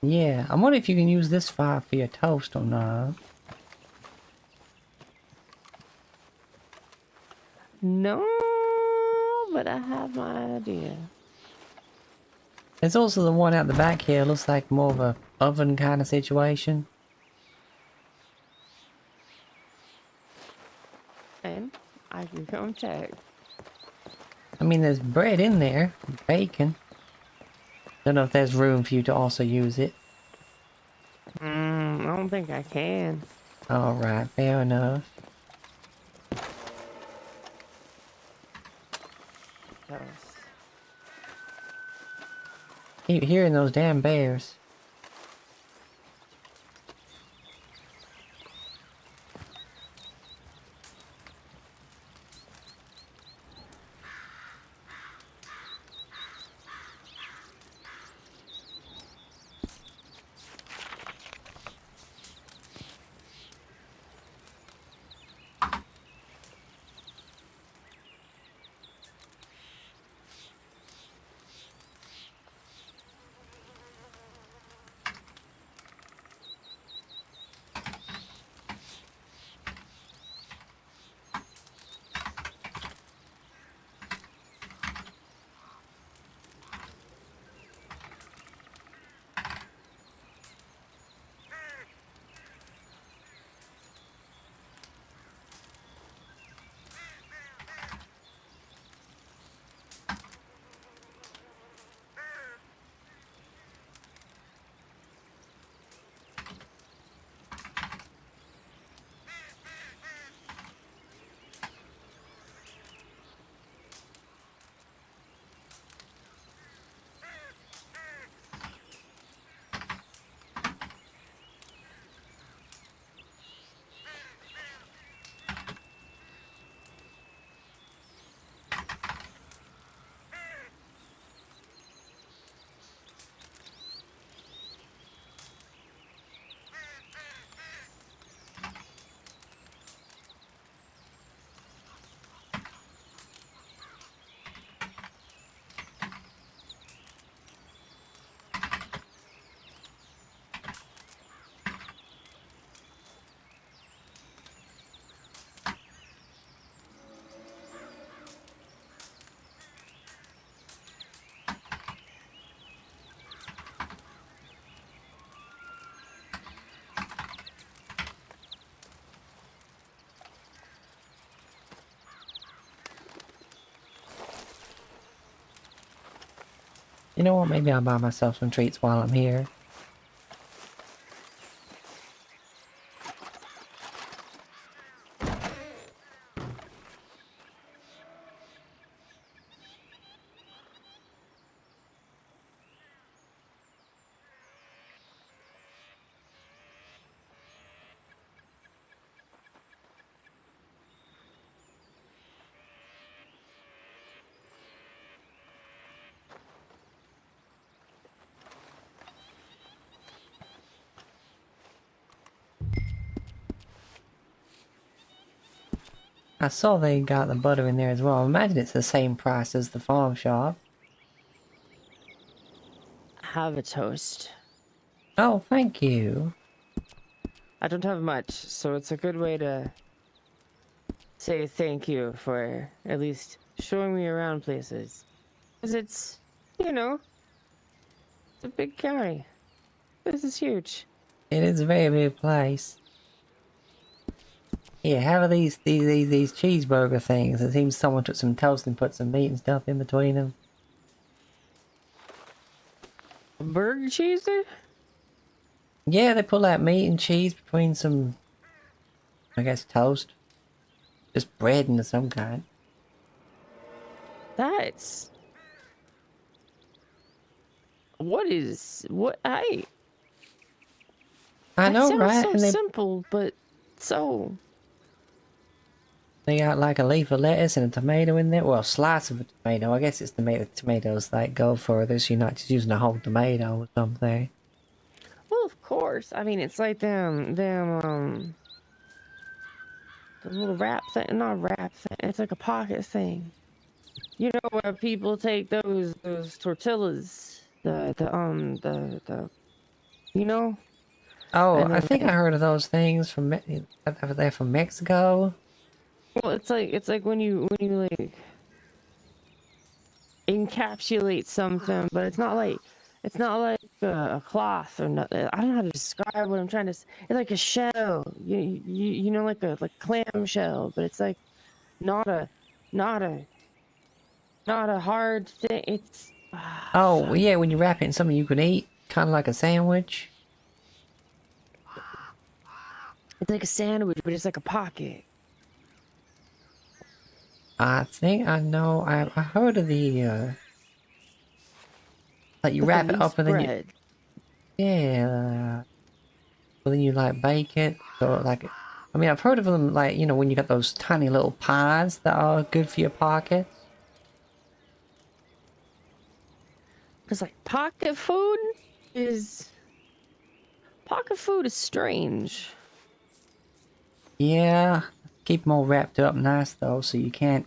Yeah, I wonder if you can use this fire for your toast or not. no, but I have my idea. There's also the one out the back here. Looks like more of a oven kind of situation. And I can come check. I mean, there's bread in there, bacon. Don't know if there's room for you to also use it. I don't think I can. Alright, fair enough. Toast. Keep hearing those damn bears. You know what? Maybe I'll buy myself some treats while I'm here. I saw they got the butter in there as well. I imagine it's the same price as the farm shop. Have a toast. Oh, thank you. I don't have much, so it's a good way to say thank you for at least showing me around places. Because it's, you know, it's a big county. This is huge. It is a very big place. Yeah, how are these cheeseburger things? It seems someone took some toast and put some meat and stuff in between them. A burger cheeser? Yeah, they put like meat and cheese between some, I guess, toast. Just bread of some kind. That's... What, I that know, sounds right? so And simple, but so... they got like a leaf of lettuce and a tomato in there. Well, a slice of a tomato. I guess it's tomatoes like go further, so you're not just using a whole tomato or something. Well, of course. I mean, it's like the little wrap thing, not wrap thing. It's like a pocket thing. You know where people take those tortillas, the you know, Oh, and I then think I heard of those things from they're from Mexico. well, it's like when you like encapsulate something, but it's not like a cloth or nothing. I don't know how to describe what I'm trying to. It's like a shell. You know like clam shell, but it's like not a not a not a hard thing. It's Oh, fuck. yeah, when you wrap it in something you could eat, kind of like a sandwich. It's like a sandwich, but it's like a pocket. I think I know. I heard of the like you Like a wrap it loose up and then you bread. yeah, but then you like bake it. So like, I mean, I've heard of them like when you got those tiny little pies that are good for your pockets. Because like is pocket food is strange. Yeah, keep them all wrapped up nice though, so you can't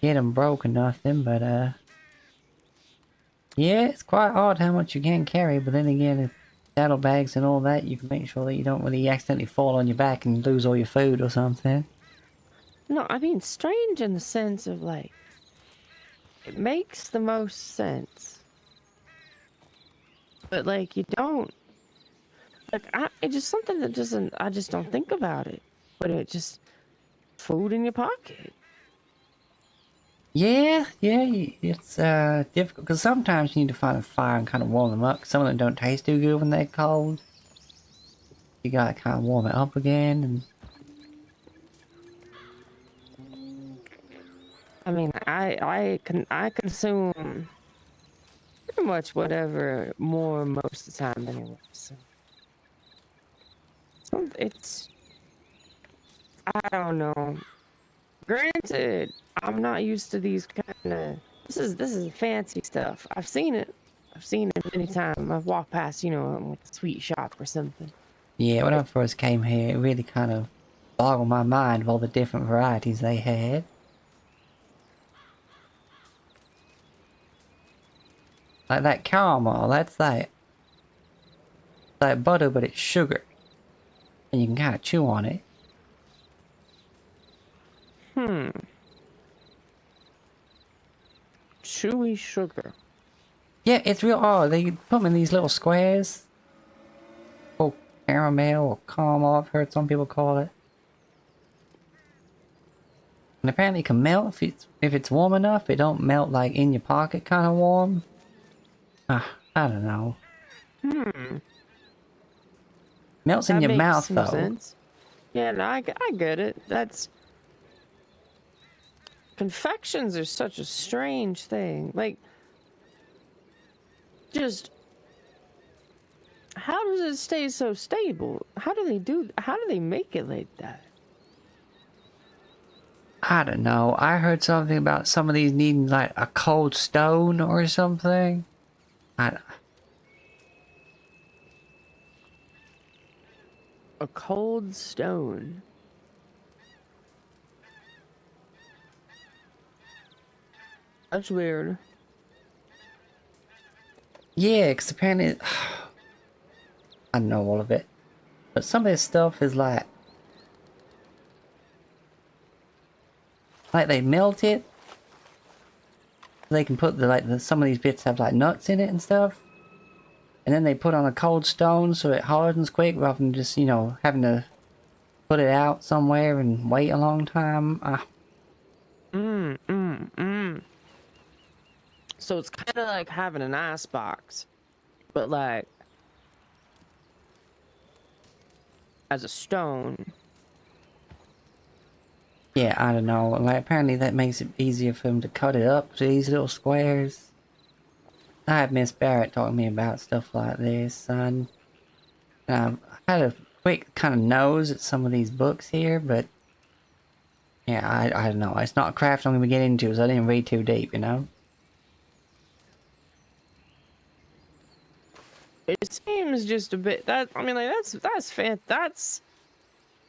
get them broke or nothing. But yeah, it's quite odd how much you can carry. But then again, if saddlebags and all that, you can make sure that you don't really accidentally fall on your back and lose all your food or something. No, I mean strange in the sense of like it makes the most sense. But like you don't like it's just something that doesn't I just don't think about it. But it just food in your pocket. Yeah, yeah, it's difficult because sometimes you need to find a fire and kind of warm them up. 'Cause some of them don't taste too good when they're cold. You gotta kind of warm it up again, and I mean, I consume pretty much whatever more most of the time anyway. So it's I don't know. Granted, I'm not used to these kind of. This is fancy stuff. I've seen it. I've seen it many times. I've walked past, like a sweet shop or something. yeah, when I first came here, it really kind of boggled my mind of all the different varieties they had. Like that caramel, that's like butter, but it's sugar, and you can kind of chew on it. Hmm. Chewy sugar. Yeah, it's real odd. They put them in these little squares. Or caramel or caramel, I've heard some people call it. And apparently it can melt if it's warm enough. It don't melt like in your pocket kind of warm. I don't know. Hmm. Melts in That your makes mouth some though. sense. Yeah, no, I get it. That's confections are such a strange thing. Like, just how does it stay so stable? How do they make it like that? I don't know. I heard something about some of these needing like a cold stone or something. I A cold stone. That's weird. Yeah, because apparently, I don't know all of it, but some of this stuff is like they melt it. They can put some of these bits have like nuts in it and stuff, and then they put on a cold stone so it hardens quick rather than just having to put it out somewhere and wait a long time. So it's kind of like having an ice box, but like as a stone. Yeah, I don't know. Like apparently that makes it easier for them to cut it up to these little squares. I had Miss Barrett talking to me about stuff like this, son. I had a quick kind of nose at some of these books here, but yeah, I don't know. It's not a craft I'm gonna get into, so I didn't read too deep, you know? It seems just a bit that I mean like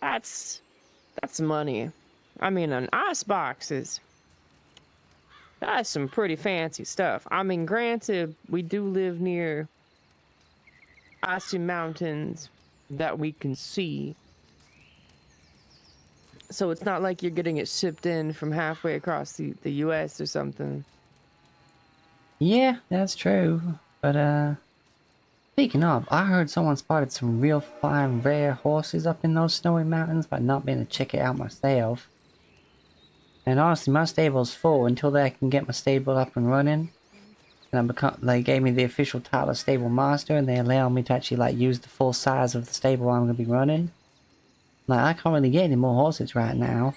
that's money. I mean an ice box is that's some pretty fancy stuff. I mean granted we do live near icy mountains that we can see. So it's not like you're getting it shipped in from halfway across the US or something. Yeah, that's true. But speaking of, I heard someone spotted some real fine rare horses up in those snowy mountains, but not been to check it out myself. And honestly, my stable's full until they can get my stable up and running. And they gave me the official title of stable master, and they allow me to actually use the full size of the stable I'm gonna be running. Like I can't really get any more horses right now.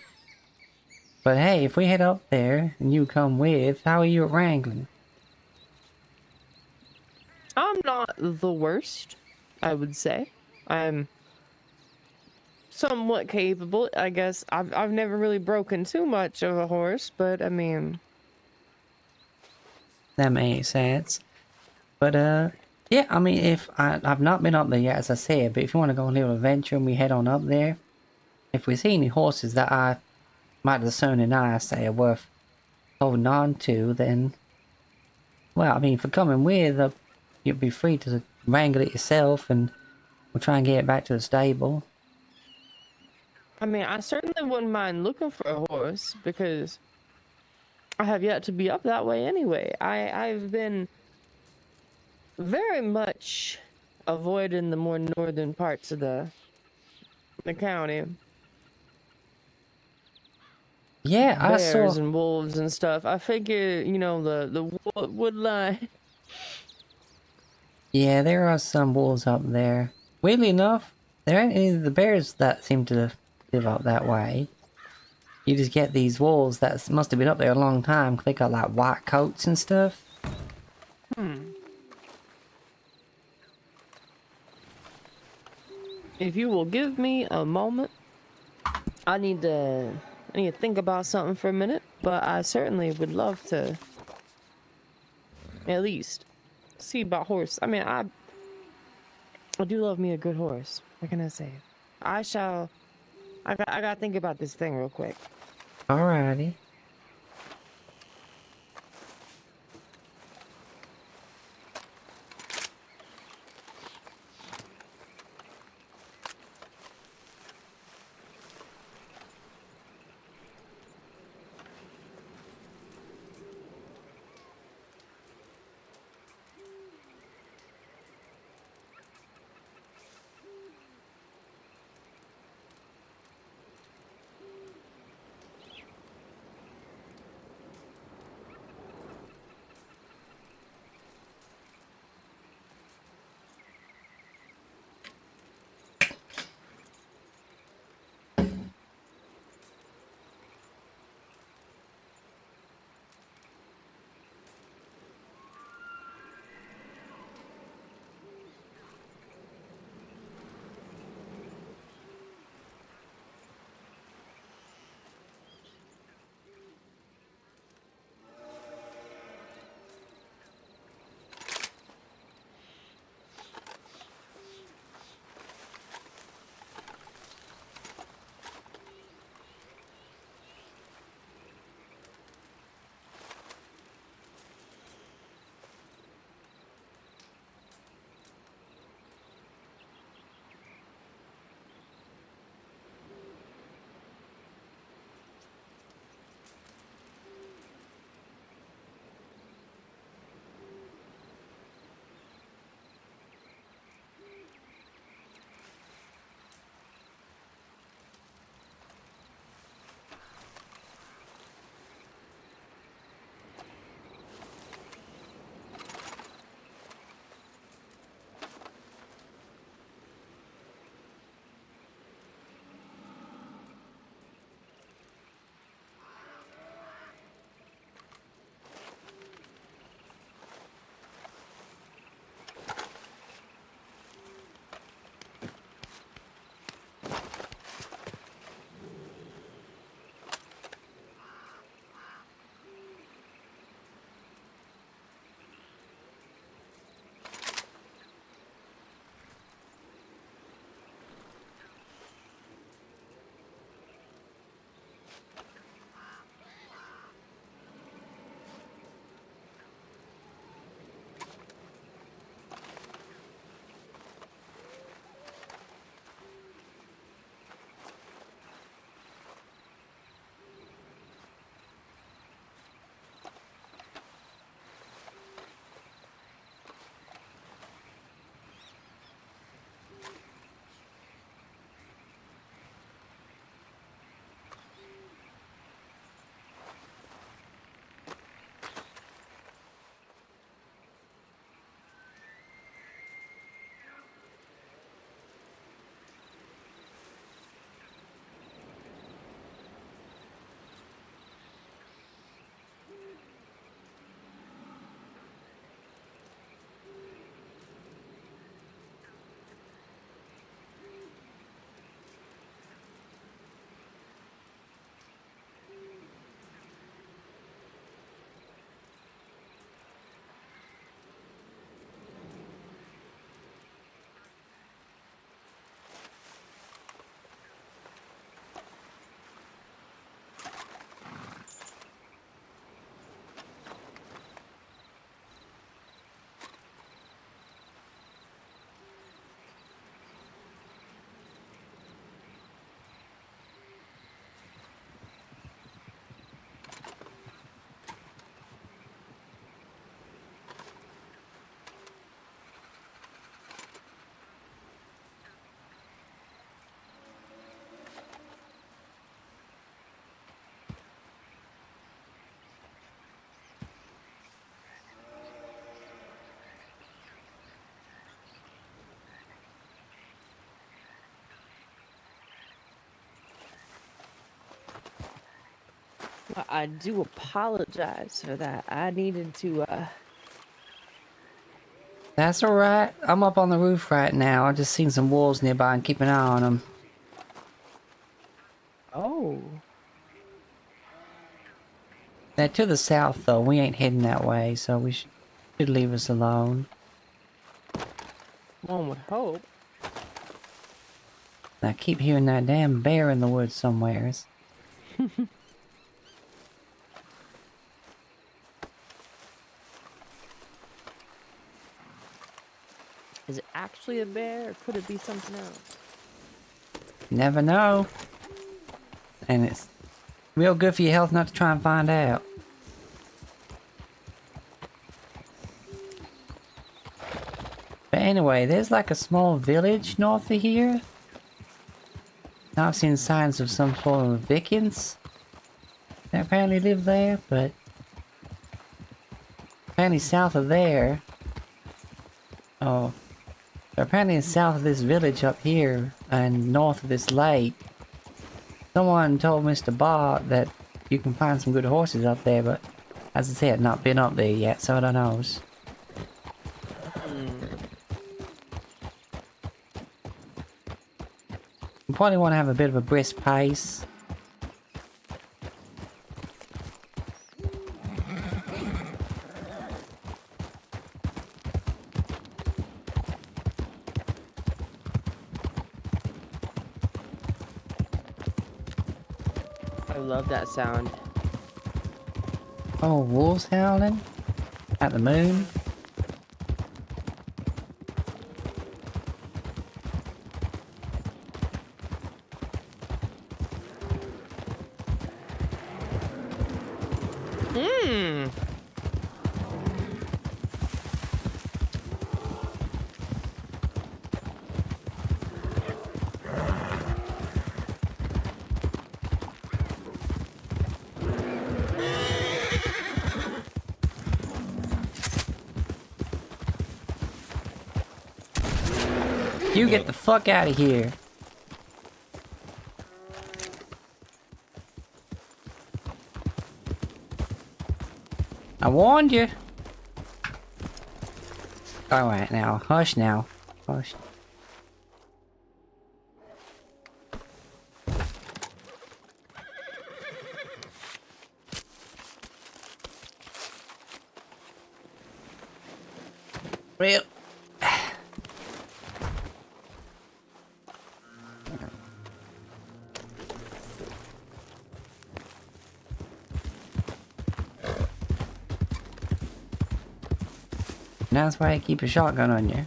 But hey, if we head up there and you come with, how are you at wrangling? I'm not the worst, I would say. I'm somewhat capable. I guess I've never really broken too much of a horse, but I mean, That makes sense. But yeah, I mean, if I've not been up there yet, as I said, but if you want to go on a little adventure and we head on up there, if we see any horses that my discern and I say are worth holding on to, then, well, I mean, for coming with, you'll be free to wrangle it yourself, and we'll try and get it back to the stable. I mean, I certainly wouldn't mind looking for a horse because I have yet to be up that way anyway. I've been very much avoiding the more northern parts of the county. Yeah, I Bears saw. and wolves and stuff. I figure, the wood line. Yeah, there are some wolves up there. Weirdly enough, there ain't any of the bears that seem to live up that way. You just get these wolves that must have been up there a long time. 'Cause they got white coats and stuff. If you will give me a moment, I need to think about something for a minute, but I certainly would love to at least see about horse. I mean, I do love me a good horse. What can I say? I gotta think about this thing real quick. Alrighty. I do apologize for that. I needed to, That's alright. I'm up on the roof right now. I just seen some wolves nearby and keep an eye on them. Oh. They're to the south though. We ain't heading that way, so we should leave us alone. One would hope. I keep hearing that damn bear in the woods somewheres. Is it actually a bear, or could it be something else? Never know. And it's real good for your health not to try and find out. But anyway, there's like a small village north of here. Now I've seen signs of some sort of Vikings that apparently live there, but apparently south of there. Oh, apparently south of this village up here and north of this lake. Someone told Mr. Bart that you can find some good horses up there, but as I said, I've not been up there yet, so I don't know. You probably want to have a bit of a brisk pace. I love that sound. Oh, wolves howling? At the moon? Mmm. You get the fuck out of here. I warned you. Alright now, hush now. Hush. Real. That's why I keep a shotgun on you.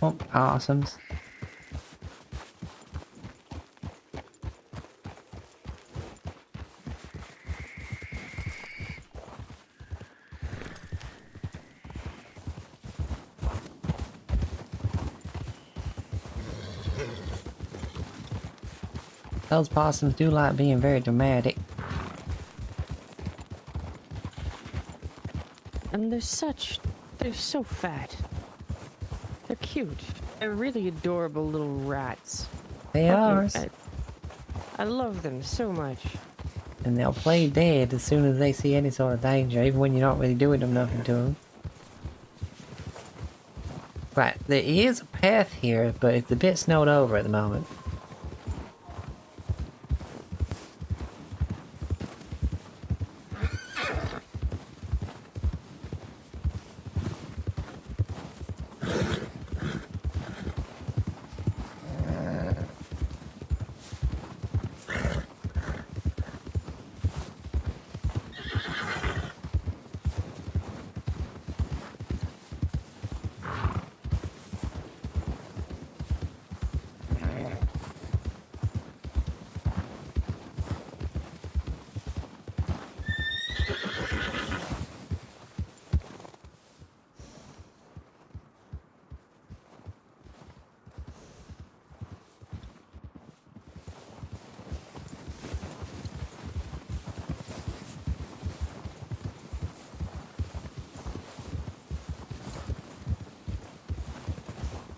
Oh, awesomes. Those possums do like being very dramatic. And they're so fat. They're cute. They're really adorable little rats. They are. I love them so much. And they'll play dead as soon as they see any sort of danger, even when you're not really doing them nothing to them. Right, there is a path here, but it's a bit snowed over at the moment.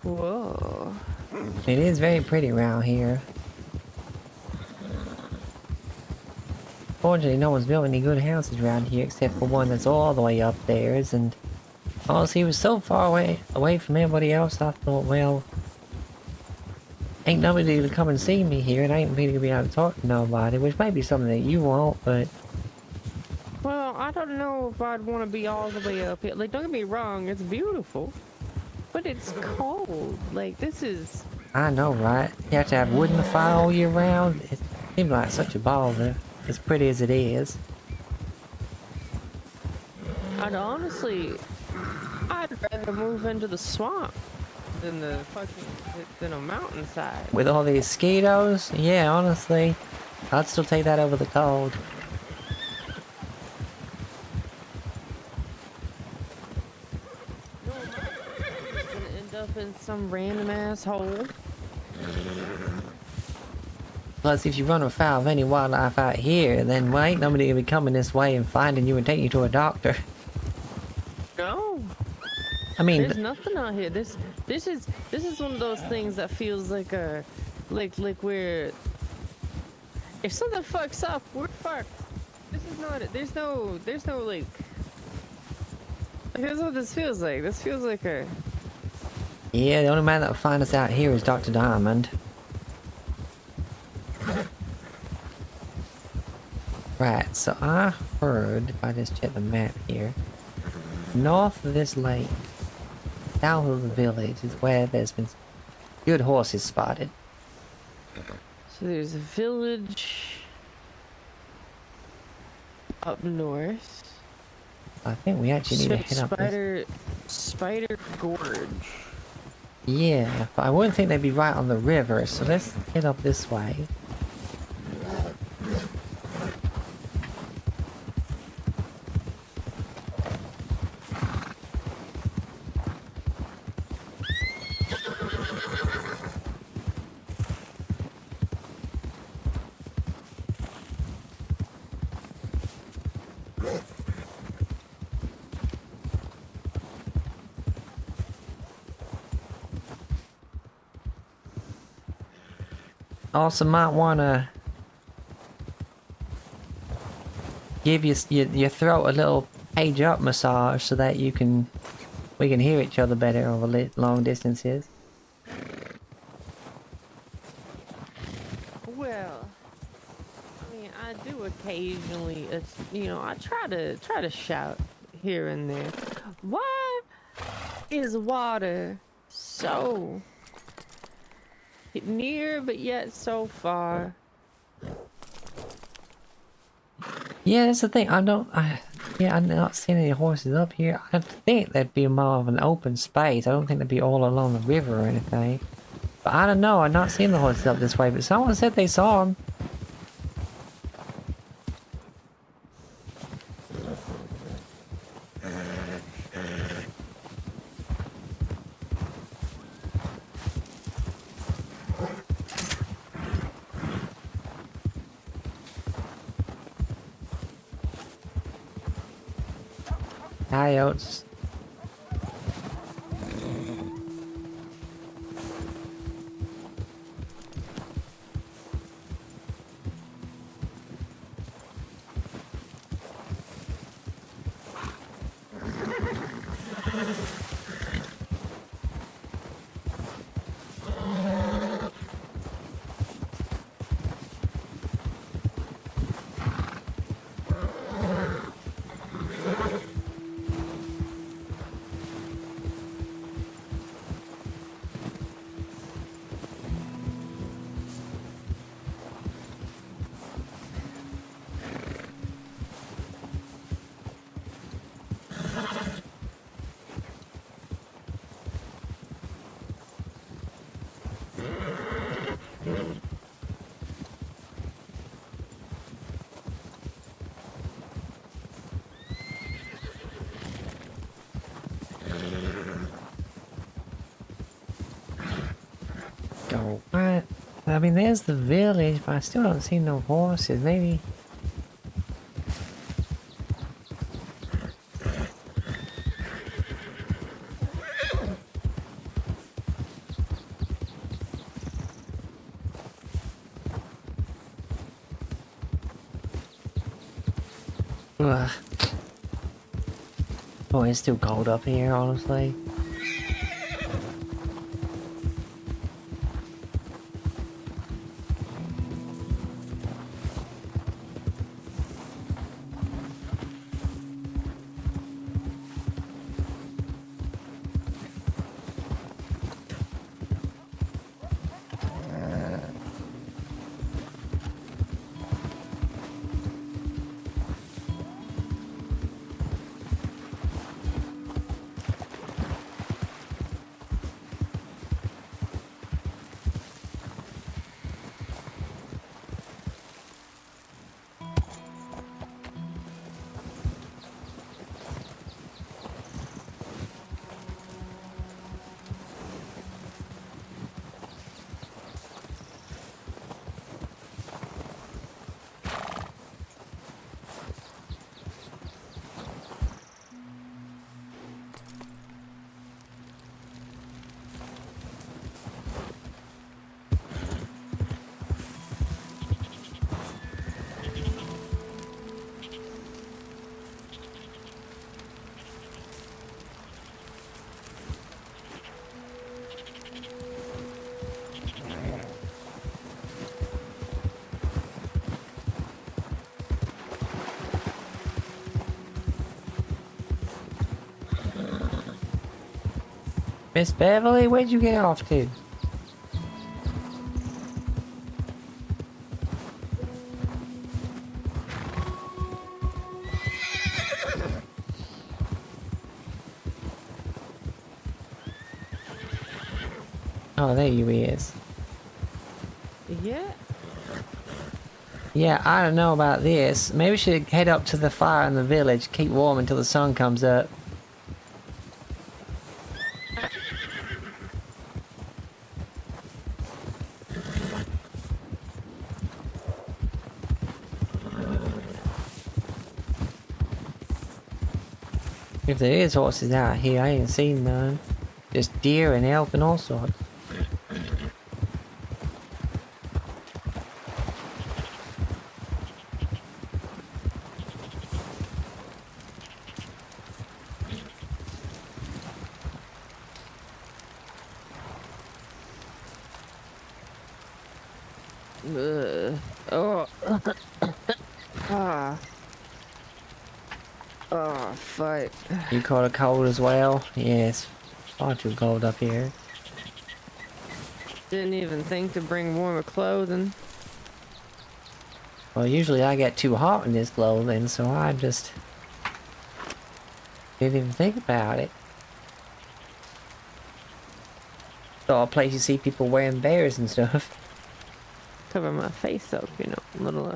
Whoa. It is very pretty around here. Fortunately, no one's built any good houses around here except for one that's all the way up there. And honestly, he was so far away from everybody else, I thought, well, ain't nobody to come and see me here, and I ain't really gonna be able to talk to nobody, which might be something that you want, but... Well, I don't know if I'd want to be all the way up here. Like, don't get me wrong, it's beautiful. But it's cold. Like, this is... I know, right? You have to have wood in the fire all year round. It seems like such a bother, as pretty as it is. I'd rather move into the swamp than than a mountainside. With all these mosquitoes? Yeah, honestly, I'd still take that over the cold. No, my is gonna end up in some random asshole. Plus, if you run afoul of any wildlife out here, then well, ain't nobody gonna be coming this way and finding you and taking you to a doctor. No. I mean, There's nothing out here. This is one of those things that feels like a like we're if something fucks up, we're fucked. This is not there's no like here's what this feels like. This feels like a yeah, the only man that will find us out here is Dr. Diamond. Right, so I heard, if I just check the map here, north of this lake, south of the village is where there's been good horses spotted. so there's a village up north. I think we actually need to head up this. Spider Gorge. Yeah, but I wouldn't think they'd be right on the river, so let's head up this way. Also might want to give your throat a little page up massage so that we can hear each other better over long distances. Well, I mean, I do occasionally, I try to shout here and there. Why is water so near but yet so far? Yeah, that's the thing. I'm not seeing any horses up here. I think that'd be more of an open space. I don't think they'd be all along the river or anything. But I don't know. I've not seen the horses up this way, but someone said they saw them. Coyotes. Go what? I mean, there's the village, but I still don't see no horses. Maybe. Ugh. Oh, it's still cold up here, honestly. Miss Beverly, where'd you get off to? Oh, there you is. Yeah. Yeah, I don't know about this. Maybe we should head up to the fire in the village, keep warm until the sun comes up. If there is horses out here, I ain't seen none. Just deer and elk and all sorts. Oh. Ah. Oh, fuck. You caught a cold as well? Yes, far too cold up here. Didn't even think to bring warmer clothing. Well, usually I get too hot in this clothing, so I just didn't even think about it. So a place you see people wearing bears and stuff. Cover my face up, you know, a little,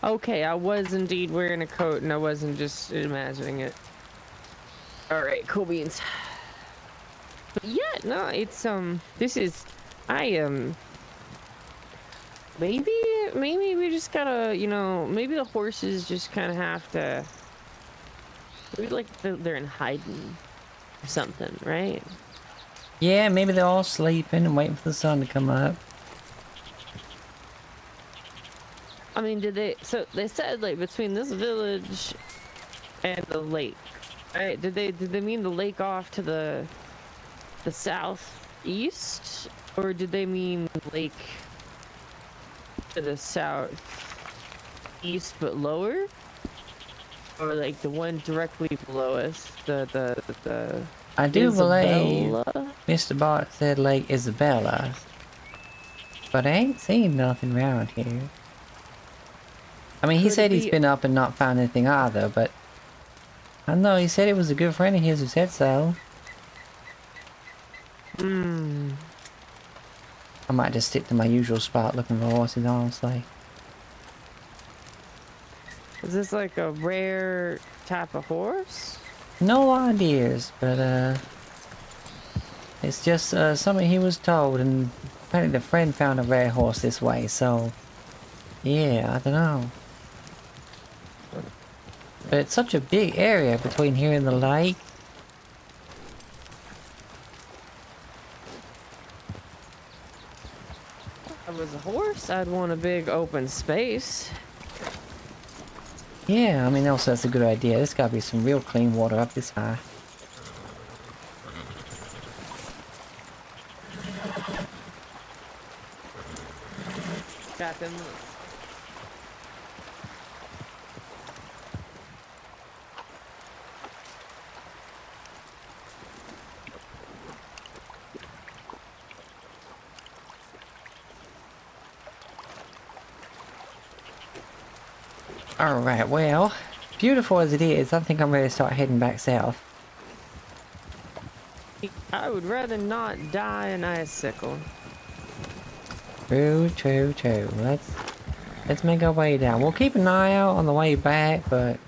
Okay, I was indeed wearing a coat and I wasn't just imagining it. Alright, cool beans. But yeah, no, it's, this is, maybe we just gotta, you know, maybe the horses just kind of have to, maybe like they're in hiding or something, right? Yeah, maybe they're all sleeping and waiting for the sun to come up. I mean, so they said like between this village and the lake, right? Did they mean the lake off to the southeast, or did they mean lake to the southeast but lower, or like the one directly below us, the I do believe Isabella? Mr. Bart said Lake Isabella, but I ain't seen nothing around here. I mean, he Could it said he's be- been up and not found anything either, but I don't know, he said it was a good friend of his who said so. Hmm. I might just stick to my usual spot looking for horses, honestly. Is this like a rare type of horse? No ideas, but it's just something he was told, and apparently the friend found a rare horse this way, so yeah, I don't know. But it's such a big area between here and the lake. I was a horse, I'd want a big open space. Yeah, I mean, also that's a good idea. There's gotta be some real clean water up this high. Got them. Alright, well, beautiful as it is, I think I'm ready to start heading back south. I would rather not die an icicle. True, true, true. Let's make our way down. We'll keep an eye out on the way back, but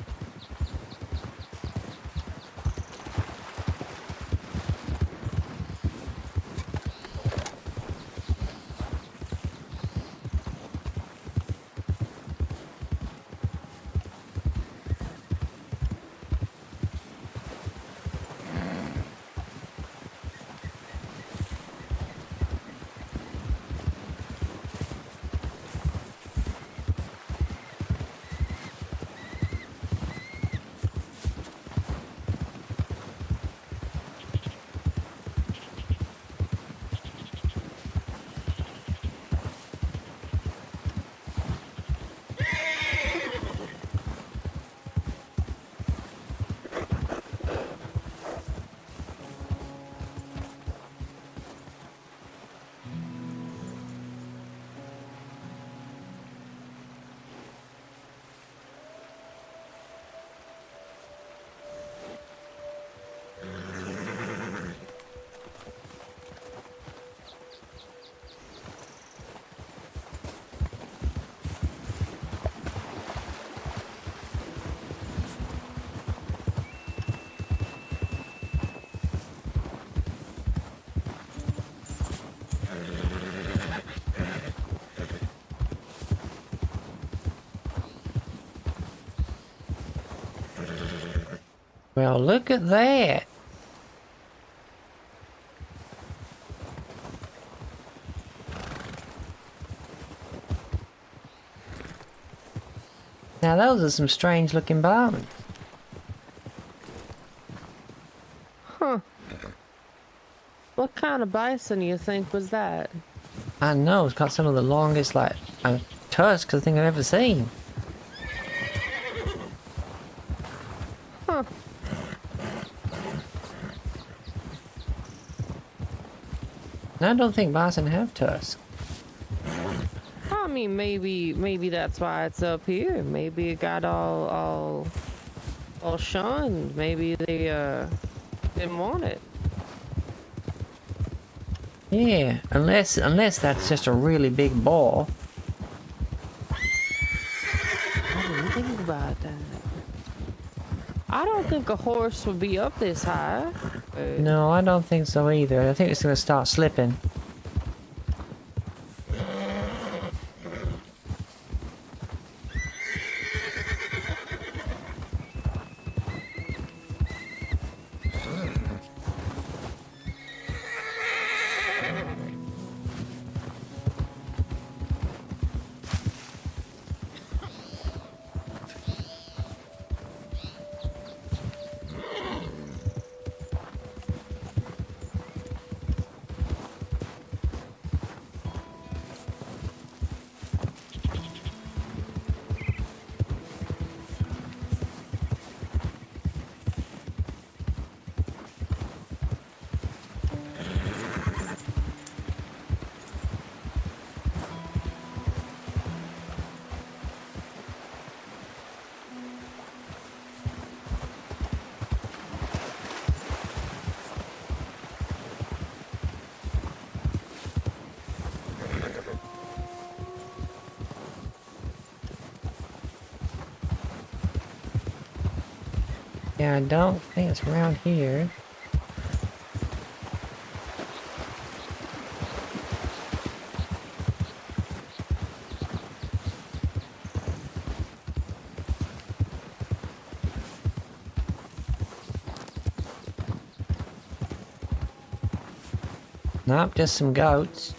well, look at that. Now those are some strange looking bones. Huh. What kind of bison you think was that? I know, it's got some of the longest, like, tusks I think I've ever seen. Huh. And I don't think bison have tusks. I mean, maybe that's why it's up here. Maybe it got all shunned. Maybe they didn't want it. Yeah, unless that's just a really big ball. I didn't think about that. I don't think a horse would be up this high. No, I don't think so either. I think it's gonna start slipping. Yeah, I don't think it's around here. Nope, just some goats.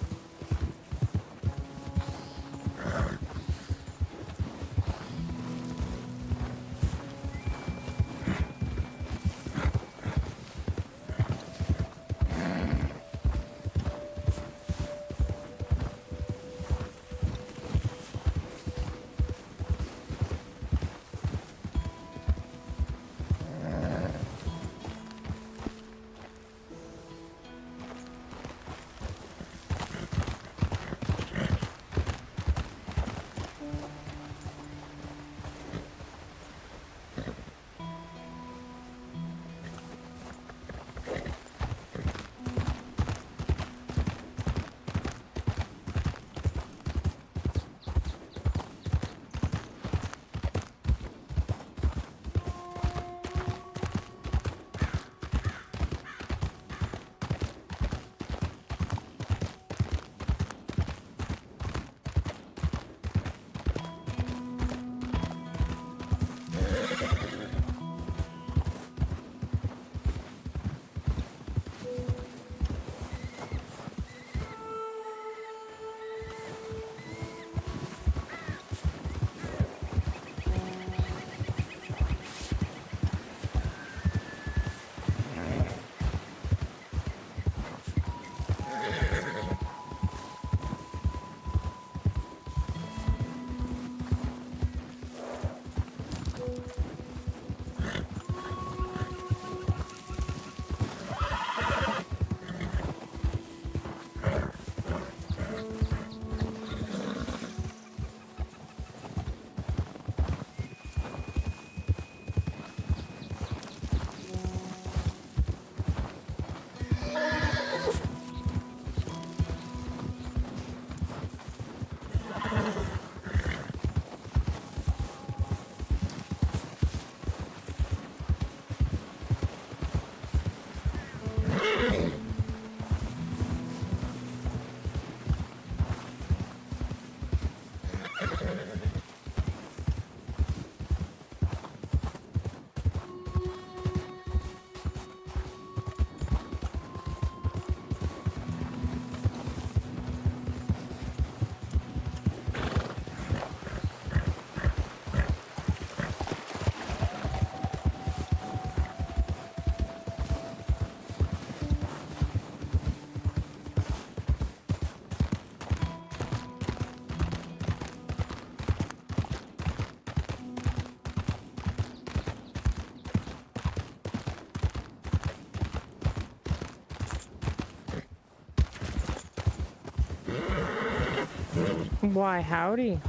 Why, howdy.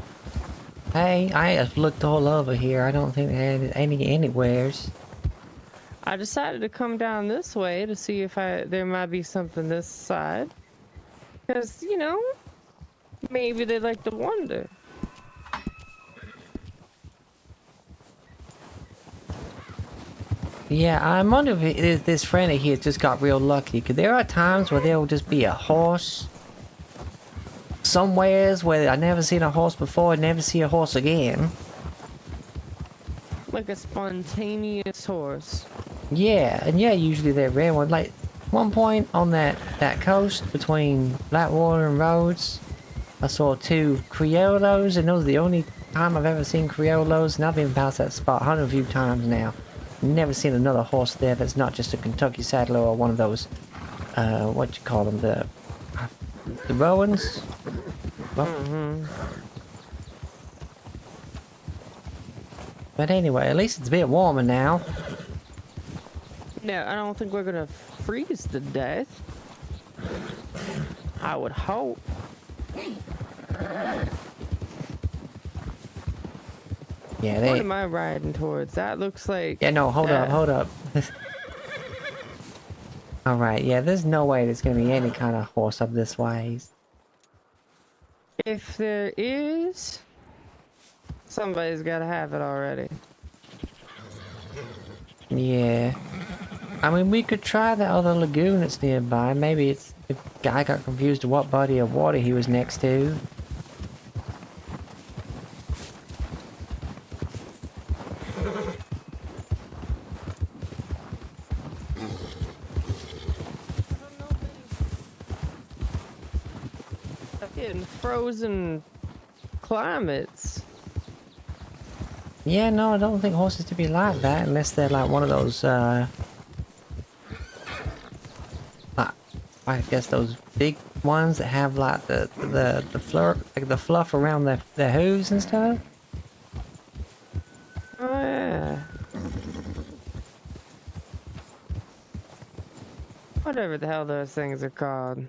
Hey, I have looked all over here. I don't think there are anywheres. I decided to come down this way to see if there might be something this side. Because, you know, maybe they like to wander. Yeah, I wonder if this friend of his just got real lucky. Because there are times where there'll just be a horse somewheres where I never seen a horse before, never see a horse again. Like a spontaneous horse. Yeah, and yeah, usually they're rare ones. Like, one point on that coast between Blackwater and Rhodes, I saw 2 Criollos, and those are the only time I've ever seen Criollos, and I've been past that spot 100 few times now. Never seen another horse there that's not just a Kentucky Saddler or one of those, what you call them, the Rowans? Mm-hmm. But anyway, at least it's a bit warmer now. No, I don't think we're gonna freeze to death. I would hope. Yeah, What am I riding towards? That looks like... Yeah, no, hold up. Alright, yeah, there's no way there's gonna be any kind of horse up this way. If there is, somebody's gotta have it already. Yeah. I mean, we could try the other lagoon that's nearby. Maybe it's... the guy got confused to what body of water he was next to. In frozen climates. Yeah, no, I don't think horses to be like that unless they're like one of those, I guess those big ones that have like the fluff around their hooves and stuff. Oh yeah. Whatever the hell those things are called.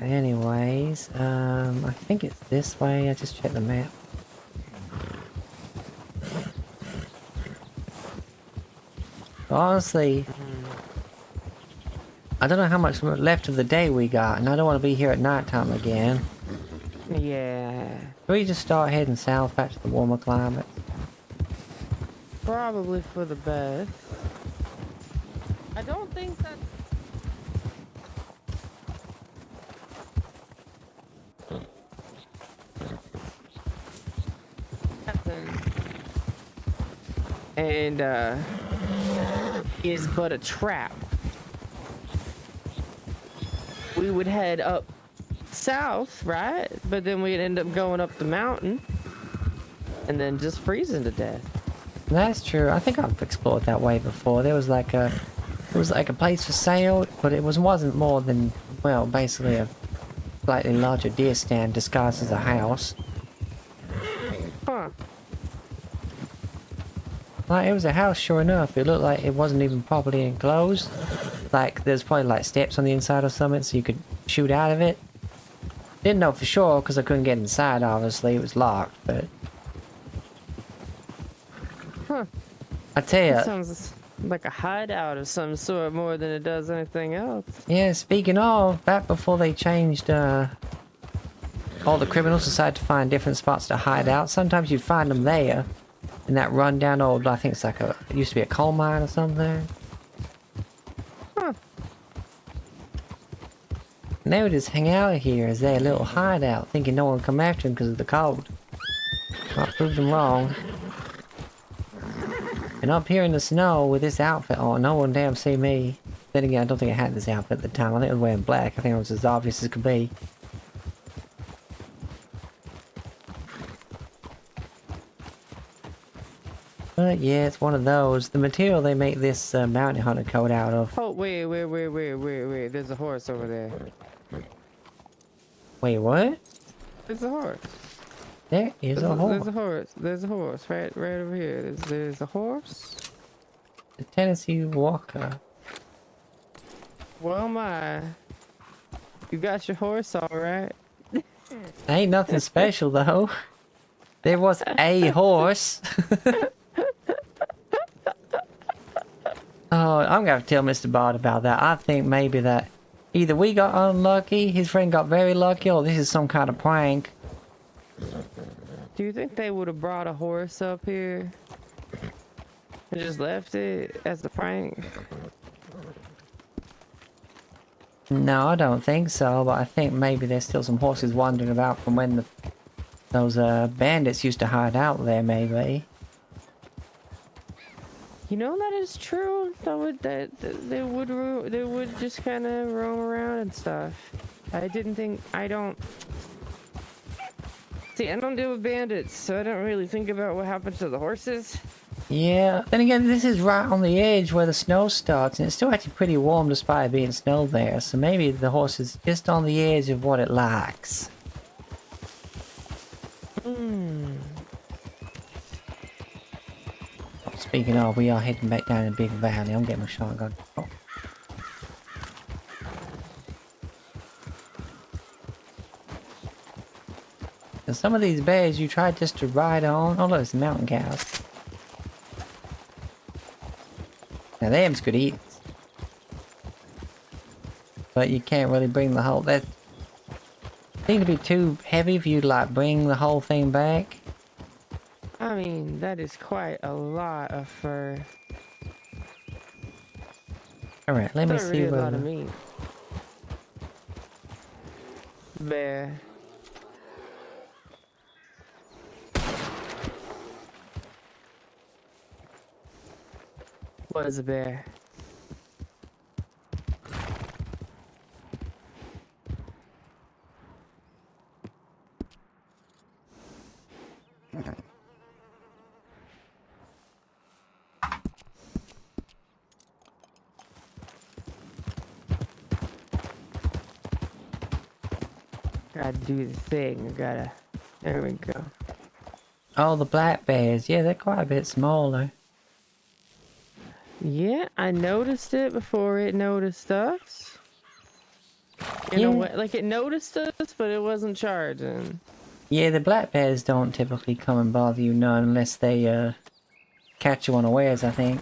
Anyways, I think it's this way. I just checked the map. Honestly, I don't know how much left of the day we got, and I don't want to be here at nighttime again. Yeah. Should we just start heading south back to the warmer climate? Probably for the best. I don't think that... And is but a trap. We would head up south, right? But then we'd end up going up the mountain and then just freezing to death. That's true. I think I've explored that way before. There was like a place for sale, but it wasn't more than, well, basically a slightly larger deer stand disguised as a house. Huh. Like, it was a house, sure enough. It looked like it wasn't even properly enclosed. Like, there's probably like steps on the inside or something so you could shoot out of it. Didn't know for sure because I couldn't get inside, obviously. It was locked, but... Huh. I tell That ya. sounds like a hideout of some sort more than it does anything else. Yeah, speaking of, back before they changed, all the criminals decided to find different spots to hide out. Sometimes you'd find them there. In that rundown old, I think it's like it used to be a coal mine or something. Huh. And they would just hang out here as their little hideout, thinking no one would come after them because of the cold. I proved them wrong. And up here in the snow with this outfit on, no one damn see me. Then again, I don't think I had this outfit at the time. I think I was wearing black. I think it was as obvious as could be. But yeah, it's one of those. The material they make this bounty hunter coat out of. Oh, wait. There's a horse over there. Wait, what? There's a horse. There is a There's horse. a horse. There's a horse right over here. There's a horse. The Tennessee Walker. Well, my. You got your horse all right. Ain't nothing special though. There was a horse. Oh, I'm gonna have to tell Mr. Bard about that. I think maybe that either we got unlucky, his friend got very lucky, or this is some kind of prank. Do you think they would have brought a horse up here and just left it as a prank? No, I don't think so, but I think maybe there's still some horses wandering about from when those bandits used to hide out there, maybe. You know that is true. That they would just kind of roam around and stuff. I don't deal with bandits, so I don't really think about what happens to the horses. Yeah, then again, this is right on the edge where the snow starts, and it's still actually pretty warm despite being snow there, so maybe the horse is just on the edge of what it likes. Speaking of, we are heading back down in Big Valley. I'm getting my shotgun. Oh. And some of these bears you try just to ride on. Oh look, it's mountain cows. Now them's good eat. But you can't really bring the whole... That seems to be too heavy if you like bring the whole thing back. I mean, that is quite a lot of fur. Alright, let me That's see really a lot where... of meat. Bear. What is a bear? Gotta do the thing. There we go. Oh, the black bears. Yeah, they're quite a bit smaller. Yeah, I noticed it before it noticed us. In a way, like it noticed us, but it wasn't charging. Yeah, the black bears don't typically come and bother you none unless they catch you unawares, I think.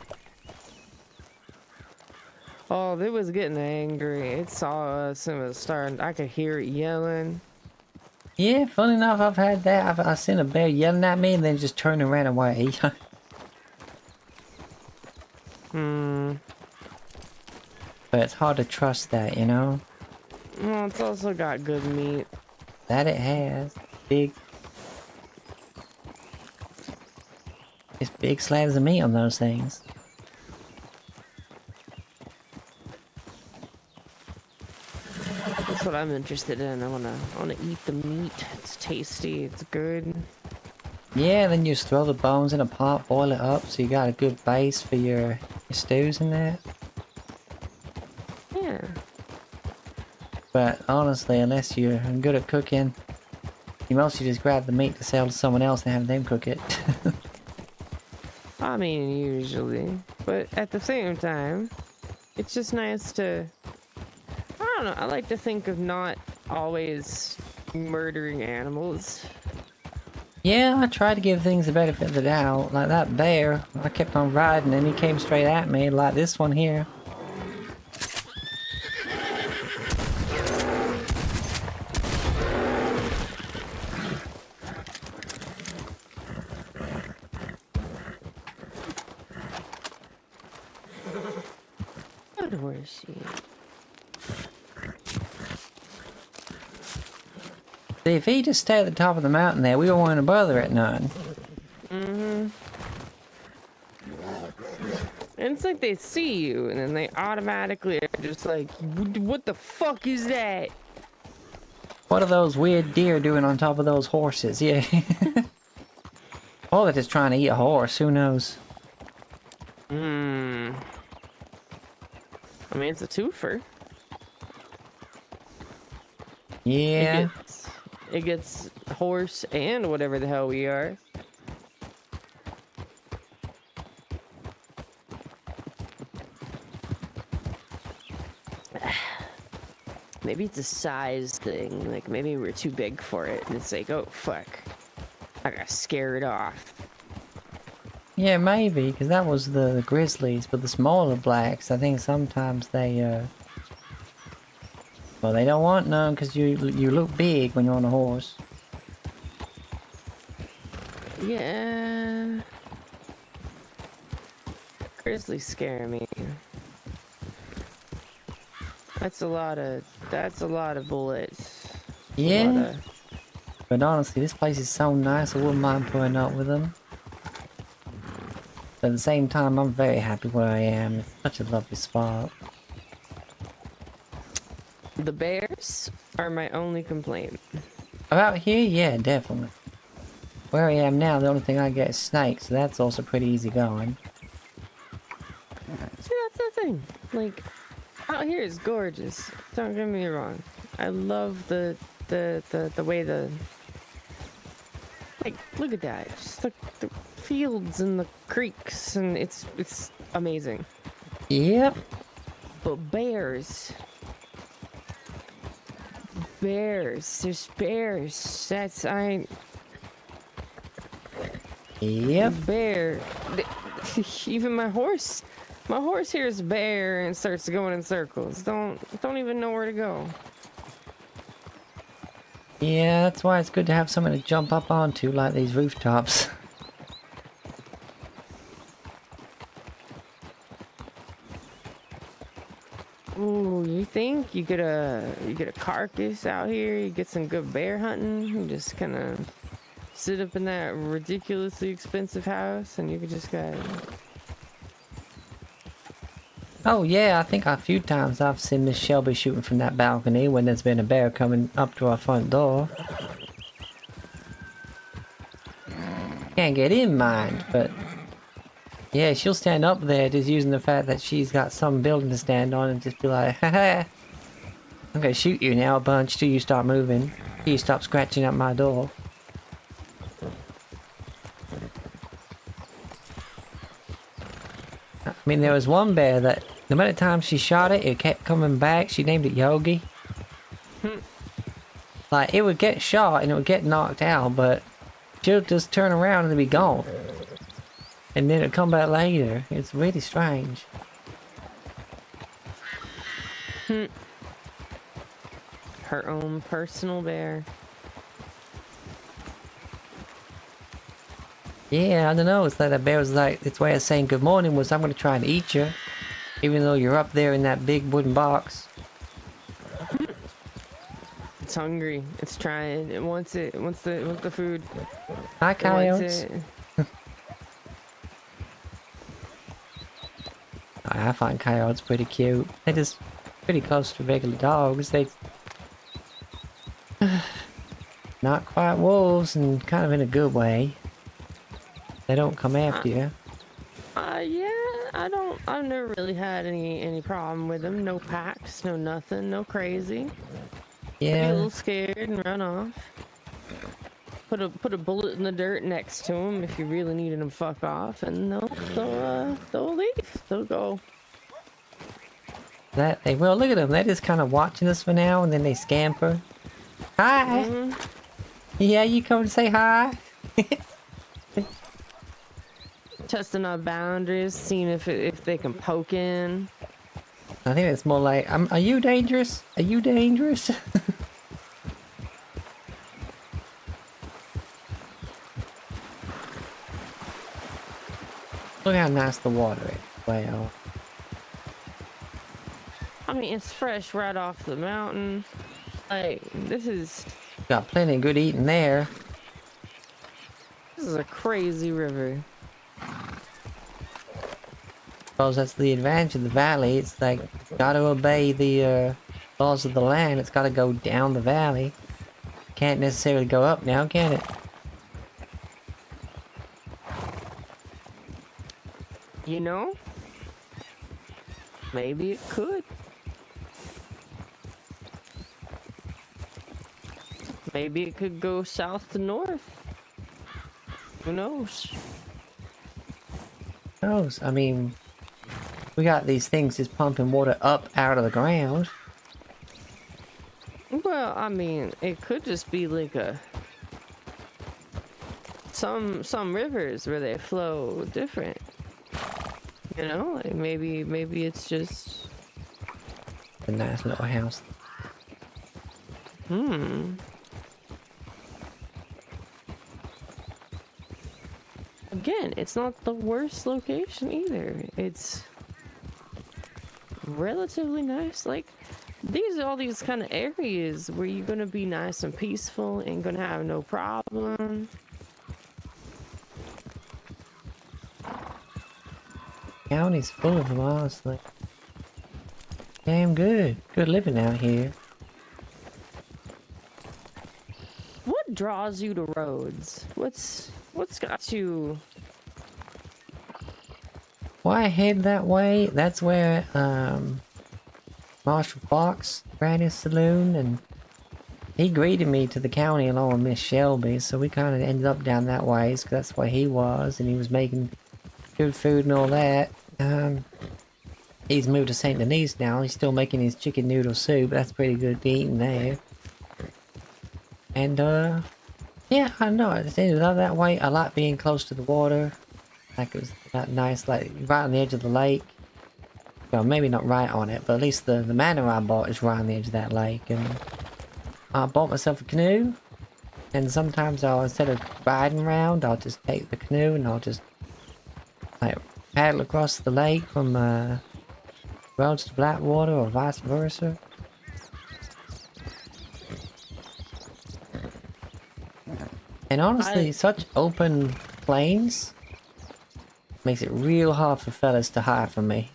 Oh, it was getting angry. It saw us and was starting. I could hear it yelling. Yeah, funny enough, I've had that. I've seen a bear yelling at me and then just turned and ran away. But it's hard to trust that, you know? Well, it's also got good meat. That it has. Big... It's big slabs of meat on those things. That's what I'm interested in. I wanna eat the meat. It's tasty. It's good. Yeah, then you just throw the bones in a pot, boil it up, so you got a good base for your stews and that. Yeah. But honestly, unless you're good at cooking, you mostly just grab the meat to sell to someone else and have them cook it. I mean, usually. But at the same time, it's just nice to... I don't know. I like to think of not always murdering animals. Yeah, I try to give things the benefit of the doubt. Like that bear, I kept on riding and he came straight at me, like this one here. Where is she? See, if he just stayed at the top of the mountain there, we wouldn't want to bother it none. And it's like they see you, and then they automatically are just like, what the fuck is that? What are those weird deer doing on top of those horses? Yeah. Or they're just trying to eat a horse, who knows? I mean, it's a twofer. Yeah. It gets horse and whatever the hell we are. Maybe it's a size thing. Like maybe we're too big for it, and it's like, oh fuck, I gotta scare it off. Yeah, maybe, because that was the grizzlies, but the smaller blacks, I think sometimes they, well, they don't want none because you look big when you're on a horse. Yeah. Grizzlies scare me. That's a lot of bullets. That's a Yeah, lot of- but honestly, this place is so nice, I wouldn't mind putting up with them. But at the same time, I'm very happy where I am. It's such a lovely spot. The bears are my only complaint. About here, yeah, definitely. Where I am now, the only thing I get is snakes, so that's also pretty easy going. See, that's the thing. Like, out here is gorgeous. Don't get me wrong. I love the way the like. Look at that. Just the fields and the creeks, and it's amazing. Yep. But bears. There's bears. That's Yep. bear. Even my horse hears a bear and starts going in circles. Don't even know where to go. Yeah, that's why it's good to have something to jump up onto, like these rooftops. Ooh, you think you get a carcass out here? You get some good bear hunting. You just kind of sit up in that ridiculously expensive house, and you could just go. Oh yeah, I think a few times I've seen Miss Shelby shooting from that balcony when there's been a bear coming up to our front door. Can't get in, mind, but yeah, she'll stand up there just using the fact that she's got some building to stand on and just be like, haha, I'm gonna shoot you now a bunch till you stop moving, till you stop scratching at my door. I mean, there was one bear that, no matter the time she shot it, it kept coming back. She named it Yogi. Like, it would get shot and it would get knocked out, but she'll just turn around and it'd be gone. And then it'd come back later. It's really strange. Her own personal bear. Yeah, I don't know. It's like that bear was like, its way of saying good morning was, I'm gonna try and eat you. Even though you're up there in that big wooden box. It's hungry. It's trying. It wants it. It wants the food. Hi, It wants coyotes. it. I find coyotes pretty cute. They're just pretty close to regular dogs. They not quite wolves, and kind of in a good way. They don't come after you. Yeah, I've never really had any problem with them. No packs, no nothing, no crazy. Be a Yeah, little scared and run off. Put a bullet in the dirt next to them if you really needed them. Fuck off, and they'll leave. They'll go. that they will. Look at them. They're just kind of watching us for now, and then they scamper. Hi. Mhm. Yeah, you come to say hi. Testing our boundaries, seeing if they can poke in. I think it's more like, are you dangerous? Are you dangerous? Look how nice the water is. Wow. I mean, it's fresh right off the mountain. Like this is Got plenty of good eating there. a crazy river. Because that's the advantage of the valley. It's like, gotta obey the laws of the land. It's gotta go down the valley. Can't necessarily go up now, can it? You know? Maybe it could. maybe it could go south to north. Who knows? knows? I mean, we got these things just pumping water up out of the ground. Well, I mean, it could just be like some rivers where they flow different. You know, like maybe it's just A nice little house. Again, it's not the worst location either. It's relatively nice. Like, these are all these kind of areas where you're gonna be nice and peaceful and gonna have no problem. County's full of them, honestly. Damn good. Good living out here. What draws you to Rhodes? What's got you? Why I head that way? That's where Marshall Fox ran his saloon, and he greeted me to the county along with Miss Shelby, so we kind of ended up down that way, because that's where he was, and he was making good food and all that. He's moved to St. Denis now. He's still making his chicken noodle soup. That's pretty good to eat in there. And yeah, I know. I just ended up that way. I like being close to the water. Like, it was that nice, like right on the edge of the lake. Well, maybe not right on it, but at least the manor I bought is right on the edge of that lake. And I bought myself a canoe. And sometimes instead of riding around, I'll just take the canoe and I'll just like paddle across the lake from Rhodes to Blackwater or vice versa. And honestly, such open plains makes it real hard for fellas to hide from me.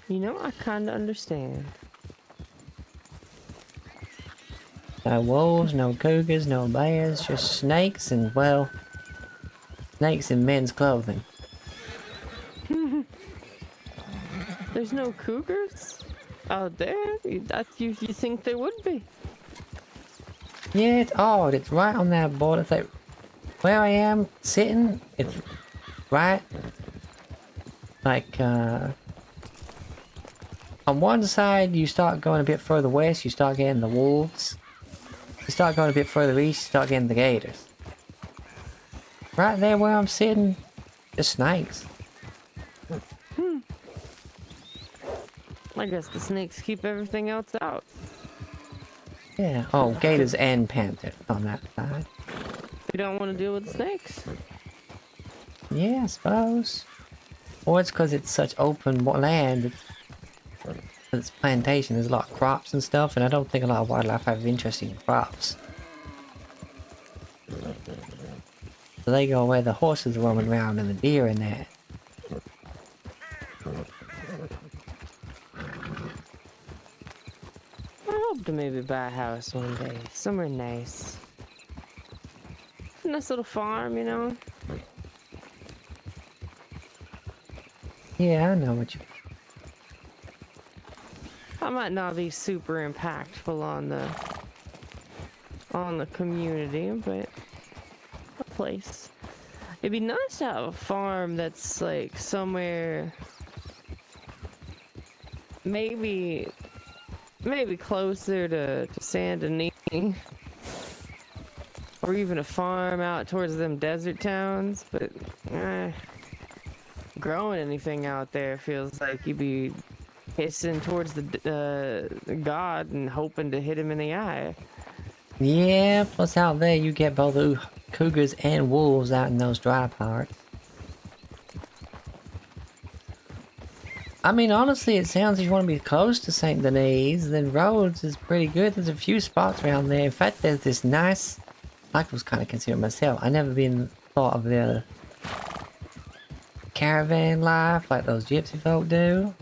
You know, I kind of understand. No wolves, no cougars, no bears, just snakes and, well, snakes in men's clothing. There's no cougars out there? You think there would be? Yeah, it's odd. It's right on that border. It's like where I am sitting, it's right like on one side you start going a bit further west, you start getting the wolves. You start going a bit further east, you start getting the gators. Right there where I'm sitting, just snakes. I guess the snakes keep everything else out. Yeah. Oh, gators and panthers on that side. You don't want to deal with snakes? Yeah, I suppose. Or it's because it's such open land. It's plantation. There's a lot of crops and stuff, and I don't think a lot of wildlife have interest in crops. So they go where the horses are roaming around and the deer and that. I hope to maybe buy a house one day. Somewhere nice. A nice little farm, you know? Yeah, I know what you... I might not be super impactful on the community, but a place. It'd be nice to have a farm that's like somewhere maybe closer to Saint Denis, or even a farm out towards them desert towns, but growing anything out there feels like you'd be hissing towards the god and hoping to hit him in the eye. Yeah, plus out there you get both cougars and wolves out in those dry parts. I mean, honestly, it sounds like you want to be close to St. Denis, then Rhodes is pretty good. There's a few spots around there. In fact, there's this nice... I was kind of considering myself. I never been thought of the caravan life like those gypsy folk do.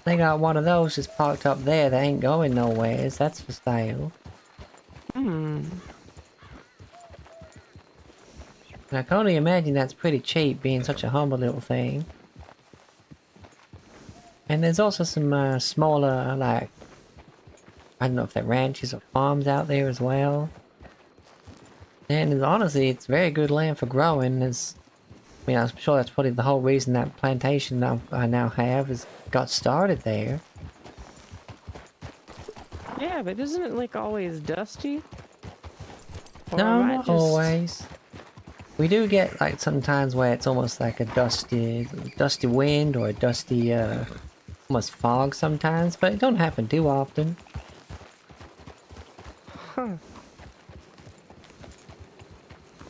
They got one of those just parked up there that ain't going nowhere. That's for sale. And I can only imagine that's pretty cheap, being such a humble little thing. And there's also some smaller, like, I don't know if there are ranches or farms out there as well. And honestly, it's very good land for growing. I mean, I'm sure that's probably the whole reason that plantation I now have got started there. Yeah, but isn't it like always dusty? Or No, am I not just... always. We do get like sometimes where it's almost like a dusty wind or a dusty, almost fog sometimes, but it don't happen too often. Huh.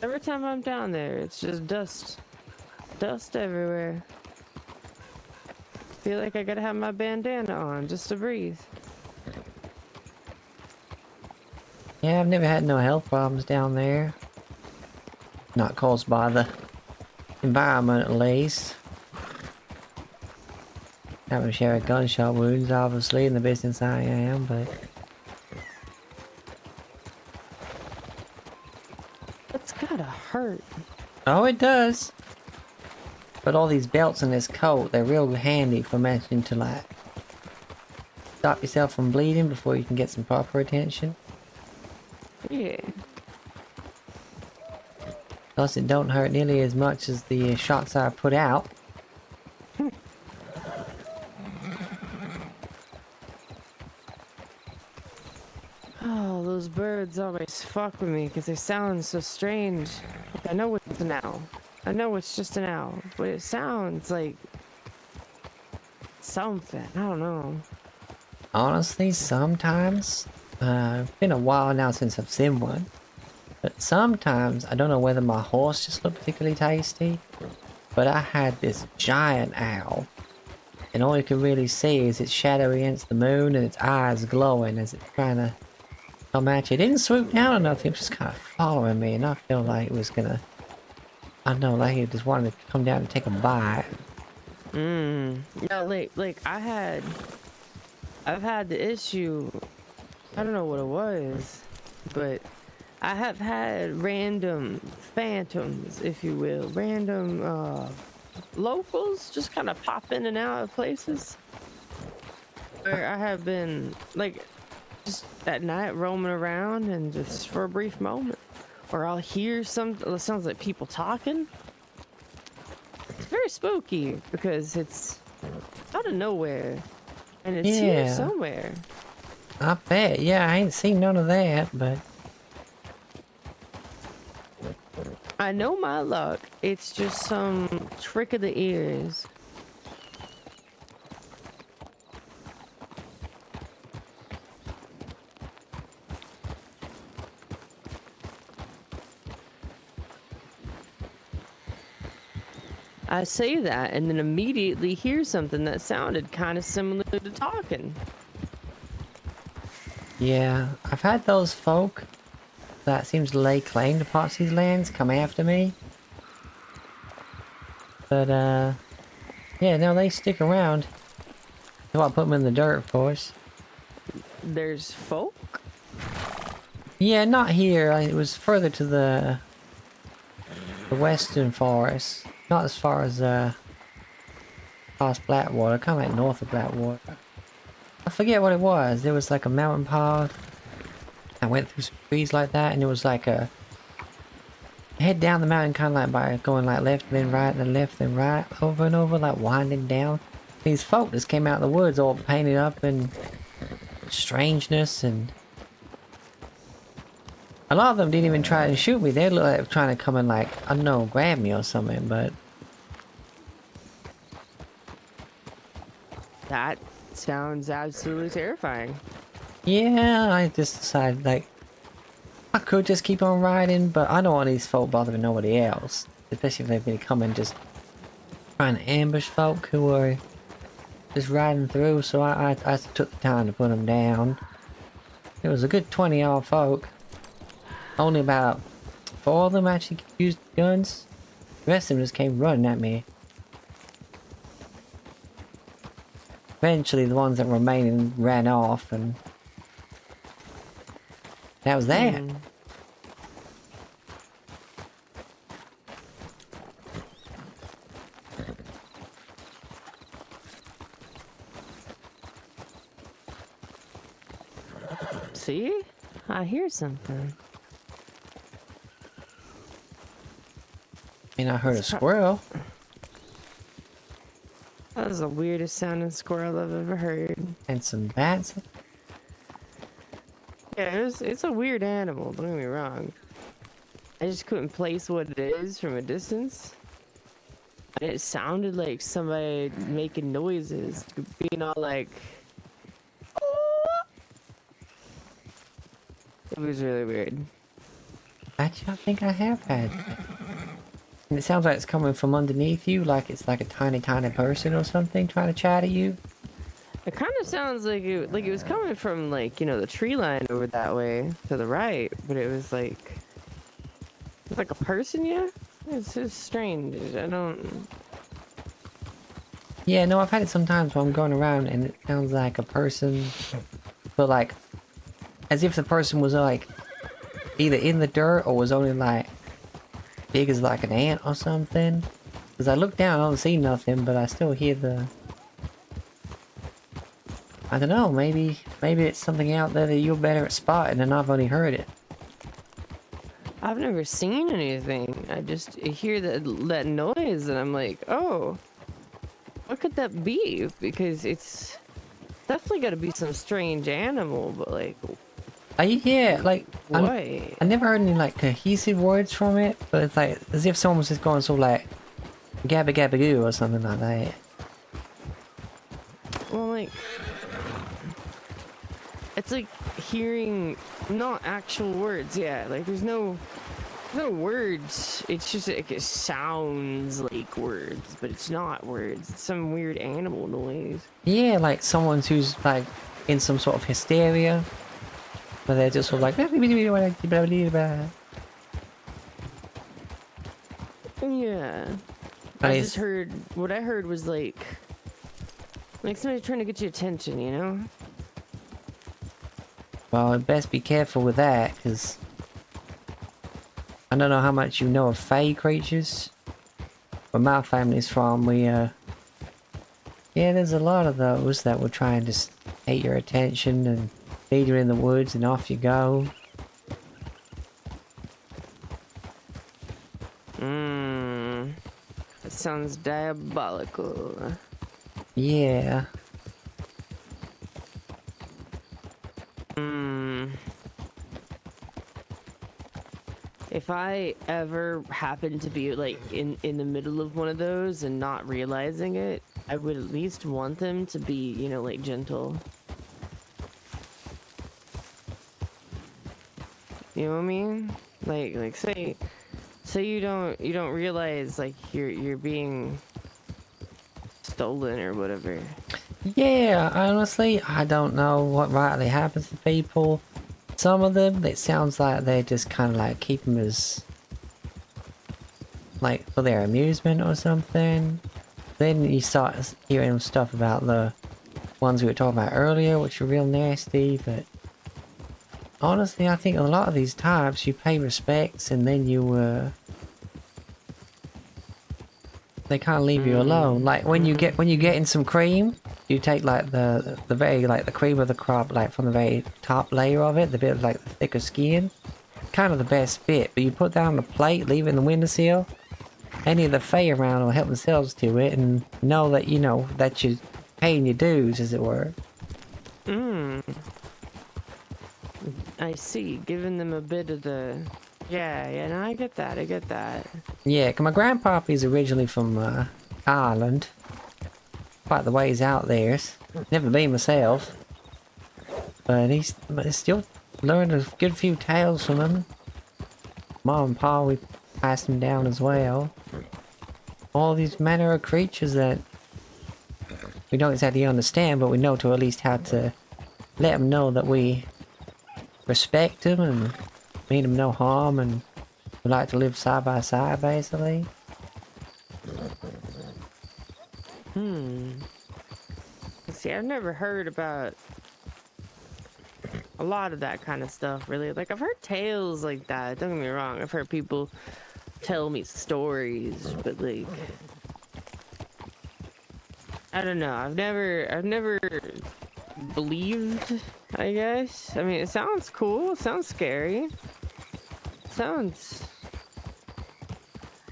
Every time I'm down there, it's just dust. Dust everywhere. Feel like I gotta have my bandana on just to breathe. Yeah, I've never had no health problems down there. Not caused by the environment, at least. Haven't shared gunshot wounds, obviously, in the business I am, but... It's gotta hurt. Oh, it does! But all these belts in this coat, they're real handy for managing to, like, stop yourself from bleeding before you can get some proper attention. Yeah. Plus, it don't hurt nearly as much as the shots I put out. Oh, those birds always fuck with me because they sound so strange. Like, I know it's an owl. I know it's just an owl, but it sounds like something. I don't know. Honestly, sometimes, it's been a while now since I've seen one, but sometimes, I don't know whether my horse just looked particularly tasty, but I had this giant owl, and all you can really see is its shadow against the moon and its eyes glowing as it's trying to come at you. It didn't swoop down or nothing, it was just kind of following me, and I feel like it was gonna, I don't know, like it just wanted to come down and take a bite. Yeah, like I've had the issue, I don't know what it was, but I have had random phantoms, if you will, random locals just kind of pop in and out of places where I have been like just at night roaming around and just for a brief moment, or I'll hear it sounds like people talking. It's very spooky because it's out of nowhere and it's here Yeah. somewhere. I bet, yeah, I ain't seen none of that, but... I know my luck, it's just some trick of the ears. I say that and then immediately hear something that sounded kind of similar to talking. Yeah, I've had those folk that seem to lay claim to parts of these lands come after me. But, yeah, no, they stick around. Well, I put them in the dirt, of course. There's folk? Yeah, not here. It was further to the western forest. Not as far as, past Blackwater. Kind of like north of Blackwater. I forget what it was. There was like a mountain path. I went through some trees like that, and it was like a head down the mountain, kind of like by going like left then right then left then right, over and over, like winding down. These folk just came out of the woods all painted up in strangeness, and a lot of them didn't even try to shoot me. They looked like they were trying to come and like, I don't know, grab me or something, but That sounds absolutely terrifying. yeah, I just decided like I could just keep on riding, but I don't want these folk bothering nobody else, especially if they've been coming just trying to ambush folk who are just riding through. So I took the time to put them down. It was a good 20 odd folk. Only about 4 of them actually used guns. The rest of them just came running at me. Eventually the ones that remained ran off, and that was that. See? I hear something. I heard a It's pro- squirrel. That was the weirdest sounding squirrel I've ever heard. And some bats. Yeah, it's a weird animal, don't get me wrong. I just couldn't place what it is from a distance. And it sounded like somebody making noises, being all like... It was really weird. Actually, I think I have had. And it sounds like it's coming from underneath you, like it's like a tiny, tiny person or something trying to chat at you. It kind of sounds like it was coming from, like, you know, the tree line over that way to the right, but it was like a person, yeah? It's just strange. I don't... Yeah, no, I've had it sometimes when I'm going around and it sounds like a person, but like, as if the person was like, either in the dirt or was only like, big as like an ant or something. Because I look down, I don't see nothing, but I still hear the... I don't know, maybe it's something out there that you're better at spotting and I've only heard it. I've never seen anything. I just hear that noise and I'm like, oh, what could that be? Because it's definitely got to be some strange animal, but like, Yeah, like, what? I never heard any like cohesive words from it, but it's like, as if someone was just going so like, gabba gabba goo or something like that. Well, like, it's like hearing not actual words, yeah. Like, there's no words. It's just like it sounds like words, but it's not words. It's some weird animal noise. Yeah, like someone who's like in some sort of hysteria, but they're just sort of like, Yeah. But I just heard, what I heard was like somebody trying to get your attention, you know? well, best be careful with that, because I don't know how much you know of fey creatures. Where my family's from, yeah, there's a lot of those that will try and just take your attention and lead you in the woods and off you go. That sounds diabolical. Yeah. If I ever happen to be like in the middle of one of those and not realizing it, I would at least want them to be, you know, like gentle. You know what I mean? Like say you don't realize like you're being stolen or whatever. Yeah, honestly, I don't know what rightly happens to people. Some of them, it sounds like they just kind of like keep them as, like, for their amusement or something. Then you start hearing stuff about the ones we were talking about earlier, which are real nasty, but honestly, I think a lot of these types, you pay respects and then you, they kind of leave you alone. Like when you get in some cream, you take like the very like the cream of the crop, like from the very top layer of it, the bit of like the thicker skin, kind of the best bit. But you put that on the plate, leave it in the windowsill. Any of the fae around will help themselves to it and know that you know that you're paying your dues, as it were. I see. Giving them a bit of the... Yeah, no, I get that. Yeah, 'cause my grandpappy's originally from Ireland. Quite the ways out there. Never been myself. But he's still learned a good few tales from him. Mom and Pa, we passed him down as well. All these manner of creatures that we don't exactly understand, but we know to at least how to let them know that we respect them and mean them no harm, and we like to live side by side, basically. See, I've never heard about a lot of that kind of stuff, really. Like, I've heard tales like that, don't get me wrong. I've heard people tell me stories, but like, I don't know. I've never believed I guess. I mean, it sounds cool. It sounds scary. Sounds.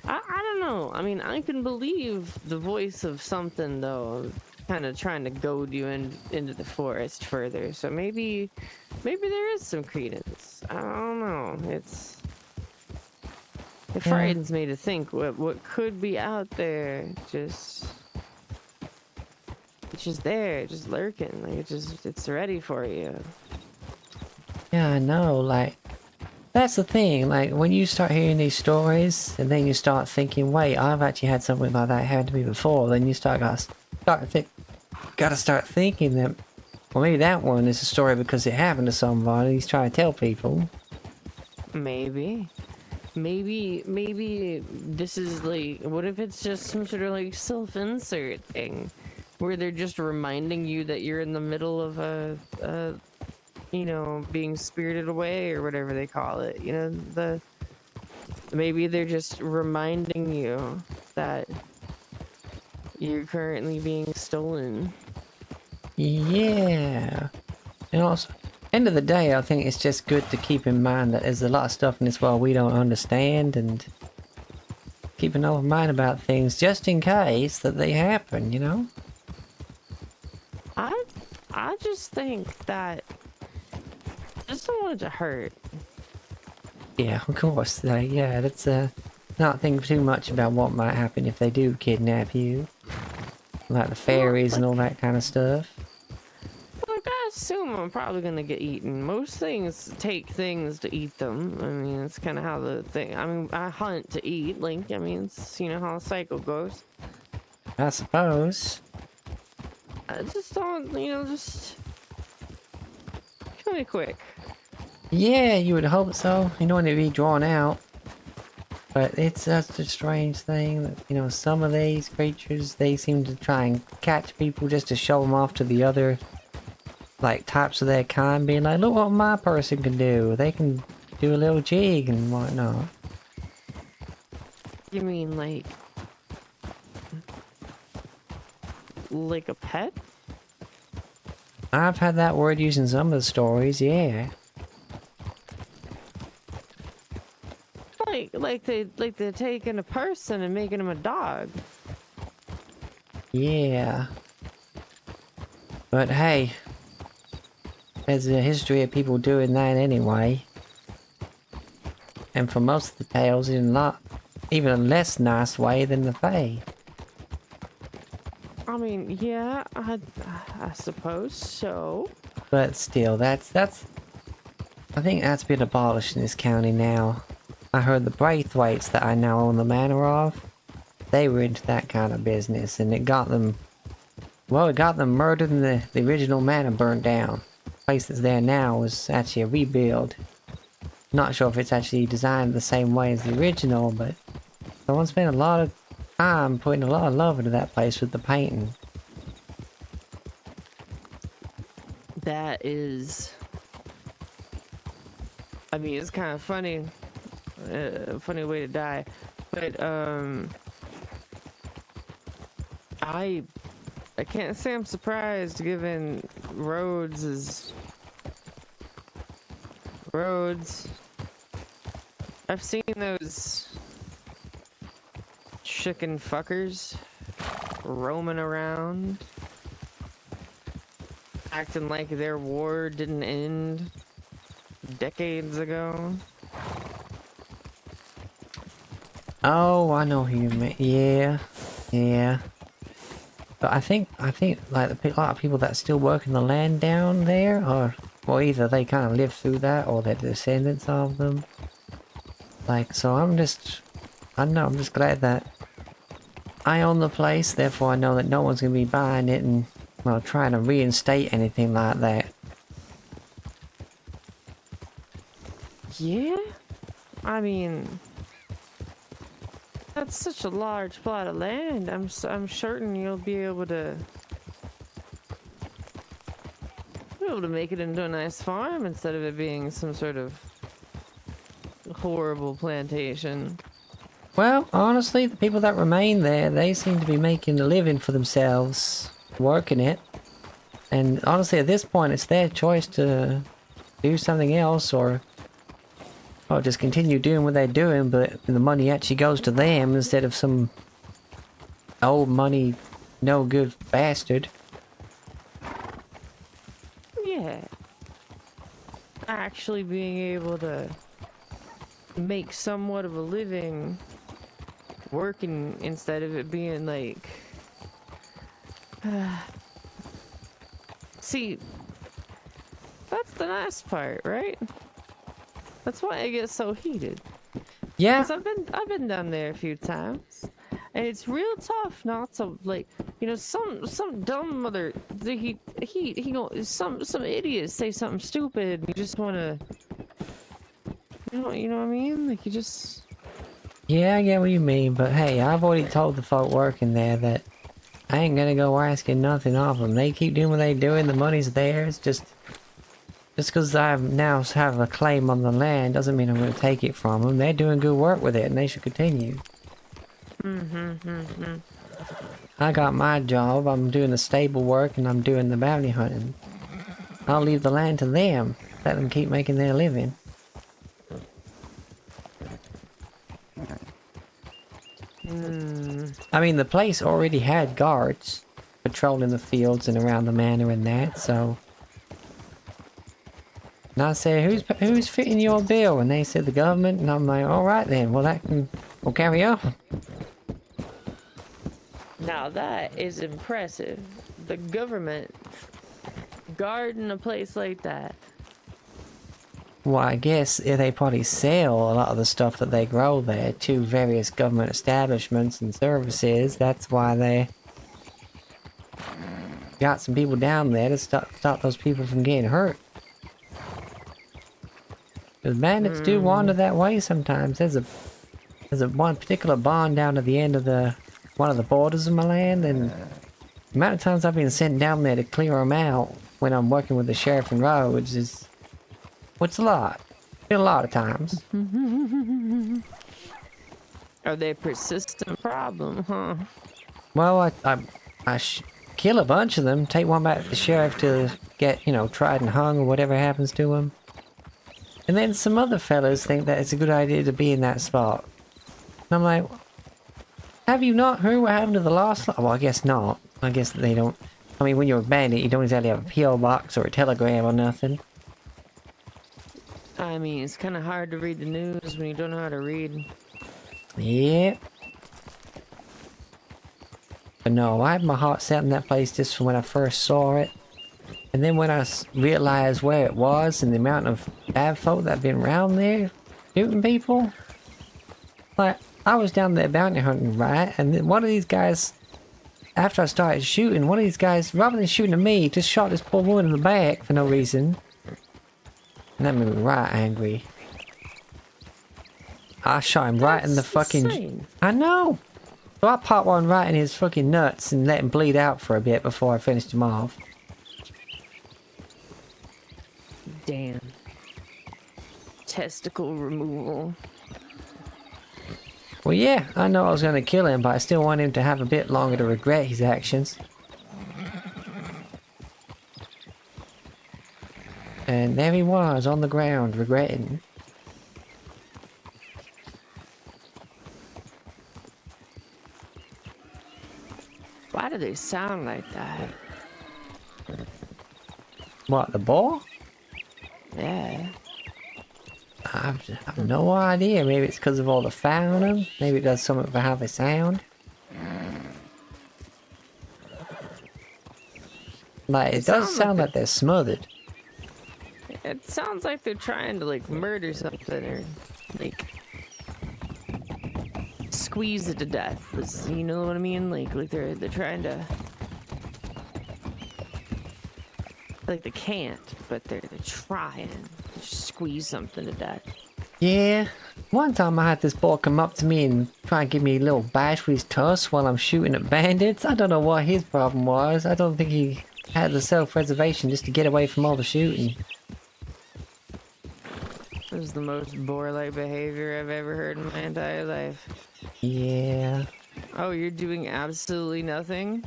I don't know. I mean, I can believe the voice of something though, kind of trying to goad you into the forest further. So maybe there is some credence. I don't know. It Yeah. frightens me to think what could be out there. It's just there, just lurking. Like it's ready for you. Yeah, I know. Like, that's the thing. Like, when you start hearing these stories, and then you start thinking, "Wait, I've actually had something like that happen to me before." Then you gotta start thinking that, well, maybe that one is a story because it happened to somebody. He's trying to tell people. Maybe this is like, what if it's just some sort of like self-insert thing where they're just reminding you that you're in the middle of a you know, being spirited away or whatever they call it. You know, maybe they're just reminding you that you're currently being stolen. Yeah. And also, end of the day, I think it's just good to keep in mind that there's a lot of stuff in this world we don't understand, and keep an open mind about things just in case that they happen, you know? I just think that just don't want it to hurt. Yeah, of course. Yeah, that's not think too much about what might happen if they do kidnap you. Like the fairies and all that kind of stuff. Like, I assume I'm probably gonna get eaten. Most things take things to eat them. I mean, it's kind of how the thing. I mean, I hunt to eat. Like, I mean, it's, you know, how the cycle goes. I suppose. I just don't, you know, just kill me quick. Yeah, you would hope so. You don't want it to be drawn out. But it's such a strange thing that, you know, some of these creatures, they seem to try and catch people just to show them off to the other, like, types of their kind, being like, look what my person can do. They can do a little jig and whatnot. You mean like a pet? I've had that word used in some of the stories, yeah. Like they're taking a person and making him a dog. Yeah. But hey, there's a history of people doing that anyway. And for most of the tales, in even a less nice way than the Fae. I mean, yeah, I suppose so. But still, that's I think that's been abolished in this county now. I heard the Braithwaites that I now own the manor of, they were into that kind of business, and it got them, well, it got them murdered and the original manor burned down. The place that's there now was actually a rebuild. Not sure if it's actually designed the same way as the original, but someone spent a lot of time putting a lot of love into that place with the painting. That is, I mean, it's kind of funny, funny way to die, but I can't say I'm surprised, given Rhodes. I've seen those chicken fuckers roaming around, acting like their war didn't end decades ago. Oh, I know who you mean. Yeah. But I think like a lot of people that still work in the land down there, or well, either they kind of live through that, or they're descendants of them. Like, so I don't know, I'm just glad that I own the place, therefore I know that no one's gonna be buying it and, well, trying to reinstate anything like that. Yeah? I mean, that's such a large plot of land. I'm certain you'll be able to make it into a nice farm instead of it being some sort of horrible plantation. Well, honestly, the people that remain there, they seem to be making a living for themselves, working it. And honestly, at this point, it's their choice to do something else or just continue doing what they're doing, but the money actually goes to them instead of some old money, no good bastard. Yeah. Actually being able to make somewhat of a living working instead of it being like see, that's the nice part, right? That's why I get so heated. Yeah, Because I've been down there a few times, and it's real tough not to like, you know, some dumb mother he go some idiots say something stupid. And you just want to, you know what I mean? Like you just. yeah, I get what you mean, but hey, I've already told the folk working there that I ain't gonna go asking nothing of them. They keep doing what they doing, the money's theirs. Just because I now have a claim on the land doesn't mean I'm gonna take it from them. They're doing good work with it, and they should continue. I got my job. I'm doing the stable work, and I'm doing the bounty hunting. I'll leave the land to them. Let them keep making their living. I mean, the place already had guards patrolling the fields and around the manor and that, so... And I said, who's fitting your bill? And they said the government, and I'm like, alright then, well that can... we'll carry on. Now that is impressive. The government guarding a place like that. Well, I guess they probably sell a lot of the stuff that they grow there to various government establishments and services. That's why they got some people down there to stop those people from getting hurt. Because bandits do wander that way sometimes. There's a one particular barn down at the end of one of the borders of my land, and the amount of times I've been sent down there to clear them out when I'm working with the sheriff and roads is... what's a lot? Been a lot of times. Are they a persistent problem, huh? Well, I kill a bunch of them, take one back to the sheriff to get, you know, tried and hung or whatever happens to him. And then some other fellas think that it's a good idea to be in that spot. And I'm like, have you not heard what happened to the last lot? Well, I guess not. I guess they don't... I mean, when you're a bandit, you don't exactly have a P.O. box or a telegram or nothing. I mean, it's kind of hard to read the news when you don't know how to read. Yeah. But no, I had my heart set on that place just from when I first saw it. And then when I realized where it was and the amount of bad folk that have been around there shooting people. Like, I was down there bounty hunting, right? And then one of these guys, after I started shooting, one of these guys, rather than shooting at me, just shot this poor woman in the back for no reason. And that made me right angry. I shot him right in the fucking... insane. I know! So I popped one right in his fucking nuts and let him bleed out for a bit before I finished him off. Damn. Testicle removal. Well, yeah, I know I was gonna kill him, but I still want him to have a bit longer to regret his actions. And there he was, on the ground, regretting. Why do they sound like that? What, the ball? Yeah. I've no idea. Maybe it's because of all the fat on them. Maybe it does something for how they sound. Like, it does sound like they're smothered. It sounds like they're trying to like murder something or like squeeze it to death. You know what I mean? Like they're trying to, like they can't, but they're trying to squeeze something to death. Yeah. One time I had this boy come up to me and try and give me a little bash with his tusk while I'm shooting at bandits. I don't know what his problem was. I don't think he had the self-preservation just to get away from all the shooting. It was the most boar-like behavior I've ever heard in my entire life. Yeah. Oh, you're doing absolutely nothing?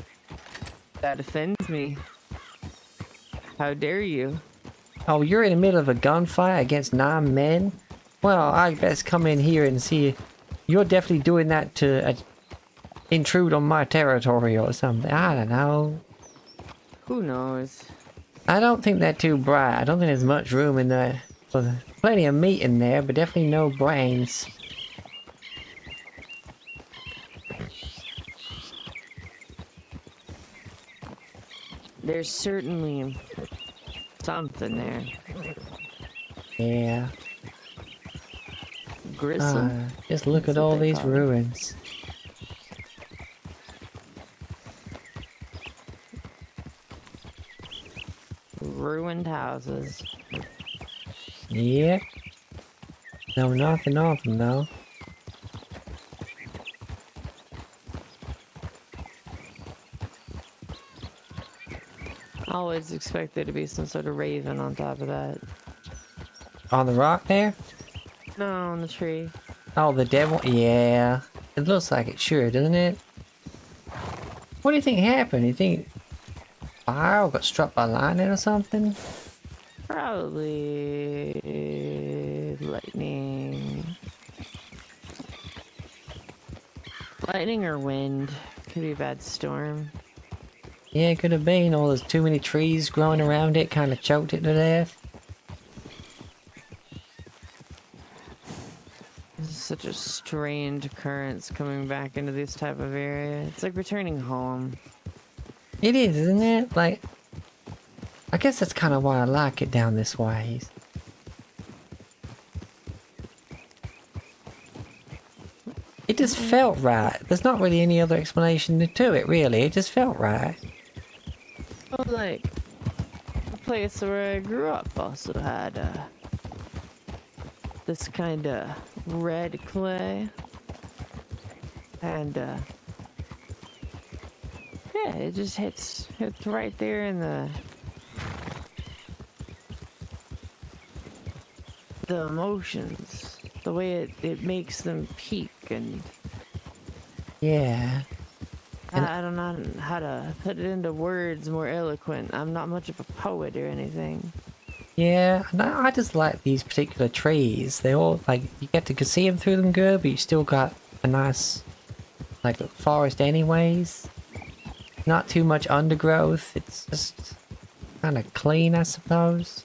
That offends me. How dare you? Oh, you're in the middle of a gunfight against 9 men? Well, I best come in here and see. You're definitely doing that to intrude on my territory or something. I don't know. Who knows? I don't think they're too bright. I don't think there's much room in there. Well, there's plenty of meat in there, but definitely no brains. There's certainly something there. Yeah. Grissom. Just look That's at what all they these call it. ruins. Ruined houses. Yep. No, nothing of them though. I always expect there to be some sort of raven on top of that. On the rock there? No, on the tree. Oh, the devil? Yeah. It looks like it sure, doesn't it? What do you think happened? You think fire got struck by lightning or something? Probably lightning. Lightning or wind. Could be a bad storm. Yeah, it could have been. Or there's too many trees growing around it, kind of choked it to death. This is such a strange occurrence coming back into this type of area. It's like returning home. It is, isn't it? Like, I guess that's kind of why I like it down this way. It just felt right. There's not really any other explanation to it, really. It just felt right. Well, like, the place where I grew up also had this kind of red clay. And, yeah, it just hits right there in the emotions. The way it makes them peak and... Yeah. I don't know how to put it into words more eloquent. I'm not much of a poet or anything. Yeah, and I just like these particular trees. They all, like, you get to see them through them good, but you still got a nice, like, forest anyways. Not too much undergrowth. It's just kind of clean, I suppose.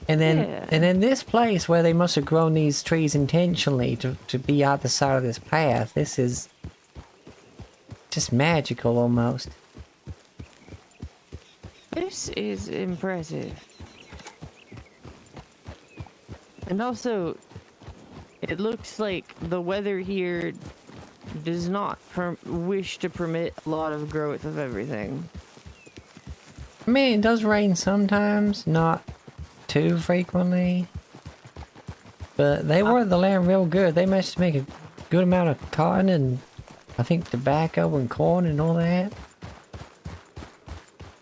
And then this place where they must have grown these trees intentionally to be out the side of this path. This is just magical almost. This is impressive. And also, it looks like the weather here does not wish to permit a lot of growth of everything. I mean, it does rain sometimes, not too frequently. But they watered the land real good. They managed to make a good amount of cotton and I think tobacco and corn and all that.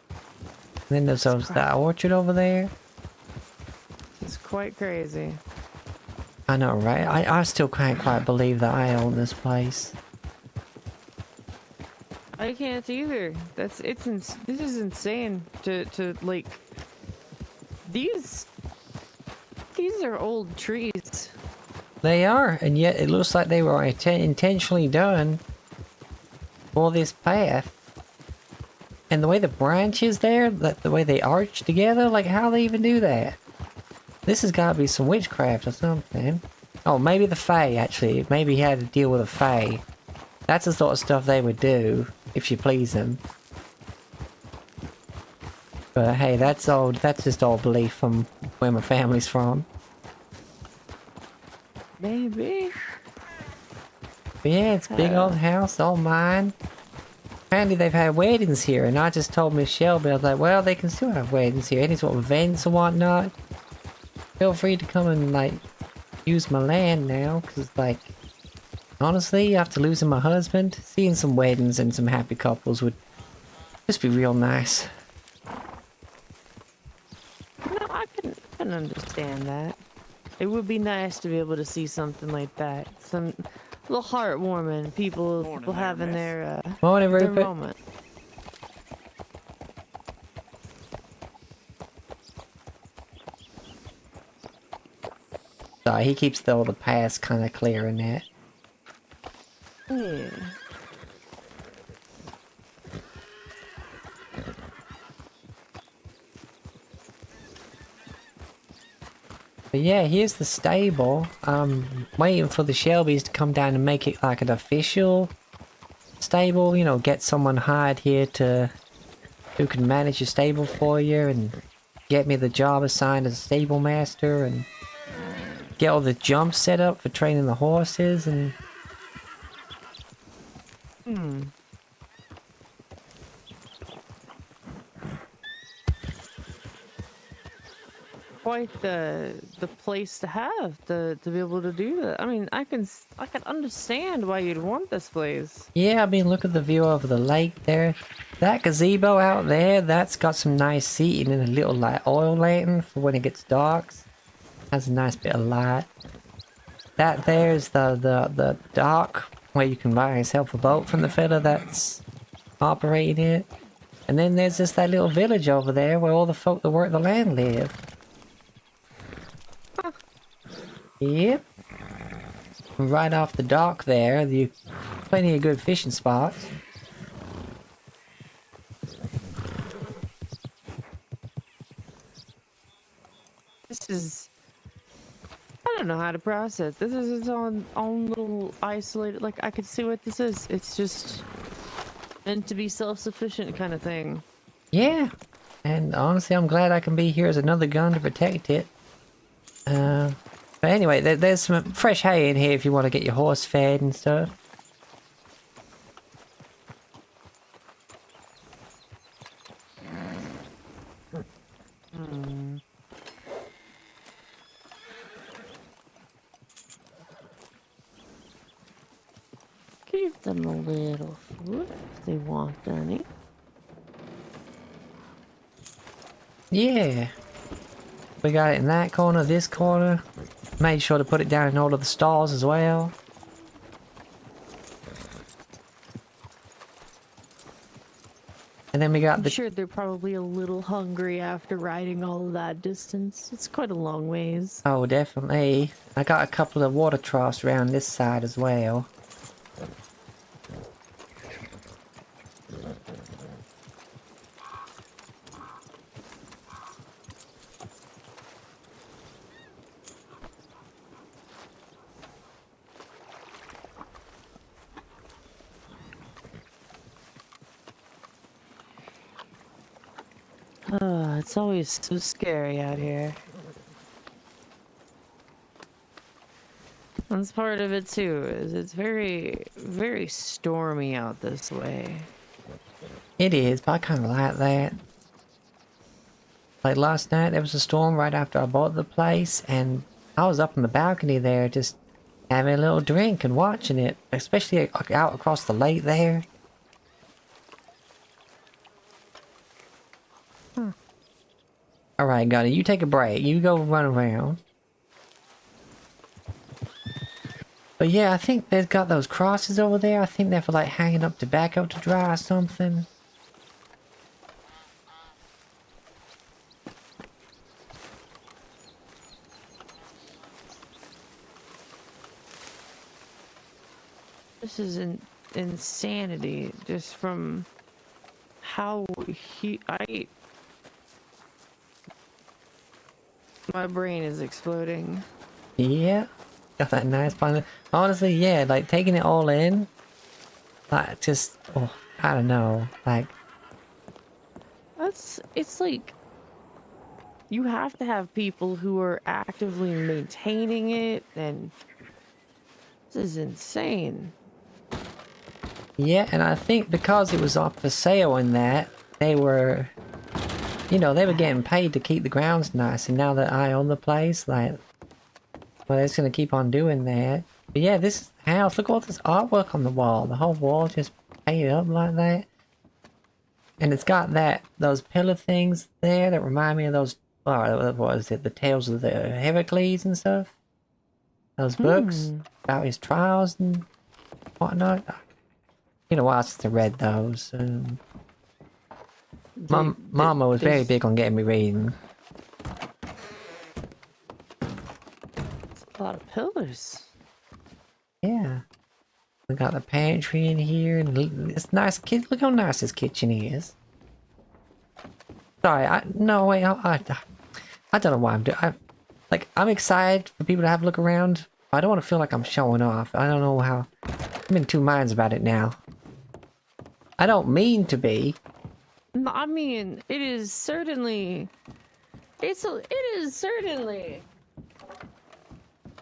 And then there's that orchard over there. It's quite crazy. I know, right? I still can't quite believe that I own this place. I can't either. This is insane to like these are old trees. They are, and yet it looks like they were intentionally done for this path. And the way the branches there, the way they arch together, like how they even do that? This has got to be some witchcraft or something. Oh, maybe the Fae, actually. Maybe he had to deal with a Fae. That's the sort of stuff they would do, if you please them. But hey, that's just old belief from where my family's from. Maybe. But yeah, it's a big old house, all mine. Apparently they've had weddings here, and I just told Miss Shelby, I was like, well, they can still have weddings here, any sort of events or whatnot. Feel free to come and, like, use my land now, because, like, honestly, after losing my husband, seeing some weddings and some happy couples would just be real nice. No, I can understand that. It would be nice to be able to see something like that. Some little heartwarming people having their Morning, their Rupert. moment. So he keeps all the paths kind of clear in that. Yeah. But yeah, here's the stable. I'm waiting for the Shelbys to come down and make it like an official stable. You know, get someone hired here to who can manage your stable for you and get me the job assigned as a stable master and get all the jumps set up for training the horses and Hmm. Quite the place to have to be able to do that. I mean, I can understand why you'd want this place. yeah, I mean, look at the view over the lake there. That gazebo out there, that's got some nice seating and a little like oil lantern for when it gets dark. Has a nice bit of light. That there's the dock where you can buy yourself a boat from the fella that's operating it. And then there's just that little village over there where all the folk that work the land live. Yep. Right off the dock there, you plenty of good fishing spots. This is I don't know how to process. This is its own little isolated. Like I could see what this is. It's just meant to be self-sufficient kind of thing. Yeah. And honestly, I'm glad I can be here as another gun to protect it. But anyway, there's some fresh hay in here if you want to get your horse fed and stuff. Give them a little food if they want any. Yeah. We got it in that corner, this corner. Made sure to put it down in all of the stalls as well. And then we got I'm the... sure they're probably a little hungry after riding all of that distance. It's quite a long ways. Oh, definitely. I got a couple of water troughs around this side as well. It's always so scary out here. That's part of it too, is it's very, very stormy out this way. It is, but I kind of like that. Like last night, there was a storm right after I bought the place, and I was up on the balcony there just having a little drink and watching it, especially out across the lake there. Alright, Gunny, you take a break. You go run around. But yeah, I think they've got those crosses over there. I think they're for like hanging up tobacco to dry or something. This is insanity, just from how my brain is exploding. Yeah. Got that nice plan. Honestly, yeah, like taking it all in. Like just, oh, I don't know. Like, It's like, you have to have people who are actively maintaining it, and this is insane. yeah, and I think because it was up for sale and that, they were, you know, they were getting paid to keep the grounds nice, and now that I own the place, like, well, it's gonna keep on doing that. But yeah, this house, look at all this artwork on the wall. The whole wall just painted up like that. And it's got those pillar things there that remind me of those, what is it, the Tales of the Heracles and stuff? Those books about his trials and whatnot. You know what, since I read those. Mama was very big on getting me reading. pillars. Yeah. We got the pantry in here, and it's nice. Look how nice this kitchen is. Sorry, no wait, I don't know why I'm doing. I'm excited for people to have a look around. I don't want to feel like I'm showing off. I don't know how. I'm in two minds about it now. I don't mean to be. No, I mean, it is certainly. It is certainly.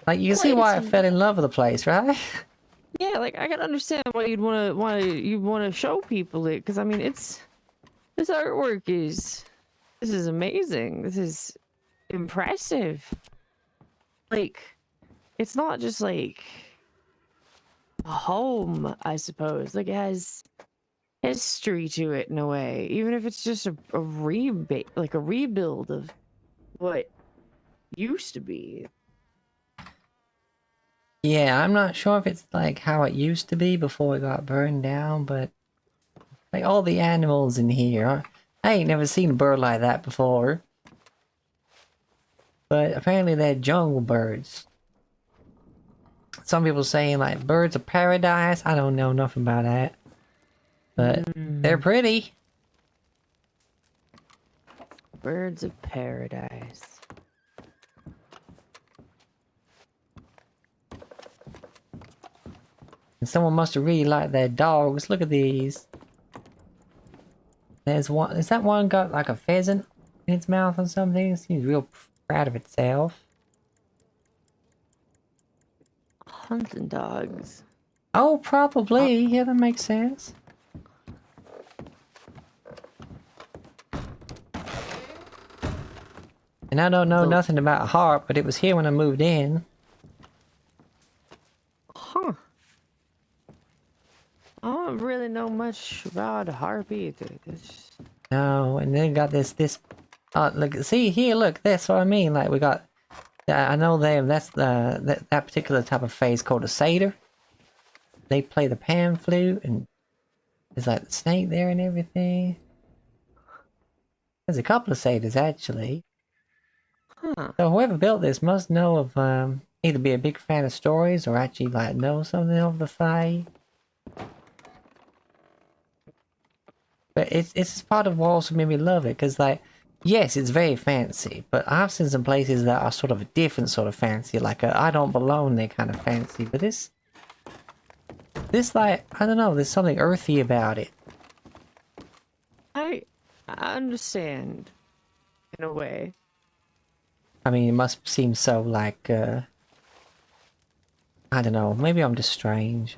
Like you can see why I Place- fell in love with the place, right? Yeah, like I can understand why you'd want to show people it, because I mean, this artwork is. This is amazing. This is impressive. Like, it's not just like a home, I suppose. Like, it has history to it in a way, even if it's just a rebuild of what used to be. Yeah, I'm not sure if it's like how it used to be before it got burned down, but like all the animals in here, I ain't never seen a bird like that before. But apparently they're jungle birds. Some people saying like birds of paradise. I don't know nothing about that. But they're pretty. Birds of paradise. And someone must have really liked their dogs. Look at these. There's one. Is that one got like a pheasant in its mouth or something? It seems real proud of itself. Hunting dogs. Oh, probably. Yeah, that makes sense. And I don't know nothing about a harp, but it was here when I moved in. Huh. I don't really know much about a harp either. No, and then got this. Look, see here, look, that's what I mean. Like we got, I know them. That's that particular type of phase called a satyr. They play the pan flute, and there's like the snake there and everything. There's a couple of satyrs actually. Huh. So whoever built this must know of either be a big fan of stories or actually like know something of the fae. But it's part of what also made me love it, because like, yes, it's very fancy, but I've seen some places that are sort of a different sort of fancy, like a I don't belong there kind of fancy. But this like, I don't know, there's something earthy about it. I understand, in a way. I mean, it must seem so like I don't know, maybe I'm just strange.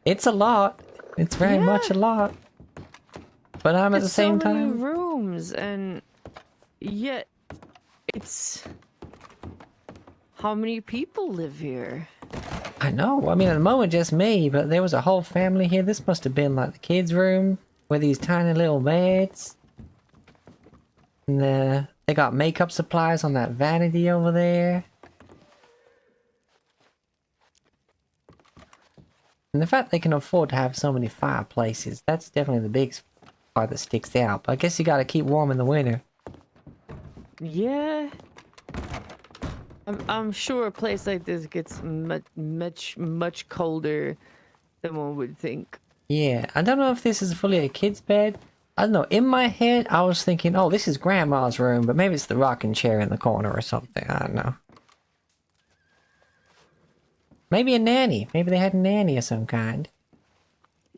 It's a lot. It's very much a lot. But I'm at the same so many time. rooms, and yet it's how many people live here? I know. I mean, at the moment, just me, but there was a whole family here. This must have been like the kids' room with these tiny little beds. And they got makeup supplies on that vanity over there. And the fact they can afford to have so many fireplaces, that's definitely the big part that sticks out. But I guess you gotta keep warm in the winter. Yeah. I'm sure a place like this gets much colder than one would think. Yeah, I don't know if this is fully a kid's bed. I don't know. In my head, I was thinking, oh, this is Grandma's room, but maybe it's the rocking chair in the corner or something. I don't know. Maybe a nanny. Maybe they had a nanny of some kind.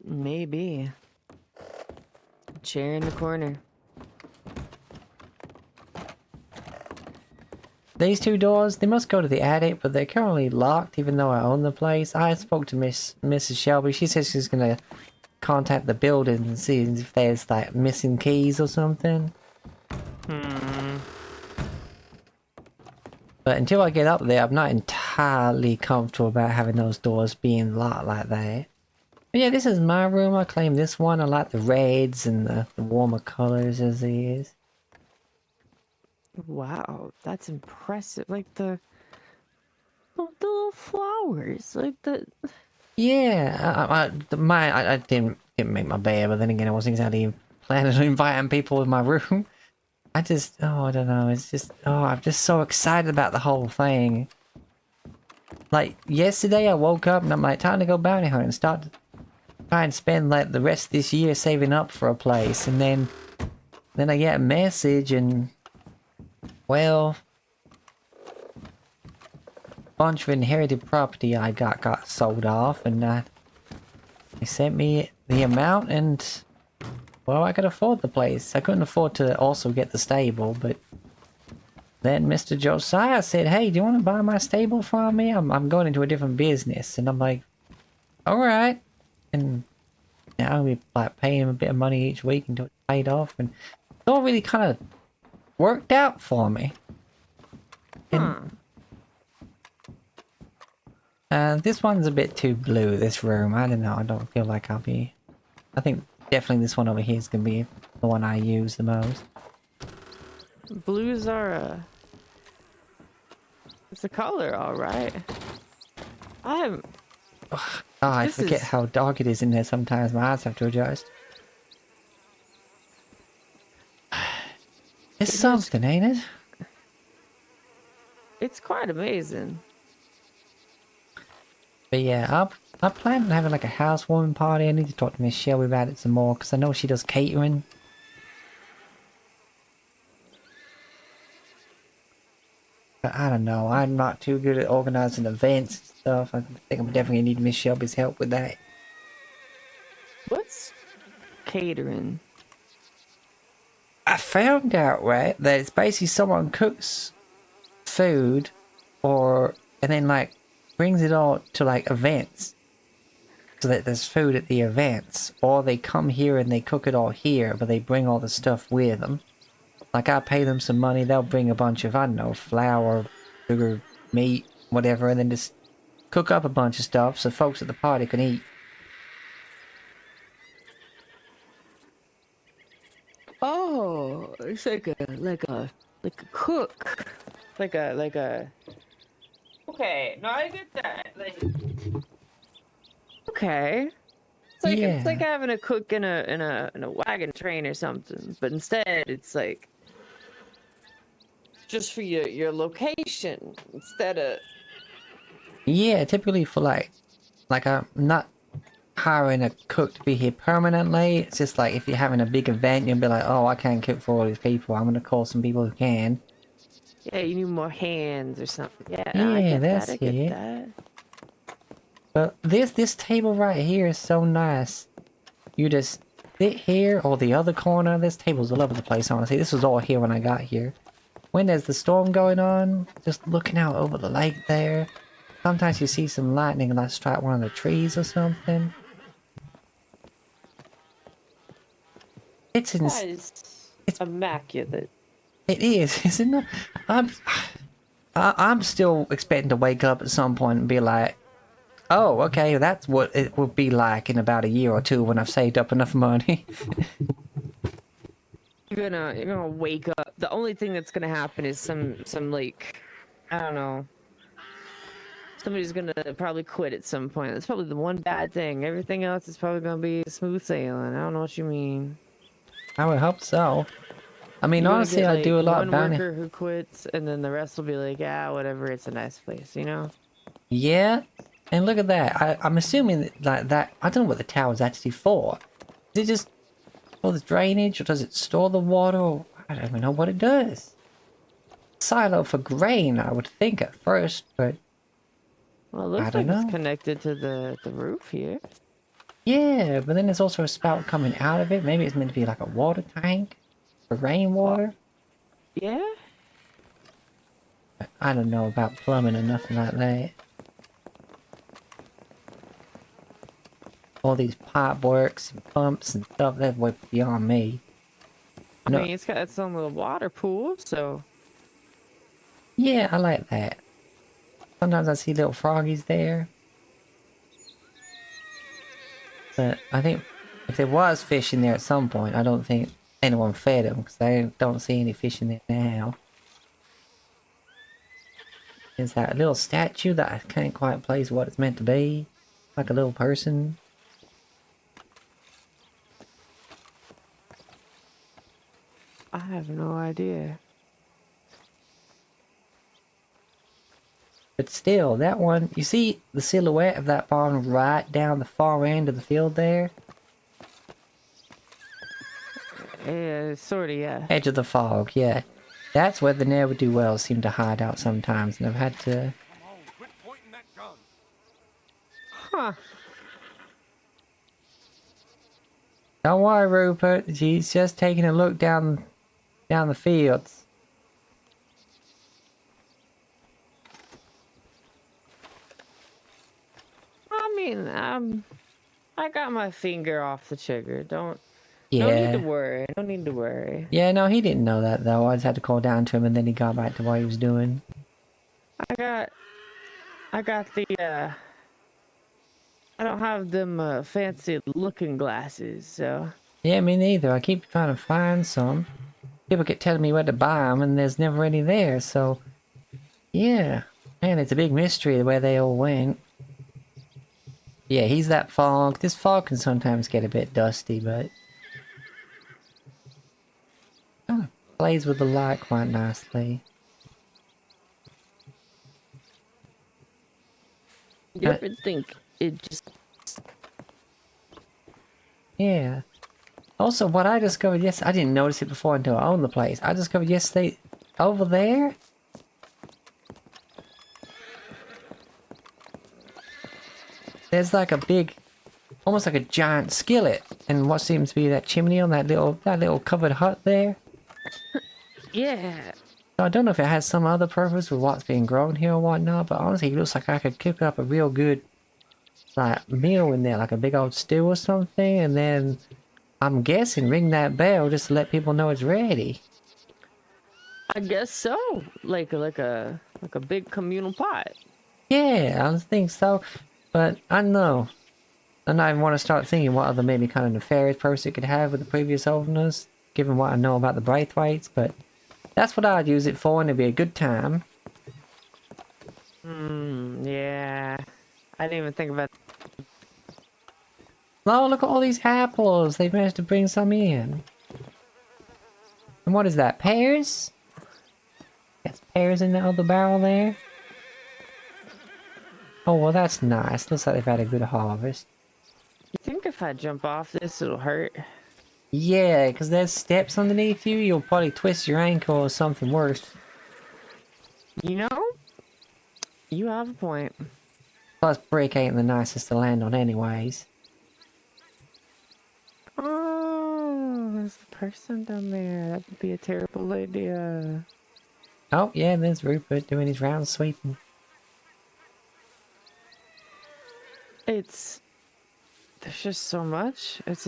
Maybe. A chair in the corner. These two doors, they must go to the attic, but they're currently locked even though I own the place. I spoke to Mrs. Shelby. She says she's gonna contact the building and see if there's like missing keys or something. But until I get up there, I'm not entirely comfortable about having those doors being locked like that. But yeah, this is my room. I claim this one. I like the reds and the warmer colors as it is. Wow, that's impressive. Like the little flowers, like the. Yeah, I didn't make my bed, but then again, I wasn't exactly planning on inviting people in my room. I just, oh, I don't know. It's just, oh, I'm just so excited about the whole thing. Like, yesterday I woke up and I'm like, time to go bounty hunting and start to try and spend like the rest of this year saving up for a place. And then I get a message and, well, a bunch of inherited property I got sold off, and they sent me the amount, and well, I could afford the place. I couldn't afford to also get the stable, but then Mr. Josiah said, hey, do you want to buy my stable from me? I'm going into a different business. And I'm like, all right. And now we like paying him a bit of money each week until it's paid off, and it all really kind of worked out for me. And this one's a bit too blue, this room. I don't know. I don't feel like I'll be... I think definitely this one over here is going to be the one I use the most. Blues are it's a color, all right. I forget how dark it is in there sometimes. My eyes have to adjust. It's something, ain't it? It's quite amazing. But yeah, I plan on having like a housewarming party. I need to talk to Miss Shelby about it some more, because I know she does catering. But I don't know, I'm not too good at organising events and stuff. I think I'm definitely need Miss Shelby's help with that. What's catering? I found out, right, that it's basically someone cooks food and then like brings it all to like events, so that there's food at the events, or they come here and they cook it all here, but they bring all the stuff with them. Like, I pay them some money, they'll bring a bunch of, I don't know, flour, sugar, meat, whatever, and then just cook up a bunch of stuff so folks at the party can eat. Oh, it's like a cook, like a. Okay, no, I get that. Like, okay, it's like having a cook in a wagon train or something, but instead it's like just for your location instead of. Yeah, typically for like I'm not hiring a cook to be here permanently. It's just like if you're having a big event, you'll be like, oh, I can't cook for all these people. I'm gonna call some people who can. Yeah, you need more hands or something. Yeah, no, I Yeah, get that's that. I get it. that. But this table right here is so nice. You just sit here or the other corner. This table's all over the place, honestly. This was all here when I got here. When there's the storm going on, just looking out over the lake there. Sometimes you see some lightning and that strike one of the trees or something. It's immaculate. It is, isn't it? I'm still expecting to wake up at some point and be like, oh, okay, that's what it will be like in about a year or two when I've saved up enough money. You're gonna wake up. The only thing that's gonna happen is some like, I don't know. Somebody's gonna probably quit at some point. That's probably the one bad thing. Everything else is probably gonna be smooth sailing. I don't know what you mean. I would hope so. I mean, You're gonna honestly, get, I like, do a lot one of bounty. worker who quits, and then the rest will be like, yeah, whatever. It's a nice place, you know. Yeah, and look at that. I'm assuming that I don't know what the tower's actually for. Is it just for the drainage, or does it store the water? Or I don't even know what it does. Silo for grain, I would think at first, but Well, it I looks don't like know. it's connected to the roof here. Yeah, but then there's also a spout coming out of it. Maybe it's meant to be like a water tank for rainwater. Yeah. I don't know about plumbing or nothing like that. All these pipe works and pumps and stuff, that's way beyond me. I mean, it's got its own little water pool, so. Yeah, I like that. Sometimes I see little froggies there. But I think if there was fish in there at some point, I don't think anyone fed them, because I don't see any fish in there now. There's that little statue that I can't quite place what it's meant to be. Like a little person. have no idea. But still, that one, you see the silhouette of that barn right down the far end of the field there? Yeah, sort of, yeah. Edge of the fog, yeah. That's where the ne'er-do-wells seem to hide out sometimes, and I've had to... Come on, quit pointing that gun. Huh. Don't worry, Rupert. She's just taking a look down the fields. I mean, I got my finger off the trigger. No need to Yeah. worry. No need to worry. Yeah, no, he didn't know that, though. I just had to call down to him, and then he got back to what he was doing. I got the, I don't have them, fancy looking glasses, so. Yeah, me neither. I keep trying to find some. People keep telling me where to buy them, and there's never any there, so... Yeah. Man, it's a big mystery where they all went. Yeah, he's that fog. This fog can sometimes get a bit dusty, but... Oh, plays with the light quite nicely. You ever think it just... Yeah. Also, what I discovered yesterday... I didn't notice it before until I owned the place. I discovered yesterday... Over there... There's like a big... Almost like a giant skillet. And what seems to be that chimney on that little covered hut there. Yeah. So I don't know if it has some other purpose with what's being grown here or whatnot, but honestly it looks like I could cook up a real good like meal in there, like a big old stew or something, and then I'm guessing ring that bell just to let people know it's ready. I guess so. Like a big communal pot. Yeah, I think so. But I don't know. And I want to start thinking what other maybe kind of nefarious purpose it could have with the previous owners, given what I know about the Braithwaites, but that's what I'd use it for, and it'd be a good time. Yeah. I didn't even think about... Oh, look at all these apples! They've managed to bring some in. And what is that, pears? Got pears in the other barrel there. Oh, well that's nice. Looks like they've had a good harvest. You think if I jump off this, it'll hurt? Yeah, because there's steps underneath you. You'll probably twist your ankle or something worse. You know? You have a point. Plus, brick ain't the nicest to land on anyways. Oh, there's a person down there. That would be a terrible idea. Oh, yeah, there's Rupert doing his round sweeping. There's just so much. It's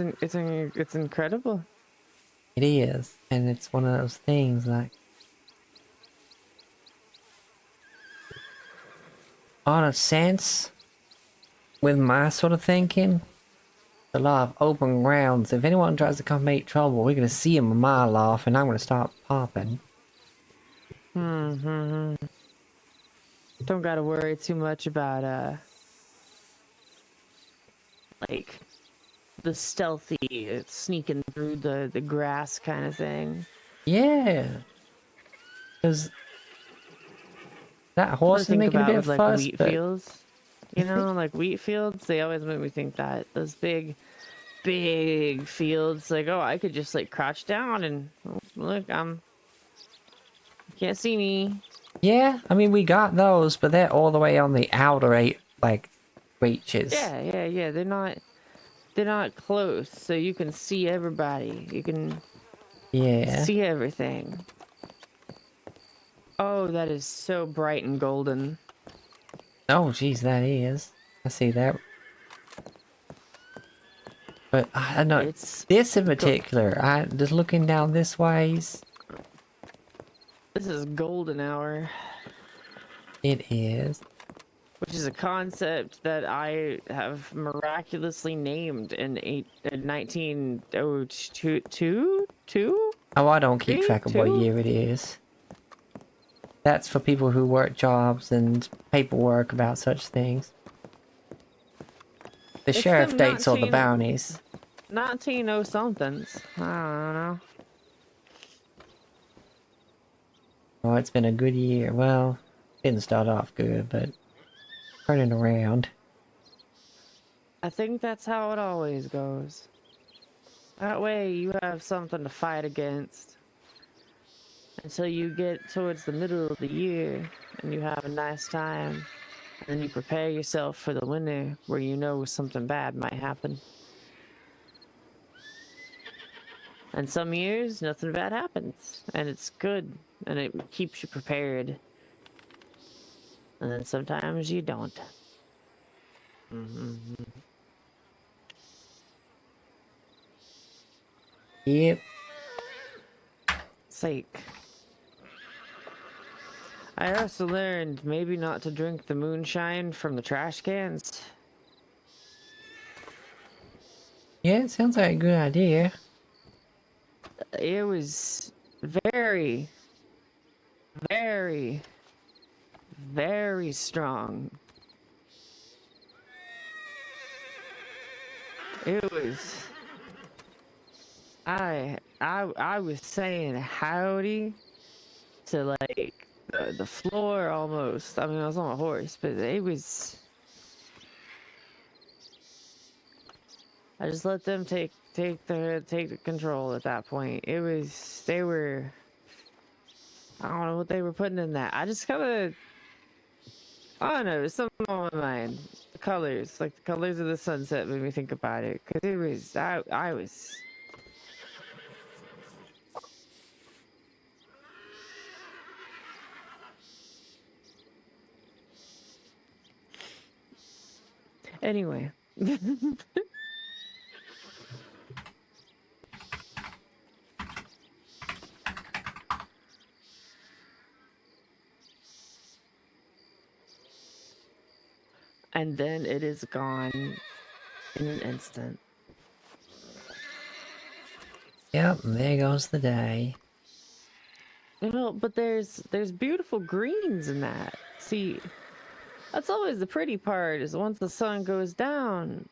incredible. It is, and it's one of those things like... On a sense, with my sort of thinking, a lot of open grounds. If anyone tries to come make trouble, we're gonna see them a mile off, and I'm gonna start popping. Don't gotta worry too much about like the stealthy sneaking through the grass kind of thing. Yeah, because that horse is Think making a about bit with, of like fuss, wheat but fields. You know, like wheat fields, they always make me think that those big fields. Like, oh, I could just like crouch down and look, you can't see me. yeah, I mean we got those, but they're all the way on the outer reaches. Yeah. They're not close, so you can see everybody. You can see everything. Oh, that is so bright and golden. Oh, geez, that is. I see that. But I don't know. This in particular, just looking down this ways. This is golden hour. It is. Which is a concept that I have miraculously named in 1902? Oh, I don't keep track of what year it is. That's for people who work jobs and paperwork about such things. The sheriff dates all the bounties. 1900 somethings. I don't know. Oh, it's been a good year. Well, didn't start off good, but turning around. I think that's how it always goes. That way you have something to fight against until you get towards the middle of the year and you have a nice time. And then you prepare yourself for the winter where you know something bad might happen. And some years, nothing bad happens. And it's good. And it keeps you prepared. And then sometimes you don't. Yep. Sake. I also learned maybe not to drink the moonshine from the trash cans. Yeah, it sounds like a good idea. It was very, very, very strong. It was. I was saying howdy to like the floor almost. I mean, I was on a horse, but it was. I just let them take the control at that point. It was they were. I don't know what they were putting in that. I just kind of. I don't know. Something on my mind. The colors, like the colors of the sunset, made me think about it. Cause it was. I was. Anyway. And then it is gone in an instant. Yep, and there goes the day. Well, but there's beautiful greens in that. See, that's always the pretty part is once the sun goes down,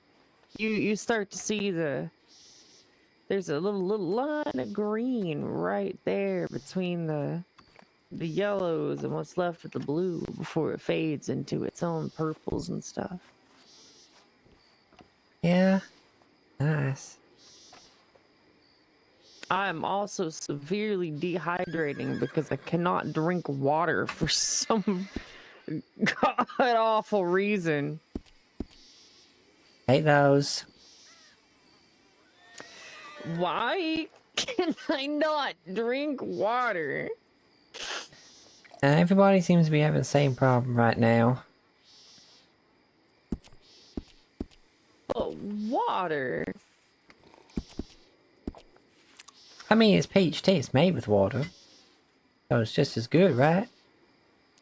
you start to see there's a little line of green right there between the yellows and what's left of the blue before it fades into its own purples and stuff. Yeah, nice. I'm also severely dehydrating because I cannot drink water for some god awful reason. Hate those. Why can I not drink water? Everybody seems to be having the same problem right now. But water. I mean, it's peach tea. It's made with water. So it's just as good, right?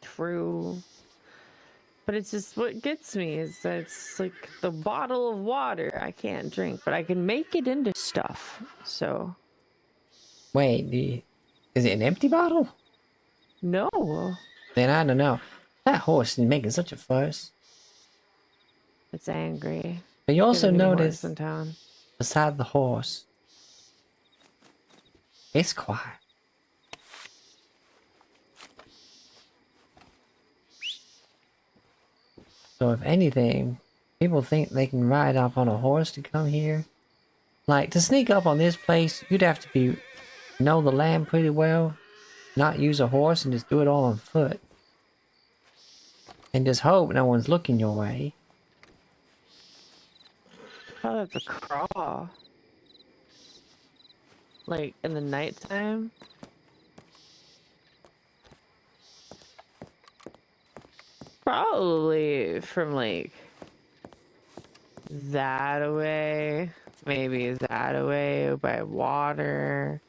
True. But it's just what gets me is that it's like the bottle of water I can't drink, but I can make it into stuff. So. Wait, is it an empty bottle? No. Then I don't know. That horse is making such a fuss. It's angry. But you also Getting any notice horse in town. beside the horse, it's quiet. So if anything, people think they can ride up on a horse to come here. Like, to sneak up on this place, you'd have to know the land pretty well, not use a horse, and just do it all on foot. And just hope no one's looking your way. Probably have to crawl. Like in the nighttime. Probably from like that away. Maybe that away by water.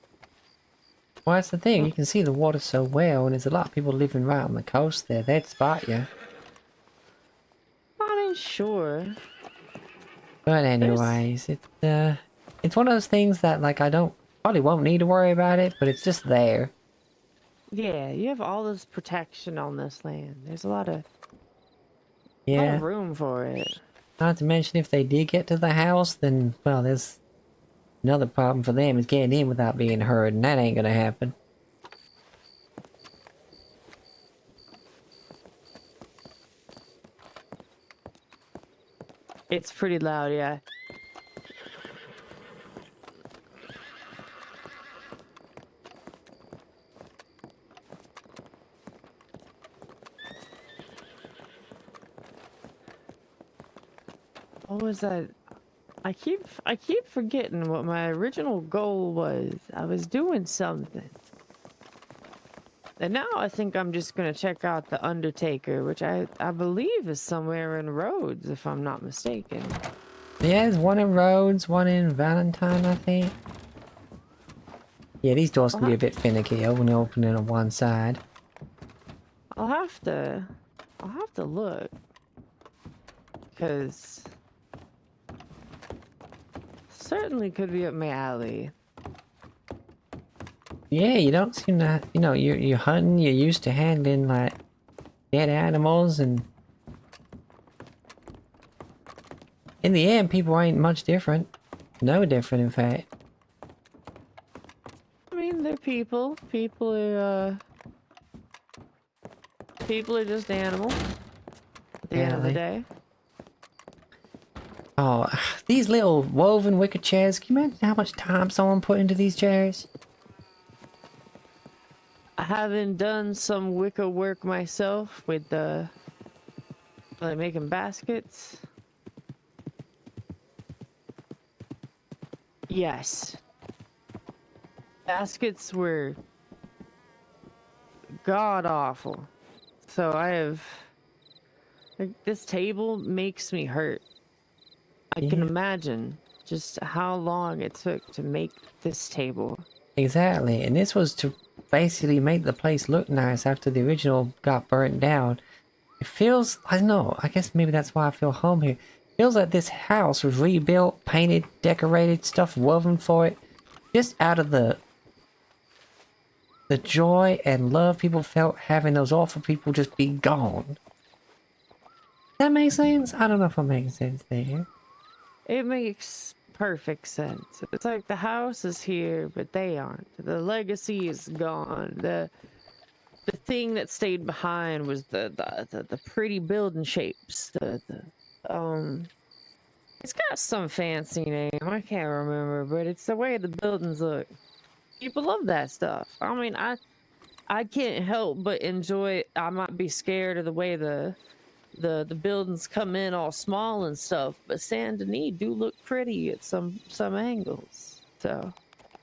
Well, that's the thing. You can see the water so well, and there's a lot of people living right on the coast there. They'd spot you. I mean, sure. But anyways, it's one of those things that, like, probably won't need to worry about it, but it's just there. Yeah, you have all this protection on this land. There's a lot of Yeah. room for it. Not to mention, if they did get to the house, then, well, there's another problem for them is getting in without being heard, and that ain't gonna happen. It's pretty loud, yeah. What was that? I keep forgetting what my original goal was. I was doing something. And now I think I'm just gonna check out the Undertaker, which I believe is somewhere in Rhodes, if I'm not mistaken. Yeah, there's one in Rhodes, one in Valentine, I think. Yeah, these doors can be a bit finicky when you open it on one side. I'll have to look, because certainly could be up my alley. Yeah, you don't seem to, you know, you're hunting, you're used to handling like dead animals, and in the end, people ain't much different. No different, in fact. I mean, they're people. People are just animals at the end of the Apparently. day. Oh, these little woven wicker chairs. Can you imagine how much time someone put into these chairs? I haven't done some wicker work myself with like making baskets. Yes. Baskets were god awful. So like, this table makes me hurt. I can Yeah. imagine just how long it took to make this table. Exactly, and this was to basically make the place look nice after the original got burnt down. It feels, I don't know, I guess maybe that's why I feel home here. It feels like this house was rebuilt, painted, decorated, stuff woven for it, just out of the joy and love people felt having those awful people just be gone. That makes sense? I don't know if I'm making sense there. It makes perfect sense. It's like the house is here, but they aren't. The legacy is gone. The thing that stayed behind was the pretty building shapes. It's got some fancy name. I can't remember, but it's the way the buildings look. People love that stuff. I mean, I can't help but enjoy it. I might be scared of the way the buildings come in all small and stuff, but Saint Denis do look pretty at some angles. So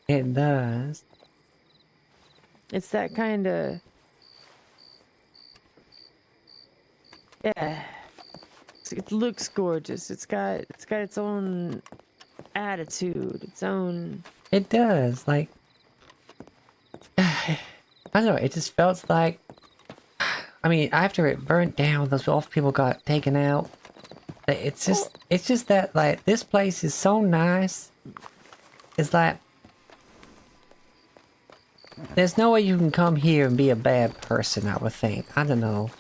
It does. it's that kind of, yeah. It looks gorgeous. It's got its own attitude, its own. It does, like, I don't know, it just felt like, I mean, after it burnt down, those awful people got taken out. It's just that, like, this place is so nice. It's like, there's no way you can come here and be a bad person, I would think. I don't know.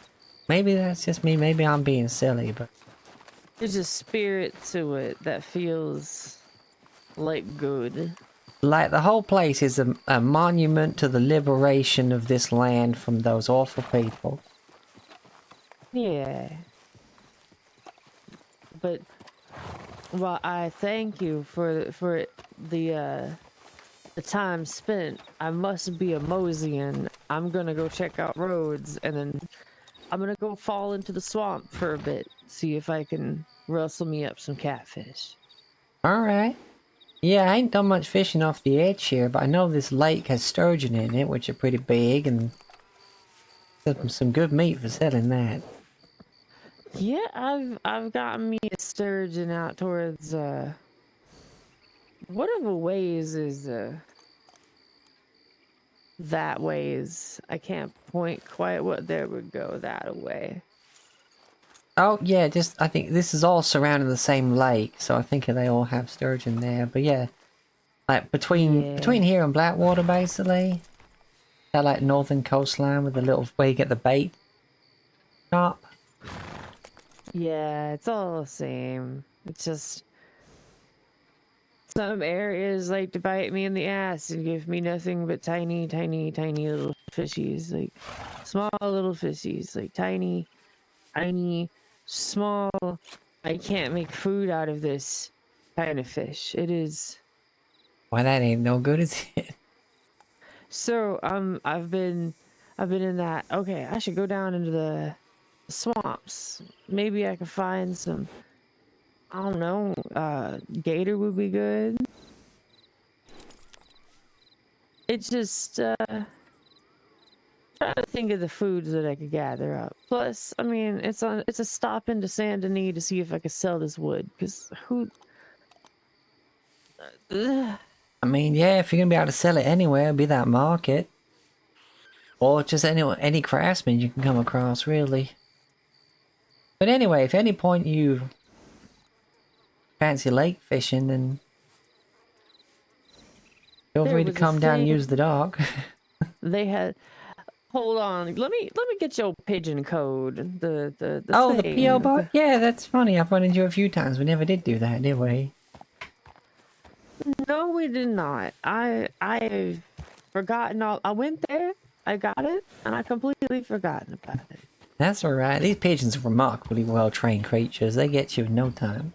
Maybe that's just me, maybe I'm being silly, but... There's a spirit to it that feels like good. Like, the whole place is a monument to the liberation of this land from those awful people. Yeah. But, well, I thank you for the time spent. I must be a Mosian. I'm gonna go check out Rhodes, and then I'm gonna go fall into the swamp for a bit, see if I can rustle me up some catfish. Alright. Yeah, I ain't done much fishing off the edge here, but I know this lake has sturgeon in it, which are pretty big, and some good meat for selling that. Yeah, I've gotten me a sturgeon out towards whatever ways is that ways. I can't point quite what there would go that way. Oh, yeah, I think this is all surrounding the same lake, so I think they all have sturgeon there, but yeah. Like, between here and Blackwater, basically. That, like, northern coastline with the little, where you get the bait shop. Yeah, it's all the same. It's just some areas like to bite me in the ass and give me nothing but tiny, tiny, tiny little fishies. Like, small little fishies. Like, tiny, tiny, small, I can't make food out of this kind of fish. It is. Why, that ain't no good, is it? So I've been in that. Okay, I should go down into the swamps. Maybe I can find some. I don't know. Gator would be good. It's just trying to think of the foods that I could gather up. Plus, I mean, it's a stop into Saint Denis to see if I could sell this wood. Cause who? Ugh. I mean, yeah, if you're gonna be able to sell it anywhere, it'll be that market. Or just any craftsman you can come across, really. But anyway, if at any point you fancy lake fishing, then feel There free to was a come down and thing use the dock. they had. Hold on. Let me get your pigeon code. The Oh, the thing. PO box? Yeah, that's funny. I've run into you a few times. We never did do that, did we? No, we did not. I've forgotten all. I went there, I got it, and I completely forgotten about it. That's alright. These pigeons are remarkably well-trained creatures. They get you in no time.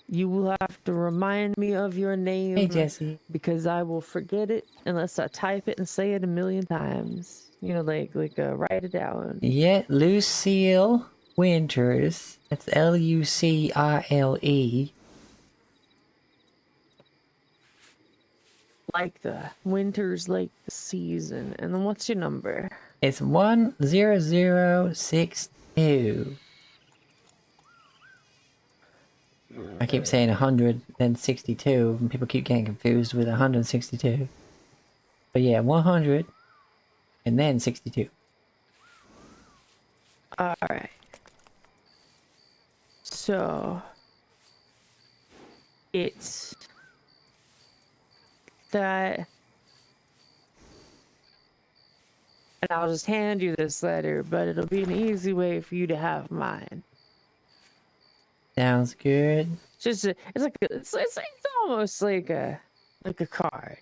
You will have to remind me of your name. Hey, Jesse. Because I will forget it unless I type it and say it a million times. You know, write it down. Yeah, Lucille Winters. That's Lucile. Like the winter's like the season. And then what's your number? It's 10062. I keep saying 100, then 62, and people keep getting confused with 162. But yeah, 100, and then 62. Alright. So it's that, and I'll just hand you this letter, but it'll be an easy way for you to have mine. Sounds good. It's almost like a card,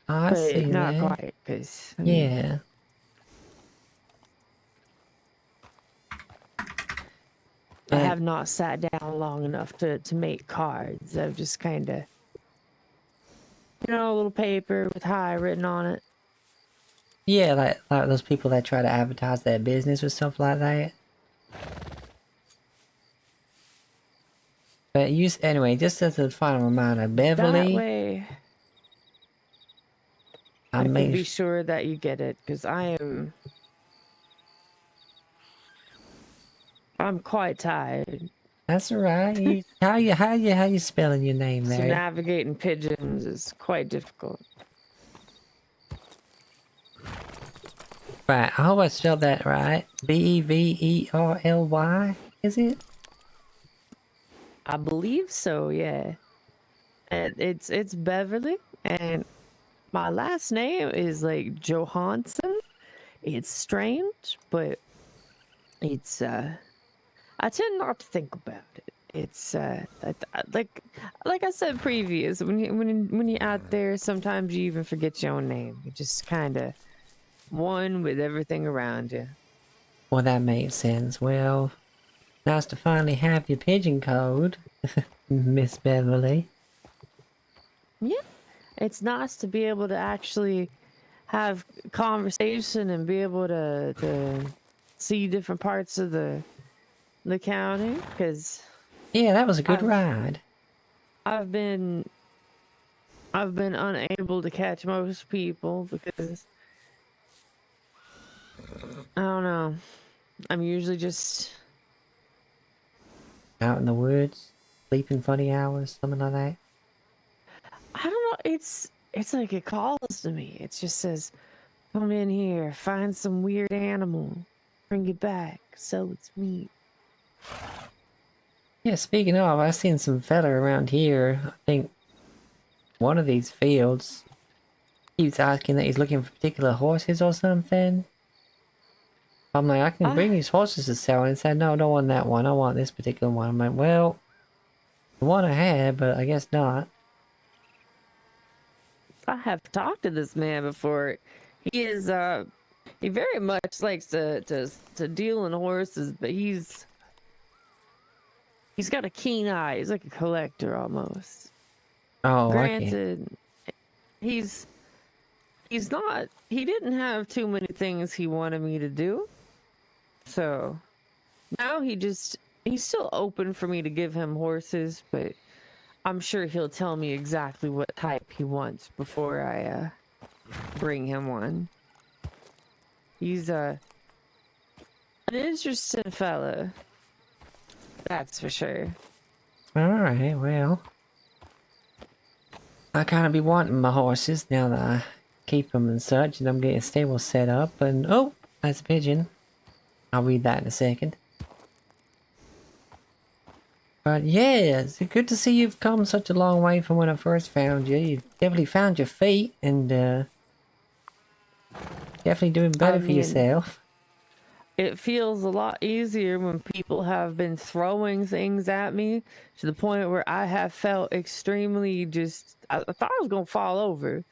I but see not that. quite, because Yeah. I have not sat down long enough to make cards. I've just kind of, a little paper with hi written on it. Yeah, like those people that try to advertise their business or stuff like that. But anyway, just as a final reminder, Beverly. That way, I can be sure that you get it, because I'm quite tired. That's alright. How you spelling your name So there? navigating pigeons is quite difficult. Right, I hope I spelled that right. Beverly, is it? I believe so, yeah. And it's Beverly, and my last name is like Johansson. It's strange, but it's I tend not to think about it. It's like I said previous, when you're out there, sometimes you even forget your own name. You just kind of one with everything around you. Well, that makes sense. Well, nice to finally have your pigeon code, Miss Beverly. Yeah, it's nice to be able to actually have conversation and be able to see different parts of the county, because Yeah, that was a good ride. I've been unable to catch most people because I don't know. I'm usually just Out in the woods, sleeping funny hours, something like that. I don't know. It's like it calls to me. It just says, "Come in here, find some weird animal, bring it back, sell its meat." Yeah, speaking of, I've seen some fella around here. I think one of these fields keeps asking that he's looking for particular horses or something. I'm like, I can bring these horses to sell, and he said, no, I don't want that one. I want this particular one. I'm like, well, the one I had, but I guess not. I have talked to this man before. He is he very much likes to deal in horses, but he's He's got a keen eye. He's like a collector almost. Oh, okay. Granted, he's not. He didn't have too many things he wanted me to do, so now he's still open for me to give him horses, but I'm sure he'll tell me exactly what type he wants before I bring him one. He's an interesting fella, that's for sure. Alright, well. I kind of be wanting my horses now that I keep them and such, and I'm getting a stable set up, and oh, that's a pigeon. I'll read that in a second. But yeah, it's good to see you've come such a long way from when I first found you. You've definitely found your feet, and definitely doing better I for mean, yourself. it feels a lot easier when people have been throwing things at me to the point where I have felt extremely I thought I was gonna fall over.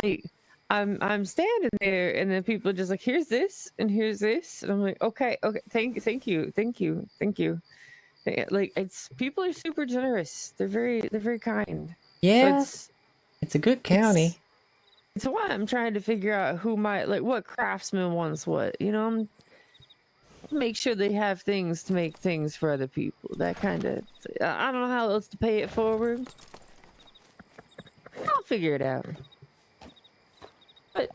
Like I'm standing there and then people are just like, here's this and here's this, and I'm like, okay, thank you. Like, it's people are super generous. They're very kind. So Yeah, it's a good it's county. it's why I'm trying to figure out who might, like, what craftsman wants what. You know, I'm make sure they have things to make things for other people. That kind of, I don't know how else to pay it forward. I'll figure it out. But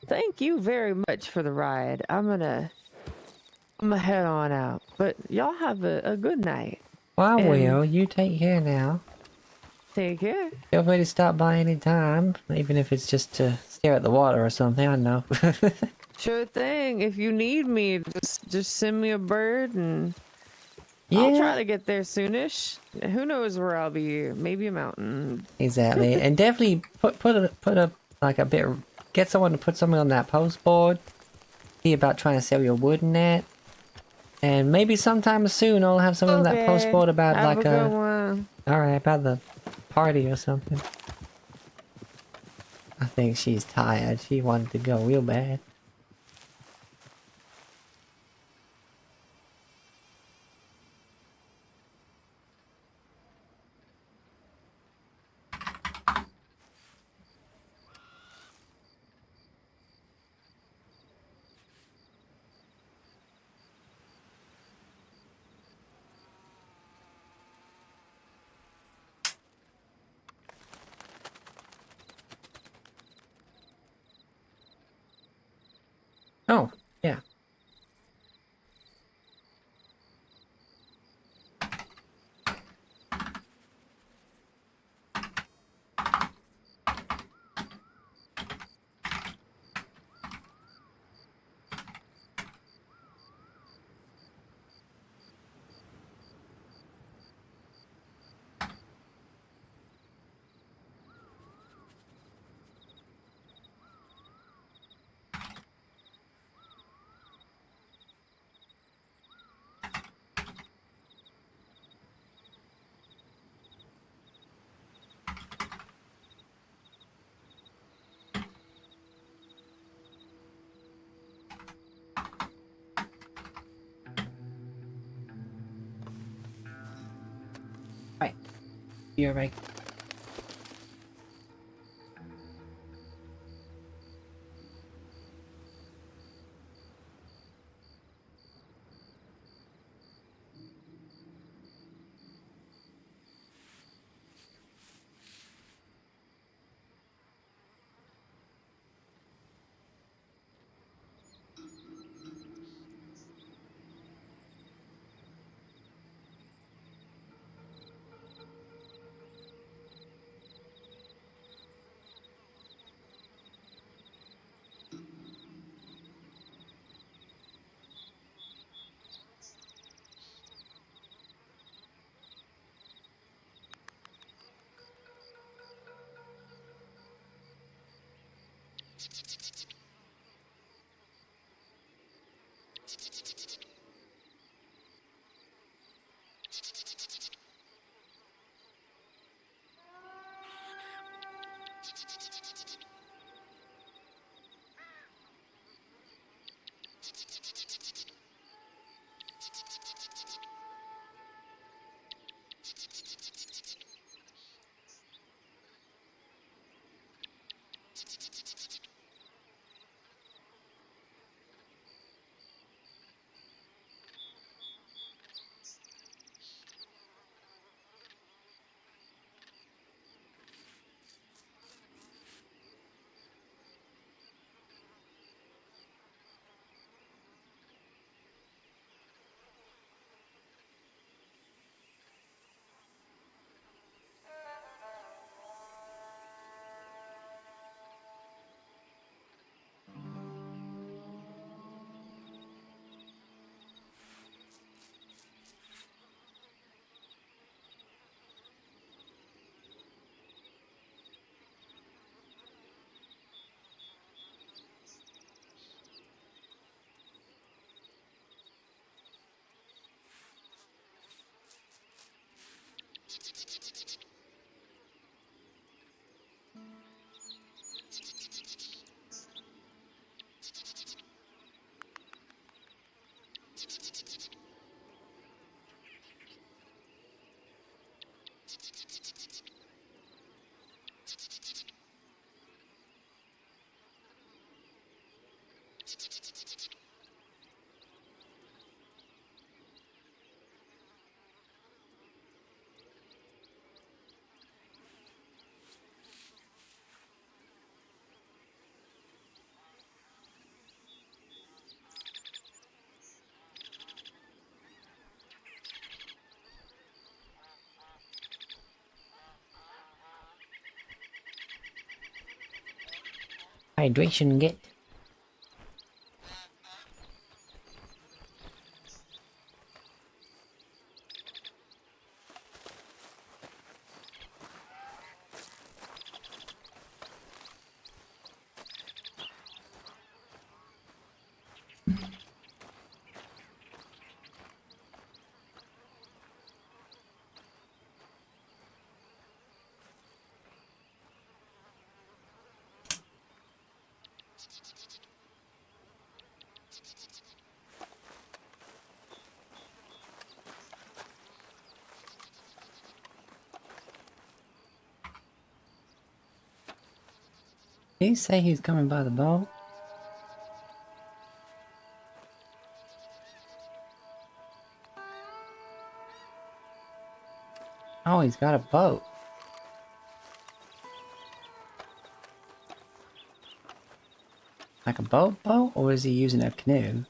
thank you very much for the ride. I'm gonna head on out. But y'all have a good night. Well, I And will. You take care now. take care. Feel free to stop by any time, even if it's just to stare at the water or something. I know. Sure thing. If you need me, just send me a bird and I'll try Yeah, to get there soonish. Who knows where I'll be? Maybe a mountain. exactly. And definitely put a like a bit. Get someone to put something on that post board. See about trying to sell your wood in that. And maybe sometime soon I'll have something on that post Okay. board about Have like a good one. alright, about the party or something. I think she's tired. She wanted to go real bad. Oh, yeah. Right. You're right. Hydration get. Did he say he's coming by the boat? Oh, he's got a boat. Like a boat, or is he using a canoe?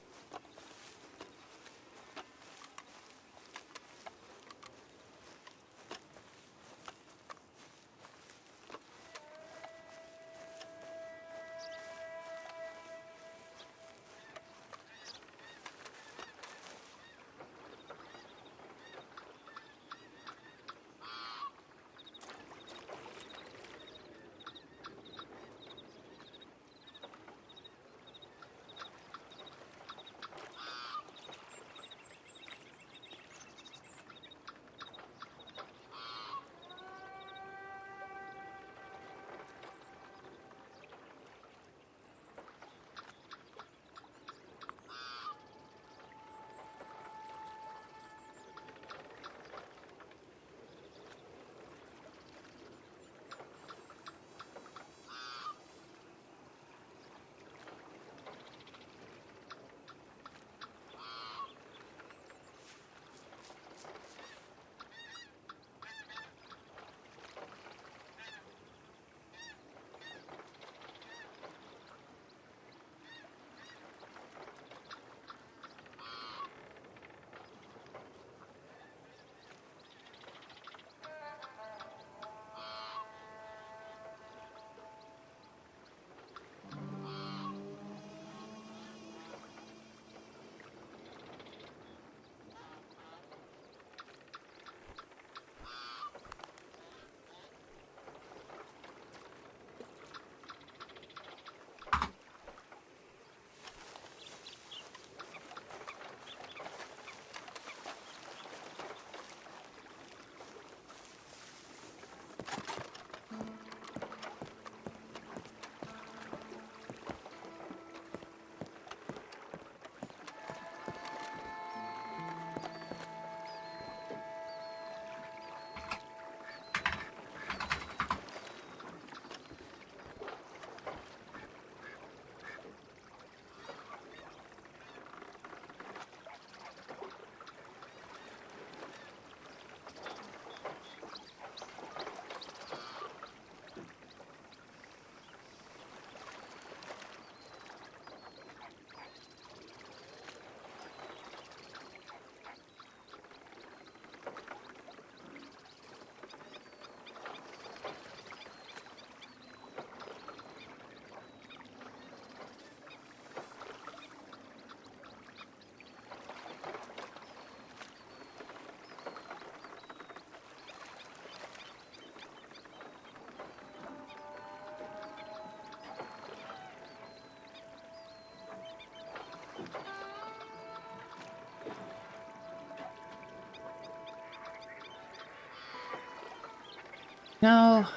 No.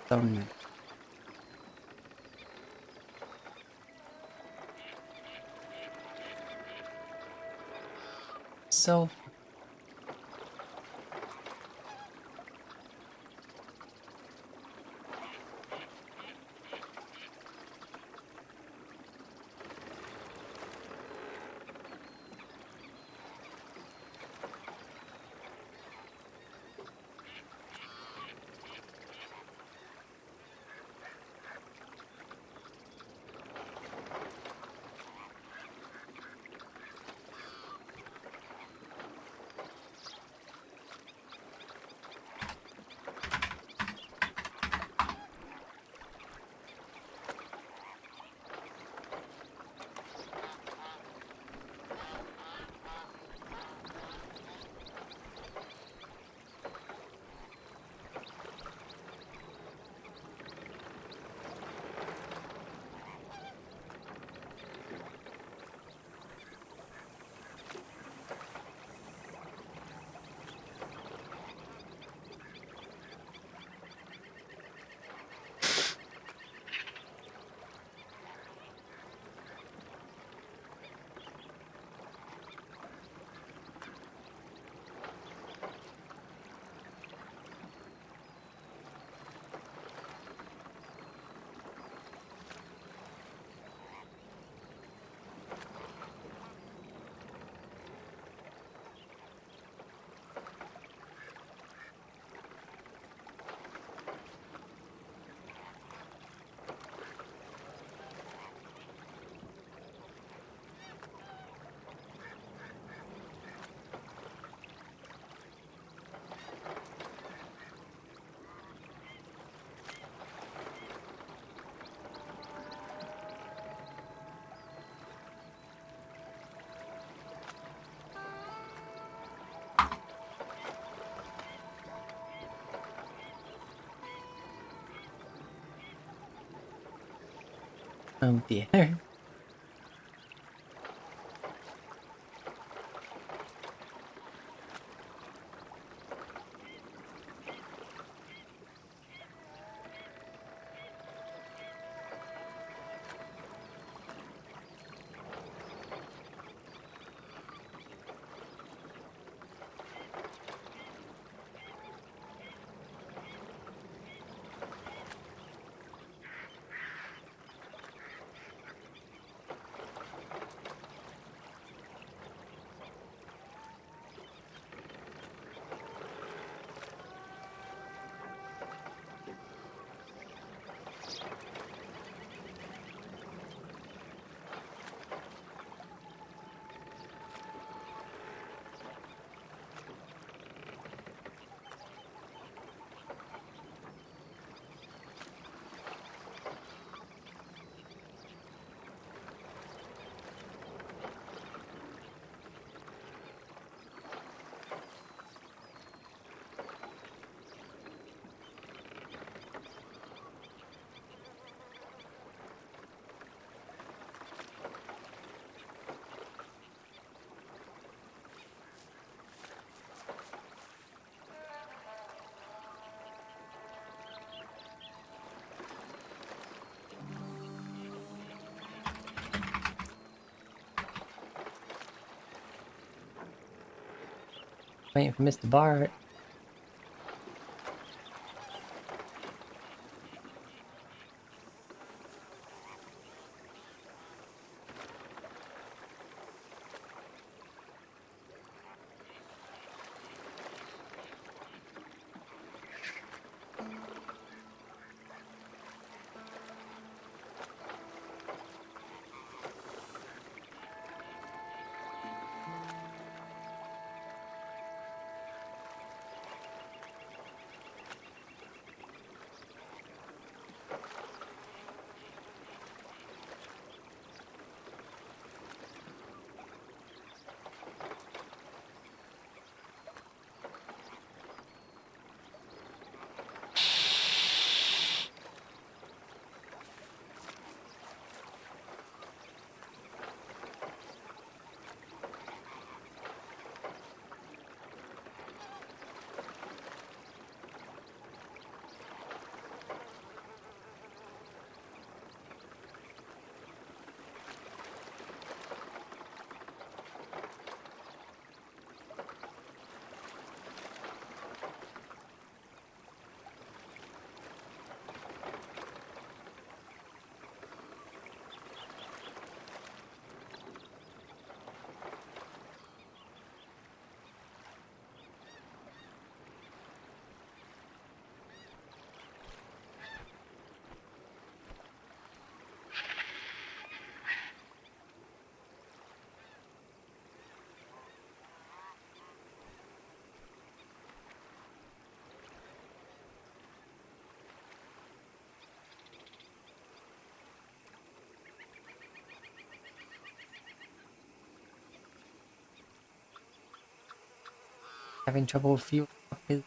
Some so oh dear. Waiting for Mr. Bart. having trouble fueling up his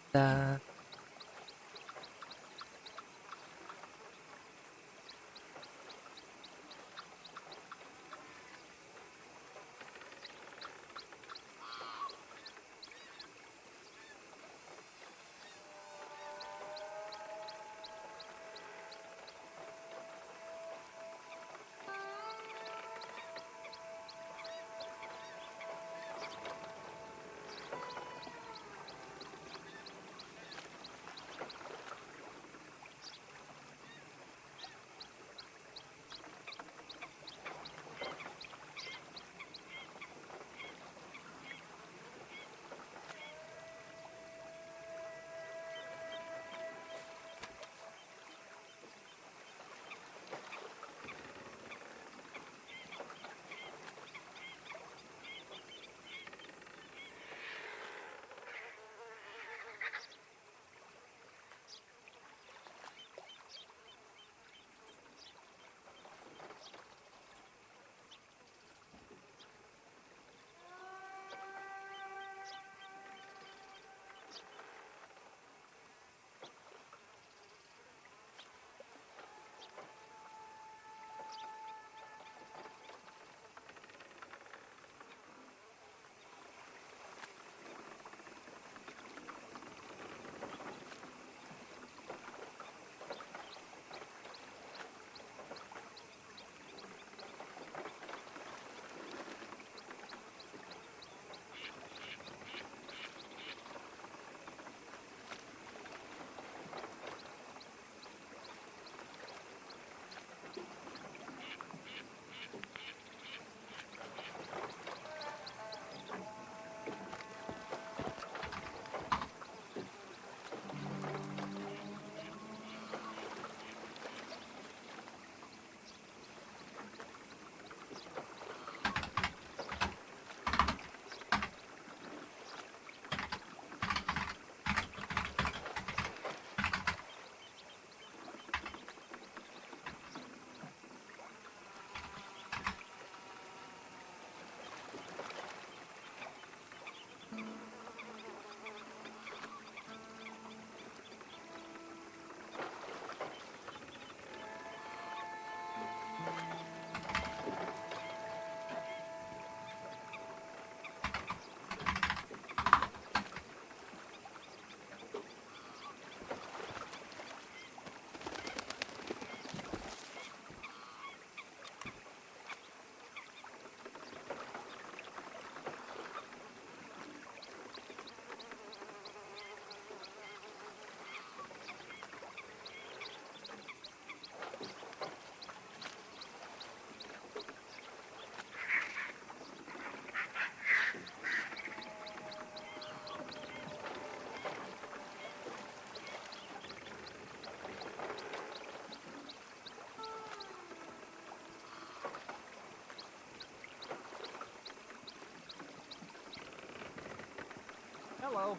Hello.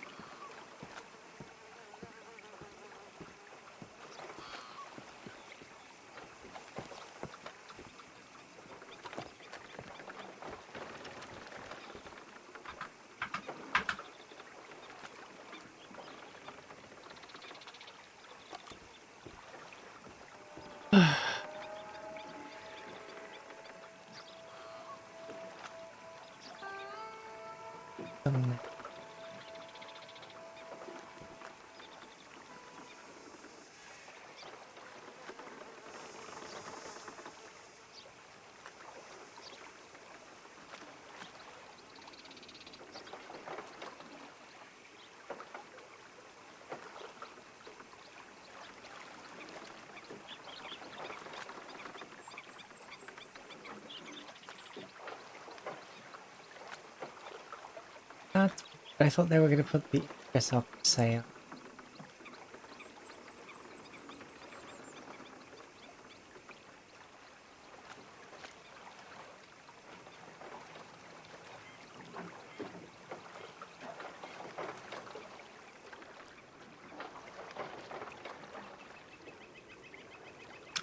That's I thought they were gonna put the dress up for sale.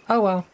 Oh well.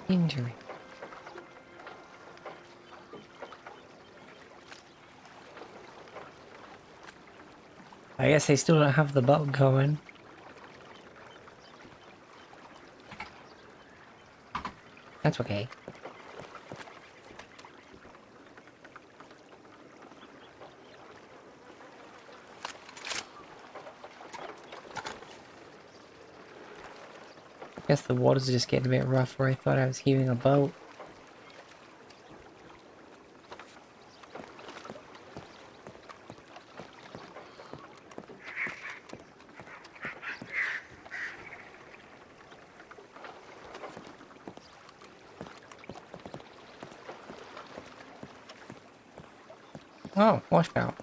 Injury. I guess they still don't have the boat going. That's okay. Guess the water's just getting a bit rough where I thought I was heaving a boat. Oh, washout.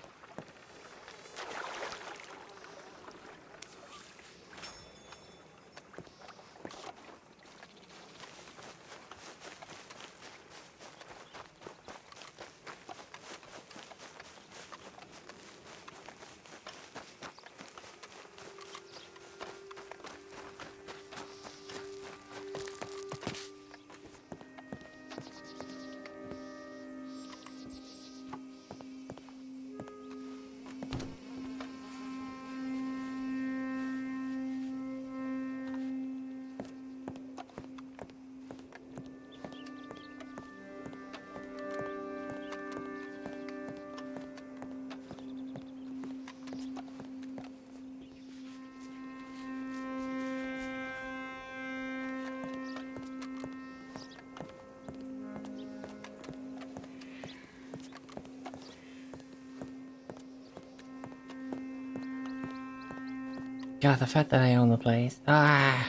God, the fact that I own the place. Ah,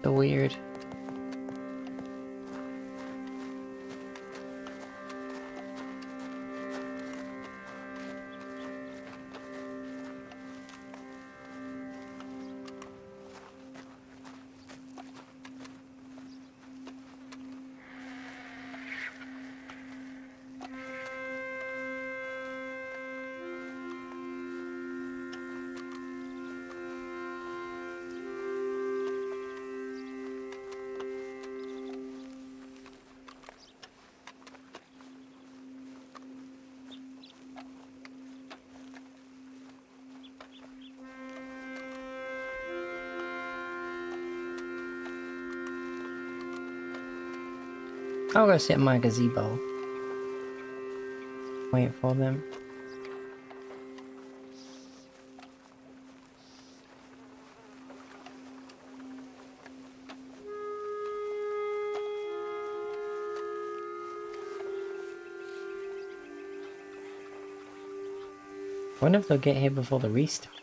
so weird. I'll go sit in my gazebo. Wait for them. I wonder if they'll get here before the restart.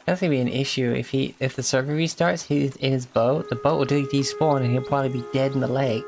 That's gonna be an issue if the server restarts. He's in his boat. The boat will despawn and he'll probably be dead in the lake.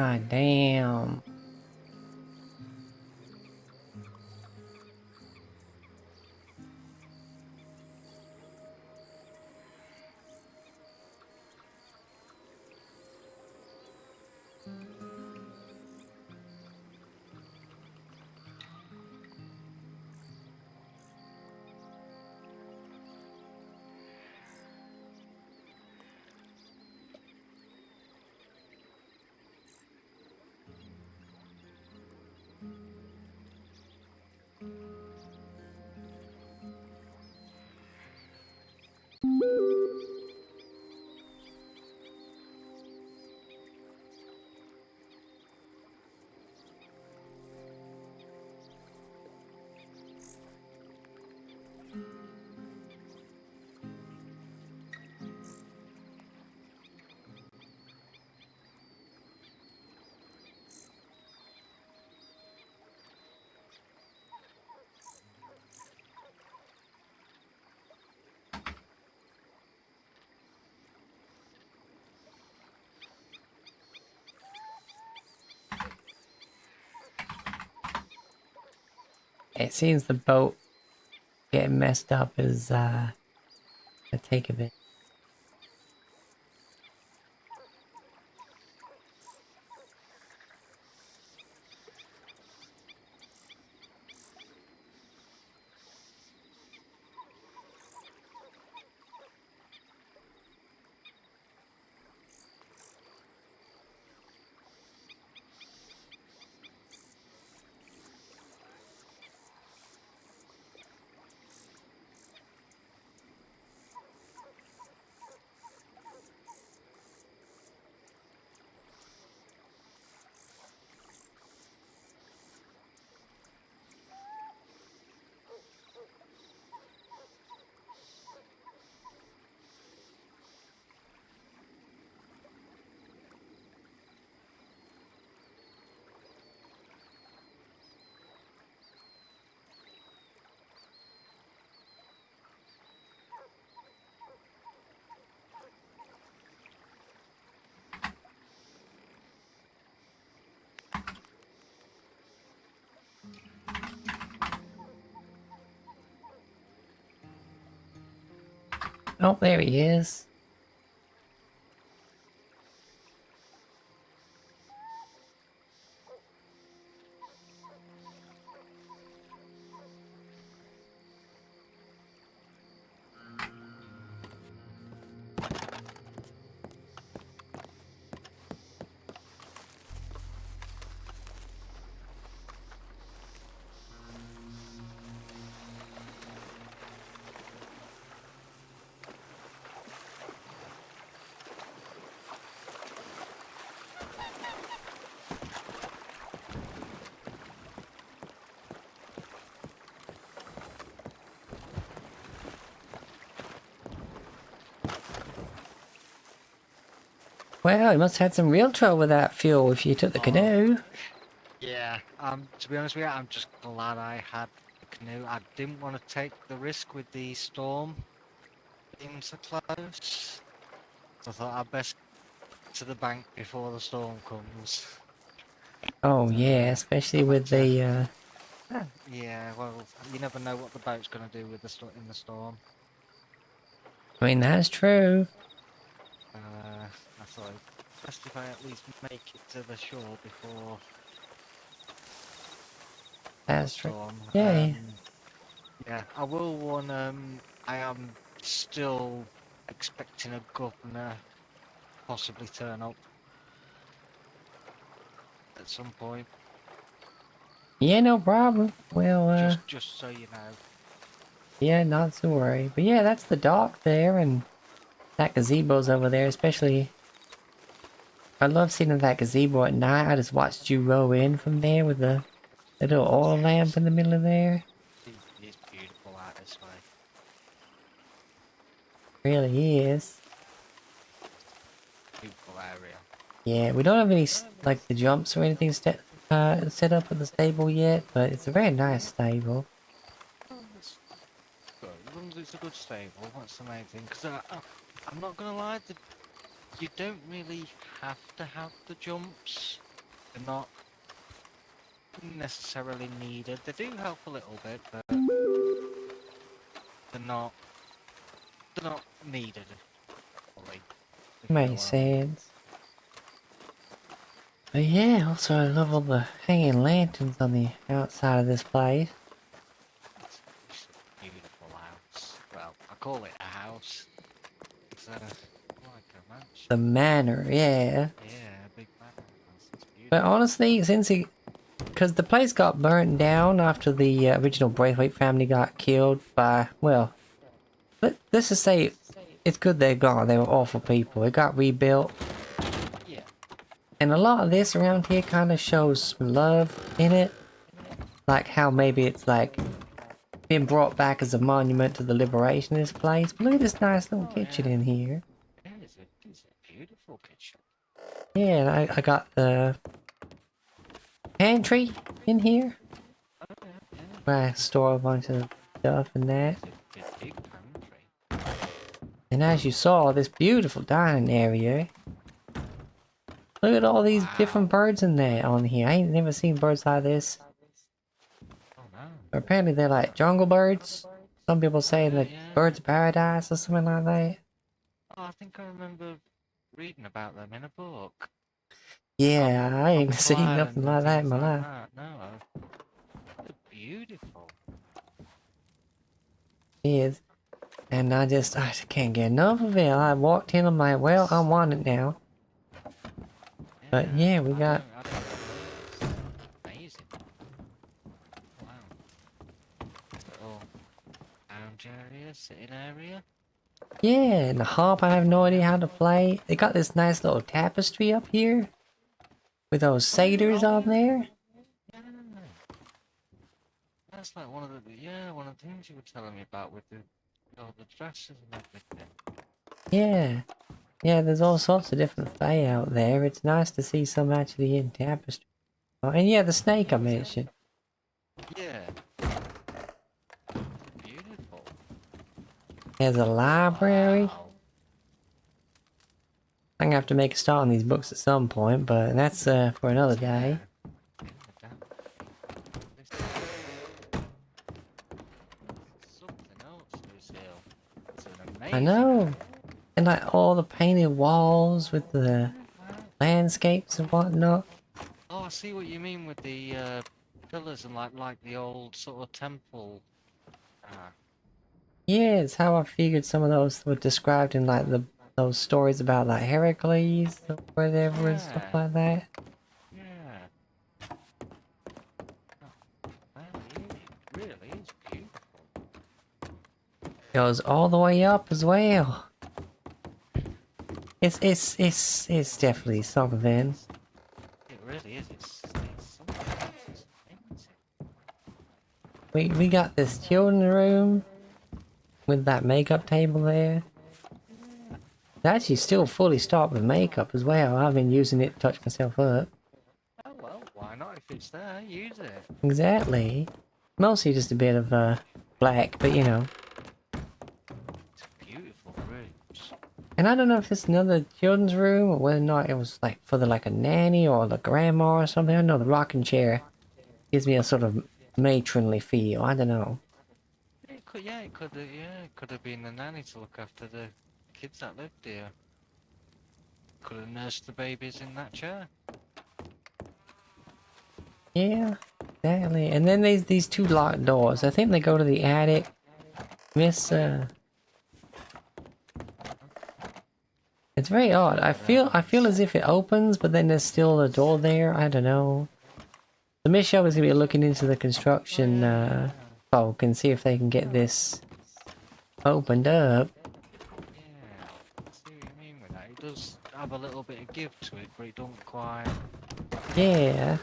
God damn. It seems the boat getting messed up is gonna take a bit. Oh, there he is. Well, you must have had some real trouble with that fuel if you took the canoe. Yeah, to be honest with you, I'm just glad I had the canoe. I didn't want to take the risk with the storm being so close. So I thought I'd best get to the bank before the storm comes. Oh yeah, especially with But, the yeah, well, you never know what the boat's going to do with in the storm. I mean, that's true. I thought best if I at least make it to the shore before the That's true. storm. Yay. Yeah, I will warn. I am still expecting a governor possibly turn up at some point. Yeah, no problem. Well, Just so you know. yeah, not to worry. But yeah, that's the dock there, and that gazebo's over there, especially... I love seeing that gazebo at night. I just watched you row in from there with the little oil lamp in the middle of there. It's beautiful out this way. Really is. Beautiful area. Yeah, we don't have any, like, the jumps or anything set up at the stable yet, but it's a very nice stable. Oh, that's good. As long as it's a good stable, that's the main thing. Because I'm not gonna lie, you don't really have to have the jumps. They're not necessarily needed. They do help a little bit, but they're not needed fully, if you know Makes what I mean. sense. But yeah, also I love all the hanging lanterns on the outside of this place. It's a beautiful house. Well, I call it a house. It's like a mansion. The manor, yeah. Yeah, a big manor house. It's beautiful. But honestly, because the place got burnt down after the original Braithwaite family got killed by, well, let's just say it's good they're gone. They were awful people. It got rebuilt. Yeah. And a lot of this around here kind of shows some love in it. Like how maybe it's like been brought back as a monument to the liberation of this place. But look at this nice little kitchen in here. Yeah, it's a beautiful kitchen. Yeah, and I got the pantry in here. Oh, yeah. Where I store a bunch of stuff and that. It's a big pantry. And as you saw, this beautiful dining area. Look at all these different birds in there on here. I ain't never seen birds like this. Oh no. Apparently they're like jungle birds. Some people say that birds of paradise or something like that. Oh, I think I remember reading about them in a book. Yeah, I ain't seen Tropical nothing Island like and that in my things like life. that. No, they're beautiful. Is. And I can't get enough of it. I walked in, I'm like, well, I want it now. But yeah, we got... I don't know. It's amazing. Wow. Little lounge area, sitting area. Yeah, and the harp I have no idea how to play. They got this nice little tapestry up here. With those satyrs on there. Yeah. That's like one of the things you were telling me about with all the dresses and everything. Yeah. Yeah, there's all sorts of different fae out there. It's nice to see some actually in tapestry. Oh, and yeah, the snake I mentioned. Yeah. Beautiful. There's a library. Wow. I'm gonna have to make a start on these books at some point, but that's for another day. Something else, Lucille. It's an I amazing know. area. And like all the painted walls with the landscapes and whatnot. Oh, I see what you mean with the pillars and like the old sort of temple. Ah, Yeah, it's how I figured some of those were described in like those stories about like Heracles or whatever and stuff yeah, like that. yeah. Oh, it really is beautiful. Goes all the way up as well. It's definitely something. It really is. It's something else. It's amazing. We got this children's room with that makeup table there. It's actually still fully stocked with makeup as well. I've been using it to touch myself up. Oh well, why not? If it's there, use it. Exactly. Mostly just a bit of black, but you know. It's beautiful rooms. And I don't know if it's another children's room or whether or not it was like for like a nanny or the grandma or something. I know the rocking chair gives me a sort of matronly feel. I don't know. It could have been the nanny to look after the kids that lived here. Could have nursed the babies in that chair. Yeah, exactly. And then there's these two locked doors. I think they go to the attic. Miss It's very odd. I feel as if it opens, but then there's still a door there. I don't know. The Miss Show is gonna be looking into the construction folk and see if they can get this opened up. Yeah, I see what you mean with that. It does have a little bit of give to it, but it don't quite. Yeah.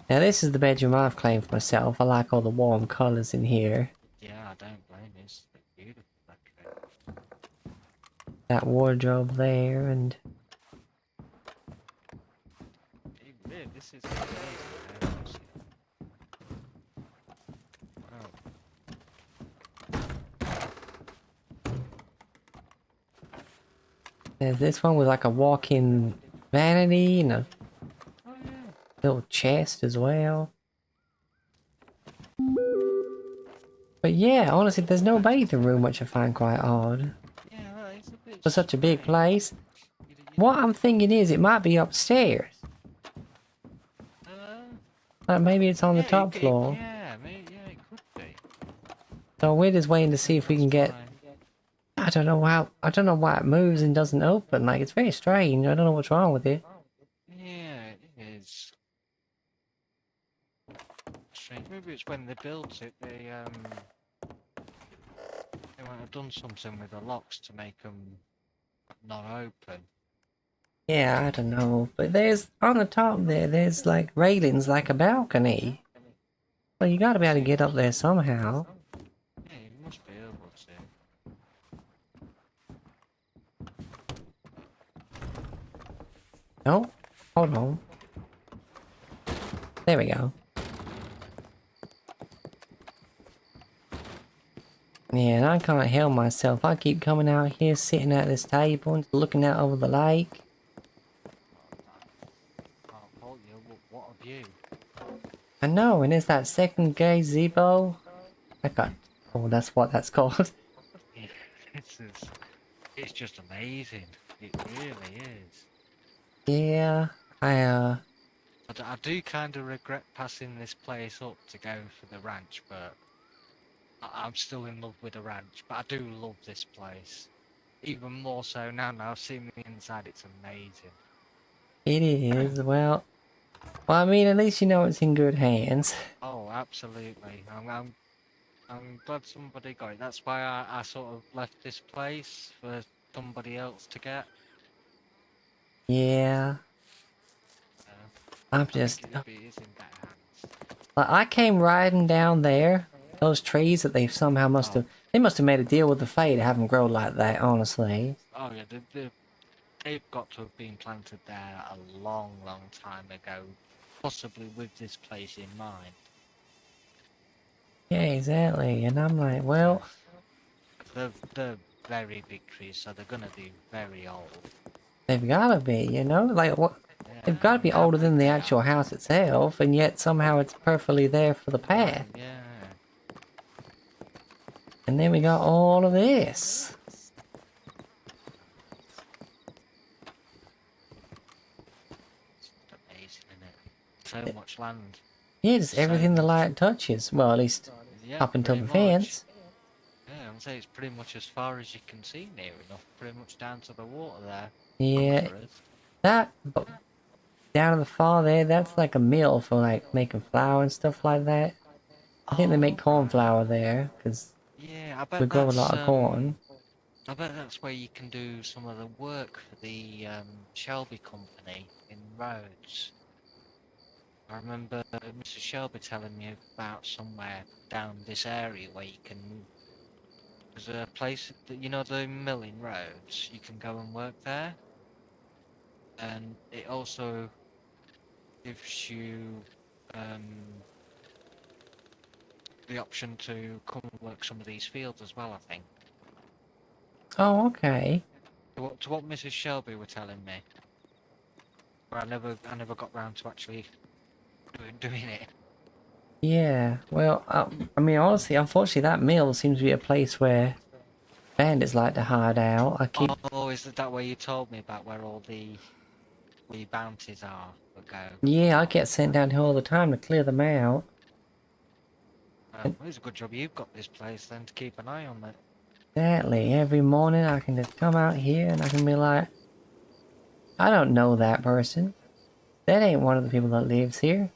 Now this is the bedroom I've claimed for myself. I like all the warm colours in here. Yeah, I don't blame you. It's beautiful, actually. That wardrobe there and... This is amazing house. Oh, There's this one with like a walk-in vanity and a Oh yeah. little chest as well. But yeah, honestly, there's no bathing room, which I find quite odd. Yeah, that is a bit For such a big strange. place. You, What I'm thinking is it might be upstairs. Like maybe it's on the yeah, top floor. yeah, yeah, it could be. So we're just waiting to see if we That's can get... why. I don't know why it moves and doesn't open. Like, it's very strange. I don't know what's wrong with it. Yeah, it is. Strange. Maybe it's when they built it, they might have done something with the locks to make them not open. Yeah, I don't know. But there's, on the top there's like railings like a balcony. Well, you gotta be able to get up there somehow. Yeah, you must be able to. No? Hold on. There we go. Yeah, and I can't help myself. I keep coming out here, sitting at this table and looking out over the lake. Can't fault you. What a view. I know, and there's that second gazebo. I got... Oh, that's what that's called. Yeah, it's just amazing. It really is. Yeah, I do kind of regret passing this place up to go for the ranch, but I'm still in love with the ranch. But I do love this place. Even more so now I've seen the inside, it's amazing. it is. Well, I mean, at least you know it's in good hands. Oh, absolutely. I'm glad somebody got it. That's why I sort of left this place for somebody else to get. Yeah, I'm I think just... it is in better hands. Like, I came riding down there. Those trees that they somehow must Oh, have... They must have made a deal with the Fae to have them grow like that, honestly. oh yeah, they've got to have been planted there a long, long time ago, possibly with this place in mind. Yeah, exactly. And I'm like, So well, they're very big trees, so they're gonna be very old. they've gotta be, you know? Like, what? They've Yeah, gotta be I older than bet the they actual are. house itself, and yet somehow it's perfectly there for the path. Yeah. And then we got all of this. It's amazing, isn't it? So much land. Yeah, just So everything the much. light touches. Well, at least Yeah, up until pretty the much. fence. Yeah, I'd say it's pretty much as far as you can see near enough, pretty much down to the water there. Yeah, For us. but down in the far there, that's like a mill for like making flour and stuff like that. I think they make Oh, corn right. flour there, because Yeah, we grow a lot of corn. I bet that's where you can do some of the work for the Shelby company in Rhodes. I remember Mrs. Shelby telling me about somewhere down this area where you can. There's a place that you know the mill in Rhodes. You can go and work there, and it also gives you um, the option to come and work some of these fields as well. I think. Oh, okay. To what Mrs. Shelby were telling me. Where I never got round to actually doing it. Yeah, well, I mean, honestly, unfortunately, that mill seems to be a place where bandits like to hide out. Oh, is that where you told me about where your bounties are that go Yeah, I on? get sent down here all the time to clear them out. Well, it's a good job you've got this place then to keep an eye on it. Exactly, every morning I can just come out here and I can be like, I don't know that person. That ain't one of the people that lives here.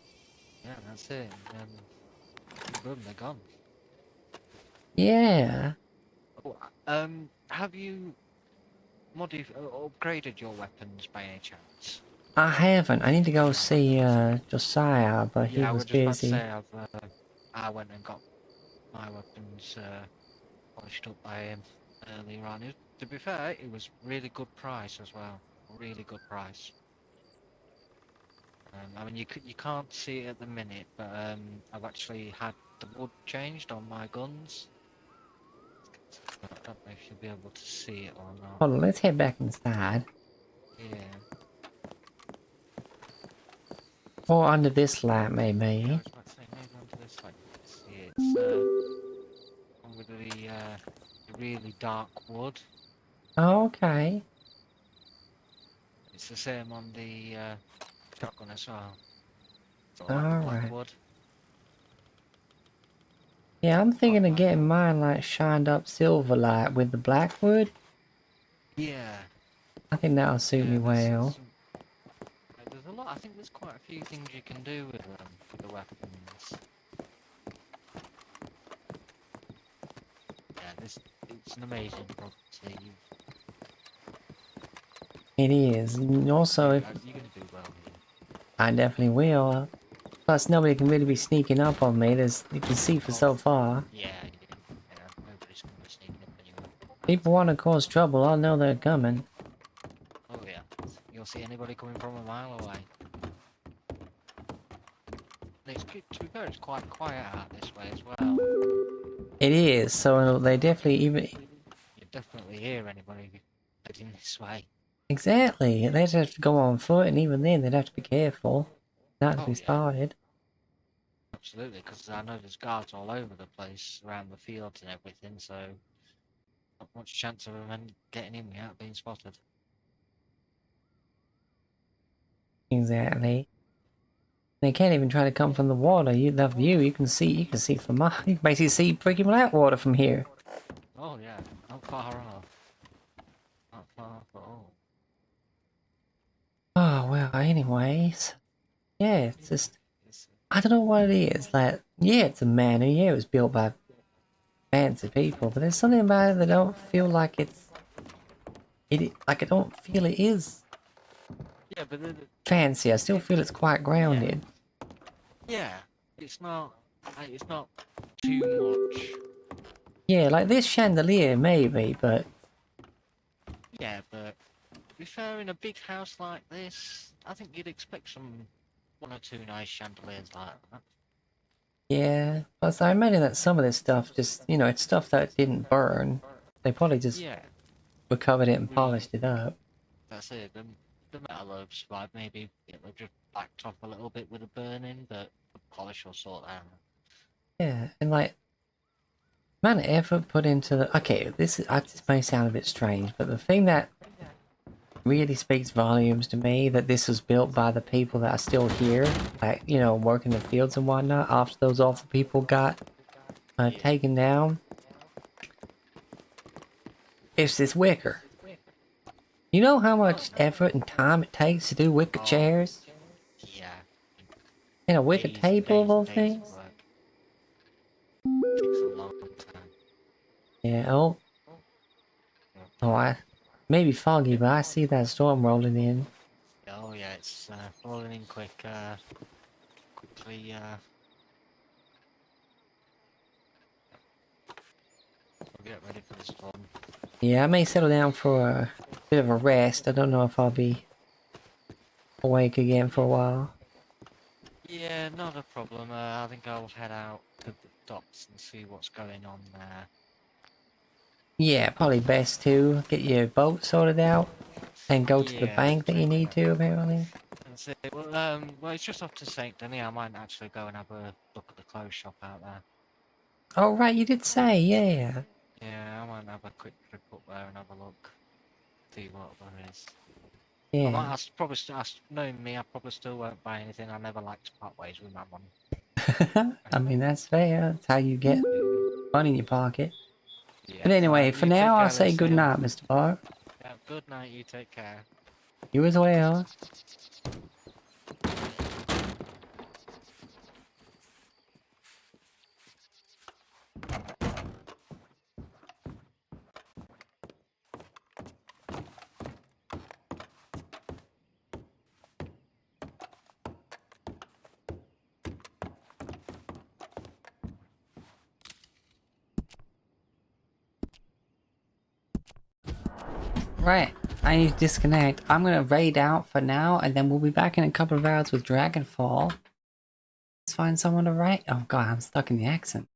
Yeah, that's it. Boom, they're gone. Yeah, Oh, have you upgraded your weapons by any chance? I haven't. I need to go see Josiah, but he Yeah, I was was just about to busy. say I went and got my weapons polished up by him earlier on. To be fair, it was really good price as well. Really good price. I mean, you can't see it at the minute, but I've actually had the wood changed on my guns. I don't know if you'll be able to see it or not. Hold on, let's head back inside. Yeah. Or under this light, I maybe. was about to say maybe onto this side. See, it's one with the really dark wood. Oh, okay. It's the same on the shotgun as well. Sort of like the black Alright. wood. Yeah, I'm thinking of Like getting mine like shined up silver light with the black wood. yeah, I think that'll suit me well. There's a lot. I think there's quite a few things you can do with the weapons. Yeah, it's an amazing property. It is. And also, if You're gonna do well here. I definitely will. Plus, nobody can really be sneaking up on me. You can see for so far. Yeah, nobody's gonna be sneaking up anywhere. People want to cause trouble. I'll know they're coming. Oh yeah, you'll see anybody coming from a mile away. To be fair, it's quite quiet out this way as well. It is. So they definitely even You definitely hear anybody heading this way. exactly. They'd have to go on foot, and even then, they'd have to be careful not to Oh be yeah, spotted. absolutely, because I know there's guards all over the place around the fields and everything, so not much chance of them getting in without being spotted. Exactly. They can't even try to come from the water. The view, you can see from miles. You can basically see freaking black water from here. Oh yeah, not far off. Not far off at all. Oh, well, anyways. Yeah, it's just, It's, I don't know what it is. Like, yeah, it's a manor. Yeah, it was built by fancy people, but there's something about it that I don't feel like like I don't feel it is yeah, but fancy. I still feel it's quite grounded. yeah, it's not too much. Yeah, like this chandelier, maybe, but Yeah, but to be fair, in a big house like this, I think you'd expect some one or two nice chandeliers like that. yeah. Plus, I imagine that some of this stuff just, it's stuff that didn't burn. They probably just Yeah, recovered it and polished it up. that's it. The metal will survive. Maybe it'll just backed off a little bit with the burning, but the polish will sort that out. Yeah, and like, amount of effort put into the. Okay, this may sound a bit strange, but the thing that really speaks volumes to me that this was built by the people that are still here, like, working the fields and whatnot after those awful people got taken down. It's this wicker. You know how much effort and time it takes to do wicker chairs? Yeah, And a wicker days and table of days all and days things? of work. Takes a long time. Yeah, I maybe foggy, but I see that storm rolling in. Oh yeah, it's rolling in quick. Quickly. We'll get ready for the storm. Yeah, I may settle down for a bit of a rest. I don't know if I'll be awake again for a while. Yeah, not a problem. I think I'll head out to the docks and see what's going on there. Yeah, probably best to get your boat sorted out and go to the Yeah, bank that you need to, apparently. that's it. Well, it's just off to Saint Denis. I might actually go and have a look at the clothes shop out there. Oh, right, you did say, yeah. Yeah, I might have a quick trip up there and have a look, see what there is. I Yeah. might probably knowing me, I probably still won't buy anything. I never like to part ways with my money. I mean, that's fair. That's how you get money in your pocket. Yeah. But anyway, for You take now, I'll care, say good Lucia. night, Mr. Park. Yeah, good night. You take care. You as well. Right, I need to disconnect. I'm gonna raid out for now, and then we'll be back in a couple of hours with Dragonfall. Let's find someone to raid. Oh god, I'm stuck in the accent.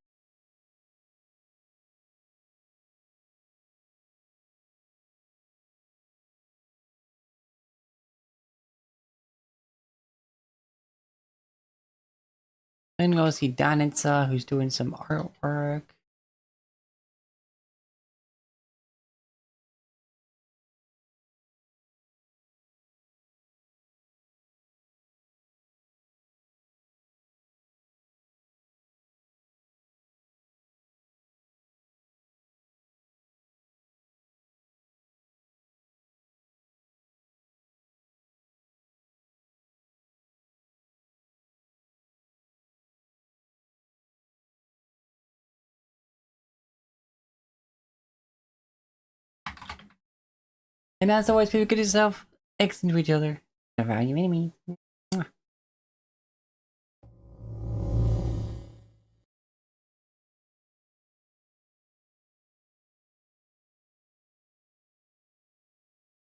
I'm gonna go see Danitza, who's doing some artwork. And as always, people, get yourself excellent to each other. Never you enemy.